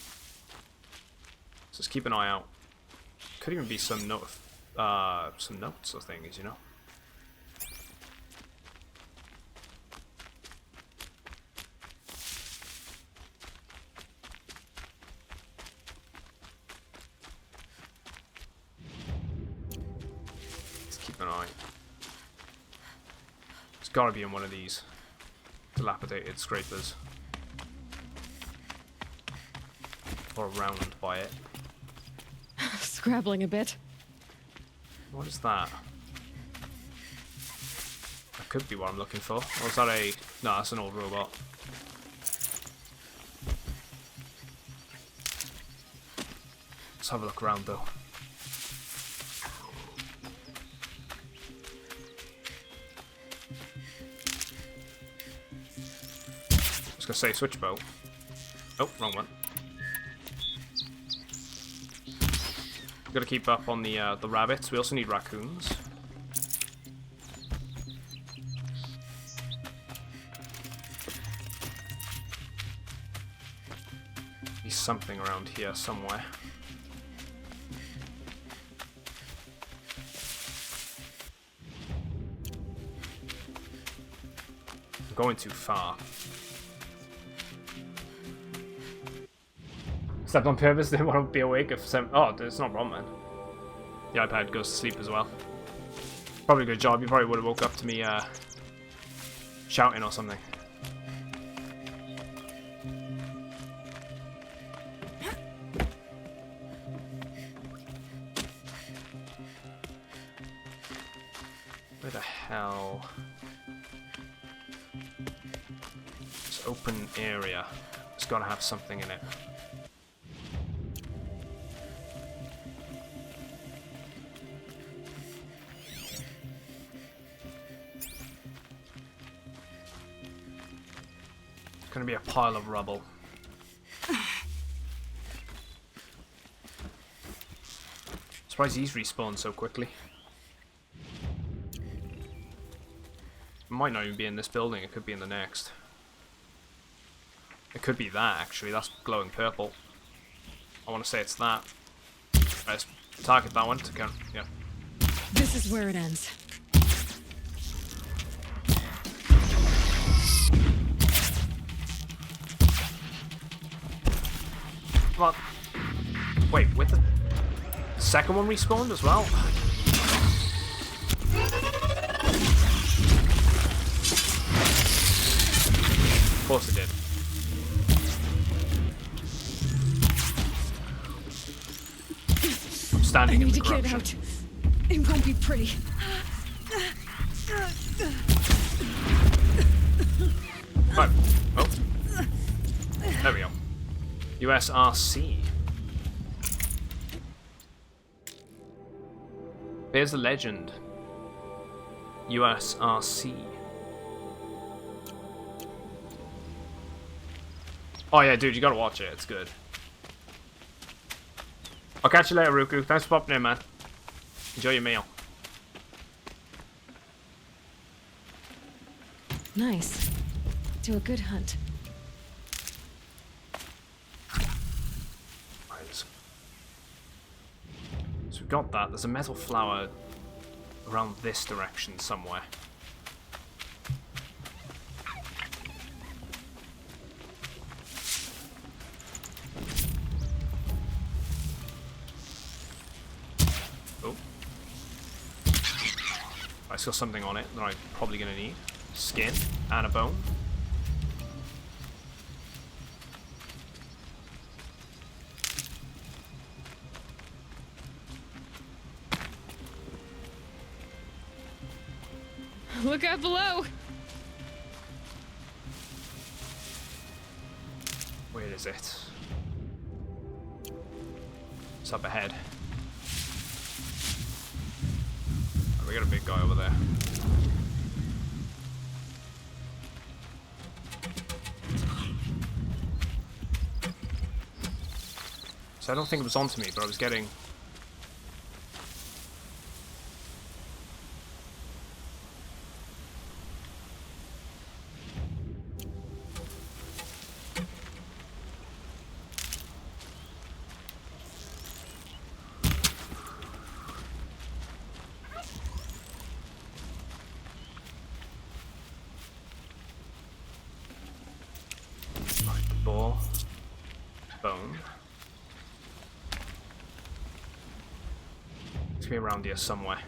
So just keep an eye out. Could even be some notes or things, you know? Let's keep an eye. It's gotta be in one of these dilapidated scrapers. Or around by it. Scrabbling a bit. What is that? That could be what I'm looking for. Or is that a... No, that's an old robot. Let's have a look around though. I was gonna say switch bow. Oh, wrong one. Gotta keep up on the rabbits. We also need raccoons. Be something around here somewhere. I'm going too far. Slept on purpose, didn't want to be awake if some... Oh, it's not wrong, man. The iPad goes to sleep as well. Probably a good job. You probably would have woke up to me shouting or something. Where the hell? This open area. It's got to have something in it. Gonna be a pile of rubble. Surprised he's respawned so quickly. It might not even be in this building, it could be in the next. It could be that actually, that's glowing purple. I want to say it's that. Let's target that one to count. Yeah. This is where it ends. Come on. Wait, with the second one respawned as well? Of course it did. I'm standing in the corruption. I need to get out. It won't be pretty. Right. Oh. There we go. USRC. There's the legend. USRC. Oh yeah, dude, you gotta watch it. It's good. I'll catch you later, Ruku. Thanks for popping in, man. Enjoy your meal. Nice. Do a good hunt. So we've got that. There's a metal flower around this direction somewhere. Oh. I saw something on it that I'm probably going to need. Skin and a bone. Look out below! Where is it? It's up ahead. Oh, we got a big guy over there. So I don't think it was onto me, but I was getting... Bone. It's gonna be around here somewhere.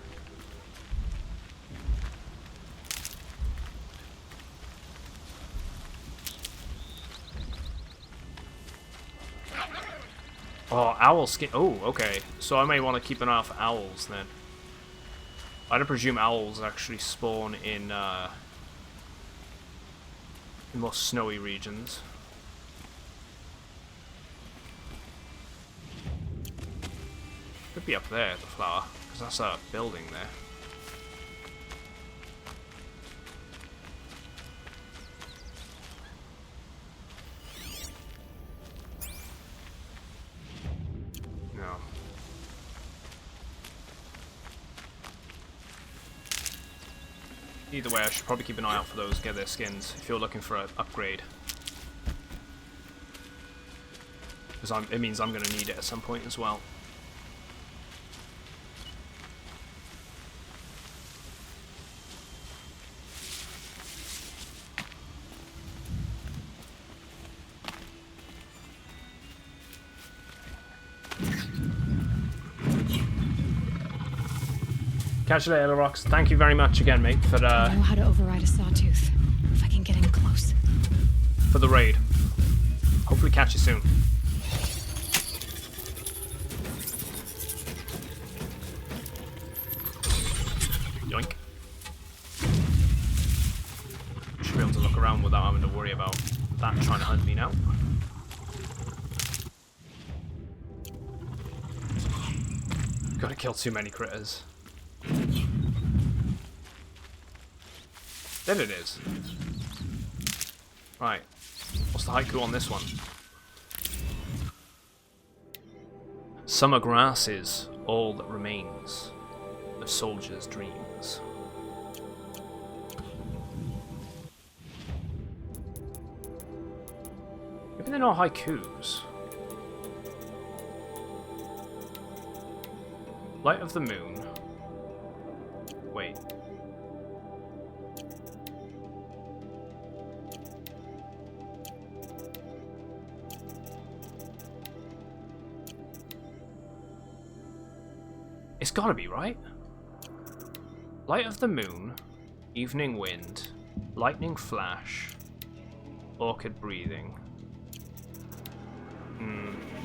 Oh, owl skin. Oh, okay. So I may want to keep an eye out for owls then. I'd presume owls actually spawn in more snowy regions. Could be up there, the flower, because that's a building there. No. Either way, I should probably keep an eye out for those, get their skins, if you're looking for an upgrade. Because it means I'm going to need it at some point as well. Catch you later, Rocks. Thank you very much again, mate, for I know how to override a sawtooth. If I can get in close. for the raid. Hopefully catch you soon. Yoink. Should be able to look around without having to worry about that trying to hunt me now. Gotta kill too many critters. There it is. Right. What's the haiku on this one? Summer grass is all that remains of soldiers' dreams. Maybe they're not haikus. Light of the moon. Wait. It's gotta be, right? Light of the moon, evening wind, lightning flash, orchid breathing.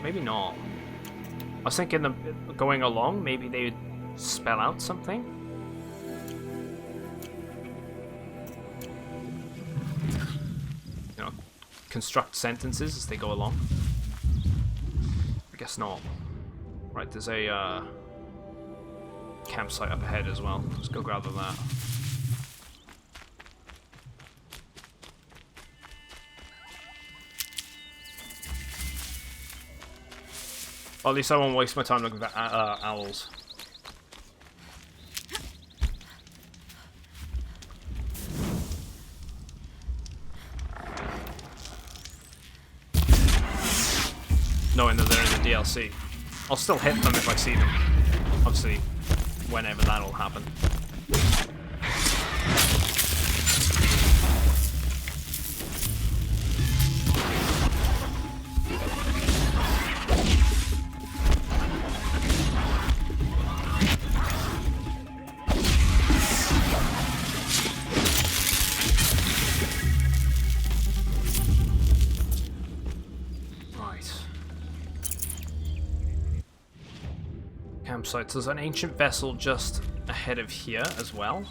Maybe not. I was thinking going along, maybe they would spell out something. You know, construct sentences as they go along. I guess not. Right, there's a campsite up ahead as well. Let's go grab that. Well, at least I won't waste my time looking for owls. Knowing that they're in the DLC. I'll still hit them if I see them. Obviously, whenever that'll happen. Campsites. There's an ancient vessel just ahead of here as well.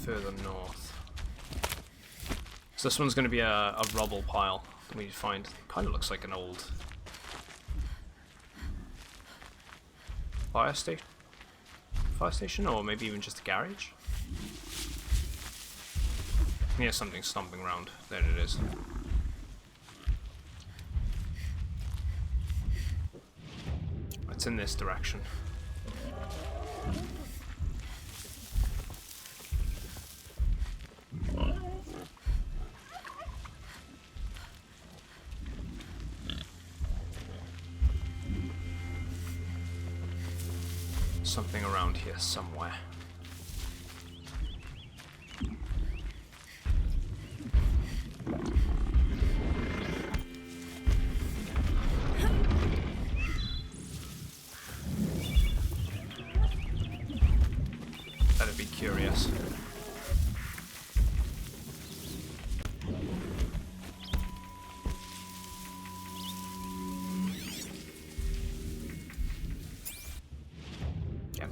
Further north. So this one's going to be a rubble pile that we find. Kind of looks like an old fire station, or maybe even just a garage. Yeah, something stomping around. There it is. It's in this direction. Something around here somewhere.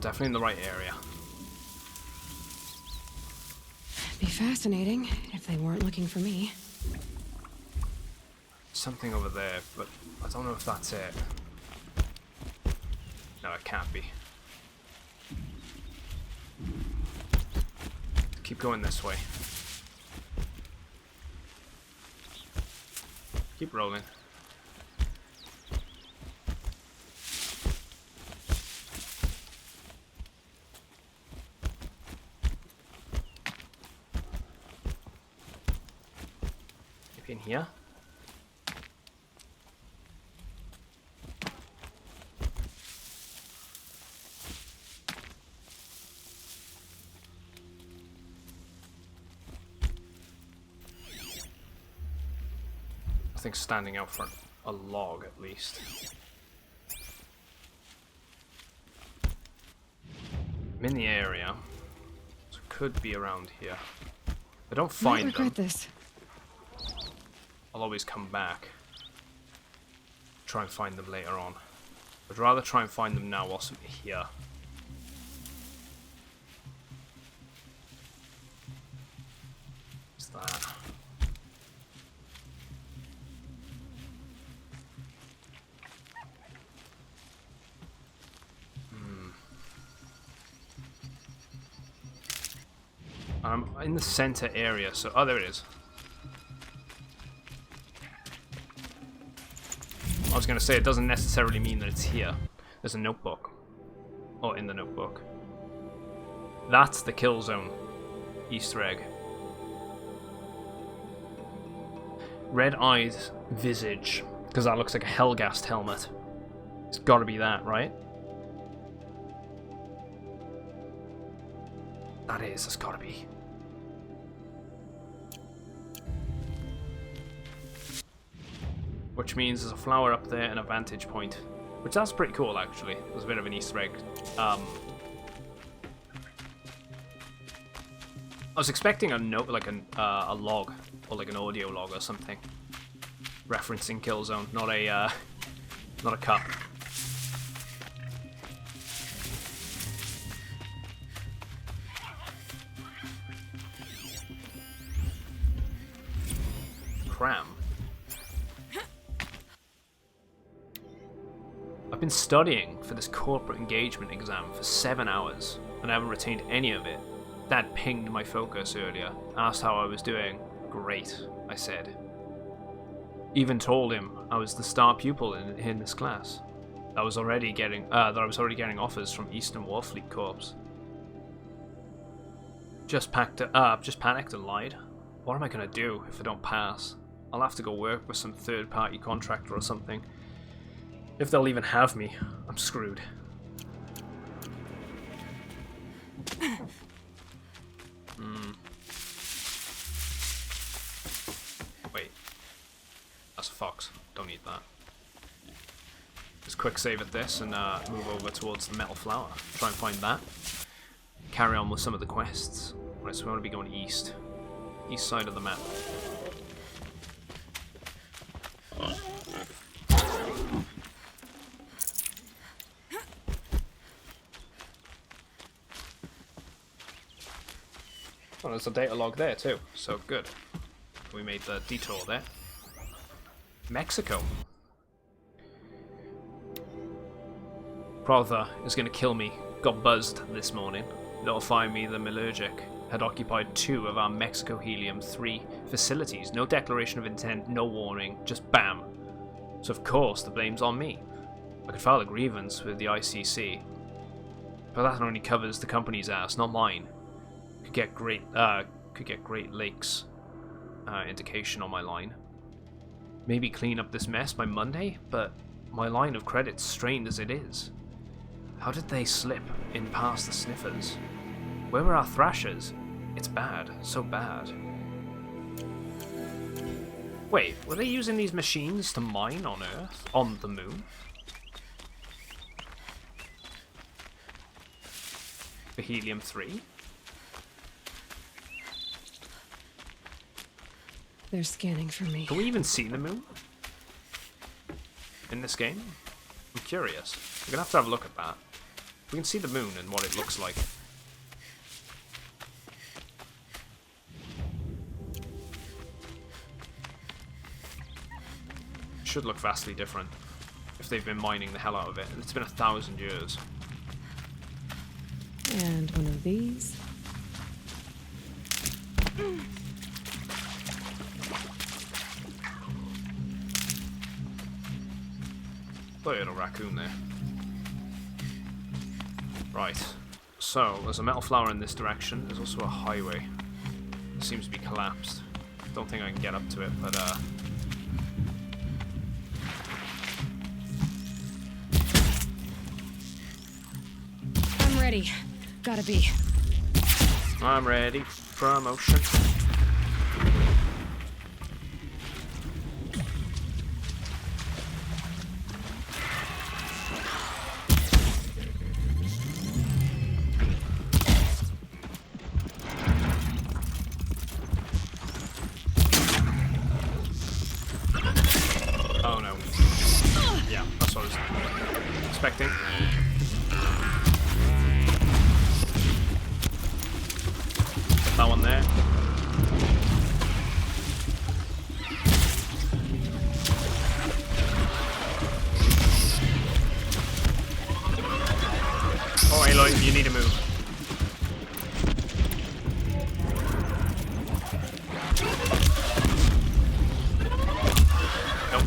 definitely in the right area. Be fascinating if they weren't looking for me. Something over there, but I don't know if that's it. No, it can't be. Keep going this way. Keep rolling. Maybe in here? Nothing standing out for a log, at least. I'm in the area, so it could be around here. I don't find Might regret them. this. I'll always come back. Try and find them later on. I'd rather try and find them now whilst I'm here. What's that? I'm in the center area, so... Oh, there it is. I was going to say, it doesn't necessarily mean that it's here. There's a notebook. Oh, in the notebook. That's the kill zone Easter egg. Red-eyed visage, because that looks like a Hellgast helmet. It's got to be that, right? That is, it's got to be. Which means there's a flower up there and a vantage point. Which that's pretty cool, actually. There's a bit of an Easter egg. I was expecting a note, like a log, or like an audio log or something, referencing Killzone, not a cup. Cram. I've been studying for this corporate engagement exam for 7 hours, and I haven't retained any of it. Dad pinged my focus earlier, asked how I was doing. Great, I said. Even told him I was the star pupil in this class. That I was already getting offers from Eastern Warfleet Corps. Just panicked and lied. What am I gonna do if I don't pass? I'll have to go work with some third-party contractor or something. If they'll even have me, I'm screwed. Wait. That's a fox. Don't need that. Just quick save at this and move over towards the metal flower. Try and find that. Carry on with some of the quests. Right, so we want to be going east. East side of the map. Oh, there's a data log there too, so good. We made the detour there. Mexico. Brother is gonna kill me. Got buzzed this morning, notifying me the Metallurgic had occupied 2 of our Mexico Helium-3 facilities. No declaration of intent, no warning, just BAM. So of course the blame's on me. I could file a grievance with the ICC, but that only covers the company's ass, not mine. Could get Great Lakes indication on my line. Maybe clean up this mess by Monday, but my line of credit's strained as it is. How did they slip in past the sniffers? Where were our thrashers? It's bad, so bad. Wait, were they using these machines to mine on Earth? On the moon? For Helium-3? They're scanning for me. Can we even see the moon? In this game? I'm curious. We're gonna have to have a look at that. We can see the moon and what it looks like. Should look vastly different if they've been mining the hell out of it. And it's been 1,000 years. And one of these. Thought you had a raccoon there. Right. So, there's a metal flower in this direction. There's also a highway. It seems to be collapsed. Don't think I can get up to it, but I'm ready. Gotta be. I'm ready. Promotion. Oh no. Yeah, that's what I was expecting. That one there. Oh, Aloy, you need to move. Nope.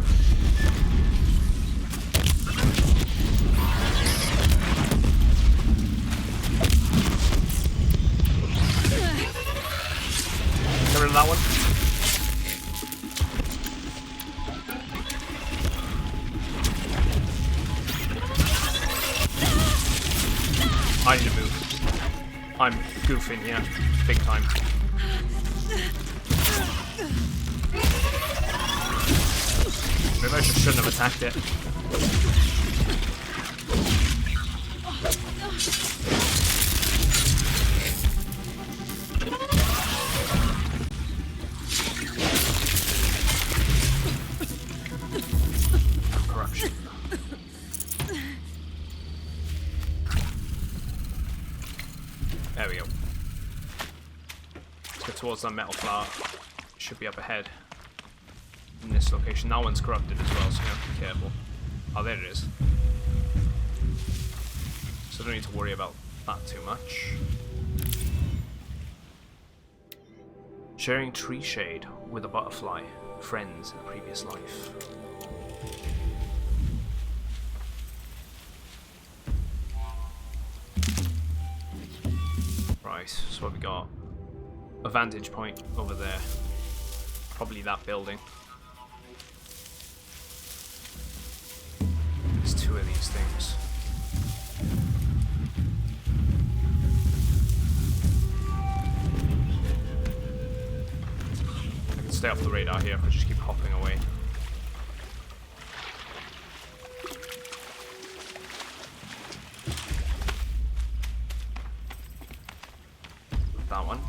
Get rid of that one. I need to move. I'm goofing here, big time. Maybe I just shouldn't have attacked it. Corruption. There we go. Let's get towards that metal flower. Should be up ahead. In this location. That one's corrupted as well, so you have to be careful. Oh, there it is. So I don't need to worry about that too much. Sharing tree shade with a butterfly. Friends in a previous life. Right, so what we got? A vantage point over there. Probably that building. There's two of these things. I can stay off the radar here if I just keep hopping away. That one.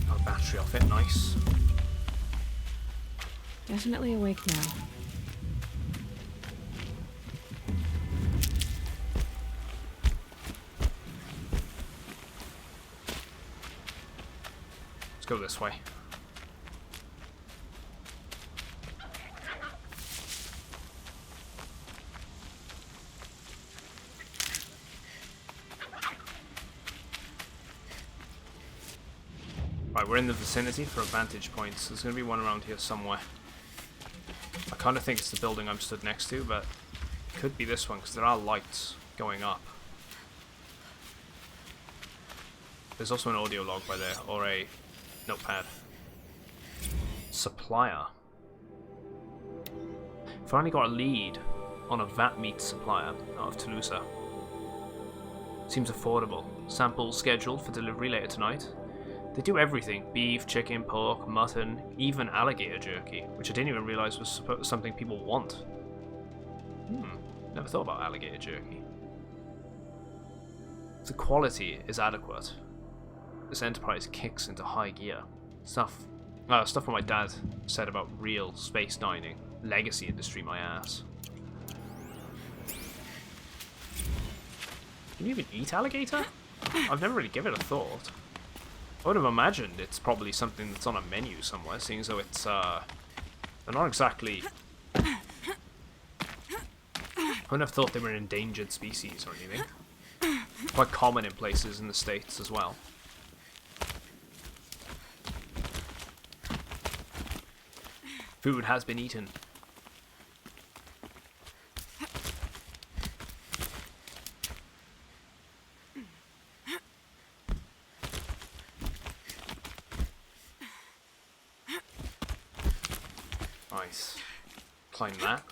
Got a battery off it, nice. Definitely awake now. Let's go this way. Right, we're in the vicinity for a vantage point, so there's going to be one around here somewhere. I kind of think it's the building I'm stood next to, but it could be this one, because there are lights going up. There's also an audio log by there, or a notepad. Supplier. Finally got a lead on a vat meat supplier out of Toulouse. Seems affordable. Samples scheduled for delivery later tonight. They do everything. Beef, chicken, pork, mutton, even alligator jerky, which I didn't even realize was something people want. Never thought about alligator jerky. The quality is adequate. This enterprise kicks into high gear. Stuff what my dad said about real space dining. Legacy industry, my ass. Can you even eat alligator? I've never really given it a thought. I would have imagined it's probably something that's on a menu somewhere, seeing as though it's, they're not exactly... I wouldn't have thought they were an endangered species or anything. Quite common in places in the States as well. Food has been eaten. Nice. Climb that.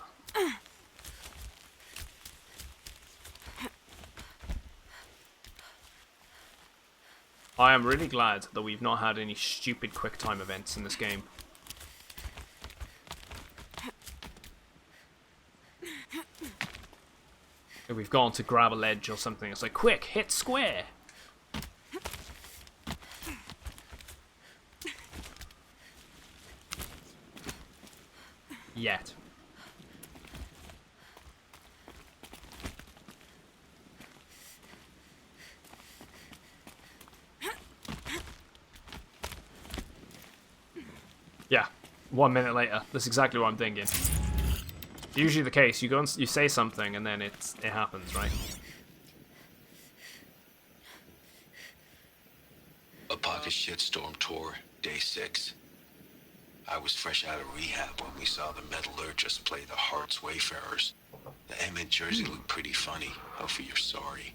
I am really glad that we've not had any stupid QuickTime events in this game. If we've gone to grab a ledge or something, it's like, quick, hit square! Yet. Yeah, 1 minute later. That's exactly what I'm thinking. Usually the case. You go and you say something, and then it happens, right? A pocket shitstorm tour, day 6. I was fresh out of rehab when we saw the metallurgists play the Hearts Wayfarers. The M in jersey looked pretty funny. Hopefully you're sorry.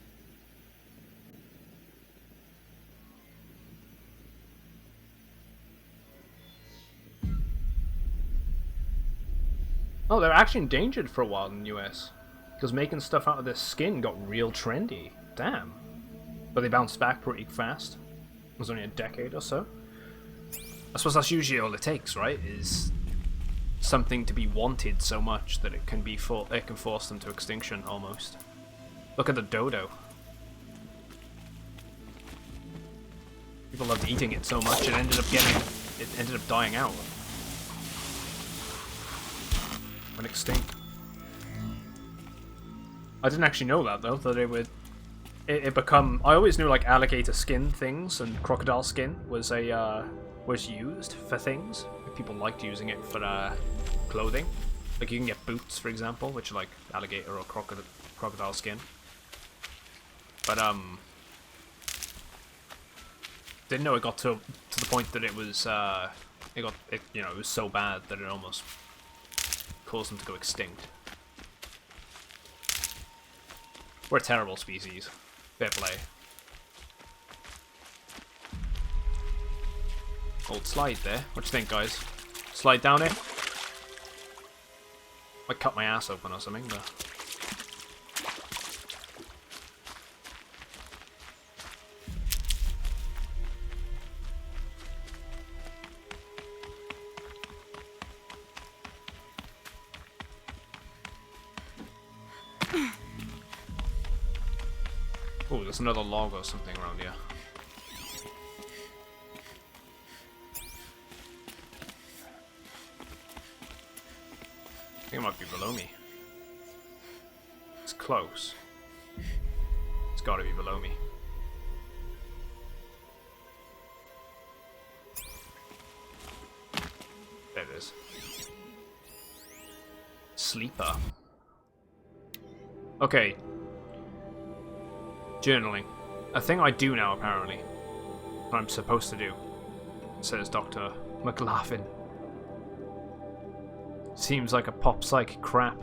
Oh, they're actually endangered for a while in the US. Because making stuff out of their skin got real trendy. Damn. But they bounced back pretty fast. It was only a decade or so. I suppose that's usually all it takes, right? Is something to be wanted so much that it can force them to extinction almost. Look at the dodo. People loved eating it so much it ended up dying out. Went extinct. I didn't actually know that though, that it become. I always knew like alligator skin things and crocodile skin was used for things. People liked using it for clothing. Like you can get boots, for example, which are like alligator or crocodile skin. But didn't know it got to the point that it was it was so bad that it almost caused them to go extinct. We're a terrible species. Fair play. Old slide there. What do you think, guys? Slide down it? Might cut my ass open or something, but... Oh, there's another log or something around here. I think it might be below me. It's close. It's gotta be below me. There it is. Sleeper. Okay. Journaling. A thing I do now, apparently. I'm supposed to do, says Dr. McLaughlin. Seems like a pop psych crap,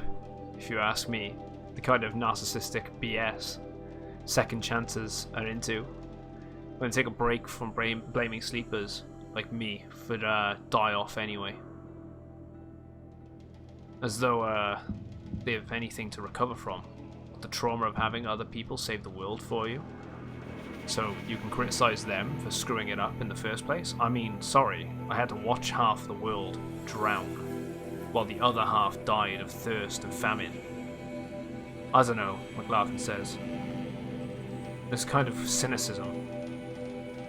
if you ask me. The kind of narcissistic BS second chances are into. I'm gonna take a break from blaming sleepers like me for die off anyway. As though they have anything to recover from. The trauma of having other people save the world for you. So you can criticize them for screwing it up in the first place? I mean, sorry, I had to watch half the world drown, while the other half died of thirst and famine. I don't know, McLaughlin says. This kind of cynicism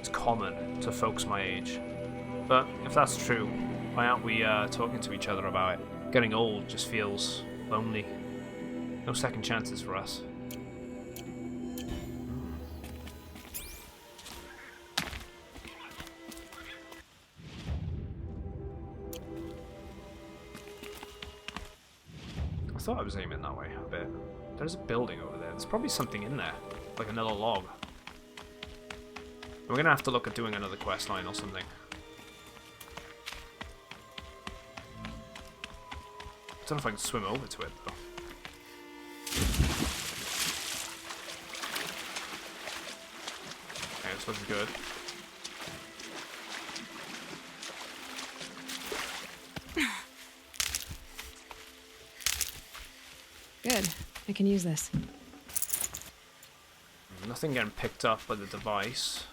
is common to folks my age. But if that's true, why aren't we talking to each other about it? Getting old just feels lonely. No second chances for us. thought I was aiming that way a bit. There's a building over there. There's probably something in there. Like another log. We're gonna have to look at doing another quest line or something. I don't know if I can swim over to it though. Okay, this looks good. Good. I can use this. Nothing getting picked up by the device.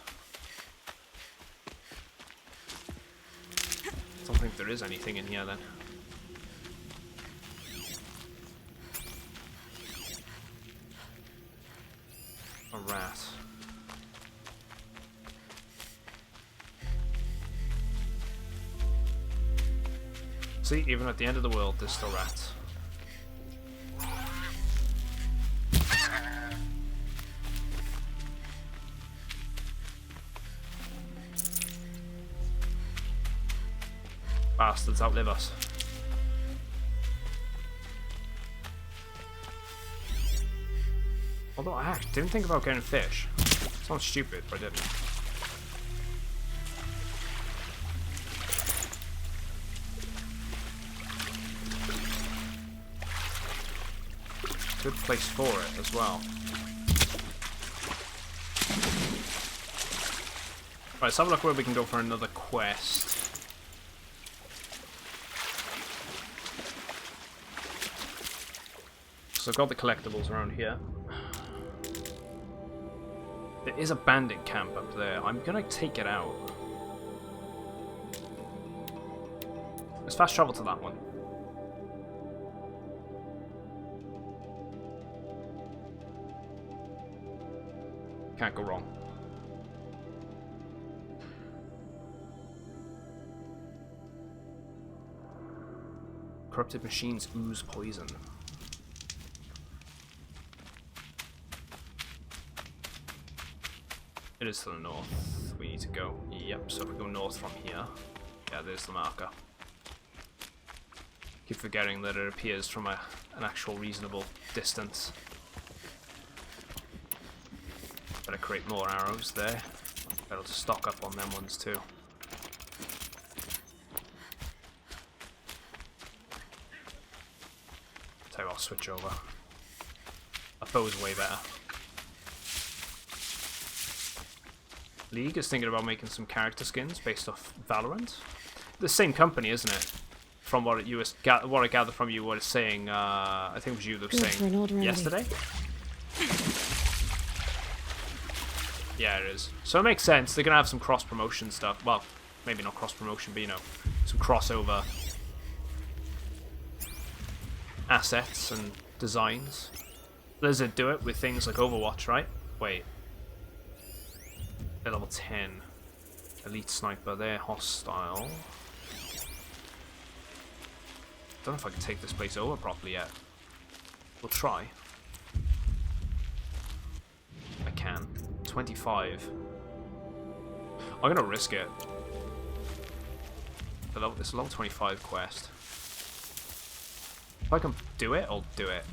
Don't think there is anything in here then. A rat. See, even at the end of the world, there's still rats. Bastards outlive us. Although I actually didn't think about getting fish. Sounds stupid, but I didn't. Good place for it as well. Right, let's have a look where we can go for another quest. So I've got the collectibles around here. There is a bandit camp up there. I'm gonna take it out. Let's fast travel to that one. Can't go wrong. Corrupted machines ooze poison. It is to the north. We need to go. Yep, so if we go north from here. Yeah, there's the marker. Keep forgetting that it appears from an actual reasonable distance. Better create more arrows there. Better to stock up on them ones too. Tell you what, I'll switch over. A bow's way better. League is thinking about making some character skins based off Valorant. The same company, isn't it? From what what I gathered from you, what it's saying. I think it was you that was saying yesterday. Yeah, it is. So it makes sense. They're gonna have some cross promotion stuff. Well, maybe not cross promotion, but you know, some crossover assets and designs. Blizzard do it with things like Overwatch, right? Wait. They're level 10. Elite Sniper, they're hostile. Don't know if I can take this place over properly yet. We'll try. I can. 25. I'm gonna risk it. It's a level 25 quest. If I can do it, I'll do it.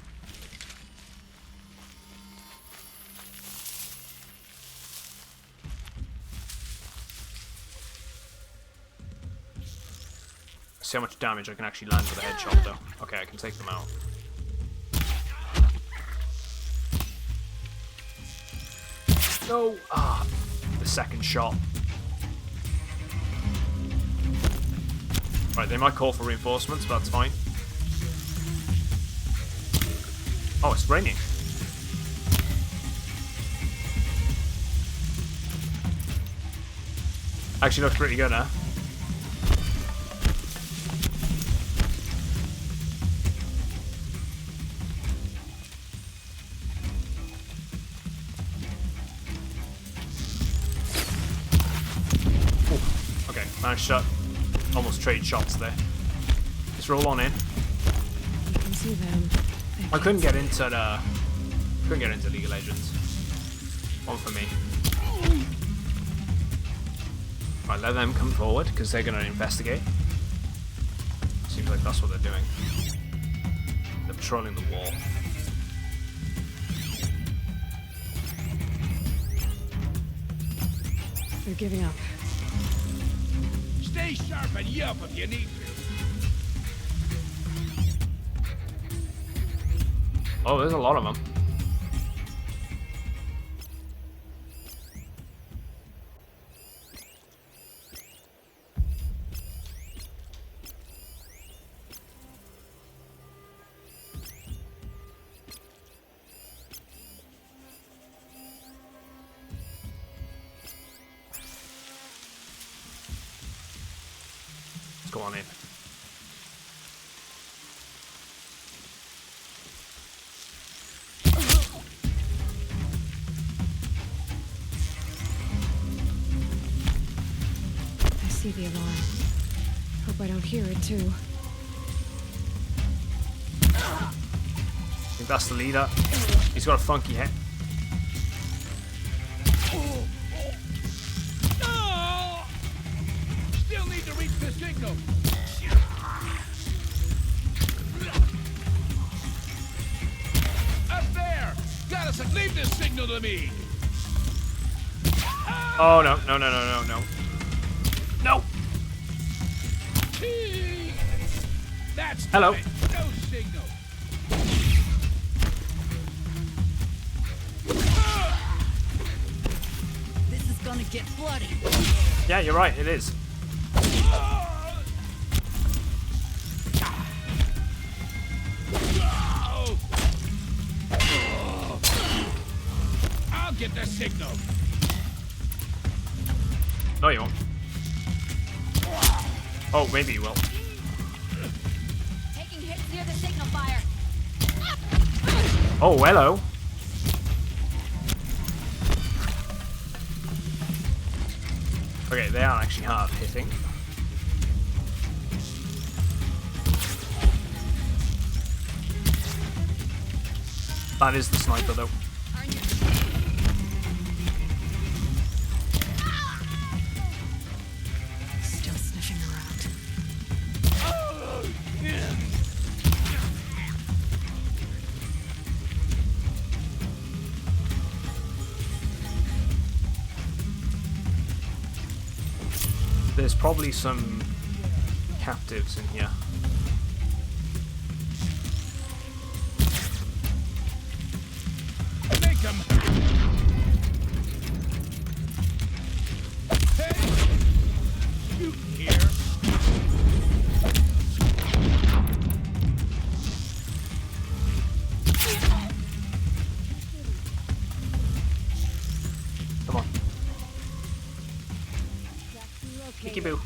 See how much damage I can actually land with a headshot though. Okay, I can take them out. No! Ah, the second shot. Right, they might call for reinforcements, but that's fine. Oh, it's raining. Actually looks pretty good, huh? Nice shot. Almost trade shots there. Let's roll on in. I can see them. I couldn't get into League of Legends. One for me. Right, let them come forward because they're gonna investigate. Seems like that's what they're doing. They're controlling the wall. They're giving up. Stay sharp and yelp if you need to. Oh, there's a lot of them. Let's go on in. I see the alarm. Hope I don't hear it too. I think that's the leader. He's got a funky head. No! Still need to reach the signal. Up there! Gotta leave this signal to me! Oh no, no, no, no, no, no. No! That's hello. No signal. This is gonna get bloody. Yeah, you're right, it is. I'll get the signal. No, you won't. Oh, maybe you will. Taking hits near the signal fire. Oh, hello. Okay, they are actually hard hitting. That is the sniper, though. Still sniffing around. There's probably some captives in here. Make 'em. Hey! You here? Come on. Peeky boo.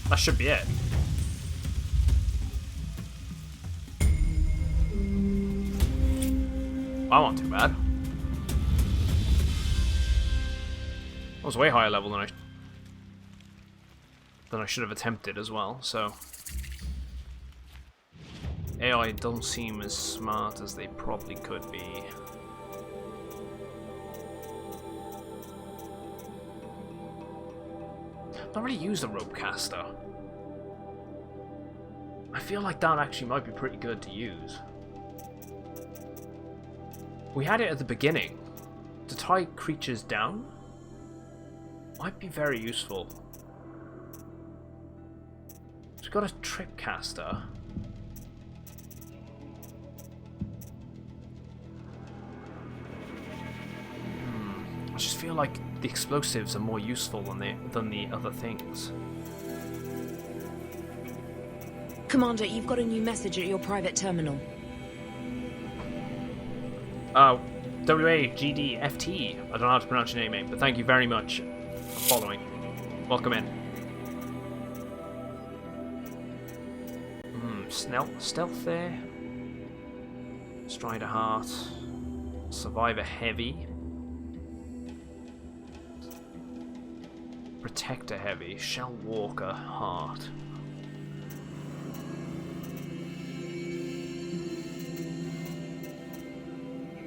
That should be it. That wasn't too bad. That was way higher level than I should have attempted as well, so AI don't seem as smart as they probably could be. Not really use the rope caster. I feel like that actually might be pretty good to use. We had it at the beginning. To tie creatures down might be very useful. We've got a trip caster. I just feel like the explosives are more useful than the other things. Commander, you've got a new message at your private terminal. WAGDFT. I don't know how to pronounce your name, but thank you very much for following. Welcome in. Stealth there. Strider Heart. Survivor Heavy. Protector Heavy. Shell Walker Heart.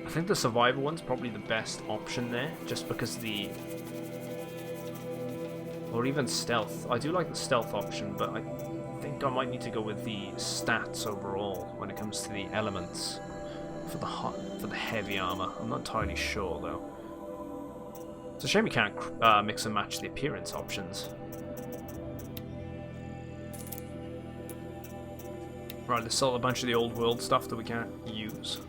I think the Survivor one's probably the best option there, just because the Or even stealth. I do like the stealth option, but I think I might need to go with the stats overall when it comes to the elements for the heavy armor. I'm not entirely sure though. It's a shame you can't mix and match the appearance options. Right, there's still a bunch of the old world stuff that we can't use.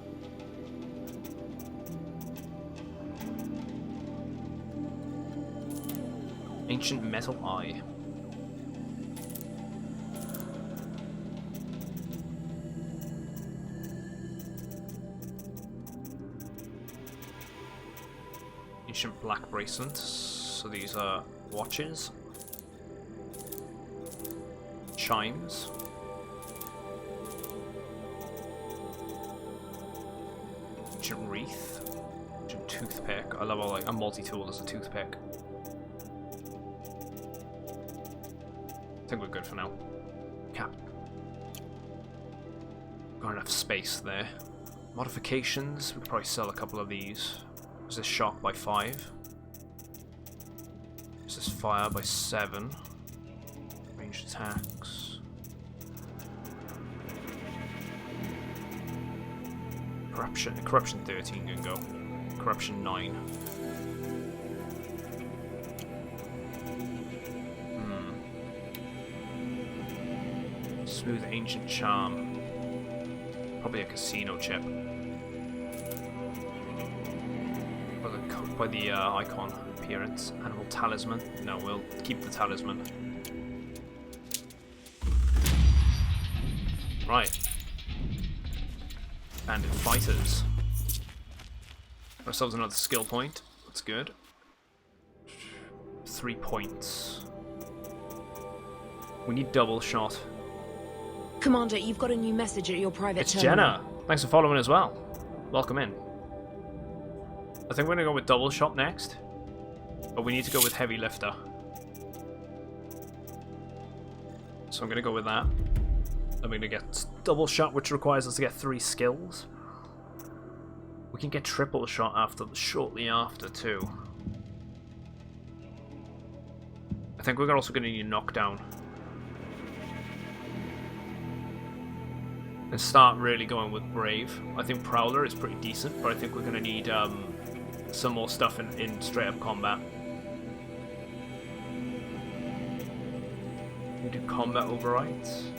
Ancient metal eye. Ancient black bracelets. So these are watches. Chimes. Ancient wreath. Ancient toothpick. I love how like a multi-tool as a toothpick. I think we're good for now. Cap. Got enough space there. Modifications. We could probably sell a couple of these. Is this shock by 5? Is this fire by 7? Ranged attacks. Corruption 13 can go. Corruption 9. Smooth ancient charm. Probably a casino chip. By the icon appearance. Animal talisman. No, we'll keep the talisman. Right. Bandit fighters. Ourselves another skill point. That's good. 3 points. We need double shot. Commander, you've got a new message at your private It's terminal. Jenna. Thanks for following as well. Welcome in. I think we're gonna go with double shot next, but we need to go with heavy lifter. So I'm gonna go with that. I'm gonna get double shot, which requires us to get 3 skills. We can get triple shot shortly after too. I think we're also gonna need knockdown. And start really going with Brave. I think Prowler is pretty decent, but I think we're gonna need some more stuff in straight up combat. We do combat overrides.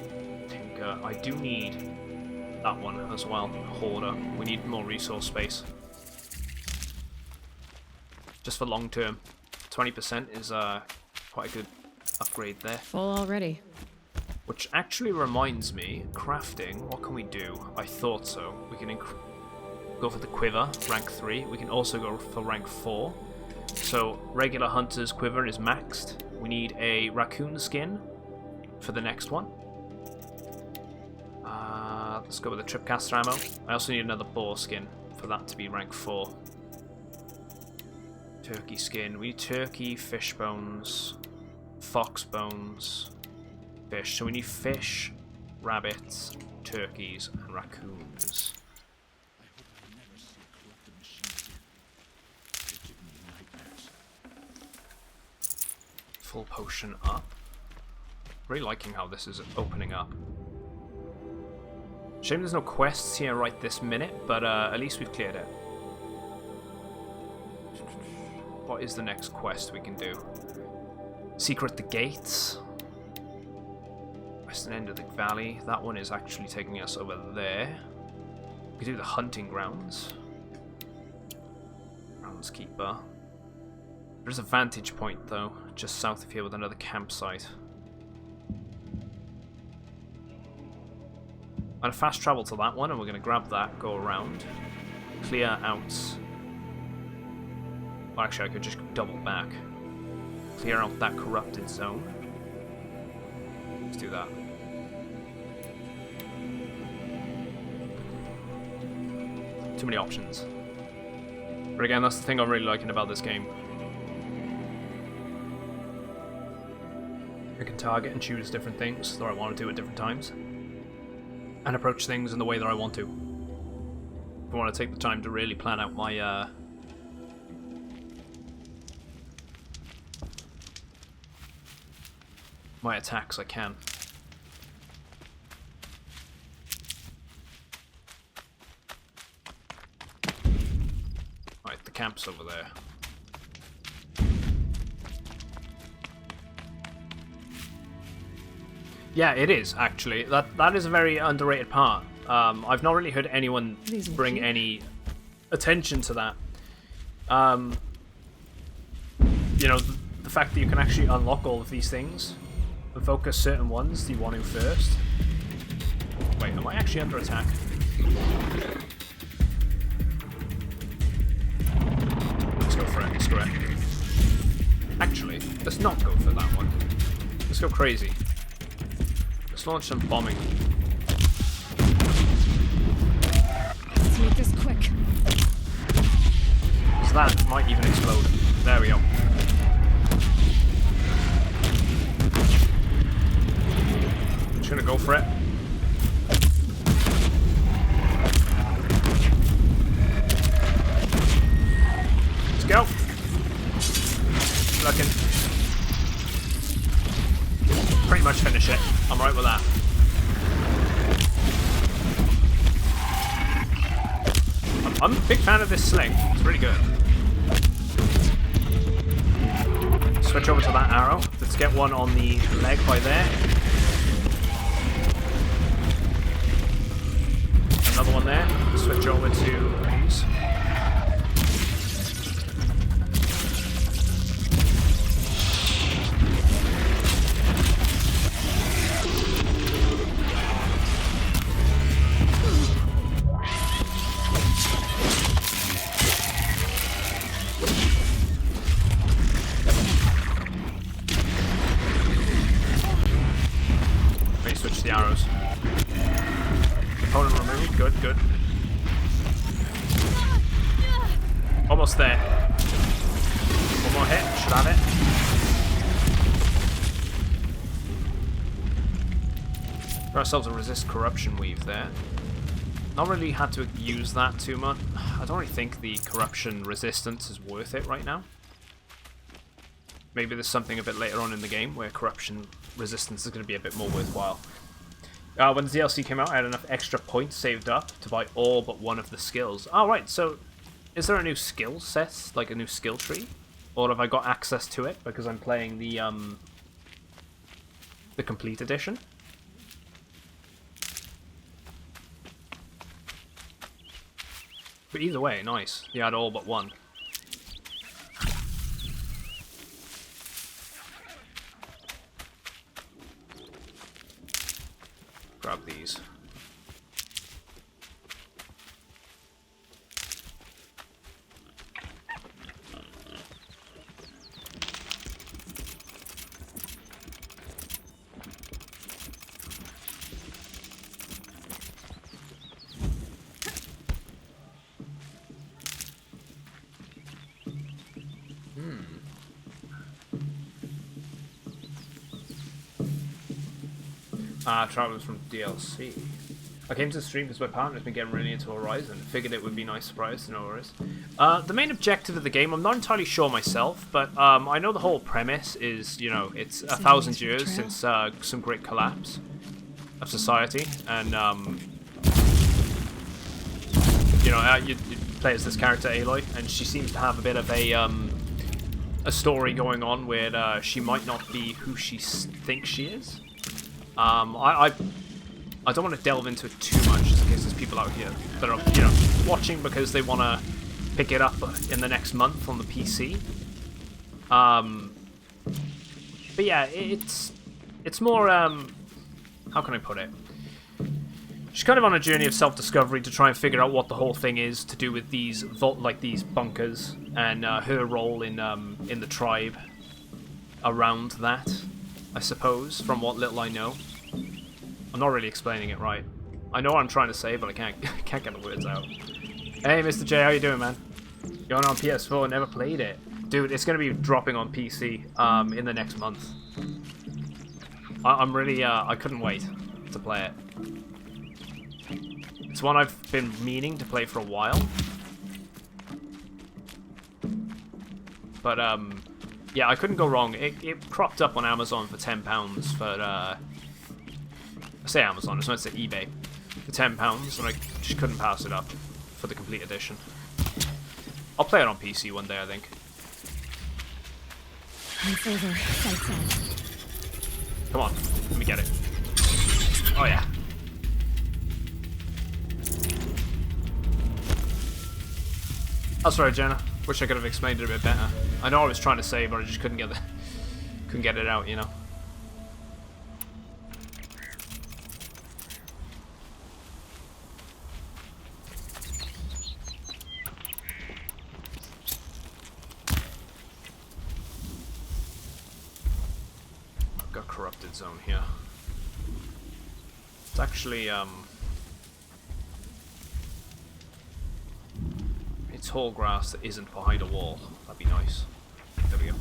Tinker. I do need that one as well. Hoarder. We need more resource space. Just for long term. 20% is quite a good upgrade there. Full already. Which actually reminds me, crafting, what can we do? I thought so. We can go for the quiver, rank 3. We can also go for rank 4. So, regular hunter's quiver is maxed. We need a raccoon skin for the next one. Let's go with the tripcaster ammo. I also need another boar skin for that to be rank 4. Turkey skin. We need turkey, fish bones, fox bones, fish. So we need fish, rabbits, turkeys, and raccoons. Full potion up. Really liking how this is opening up. Shame there's no quests here right this minute, but at least we've cleared it. What is the next quest we can do? Secret the Gates. Western end of the valley. That one is actually taking us over there. We can do the hunting grounds. Groundskeeper. There's a vantage point though, just south of here with another campsite. I'm gonna fast travel to that one and we're gonna grab that, go around, clear out. Well, actually, I could just double back. Clear out that corrupted zone. Let's do that. Too many options. But again, that's the thing I'm really liking about this game. I can target and choose different things that I want to do at different times. And approach things in the way that I want to. If I want to take the time to really plan out my my attacks I can. Right, the camp's over there. Yeah, it is, actually. That is a very underrated part. I've not really heard anyone bring any attention to that. You know, the fact that you can actually unlock all of these things and focus certain ones that you want to first. Wait, am I actually under attack? Let's go for it, screw it. Actually, let's not go for that one. Let's go crazy. Let's launch some bombing. Let's make this quick. So that might even explode. There we go. Just gonna go for it. Let's go. Looking. Pretty much finish it. I'm right with that. I'm a big fan of this sling. It's really good. Switch over to that arrow. Let's get one on the leg by there. Another one there. Switch over to these. The arrows. Opponent removed. Good, good. Almost there. One more hit. Should have it. Got ourselves a resist corruption weave there. Not really had to use that too much. I don't really think the corruption resistance is worth it right now. Maybe there's something a bit later on in the game where corruption resistance is going to be a bit more worthwhile. When the DLC came out, I had enough extra points saved up to buy all but one of the skills. Oh, right, so is there a new skill set, like a new skill tree? Or have I got access to it because I'm playing the complete edition? But either way, nice. You had all but one. Grab these. Travelers from DLC. I came to the stream because my partner's been getting really into Horizon. Figured it would be a nice surprise to know where it is. The main objective of the game, I'm not entirely sure myself, but I know the whole premise is, you know, it's 1,000 years since some great collapse of society, and you know, you play as this character Aloy, and she seems to have a bit of a story going on where she might not be who she thinks she is. I don't want to delve into it too much, just in case there's people out here that are, you know, watching because they want to pick it up in the next month on the PC. But yeah, it's more, how can I put it? She's kind of on a journey of self-discovery to try and figure out what the whole thing is to do with these these bunkers, and her role in the tribe around that, I suppose, from what little I know. I'm not really explaining it right. I know what I'm trying to say, but I can't get the words out. Hey, Mr. J, how you doing, man? Going on PS4, never played it. Dude, it's going to be dropping on PC in the next month. I'm really, I couldn't wait to play it. It's one I've been meaning to play for a while. But, Yeah, I couldn't go wrong. It cropped up on Amazon for £10 for, I say Amazon, it's meant to say eBay, for £10, and I just couldn't pass it up for the complete edition. I'll play it on PC one day, I think. It's over. Sights on. Come on, let me get it. Oh yeah. That's right, Jenna. Wish I could have explained it a bit better. I know I was trying to say, but I just couldn't get it out, you know. I've got corrupted zone here. It's actually it's tall grass that isn't behind a wall. That'd be nice. There we go.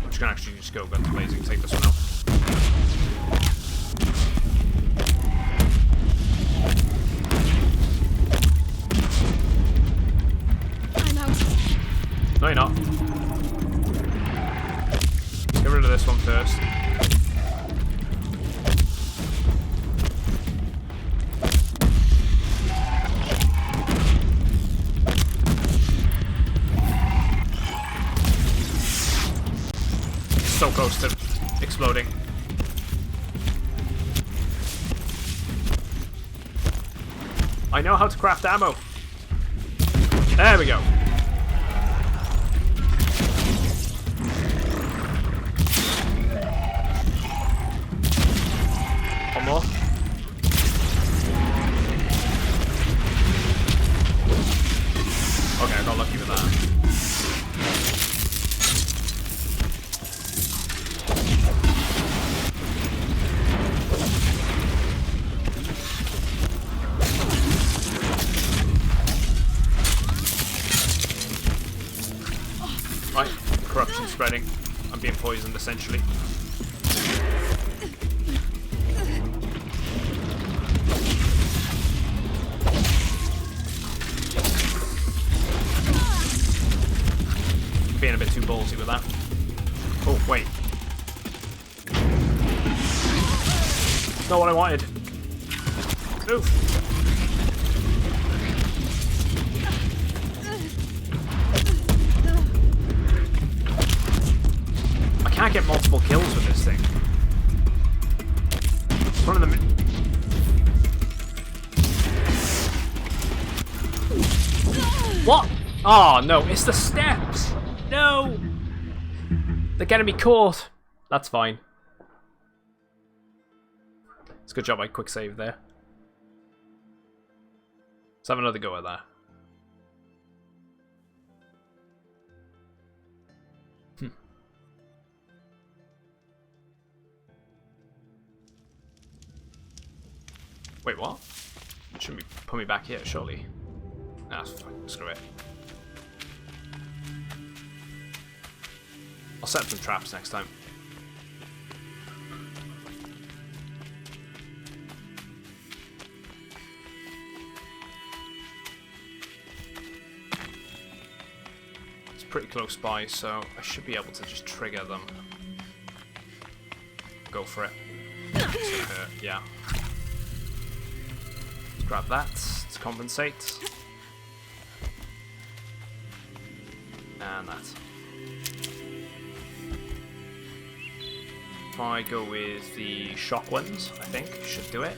I'm just gonna actually just go guns blazing, take this one out. I'm out. No, you're not. Get rid of this one first. So close to exploding. I know how to craft ammo. There we go. One more. Okay, I got lucky with that. Right, corruption spreading. I'm being poisoned essentially. Being a bit too ballsy with that. Oh, wait. Not what I wanted. Oof. I can't get multiple kills with this thing. It's one of the... What? Oh, no, it's the steps. No! They're getting me caught. That's fine. It's a good job I quick save there. Let's have another go at that. Wait, what? Shouldn't be put me back here, surely. Nah, screw it. I'll set some traps next time. It's pretty close by, so I should be able to just trigger them. Go for it. It's gonna hurt, yeah. Let's grab that to compensate. And that. If I go with the shock ones, I think, should do it.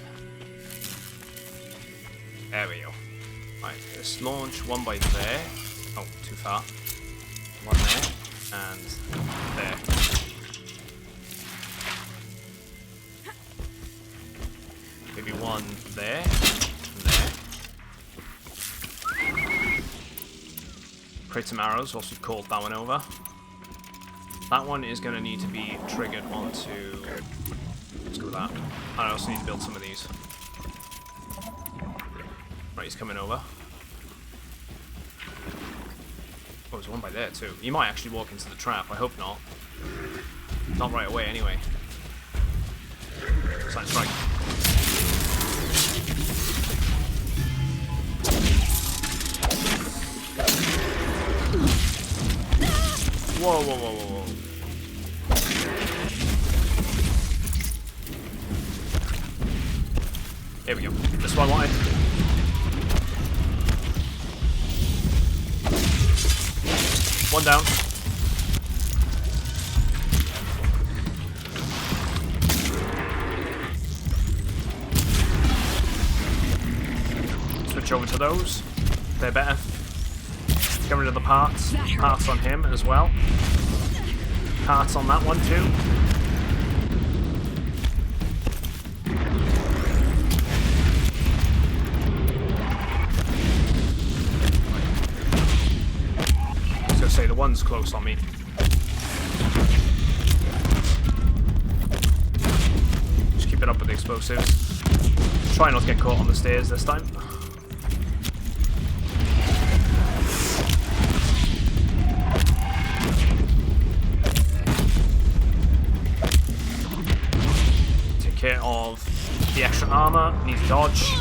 There we go. Right, let's launch one by there. Oh, too far. One there, and there. Maybe one there, and there. Create some arrows, also called that one over. That one is going to need to be triggered onto... Let's go with that. I also need to build some of these. Right, he's coming over. Oh, there's one by there too. He might actually walk into the trap, I hope not. Not right away anyway. Silent strike. Whoa, whoa, whoa, whoa, whoa. Here we go. That's what I wanted. One down. Switch over to those. They're better. Get rid of the parts. Parts on him as well. Parts on that one too. I was gonna say the one's close on me. Just keep it up with the explosives. Try not to get caught on the stairs this time. Care of the extra armor, needs dodge.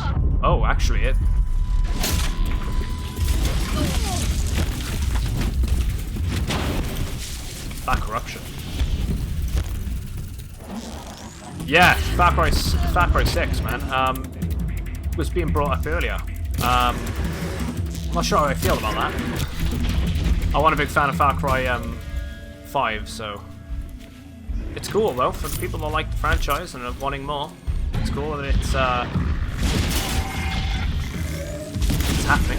Oh, actually it. That corruption. Yeah, Far Cry 6, man. Was being brought up earlier. I'm not sure how I feel about that. I wasn't a big fan of Far Cry 5, so. It's cool though, for the people that like the franchise and are wanting more. It's cool that it's happening.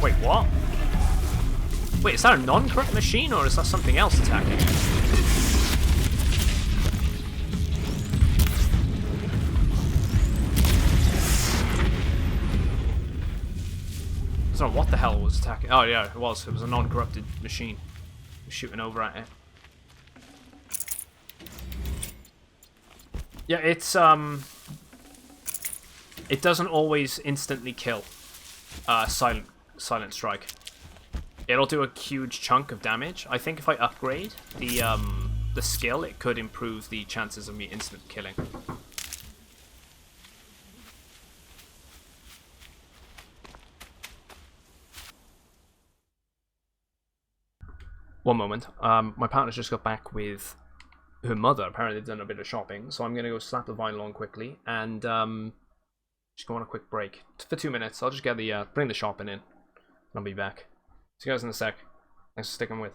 Wait, what? Wait, is that a non-corrupt machine or is that something else attacking? I don't know what the hell was attacking. Oh yeah, it was. It was a non-corrupted machine. Shooting over at it. Yeah, it's it doesn't always instantly kill silent strike. It'll do a huge chunk of damage. I think if I upgrade the skill, it could improve the chances of me instant killing. One moment. My partner's just got back with her mother. Apparently they've done a bit of shopping, so I'm going to go slap the vinyl on quickly and just go on a quick break for 2 minutes. I'll just get the bring the shopping in, and I'll be back. See you guys in a sec. Thanks for sticking with.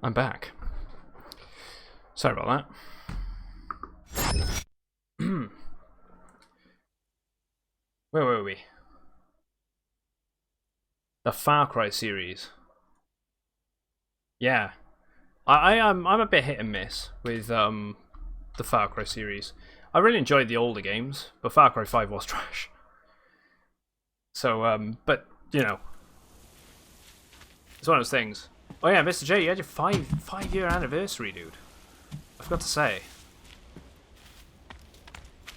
I'm back. Sorry about that. Where were we? The Far Cry series. Yeah. I'm a bit hit and miss with the Far Cry series. I really enjoyed the older games, but Far Cry 5 was trash. So, but, you know. It's one of those things. Oh yeah, Mr. J, you had your five-year anniversary, dude. I forgot to say.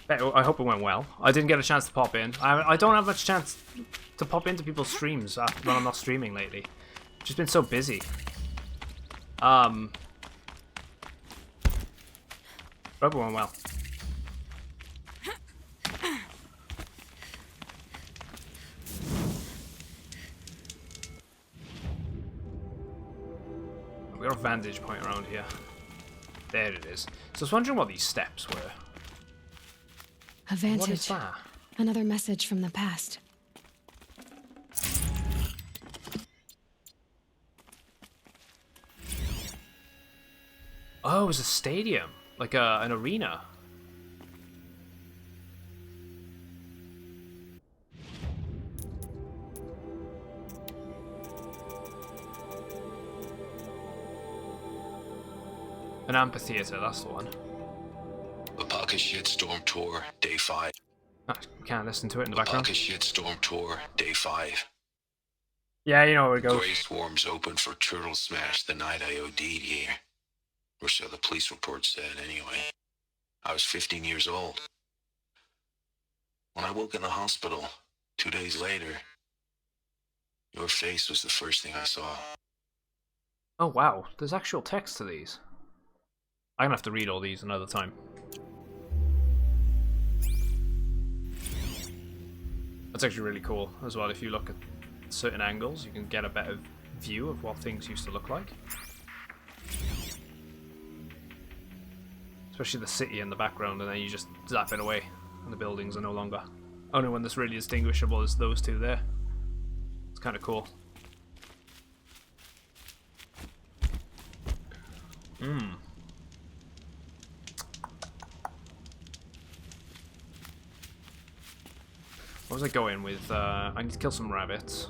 I hope it went well. I didn't get a chance to pop in. I don't have much chance to pop into people's streams when I'm not streaming lately. Just been so busy. Hope it went well. We got a vantage point around here. There it is. So I was wondering what these steps were. A vantage. What is that? Another message from the past. Oh, it was a stadium. Like an arena. An amphitheater, that's the one. The Pocket Shitstorm Tour, Day 5. I can't listen to it in the background. Pocket Shitstorm Tour, Day 5. Yeah, you know where it goes. Grey Swarms opened for Turtle Smash the night I OD'd here. Or so the police report said, anyway. I was 15 years old. When I woke in the hospital, 2 days later, your face was the first thing I saw. Oh wow, there's actual text to these. I'm gonna have to read all these another time. That's actually really cool as well. If you look at certain angles, you can get a better view of what things used to look like. Especially the city in the background, and then you just zap it away, and the buildings are no longer. Only one that's really distinguishable is those two there. It's kind of cool. What was I going with? I need to kill some rabbits.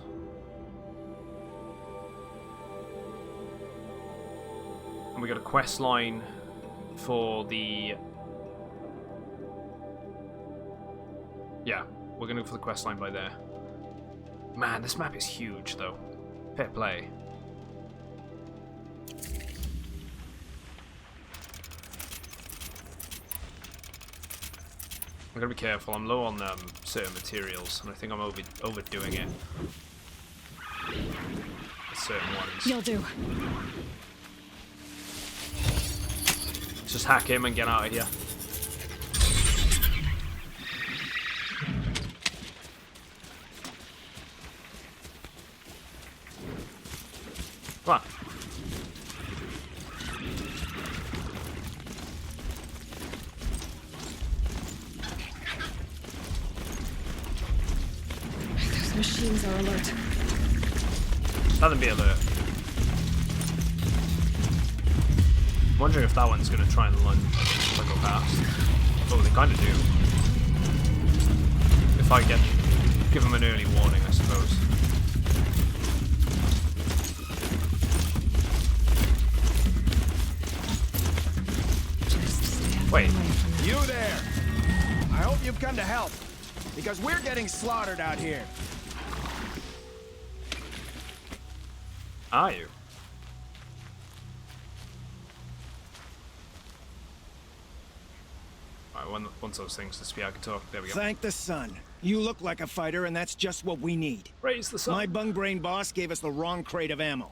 And we got a quest line for the... Yeah, we're gonna go for the quest line by there. Man, this map is huge though. Fair play. I'm gonna be careful. I'm low on certain materials, and I think I'm overdoing it. With certain ones. You'll do. Let's just hack him and get out of here. Come on. Those machines are alert. Let them be alert. I'm wondering if that one's going to try and lunge if I go past. Oh, they kind of do. If I give them an early warning, I suppose. Wait. You there! I hope you've come to help, because we're getting slaughtered out here. Are you? Alright, once those things to speak, I can talk. There we go. Thank the sun. You look like a fighter, and that's just what we need. Raise the sun. My bung-brain boss gave us the wrong crate of ammo.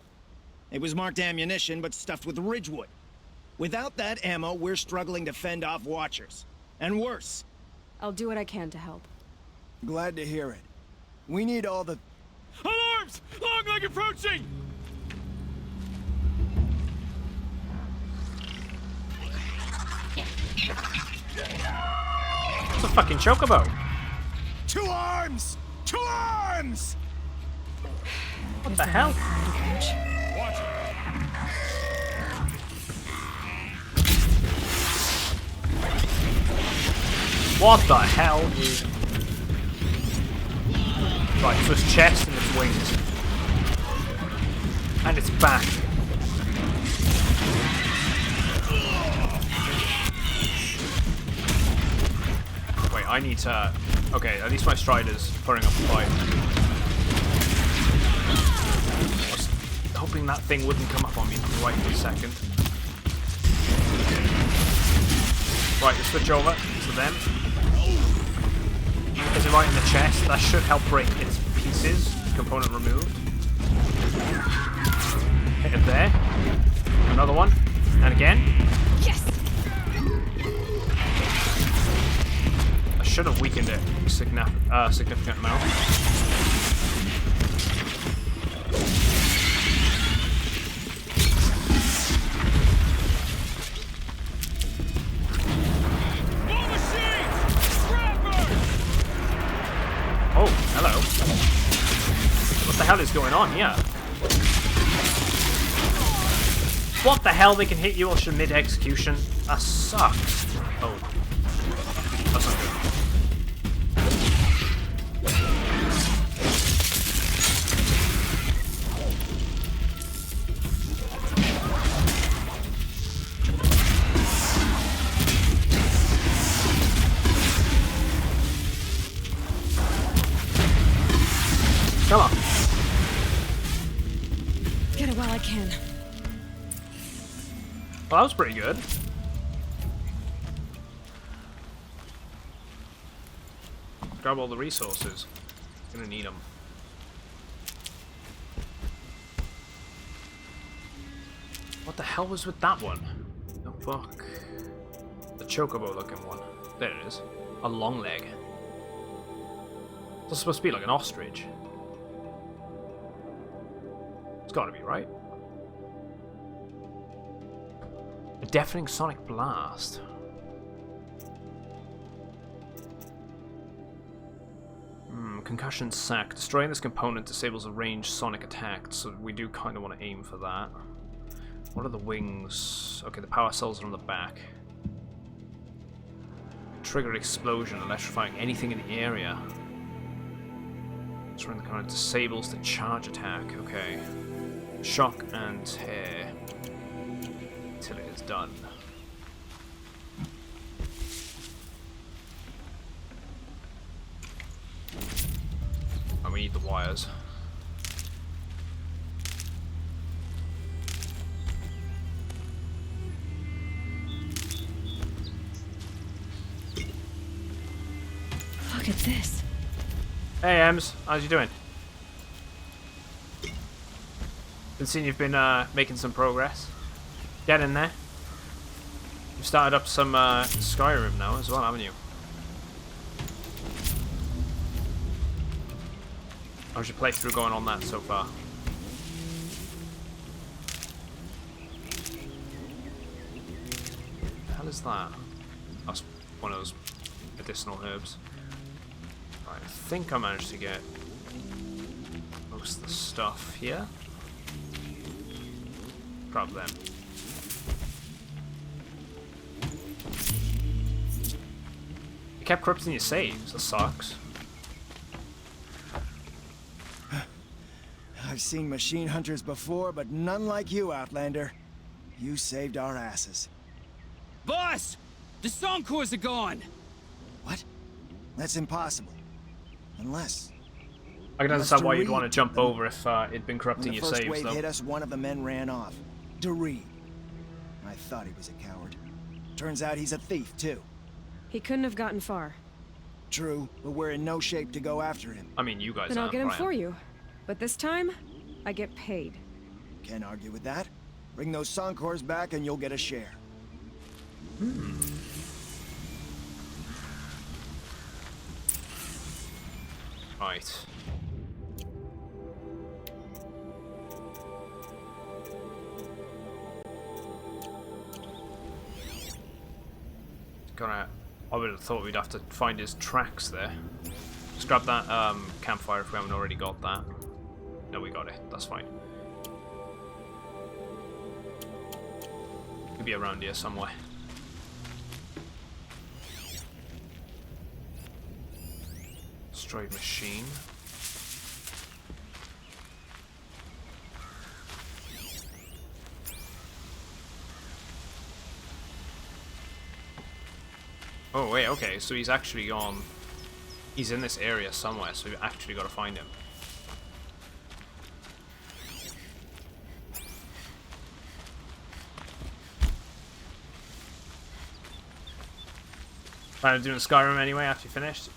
It was marked ammunition, but stuffed with Ridgewood. Without that ammo, we're struggling to fend off Watchers. And worse. I'll do what I can to help. Glad to hear it. We need all the... Alarms! Long leg approaching! What's a fucking chocobo? 2 arms! 2 arms! What the hell? What the hell? Right, so its chest and its wings. And its back. Wait, I need to... Okay, at least my strider's putting up a fight. I was hoping that thing wouldn't come up on me right for a second. Right, you switch over to them. Is it right in the chest? That should help break its pieces. Component removed. Hit it there. Another one. And again. Yes! I should have weakened it a significant amount. Oh, hello. What the hell is going on here? What the hell? They can hit you whilst you're mid-execution? That sucks. Oh. That's not good. Come on. Get it while I can. Well, that was pretty good. Grab all the resources. Gonna need them. What the hell was with that one? Oh fuck. The chocobo looking one. There it is. A long leg. It's supposed to be like an ostrich. It's gotta be, right? A deafening sonic blast. Concussion sac. Destroying this component disables a ranged sonic attack, so we do kind of want to aim for that. What are the wings? Okay, the power cells are on the back. Trigger explosion, electrifying anything in the area. Destroying the component disables the charge attack. Okay. Shock and tear. Till it is done. And we need the wires. Look at this. Hey Ems, how's you doing? Been seeing you've been making some progress. Get in there. You've started up some Skyrim now as well, haven't you? How's your playthrough going on that so far? What the hell is that? That's one of those medicinal herbs. Right, I think I managed to get most of the stuff here. Grab them. You kept corrupting your saves, that sucks. I've seen machine hunters before, but none like you, Outlander. You saved our asses. Boss! The Soncores are gone! What? That's impossible. Unless... I can understand why you'd want to jump over if it'd been corrupting your saves, though. When the first wave hit us, one of the men ran off. Dorit. I thought he was a coward. Turns out he's a thief, too. He couldn't have gotten far. True, but we're in no shape to go after him. I mean, you guys Then I'll aren't, get him Brian. for you. But this time, I get paid. Can't argue with that. Bring those Soncores back and you'll get a share. Right. I would have thought we'd have to find his tracks there. Just grab that campfire if we haven't already got that. No, we got it. That's fine. Could be around here somewhere. Destroyed machine. Oh wait, okay, so he's actually gone. He's in this area somewhere, so we've actually got to find him. Planning on doing Skyrim anyway after you finished?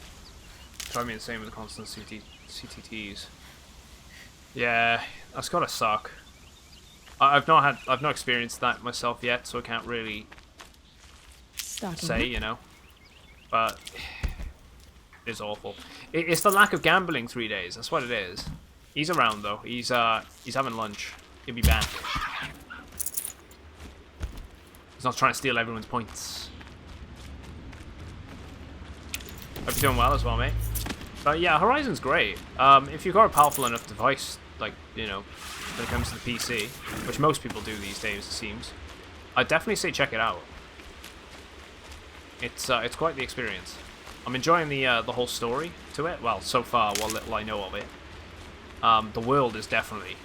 Try me the same with the constant CTTs. Yeah, that's gotta suck. I've not experienced that myself yet, so I can't really say, you know. But it's awful. It's the lack of gambling 3 days. That's what it is. He's around though. He's having lunch. He'll be back. He's not trying to steal everyone's points. Hope you're doing well as well, mate. But yeah, Horizon's great. If you've got a powerful enough device, like, you know, when it comes to the PC, which most people do these days, it seems, I'd definitely say check it out. It's quite the experience. I'm enjoying the whole story to it. Well, so far, what little I know of it. The world is definitely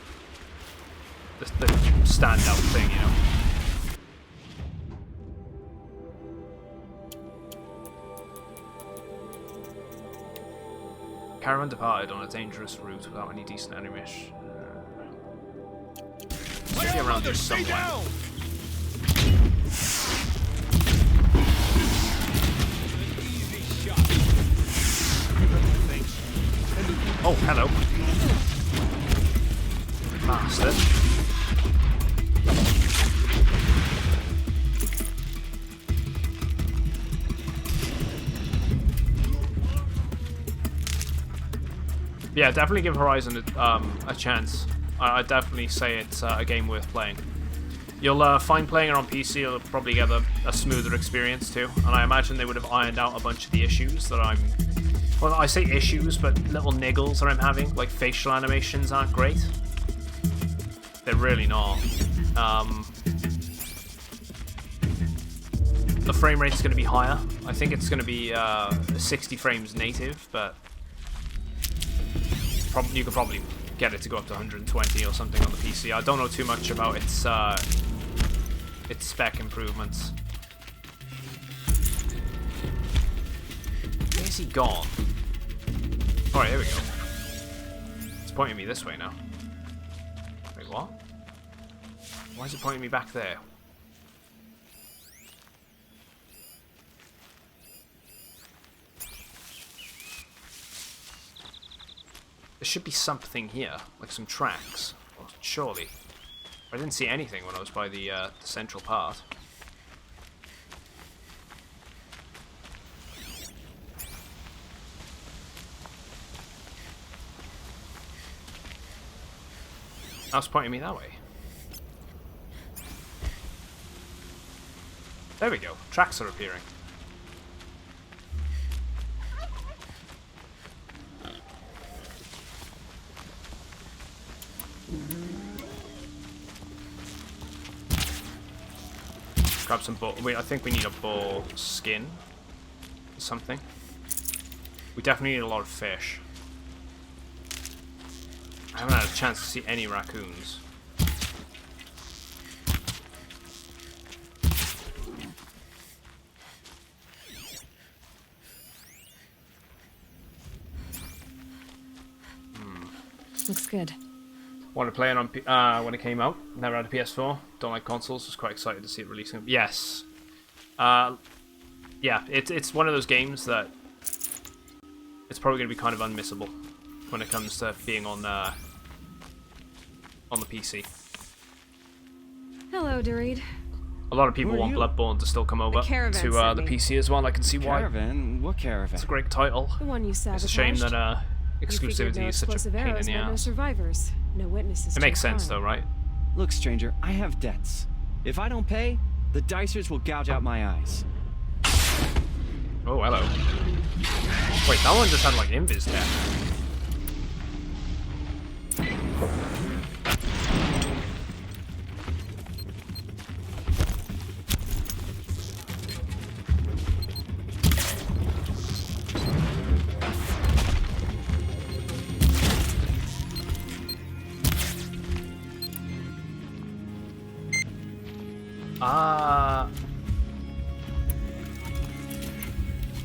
the standout thing, you know. Caravan departed on a dangerous route without any decent animation. Should be around here somewhere. Oh, hello. Bastard. Yeah, definitely give Horizon a chance. I'd definitely say it's a game worth playing. You'll find playing it on PC, you'll probably get a smoother experience too. And I imagine they would have ironed out a bunch of the issues that I'm... Well, I say issues, but little niggles that I'm having. Like, facial animations aren't great. They're really not. The frame rate is going to be higher. I think it's going to be 60 frames native, but... You could probably get it to go up to 120 or something on the PC. I don't know too much about its spec improvements. Where's he gone? Alright, here we go. It's pointing me this way now. Wait, what? Why is it pointing me back there? There should be something here, like some tracks. Well, surely. I didn't see anything when I was by the central part. That was pointing me that way. There we go. Tracks are appearing. Grab some boar. Wait, I think we need a boar skin or something. We definitely need a lot of fish. I haven't had a chance to see any raccoons. Looks good. Want to play it on when it came out. Never had a PS4. Don't like consoles. Was quite excited to see it releasing. Yes. Yeah, it's one of those games that it's probably going to be kind of unmissable when it comes to being on the PC. Hello, Doreed. A lot of people want Bloodborne to still come over to the PC as well. I can see why. Caravan? What caravan? It's a great title. The one you sabotaged. It's a shame that exclusivity is such a pain in the No ass. survivors. No witnesses. It makes sense though, right? Look, stranger, I have debts. If I don't pay, the dicers will gouge out my eyes. Oh, hello. Wait, that one just had like invis there.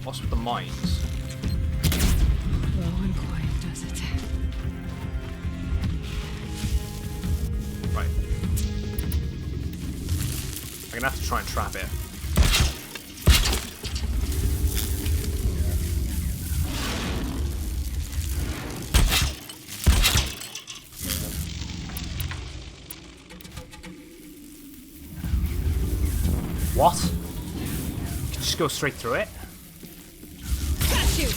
What's with the mines? Low and quiet, does it? Right. I'm gonna have to try and trap it. What? You can just go straight through it? Got you!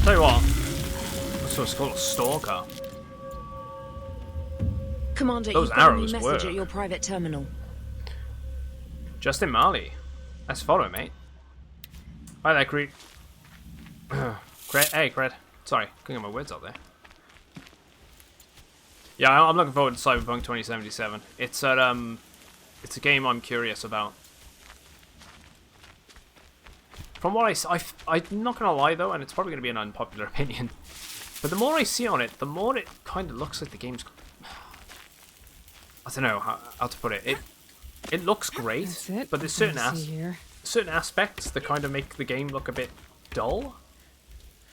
Tell you what. So it's called a stalker. Commander, Those you've got a new arrows message work. at your private terminal. Justin Marley. Let's follow him, mate. Hi there, Creed. Hey, Cred. Sorry, couldn't get my words out there. Yeah, I'm looking forward to Cyberpunk 2077. It's a game I'm curious about. From what I'm not gonna lie though, and it's probably gonna be an unpopular opinion, but the more I see on it, the more it kind of looks like the game's. I don't know how to put it. It looks great, but there's certain aspects that kind of make the game look a bit dull,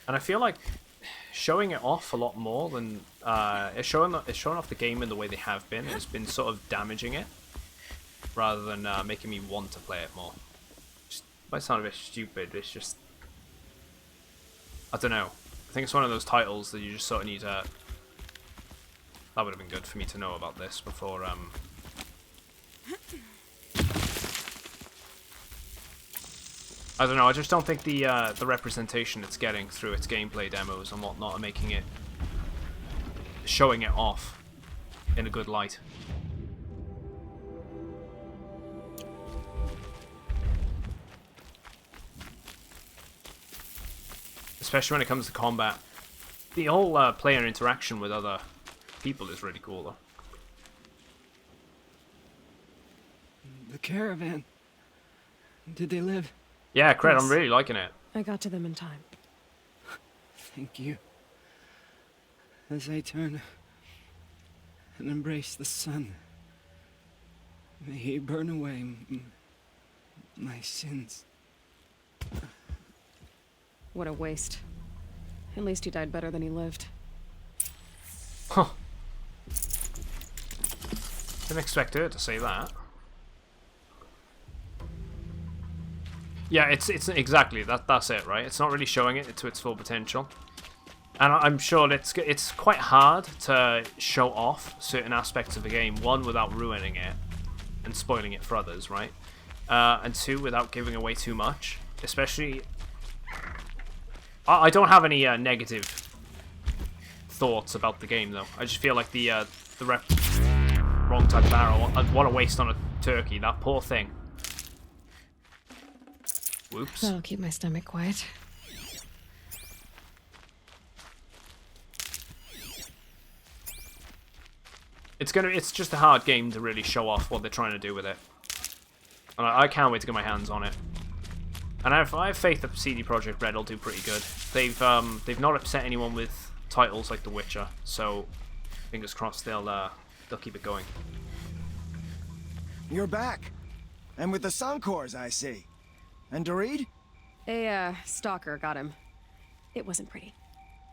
and I feel like showing it off a lot more than it's showing off the game in the way they have been has been sort of damaging it, rather than making me want to play it more. Just might sound a bit stupid, but it's just I don't know. I think it's one of those titles that you just sort of need to. That would have been good for me to know about this before. I don't know. I just don't think the representation it's getting through its gameplay demos and whatnot are making it, showing it off in a good light. Especially when it comes to combat. The whole player interaction with other people is really cool, though. The caravan. Did they live? Yeah, Cred, Yes. I'm really liking it. I got to them in time. Thank you. As I turn and embrace the sun, may he burn away my sins. What a waste. At least he died better than he lived. Huh. Didn't expect her to say that. Yeah, it's exactly that's it, right? It's not really showing it to its full potential, and I'm sure it's quite hard to show off certain aspects of the game. One, without ruining it and spoiling it for others, right? And two, without giving away too much. Especially, I don't have any negative thoughts about the game though. I just feel like the wrong type of arrow. What a waste on a turkey. That poor thing. Whoops. That'll keep my stomach quiet. It's just a hard game to really show off what they're trying to do with it. And I can't wait to get my hands on it. And I have faith that CD Projekt Red will do pretty good. They've not upset anyone with titles like The Witcher, so fingers crossed they'll keep it going. You're back. And with the Suncors, I see. And Dorid? A stalker got him. It wasn't pretty.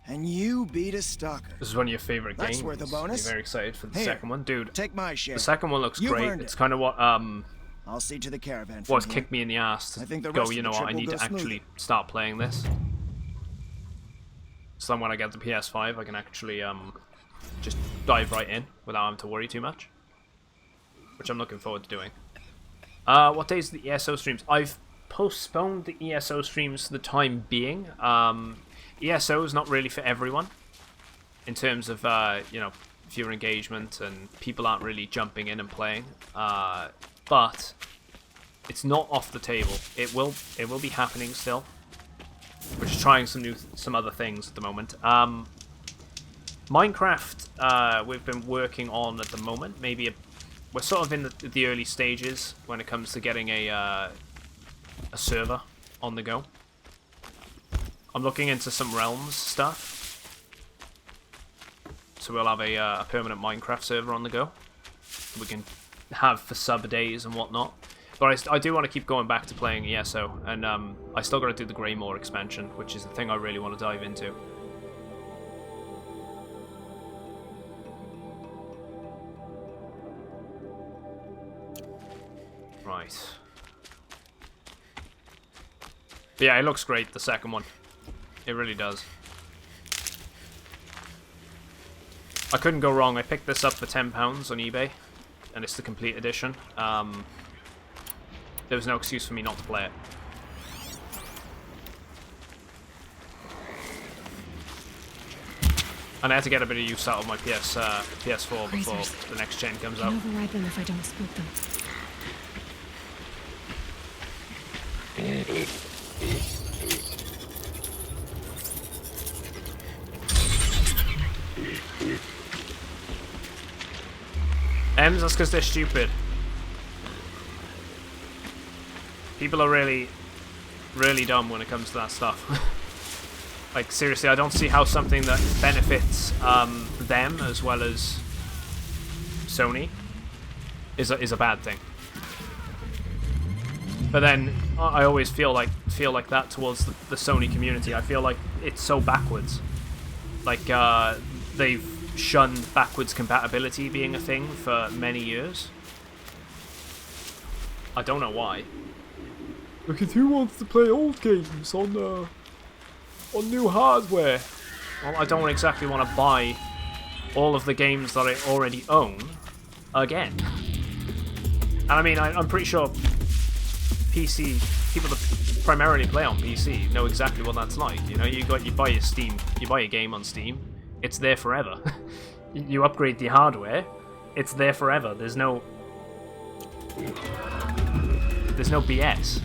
And you beat a stalker. This is one of your favorite games. That's worth a bonus. You're very excited for the Here, second one, dude. Take my share. The second one looks You've great. earned It's it. kind of what I'll see to the caravan. what's from here. kicked me in the ass to I think the go. rest You of know the what? I trip will need to go actually smoothly. start playing this. So then when I get the PS5, I can actually just dive right in without having to worry too much, which I'm looking forward to doing. What days are the ESO streams? I've postponed the ESO streams for the time being. ESO is not really for everyone in terms of you know, viewer engagement, and people aren't really jumping in and playing. But it's not off the table. It will be happening still. We're just trying some other things at the moment. Minecraft, we've been working on at the moment. We're sort of in the early stages when it comes to getting a server on the go. I'm looking into some Realms stuff, so we'll have a permanent Minecraft server on the go. We can have for sub days and whatnot. But I do want to keep going back to playing ESO, and I still got to do the Greymore expansion, which is the thing I really want to dive into. Right. But yeah, it looks great, the second one. It really does. I couldn't go wrong. I picked this up for £10 on eBay, and it's the complete edition. There was no excuse for me not to play it. And I had to get a bit of use out of my PS4 before the next gen comes out. I'll override them if I don't spook them. M's, that's because they're stupid. People are really, really dumb when it comes to that stuff. Like, seriously, I don't see how something that benefits them as well as Sony is a bad thing. But then I always feel like that towards the Sony community. I feel like it's so backwards. Like they've shunned backwards compatibility being a thing for many years. I don't know why. Because who wants to play old games on new hardware? Well, I don't exactly want to buy all of the games that I already own again. And I mean, I'm pretty sure PC people that primarily play on PC know exactly what that's like. You know, you buy your game on Steam, it's there forever. You upgrade the hardware, it's there forever. There's no BS.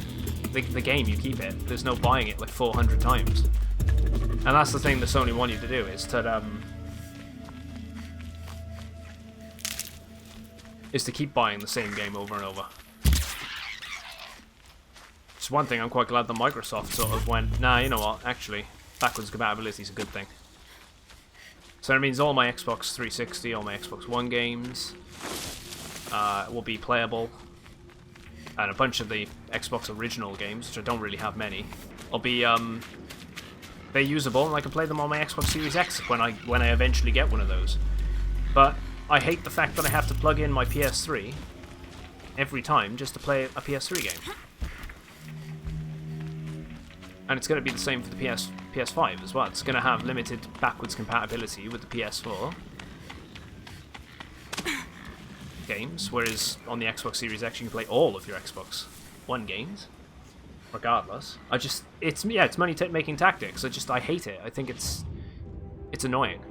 The game, you keep it. There's no buying it like 400 times. And that's the thing that Sony want you to do, is to keep buying the same game over and over. It's one thing I'm quite glad that Microsoft sort of went, nah, you know what, actually, backwards compatibility is a good thing. So that means all my Xbox 360, all my Xbox One games will be playable. And a bunch of the Xbox original games, which I don't really have many, will be they're usable, and I can play them on my Xbox Series X when I eventually get one of those. But I hate the fact that I have to plug in my PS3 every time just to play a PS3 game. And it's going to be the same for the PS5 as well. It's going to have limited backwards compatibility with the PS4 games, whereas on the Xbox Series X you can play all of your Xbox One games, regardless. It's money making tactics. I hate it. I think it's annoying,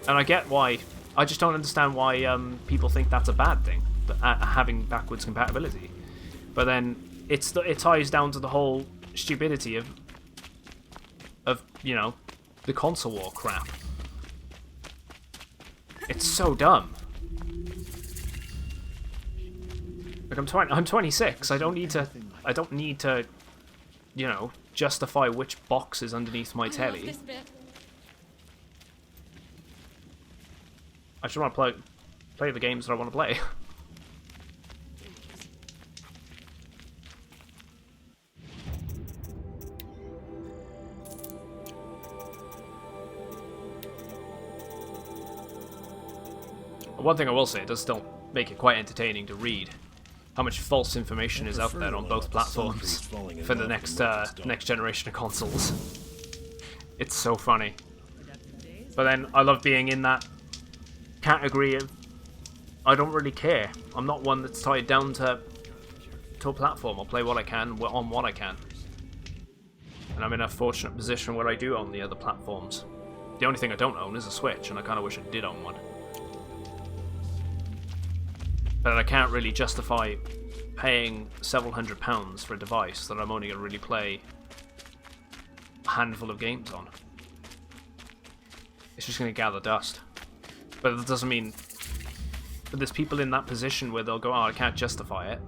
and I get why. I just don't understand why people think that's a bad thing, having backwards compatibility. But then it ties down to the whole stupidity of you know, the console war crap. It's so dumb. Like, I'm 26. I don't need to, you know, justify which box is underneath my telly. I just want to play the games that I want to play. One thing I will say, it does still make it quite entertaining to read how much false information is out there on both platforms for the next generation of consoles. It's so funny. But then I love being in that category of I don't really care. I'm not one that's tied down to a platform. I'll play what I can on what I can. And I'm in a fortunate position where I do own the other platforms. The only thing I don't own is a Switch, and I kind of wish I did own one. But I can't really justify paying several £100s for a device that I'm only going to really play a handful of games on. It's just going to gather dust. But that doesn't mean... But there's people in that position where they'll go, oh, I can't justify it,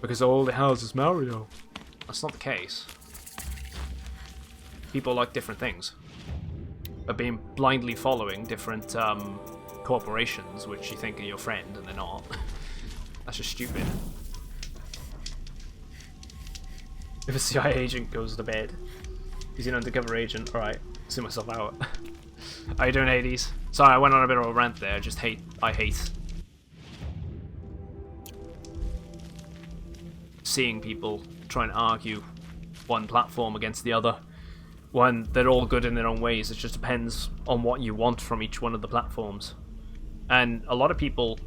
because all it has is Mario. That's not the case. People like different things. But being blindly following different corporations, which you think are your friend and they're not, that's just stupid. If a CIA agent goes to bed, he's an undercover agent. Alright, see myself out. How you doing, Hades? Sorry, I went on a bit of a rant there. I hate seeing people try and argue one platform against the other when they're all good in their own ways. It just depends on what you want from each one of the platforms. And a lot of people,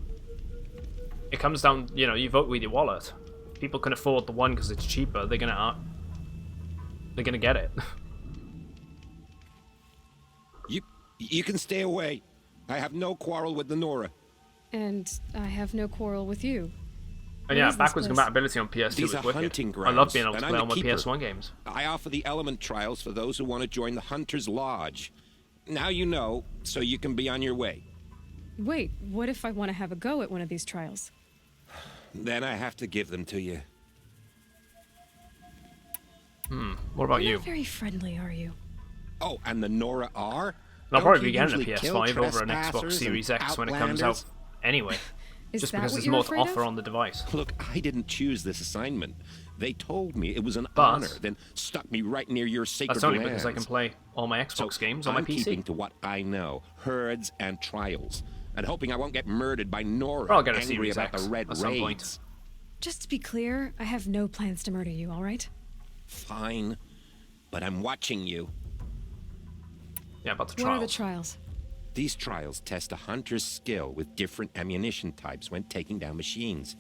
it comes down, you know, you vote with your wallet. People can afford the one because it's cheaper. They're gonna get it. You can stay away. I have no quarrel with the Nora. And I have no quarrel with you. And yeah, backwards compatibility on PS2 These is are wicked. hunting I love grounds, being able to and play I'm on my the keeper. PS1 games. I offer the element trials for those who want to join the Hunter's Lodge. Now you know, so you can be on your way. Wait, what if I want to have a go at one of these trials? Then I have to give them to you. What about You're you? not very friendly, are you? Oh, and the Nora are? I'll Don't probably you be getting a usually kill PS5 over an Xbox trespassers Series and X when it comes out outlanders? anyway. Is Just that because what there's you're more to afraid offer of? on the device. Look, I didn't choose this assignment. They told me it was an But honor, then stuck me right near your sacred That's only lands. because I can play all my Xbox games on my I'm PC. keeping to what I know, herds and trials, and hoping I won't get murdered by Nora, Or I'll get a angry Series about X the red at some point. raids. Just to be clear, I have no plans to murder you, all right? Fine, but I'm watching you. Yeah, about the What are the trials. trials? These trials test a hunter's skill with different ammunition types when taking down machines.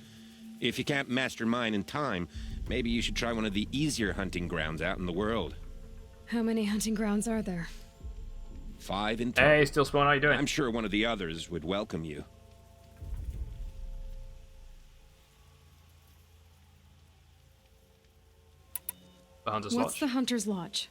If you can't master mine in time, maybe you should try one of the easier hunting grounds out in the world. How many hunting grounds are there? 5 in total. Hey, Still Spawn, how you doing? I'm sure one of the others would welcome you. The Hunter's What's Lodge. the Hunter's Lodge?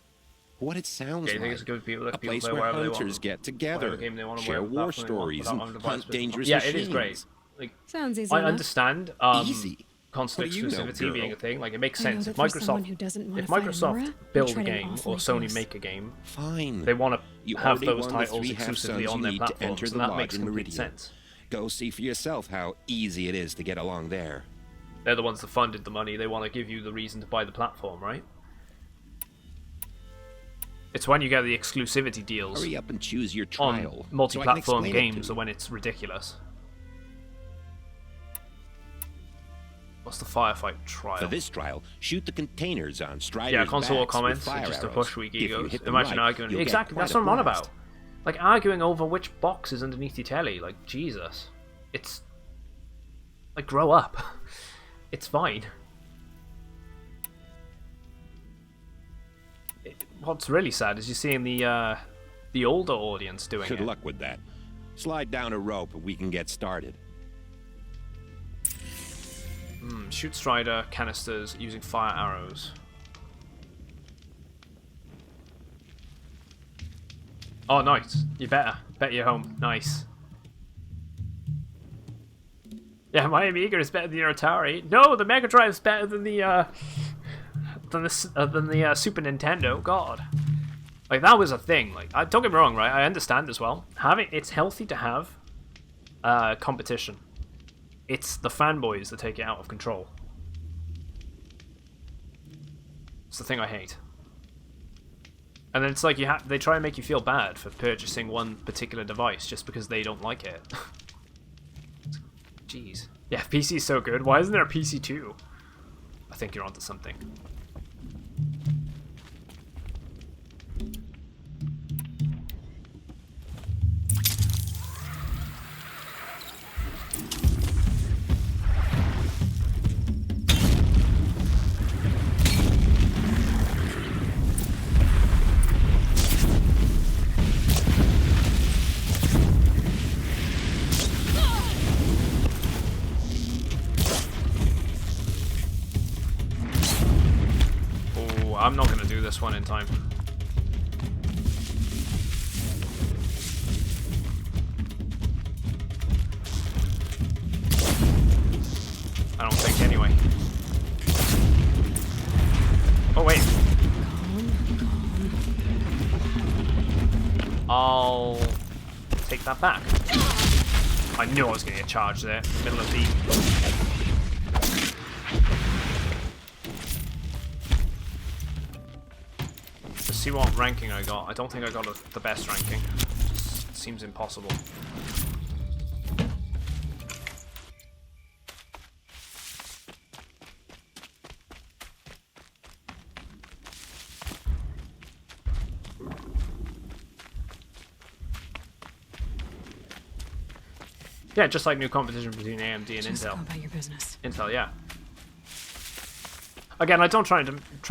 What it sounds Okay, you think like. it's good people, let A people place play where wherever they hunters want, get together, whatever game they want to share whatever war platform they want, stories, without and having to buy hunt specific- dangerous Yeah, machines. it is great. Like, Sounds easy I enough. understand Easy? console What do you know, exclusivity being girl? a thing. Like, it makes I know sense. that If for someone who Microsoft, doesn't want if to fight Microsoft Nora, build you a tread an game awfully or Sony close. make a game, Fine. they want You to have already those won the titles 3 exclusively half-sons on you their need to platforms, enter and the that lodge makes in complete Meridian. sense. Go see for yourself how easy it is to get along there. They're the ones that funded the money. They want to give you the reason to buy the platform, right? It's when you get the exclusivity deals Hurry up and choose your on trial. so I can multi-platform explain it to games you. or when it's ridiculous. What's the firefight trial? For this trial, shoot the containers on Strider's Yeah, console backs with comments fire just to arrows. push weak If you egos. hit them Imagine right, arguing. you'll get Exactly, quite that's a what I'm on blast. about. Like, arguing over which box is underneath your telly. Like, Jesus. It's... Like, grow up. It's fine. What's really sad is you're seeing the older audience doing Good it. luck with that. Slide down a rope and we can get started. Shoot Strider canisters using fire arrows. Oh, nice. You better. Bet you're home. Nice. Yeah, my Amiga is better than your Atari. No, the Mega Drive's better than the Super Nintendo. God. Like, that was a thing. Like, don't get me wrong, right? I understand as well. It's healthy to have competition. It's the fanboys that take it out of control. It's the thing I hate. And then it's like they try and make you feel bad for purchasing one particular device just because they don't like it. Jeez. Yeah, PC's so good. Why isn't there a PC 2? I think you're onto something. time. I don't think, anyway. Oh, wait. I'll take that back. I knew I was going to get charged there, in the middle of the... Let's see what ranking I got. I don't think I got the best ranking. It seems impossible. Yeah, just like new competition between AMD and Just Intel. go about your business. Intel, yeah. Again, I don't try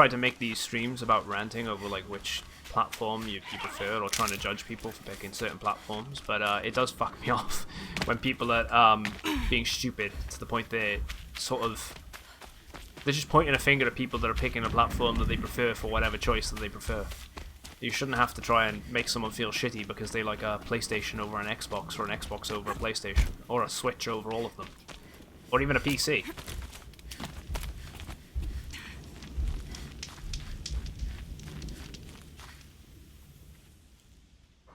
to make these streams about ranting over like which platform you prefer or trying to judge people for picking certain platforms, but it does fuck me off when people are being stupid to the point they're just pointing a finger at people that are picking a platform that they prefer for whatever choice that they prefer. You shouldn't have to try and make someone feel shitty because they like a PlayStation over an Xbox, or an Xbox over a PlayStation, or a Switch over all of them, or even a PC.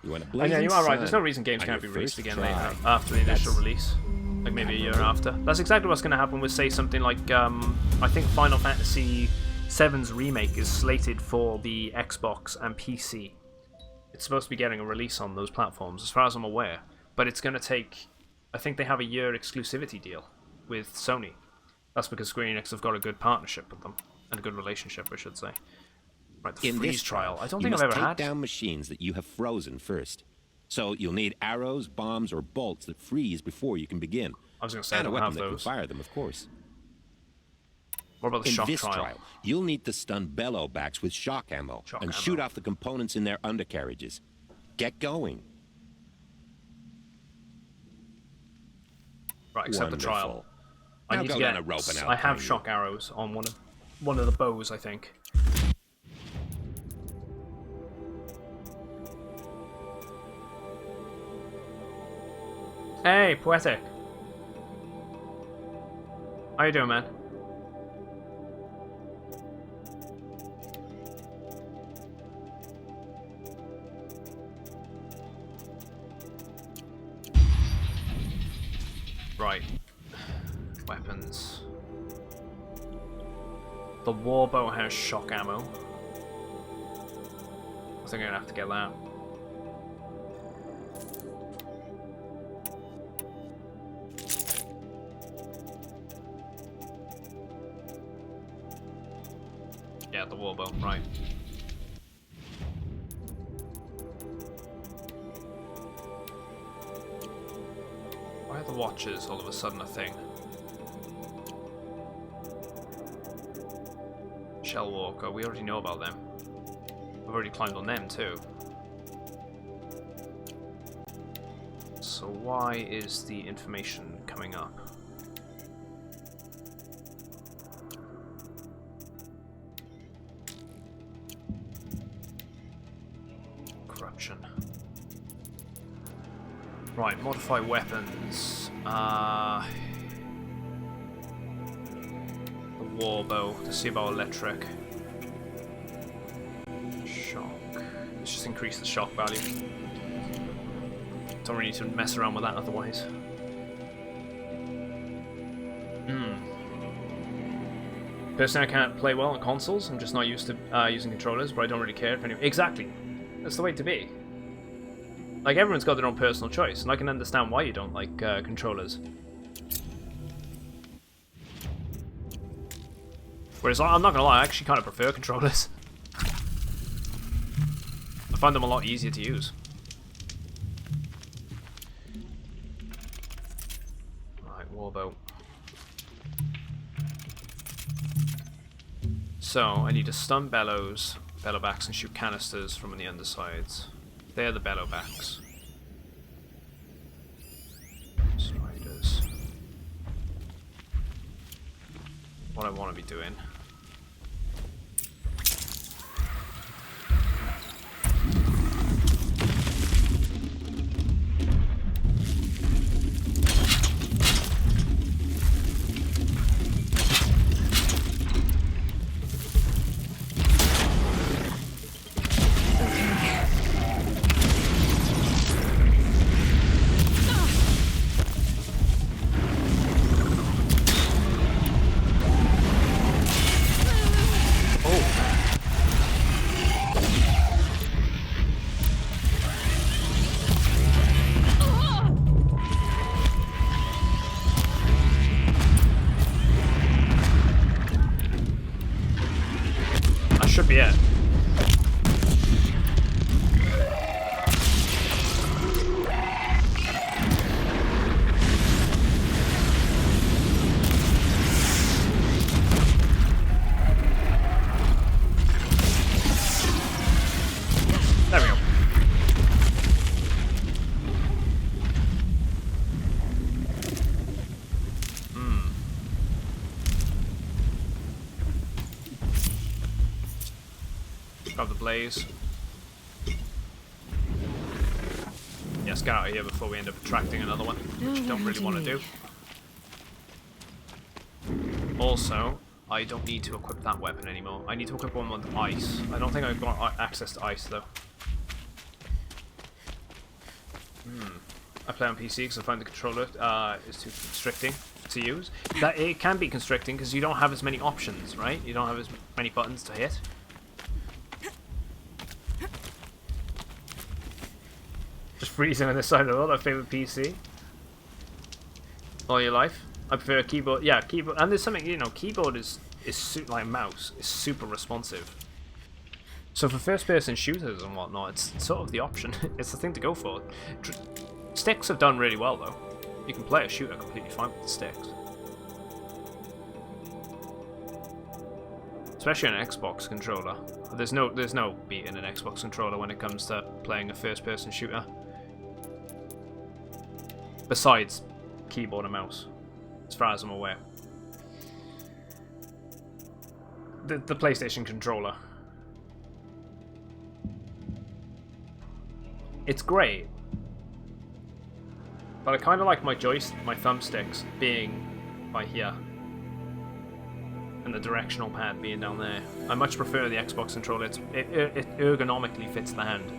And yeah, you are right. There's no reason games can't be released again later after the initial release, like maybe a year after. That's exactly what's going to happen with, say, something like I think Final Fantasy VII's remake is slated for the Xbox and PC. It's supposed to be getting a release on those platforms, as far as I'm aware. But it's going to take... I think they have a year exclusivity deal with Sony. That's because Square Enix have got a good partnership with them. And a good relationship, I should say. Right, the In freeze this trial. I don't you think I've must ever take had. down machines that you have frozen first. So you'll need arrows, bombs, or bolts that freeze before you can begin. I was going to say, I and a don't weapon have that can those. fire them, of course. What about the In shock this trial? you'll need to stun bellowbacks with shock ammo and shoot off the components in their undercarriages. Get going. Right, except the trial. Wonderful. I Now need go to down get. a rope and I'll I have tie you. shock arrows on one of the bows, I think. Hey, Poetic. How you doing, man? Right. Weapons. The warbow has shock ammo. I think I'm gonna have to get that. Yeah, the warbow, right. Why are the watches all of a sudden a thing? Shell Walker, we already know about them. We've already climbed on them too. So why is the information coming up? Corruption. Right, modify weapons. The warbow, the Seabow electric. Shock. Let's just increase the shock value. Don't really need to mess around with that otherwise. Personally, I can't play well on consoles. I'm just not used to using controllers, but I don't really care if anyone... Exactly. That's the way to be. Like, everyone's got their own personal choice, and I can understand why you don't like controllers. Whereas, I'm not gonna lie, I actually kind of prefer controllers. I find them a lot easier to use. Right, warbow. So, I need to stun bellowbacks, and shoot canisters from the undersides. They're the bellowbacks. Striders. What I want to be doing. Grab the blaze. Yes, get out of here before we end up attracting another one, which I don't really want to do. Also, I don't need to equip that weapon anymore. I need to equip one with ice. I don't think I've got access to ice, though. I play on PC because I find the controller is too constricting to use. That it can be constricting because you don't have as many options, right? You don't have as many buttons to hit. Just freezing on the side of the road. My favorite PC. All your life. I prefer a keyboard. Yeah, keyboard. And there's something, you know, keyboard is like mouse is super responsive. So for first-person shooters and whatnot, it's sort of the option. It's the thing to go for. Sticks have done really well though. You can play a shooter completely fine with the sticks. Especially an Xbox controller. There's no beating an Xbox controller when it comes to playing a first-person shooter. Besides keyboard and mouse, as far as I'm aware. The PlayStation controller. It's great. But I kind of like my thumbsticks being by here. And the directional pad being down there. I much prefer the Xbox controller. It ergonomically fits the hand.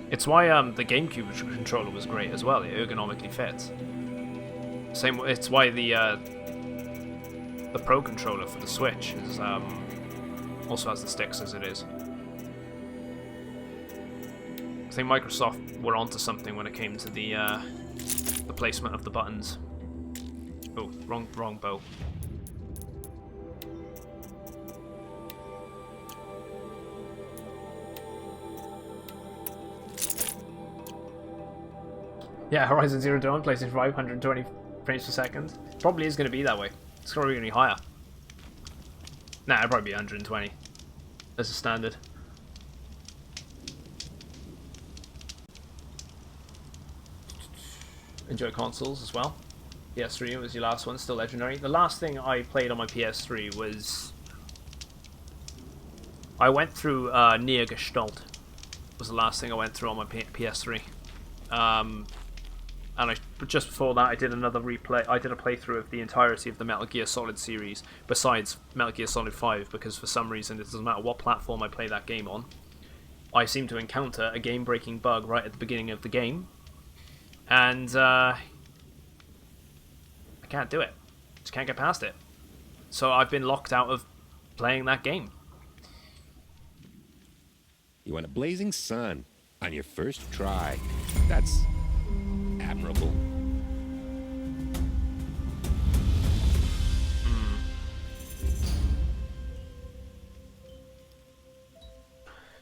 It's why the GameCube controller was great as well. It ergonomically fits. It's why the Pro controller for the Switch is also has the sticks as it is. I think Microsoft were onto something when it came to the placement of the buttons. Oh, wrong bow. Yeah, Horizon Zero Dawn plays at 520 frames per second. Probably is going to be that way. It's probably going to be higher. Nah, it'll probably be 120 as a standard. Enjoy consoles as well. PS3 was your last one, still legendary. The last thing I played on my PS3 was... I went through Nier Gestalt. Was the last thing I went through on my PS3. And just before that, I did another replay. I did a playthrough of the entirety of the Metal Gear Solid series, besides Metal Gear Solid 5, because for some reason, it doesn't matter what platform I play that game on, I seem to encounter a game-breaking bug right at the beginning of the game, and I can't do it. Just can't get past it. So I've been locked out of playing that game. You want a blazing sun on your first try. That's admirable.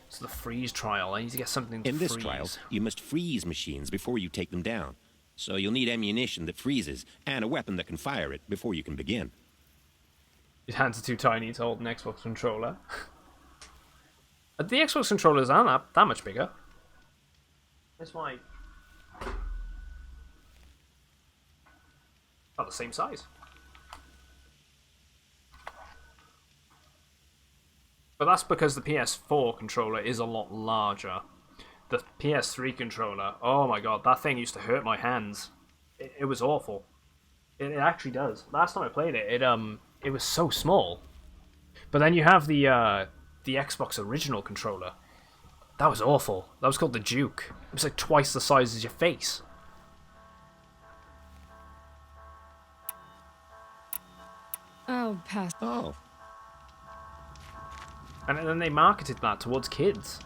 So the freeze trial. I need to get something to In this freeze. trial, you must freeze machines before you take them down. So you'll need ammunition that freezes and a weapon that can fire it before you can begin. Your hands are too tiny to hold an Xbox controller. The Xbox controllers aren't that much bigger. That's why. About the same size. But that's because the PS4 controller is a lot larger. The PS3 controller, oh my god, that thing used to hurt my hands. It was awful. It actually does. Last time I played it, it was so small. But then you have the Xbox original controller. That was awful. That was called the Duke. It was like twice the size as your face. I'll pass. Oh. And then they marketed that towards kids.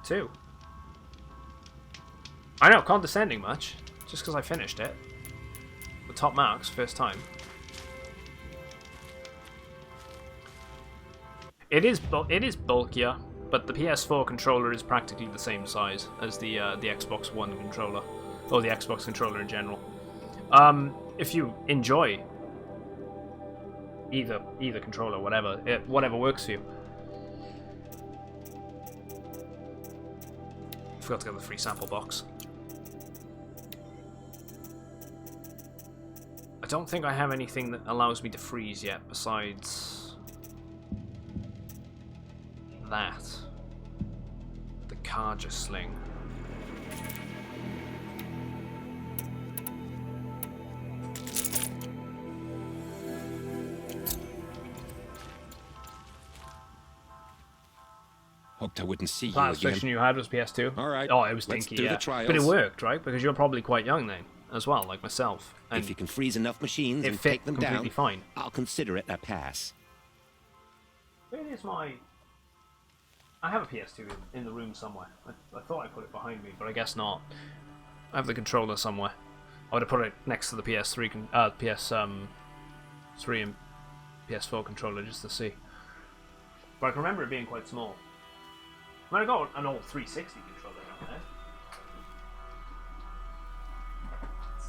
Too. I know, condescending much. Just because I finished it. The top marks, first time. It is bulkier, but the PS4 controller is practically the same size as the Xbox One controller. Or the Xbox controller in general. If you enjoy either controller, whatever works for you. Forgot to get the free sample box. I don't think I have anything that allows me to freeze yet, besides... Carja Sling. Hoped I wouldn't see you Last again. version you had was PS2. All right. Oh, it was Let's dinky, do yeah. the trials. But it worked, right? Because you're probably quite young then, as well, like myself. And if you can freeze enough machines it and fit take them completely down, fine. I'll consider it a pass. Where is my... I have a PS2 in the room somewhere. I thought I put it behind me, but I guess not. I have the controller somewhere. I would have put it next to the PS3, PS3 and PS4 controller just to see. But I can remember it being quite small. I mean, I got an old 360 controller down there. It's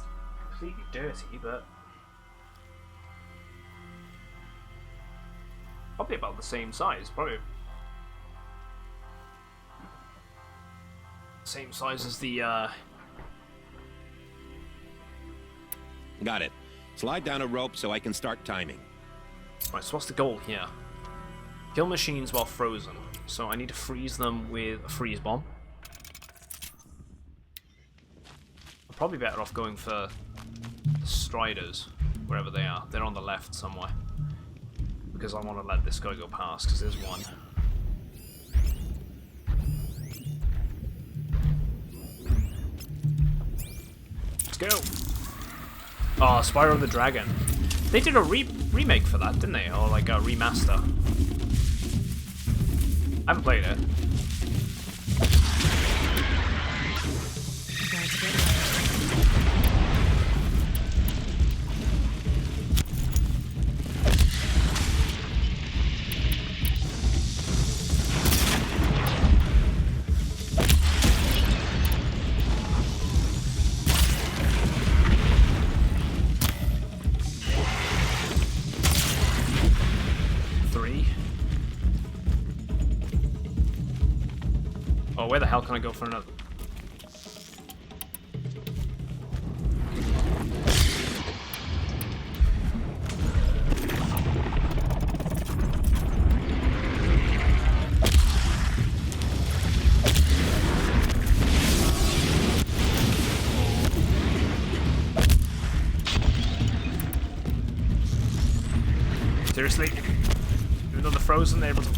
completely dirty, but probably about the same size. Probably same size as the. Got it. Slide down a rope so I can start timing. Right, so what's the goal here? Kill machines while frozen. So I need to freeze them with a freeze bomb. I'm probably better off going for the Striders, wherever they are. They're on the left somewhere. Because I want to let this guy go past, because there's one. Let's go! Oh, Spyro the Dragon. They did a remake for that, didn't they? Or like a remaster. I haven't played it. Oh, where the hell can I go for another? Seriously? Even though they're frozen, they're able to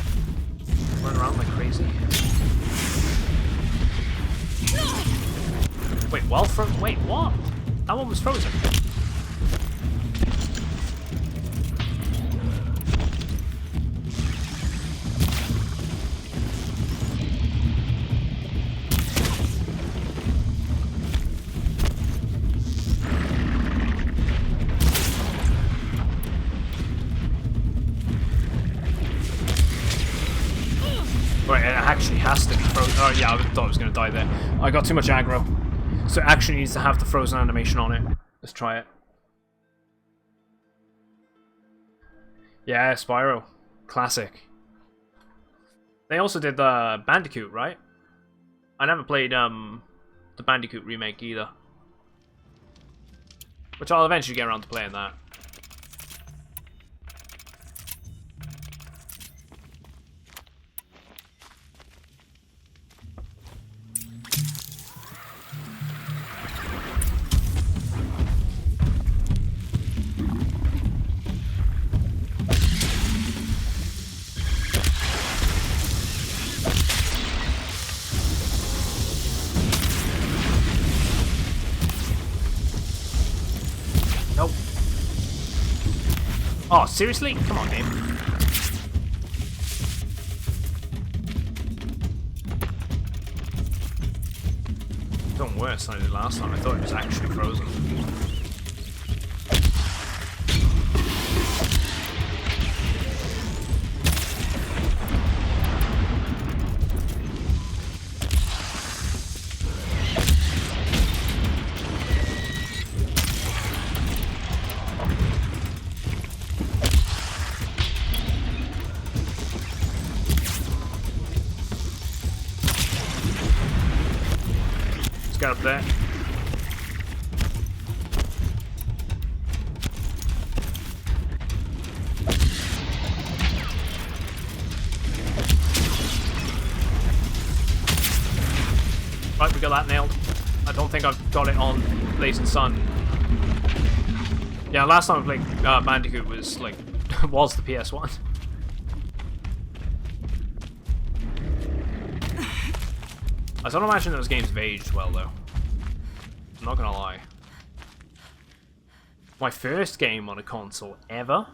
run around like crazy? Wait, wait, what? That one was frozen. Right, it actually has to be frozen. Oh yeah, I thought I was going to die there. I got too much aggro. So it actually needs to have the frozen animation on it. Let's try it. Yeah, Spyro. Classic. They also did the Bandicoot, right? I never played the Bandicoot remake either. Which I'll eventually get around to playing that. Nope. Oh, seriously? Come on, game. Done worse than I did last time. I thought it was actually frozen. Get up there. we got that nailed. I don't think I've got it on Blazing Sun. Yeah, last time I played Bandicoot was like was the PS1. I don't imagine those games have aged well though. I'm not gonna lie. My first game on a console ever?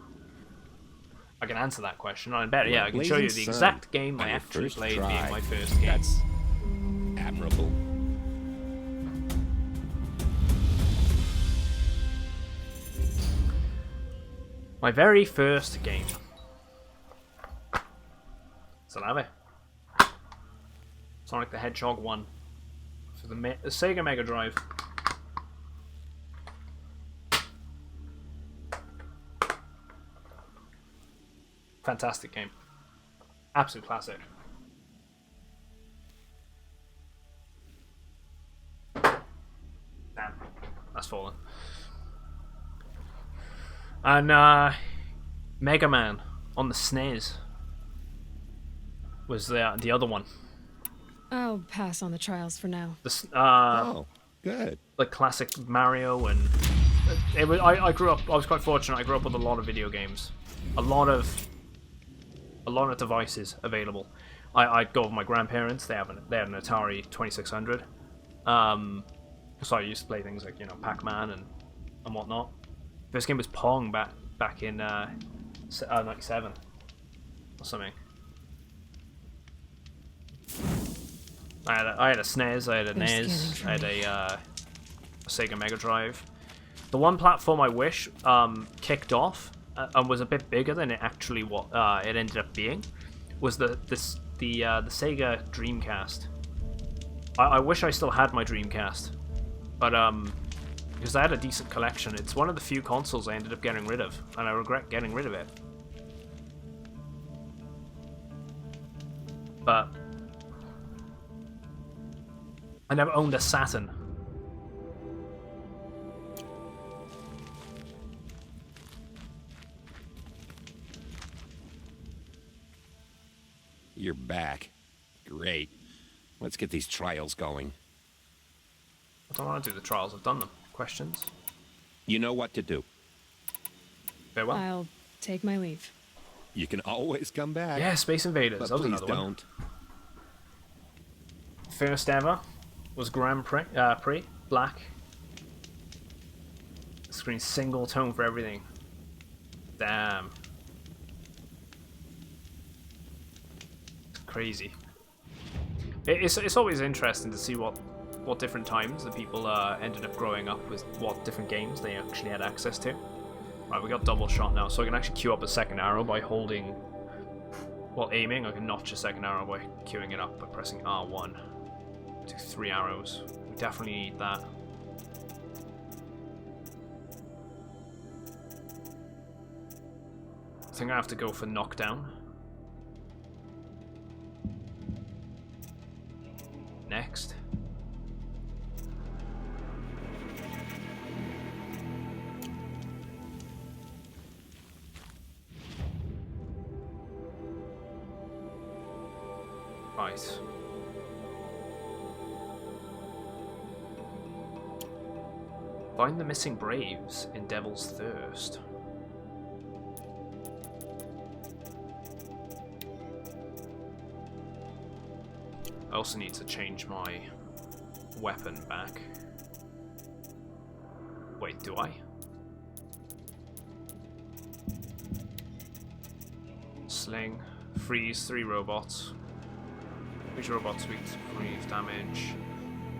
I can answer that question. I bet, yeah, I can show you the exact game I actually played being my first game. That's admirable. My very first game. So have it. Sonic the Hedgehog 1 for the Sega Mega Drive. Fantastic game. Absolute classic. Damn, that's fallen. And Mega Man on the SNES was the other one. I'll pass on the trials for now. Oh, good. Like classic Mario, and it was. I grew up. I was quite fortunate. I grew up with a lot of video games, a lot of devices available. I'd go with my grandparents. They had an Atari 2600. So I used to play things like Pac-Man and whatnot. First game was Pong back in 97 or something. I had a SNES, I had a NES, I had a Sega Mega Drive. The one platform I wish kicked off and was a bit bigger than it actually it ended up being was the Sega Dreamcast. I wish I still had my Dreamcast, but because I had a decent collection. It's one of the few consoles I ended up getting rid of, and I regret getting rid of it. But I never owned a Saturn. You're back. Great. Let's get these trials going. I don't want to do the trials. I've done them. Questions? You know what to do. Farewell. I'll take my leave. You can always come back. Yeah, Space Invaders. But That was please another one. don't. First ever was Grand Prix Black. Screen single tone for everything. Damn. Crazy. It's always interesting to see what different times the people ended up growing up with, what different games they actually had access to. Right, we got double shot now, so I can actually queue up a second arrow by holding, while aiming. I can notch a second arrow by queuing it up by pressing R1. Do 3 arrows. We definitely need that. I think I have to go for knockdown. Next. Right. Find the missing Braves in Devil's Thirst. I also need to change my weapon back. Wait, do I? Sling. Freeze 3 robots. Which robots weak to freeze damage?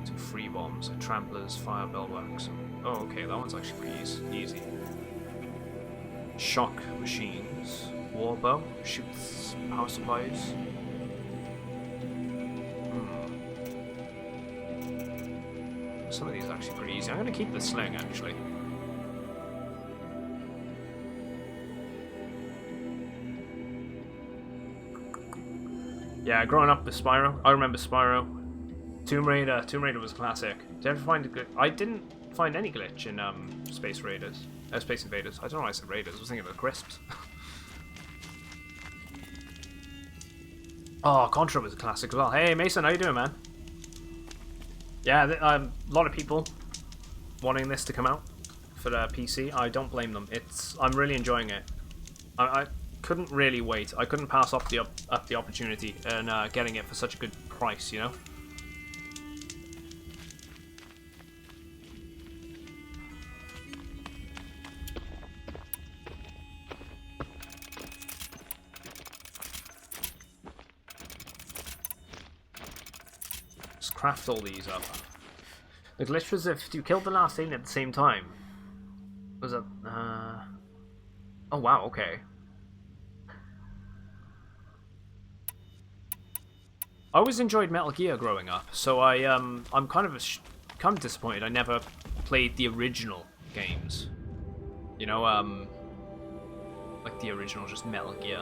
2 free bombs, tramplers, fire bellworks. Oh, okay, that one's actually pretty easy. Shock machines. Warbow shoots power supplies. Some of these are actually pretty easy. I'm going to keep the sling, actually. Yeah, growing up with Spyro, I remember Spyro. Tomb Raider was classic. Did you ever find a glitch? I didn't find any glitch in Space Invaders. I don't know why I said Raiders. I was thinking of the crisps. Oh, Contra was a classic as well. Hey, Mason, how you doing, man? Yeah, a lot of people wanting this to come out for the PC. I don't blame them. I'm really enjoying it. I couldn't really wait. I couldn't pass up the opportunity and getting it for such a good price, you know? Just craft all these up. The glitch was if you killed the last alien at the same time. Was it? Oh wow. Okay. I always enjoyed Metal Gear growing up, so I'm kind of disappointed I never played the original games. You know, like the original, just Metal Gear.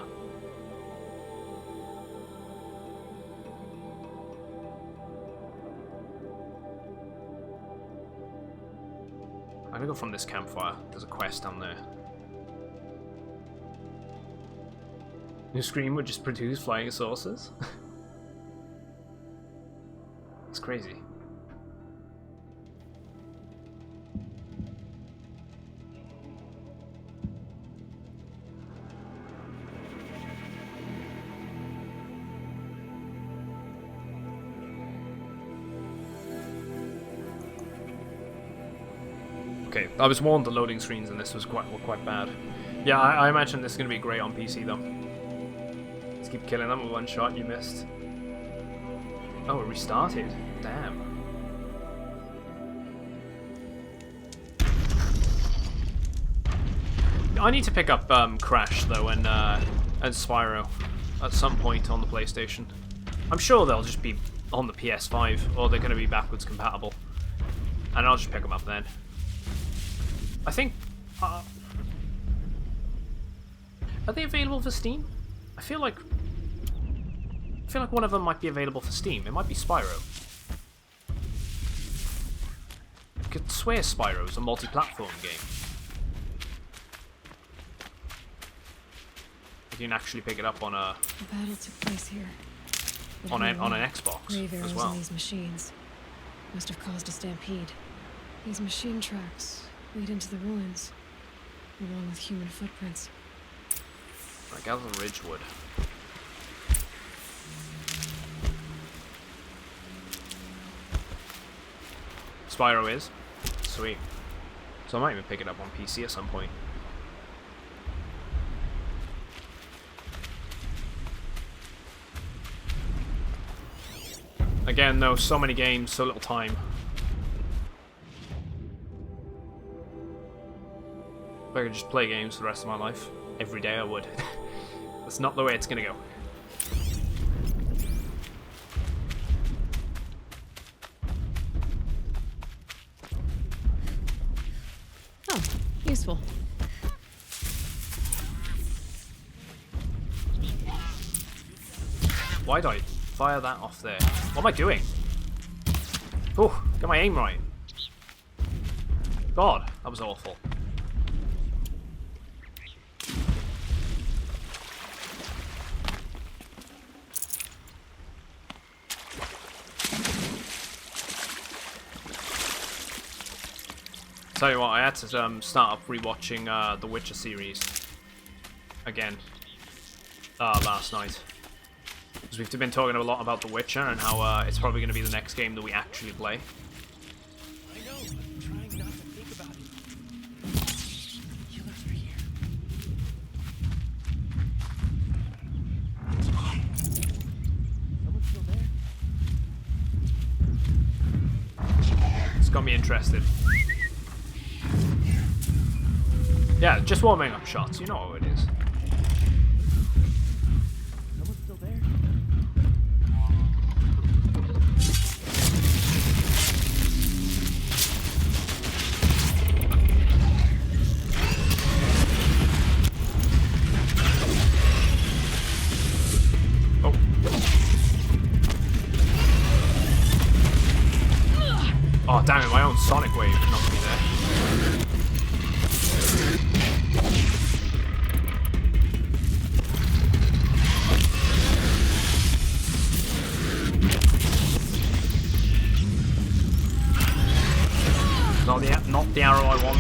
I'm gonna go from this campfire. There's a quest down there. Your screen would just produce flying saucers? It's crazy. Okay, I was warned the loading screens in this were quite bad. Yeah, I imagine this is going to be great on PC though. Let's keep killing them with one shot. You missed. Oh, it restarted. Damn. I need to pick up Crash though and Spyro at some point on the PlayStation. I'm sure they'll just be on the PS5 or they're going to be backwards compatible, and I'll just pick them up then. I think. Are they available for Steam? I feel like one of them might be available for Steam. It might be Spyro. I could swear Spyro's a multi-platform game. You can actually pick it up on a. The battle took place here. On an Xbox grave arrows as well. in these machines must have caused a stampede. These machine tracks lead into the ruins, along with human footprints. I gather Ridgewood. Spyro is? Sweet. So I might even pick it up on PC at some point. Again, though, so many games, so little time. If I could just play games for the rest of my life, every day I would. That's not the way it's gonna go. Oh, useful. Why did I fire that off there? What am I doing? Oh, get my aim right. God, that was awful. Tell you what, I had to start up rewatching the Witcher series again last night. Because we've been talking a lot about The Witcher and how it's probably going to be the next game that we actually play. I know, I'm trying not to think about it. Killers are here. Someone still there? It's got me interested. Yeah, just warming up shots, you know what it is. Someone still there? Oh damn it, my own sonic wave knocked me there. the arrow I want.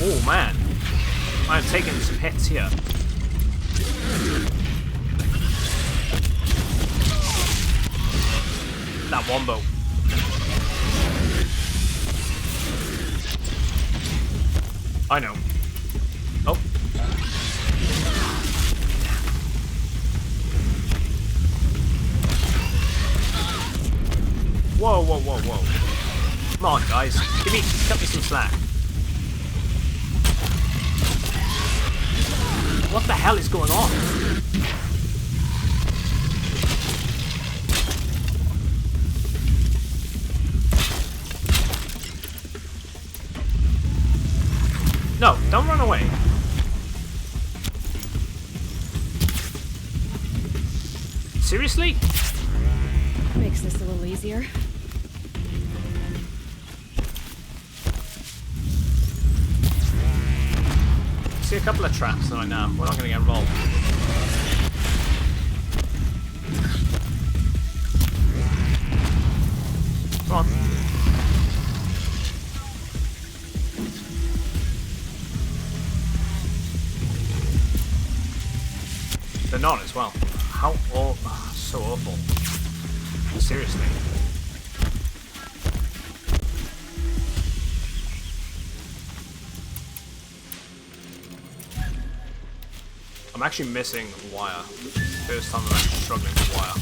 Oh man, I'm taking some hits here. That wombo. I know. Oh. Whoa, whoa, whoa, whoa. Come on, guys. Cut me some slack. What the hell is going on? No, don't run away. Seriously? Makes this a little easier. See a couple of traps right now. We're not going to get involved. Come on. They're not as well. How so awful. Seriously. I'm actually missing wire. First time I'm actually struggling with wire.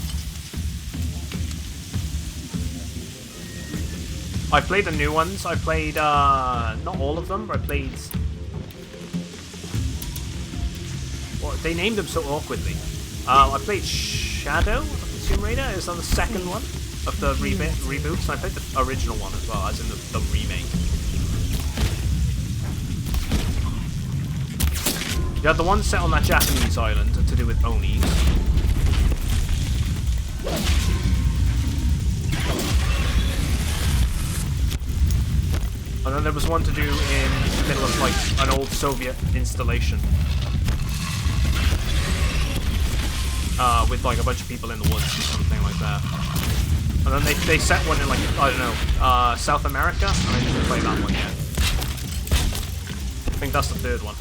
I played the new ones. I played not all of them, but I played. Well, they named them so awkwardly. I played Shadow of the Tomb Raider. It was on the second one of the reboots. And I played the original one as well, as in the remake. You had the one set on that Japanese island to do with Onis. And then there was one to do in the middle of like an old Soviet installation. With like a bunch of people in the woods or something like that. And then they set one in like, I don't know, South America, and I didn't play that one yet. I think that's the third one.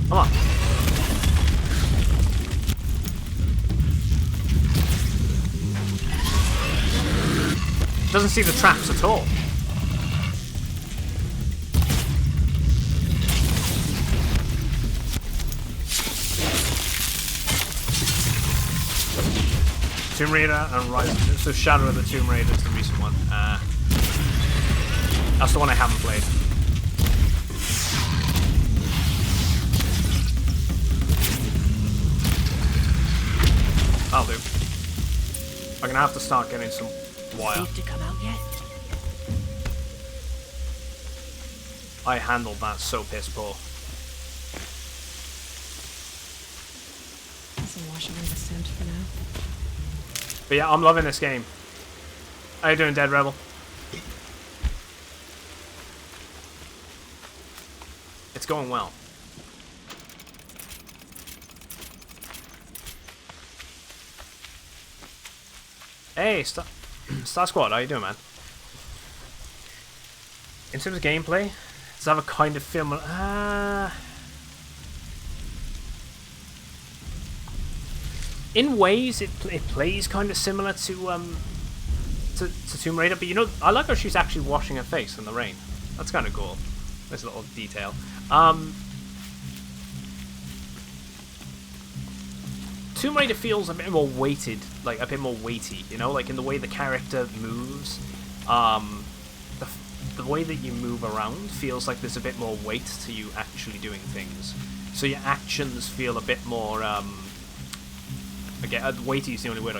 Come on. Doesn't see the traps at all. Tomb Raider and Rise. So Shadow of the Tomb Raider is the recent one. That's the one I haven't played. I'll do. I'm gonna have to start getting some wire. Safe to come out yet? I handled that so piss poor. This will wash away the scent for now. But yeah, I'm loving this game. How you doing, Dead Rebel? It's going well. Hey, Star Squad, how you doing, man? In terms of gameplay, does it have a kind of film? In ways, it plays kind of similar to Tomb Raider, but you know, I like how she's actually washing her face in the rain. That's kind of cool. Nice little detail. Tomb Raider feels a bit more weighted, like a bit more weighty, you know, like in the way the character moves. The way that you move around feels like there's a bit more weight to you actually doing things. So your actions feel a bit more, again, weighty is the only word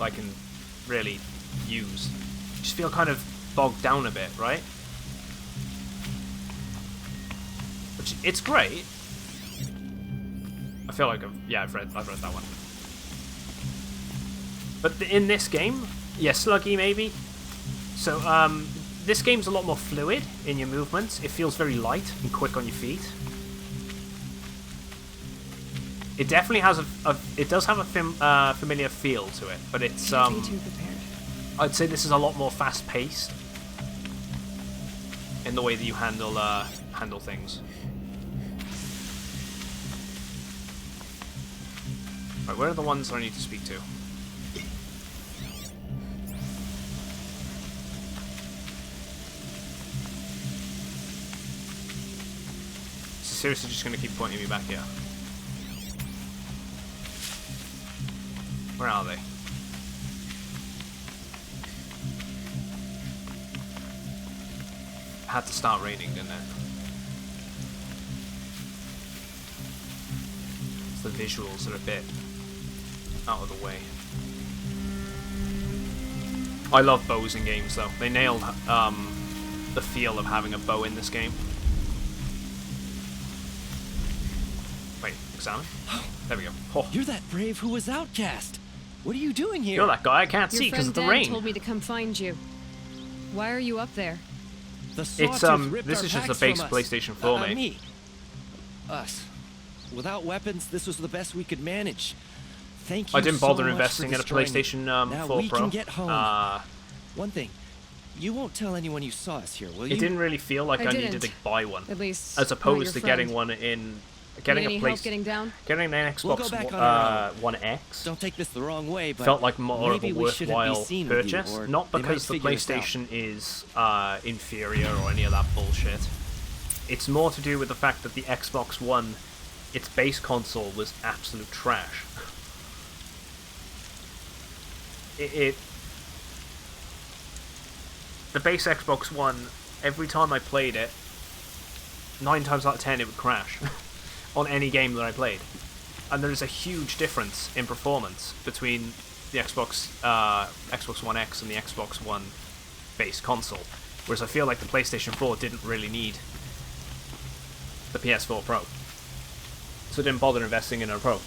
I can really use. Just feel kind of bogged down a bit, right? Which, it's great. I feel like I've read that one. But in this game, yeah, sluggy maybe. So this game's a lot more fluid in your movements. It feels very light and quick on your feet. It definitely has it does have a familiar feel to it, but it's Can't be too prepared. I'd say this is a lot more fast-paced in the way that you handle things. Right, where are the ones that I need to speak to? So seriously just gonna keep pointing me back here. Where are they? Had to start raining, didn't it? It's the visuals that are a bit out of the way. I love bows in games, though. They nailed the feel of having a bow in this game. Wait, examine? There we go. Oh. You're that brave who was outcast. What are you doing here? You're that guy I can't see because of the Your friend rain. Dan told me to come find you. Why are you up there? The It's Sawtooth this is just the ripped our base packs from us. PlayStation 4, mate. Me. Us. Without weapons, this was the best we could manage. Thank you. I didn't bother so much investing for in a destroying PlayStation it. Now 4 we Pro. can get home. One thing, you won't tell anyone you saw us here, will you? It didn't really feel like I needed to buy one, At least as not opposed your to getting friend. one in Need getting any a help place, getting down? getting an We'll go Xbox back on our own. One X. Don't take this the wrong way, but Felt like more of a maybe we shouldn't be worthwhile seen with you, purchase, or not they might because the figure us out. PlayStation is inferior or any of that bullshit. It's more to do with the fact that the Xbox One, its base console, was absolute trash. The base Xbox One, every time I played it, 9 times out of 10 it would crash on any game that I played. And there's a huge difference in performance between the Xbox One X and the Xbox One base console. Whereas I feel like the PlayStation 4 didn't really need the PS4 Pro. So I didn't bother investing in a Pro.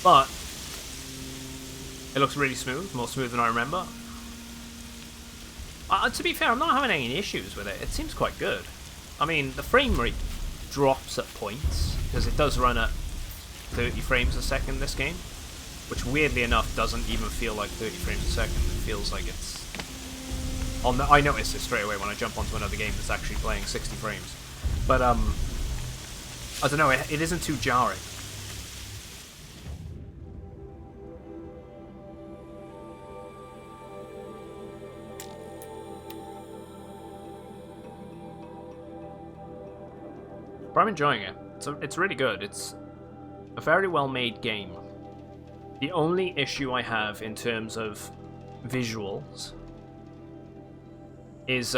But it looks really smooth, more smooth than I remember. To be fair, I'm not having any issues with it. It seems quite good. I mean, the frame rate drops at points, because it does run at 30 frames a second this game, which weirdly enough doesn't even feel like 30 frames a second. It feels like it's... I notice this straight away when I jump onto another game that's actually playing 60 frames. But, I don't know, it isn't too jarring. But I'm enjoying it. It's really good. It's a very well-made game. The only issue I have in terms of visuals is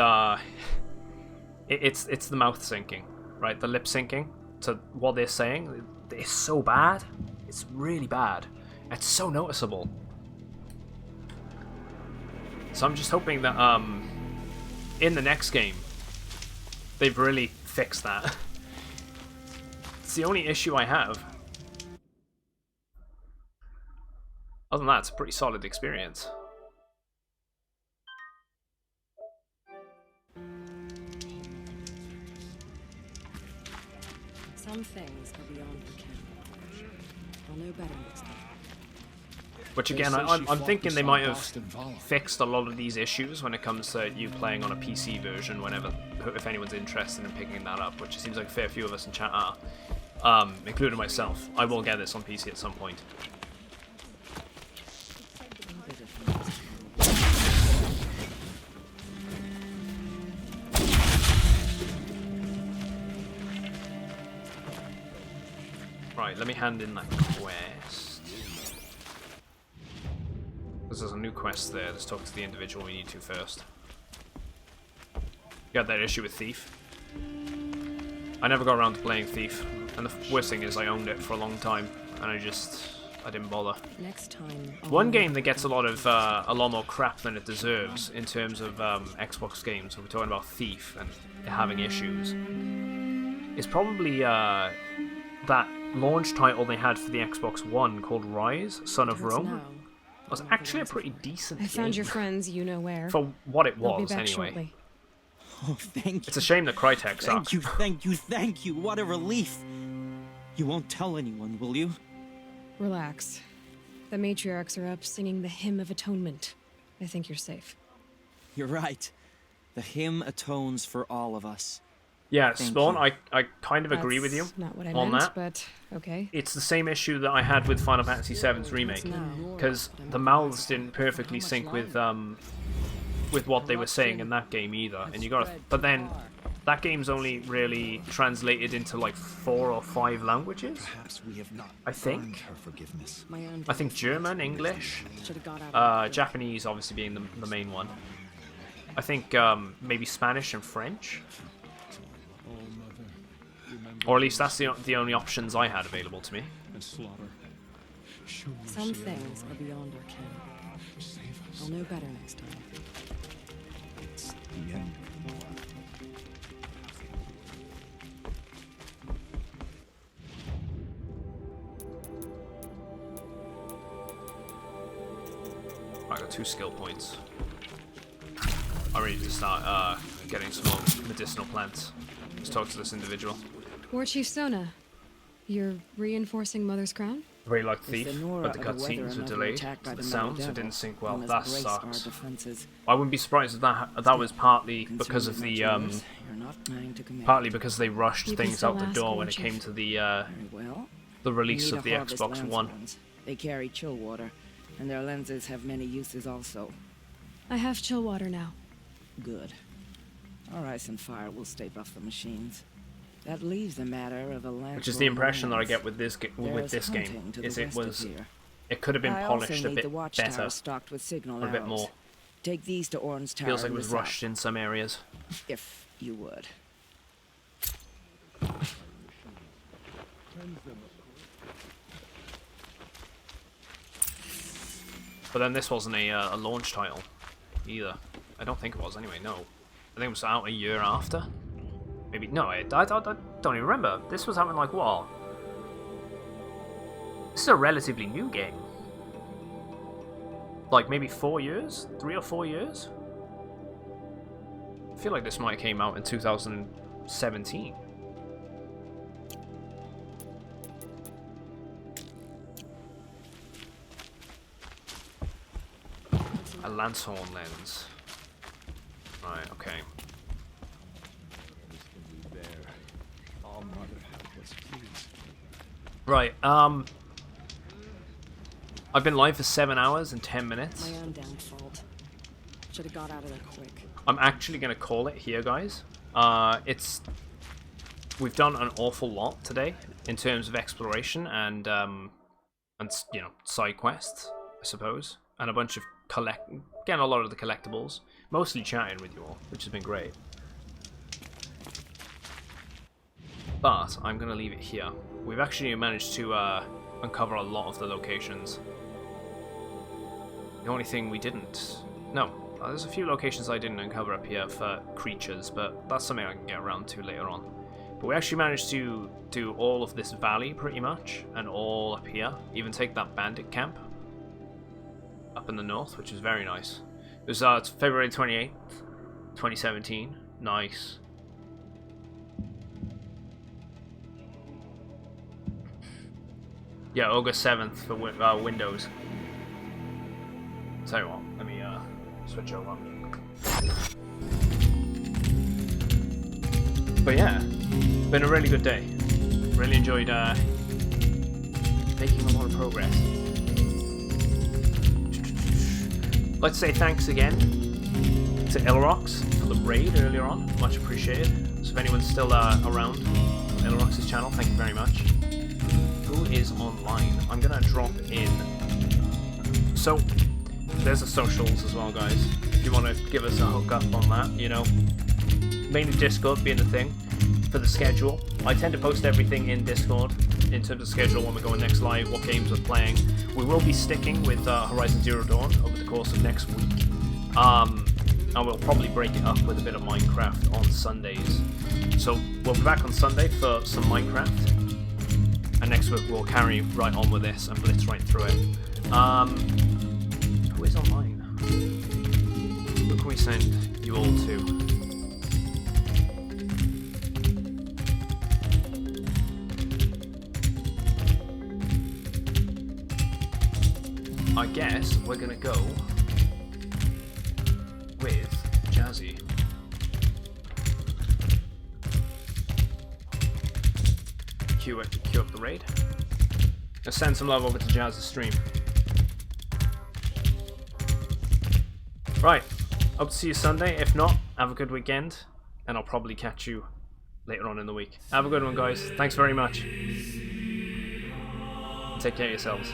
it's the mouth syncing, right? The lip syncing to what they're saying is so bad. It's really bad. It's so noticeable. So I'm just hoping that in the next game they've really fixed that. It's the only issue I have. Other than that, it's a pretty solid experience. Some things are beyond recount. I'll know better next time. Which again, I'm thinking they might have fixed a lot of these issues when it comes to you playing on a PC version whenever, if anyone's interested in picking that up, which it seems like a fair few of us in chat are, including myself. I will get this on PC at some point. Right, let me hand in that quest. Because there's a new quest there. Let's talk to the individual we need to first. Got that issue with Thief. I never got around to playing Thief. And the worst thing is I owned it for a long time. And I didn't bother. Next time. One game that gets a lot more crap than it deserves in terms of Xbox games, when we're talking about Thief and having issues, is probably that launch title they had for the Xbox One called Rise, Son of Rome was actually a pretty decent game. I found your friends, you know where. For what it They'll be was, back anyway. shortly. Oh, thank you. It's a shame that Crytek suck. Thank you, thank you, thank you. What a relief. You won't tell anyone, will you? Relax. The matriarchs are up singing the Hymn of Atonement. I think you're safe. You're right. The hymn atones for all of us. Yeah, Thank Spawn, you. I kind of agree with you That's not what I on meant, that. but okay. It's the same issue that I had with Final Fantasy VII's remake, because the mouths didn't perfectly sync with what they were saying in that game either. And you got, but then that game's only really translated into like 4 or 5 languages. I think. I think German, English, Japanese obviously being the main one. I think maybe Spanish and French. Or at least that's the only options I had available to me. Some things are beyond our ken. I'll know better next time. It's the end. I got 2 skill points. I really need to start getting some more medicinal plants. Let's talk to this individual. War Chief Sona, you're reinforcing Mother's Crown? Very like If the Thief, Nora but the or the cutscenes Weather were are delayed, attacked by so the the sounds Devil, didn't sync well. we must That brace our sucks. defenses. I wouldn't be surprised if that was partly because of the You're not trying to command. partly because they rushed You can things still out the ask, door War when it Chief. came to the Well, the release we of need the to harvest Xbox One. landstorms. They carry chill water, and their lenses have many uses also. I have chill water now. Good. Our ice and fire will stay off the machines. That leaves the matter of a land. Which is the impression that I get with this game. Is it could have been polished a bit better, stocked with signal or a bit arrows. more. Take these to Orange Tower. Feels like it in was the rushed south, in some areas. if you would. But then this wasn't a launch title either. I don't think it was anyway. No, I think it was out a year after. Maybe no. I don't even remember. This was happening like what? This is a relatively new game. Like maybe 4 years, 3 or 4 years. I feel like this might have came out in 2017. A Lancehorn lens. Right, okay. Right, I've been live for 7 hours and 10 minutes. My own damn fault. Should have got out of there quick. I'm actually going to call it here, guys. We've done an awful lot today in terms of exploration and you know, side quests, I suppose, and a bunch of getting a lot of the collectibles, mostly chatting with you all, which has been great. But I'm going to leave it here. We've actually managed to uncover a lot of the locations. The only thing we didn't... No, there's a few locations I didn't uncover up here for creatures, but that's something I can get around to later on. But we actually managed to do all of this valley, pretty much, and all up here. Even take that bandit camp up in the north, which is very nice. It was it's February 28th, 2017. Nice. Yeah, August 7th for Windows. Tell you what, let me switch over. But yeah, been a really good day. Really enjoyed making a lot of progress. Let's say thanks again to Ilrox for the raid earlier on. Much appreciated. So if anyone's still around on Ilrox's channel, thank you very much. Who is online? I'm gonna drop in. So there's the socials as well, guys. If you want to give us a hook up on that, you know, mainly Discord being the thing for the schedule. I tend to post everything in Discord in terms of schedule when we're going next live, what games we're playing. We will be sticking with Horizon Zero Dawn over the course of next week. And we'll probably break it up with a bit of Minecraft on Sundays. So we'll be back on Sunday for some Minecraft. And next week we'll carry right on with this and blitz right through it. Who is online? Who can we send you all to? I guess we're gonna go with Jazzy. Queue up the raid. Let's send some love over to Jazz's stream. Right, hope to see you Sunday. If not, have a good weekend, and I'll probably catch you later on in the week. Have a good one, guys. Thanks very much. Take care of yourselves.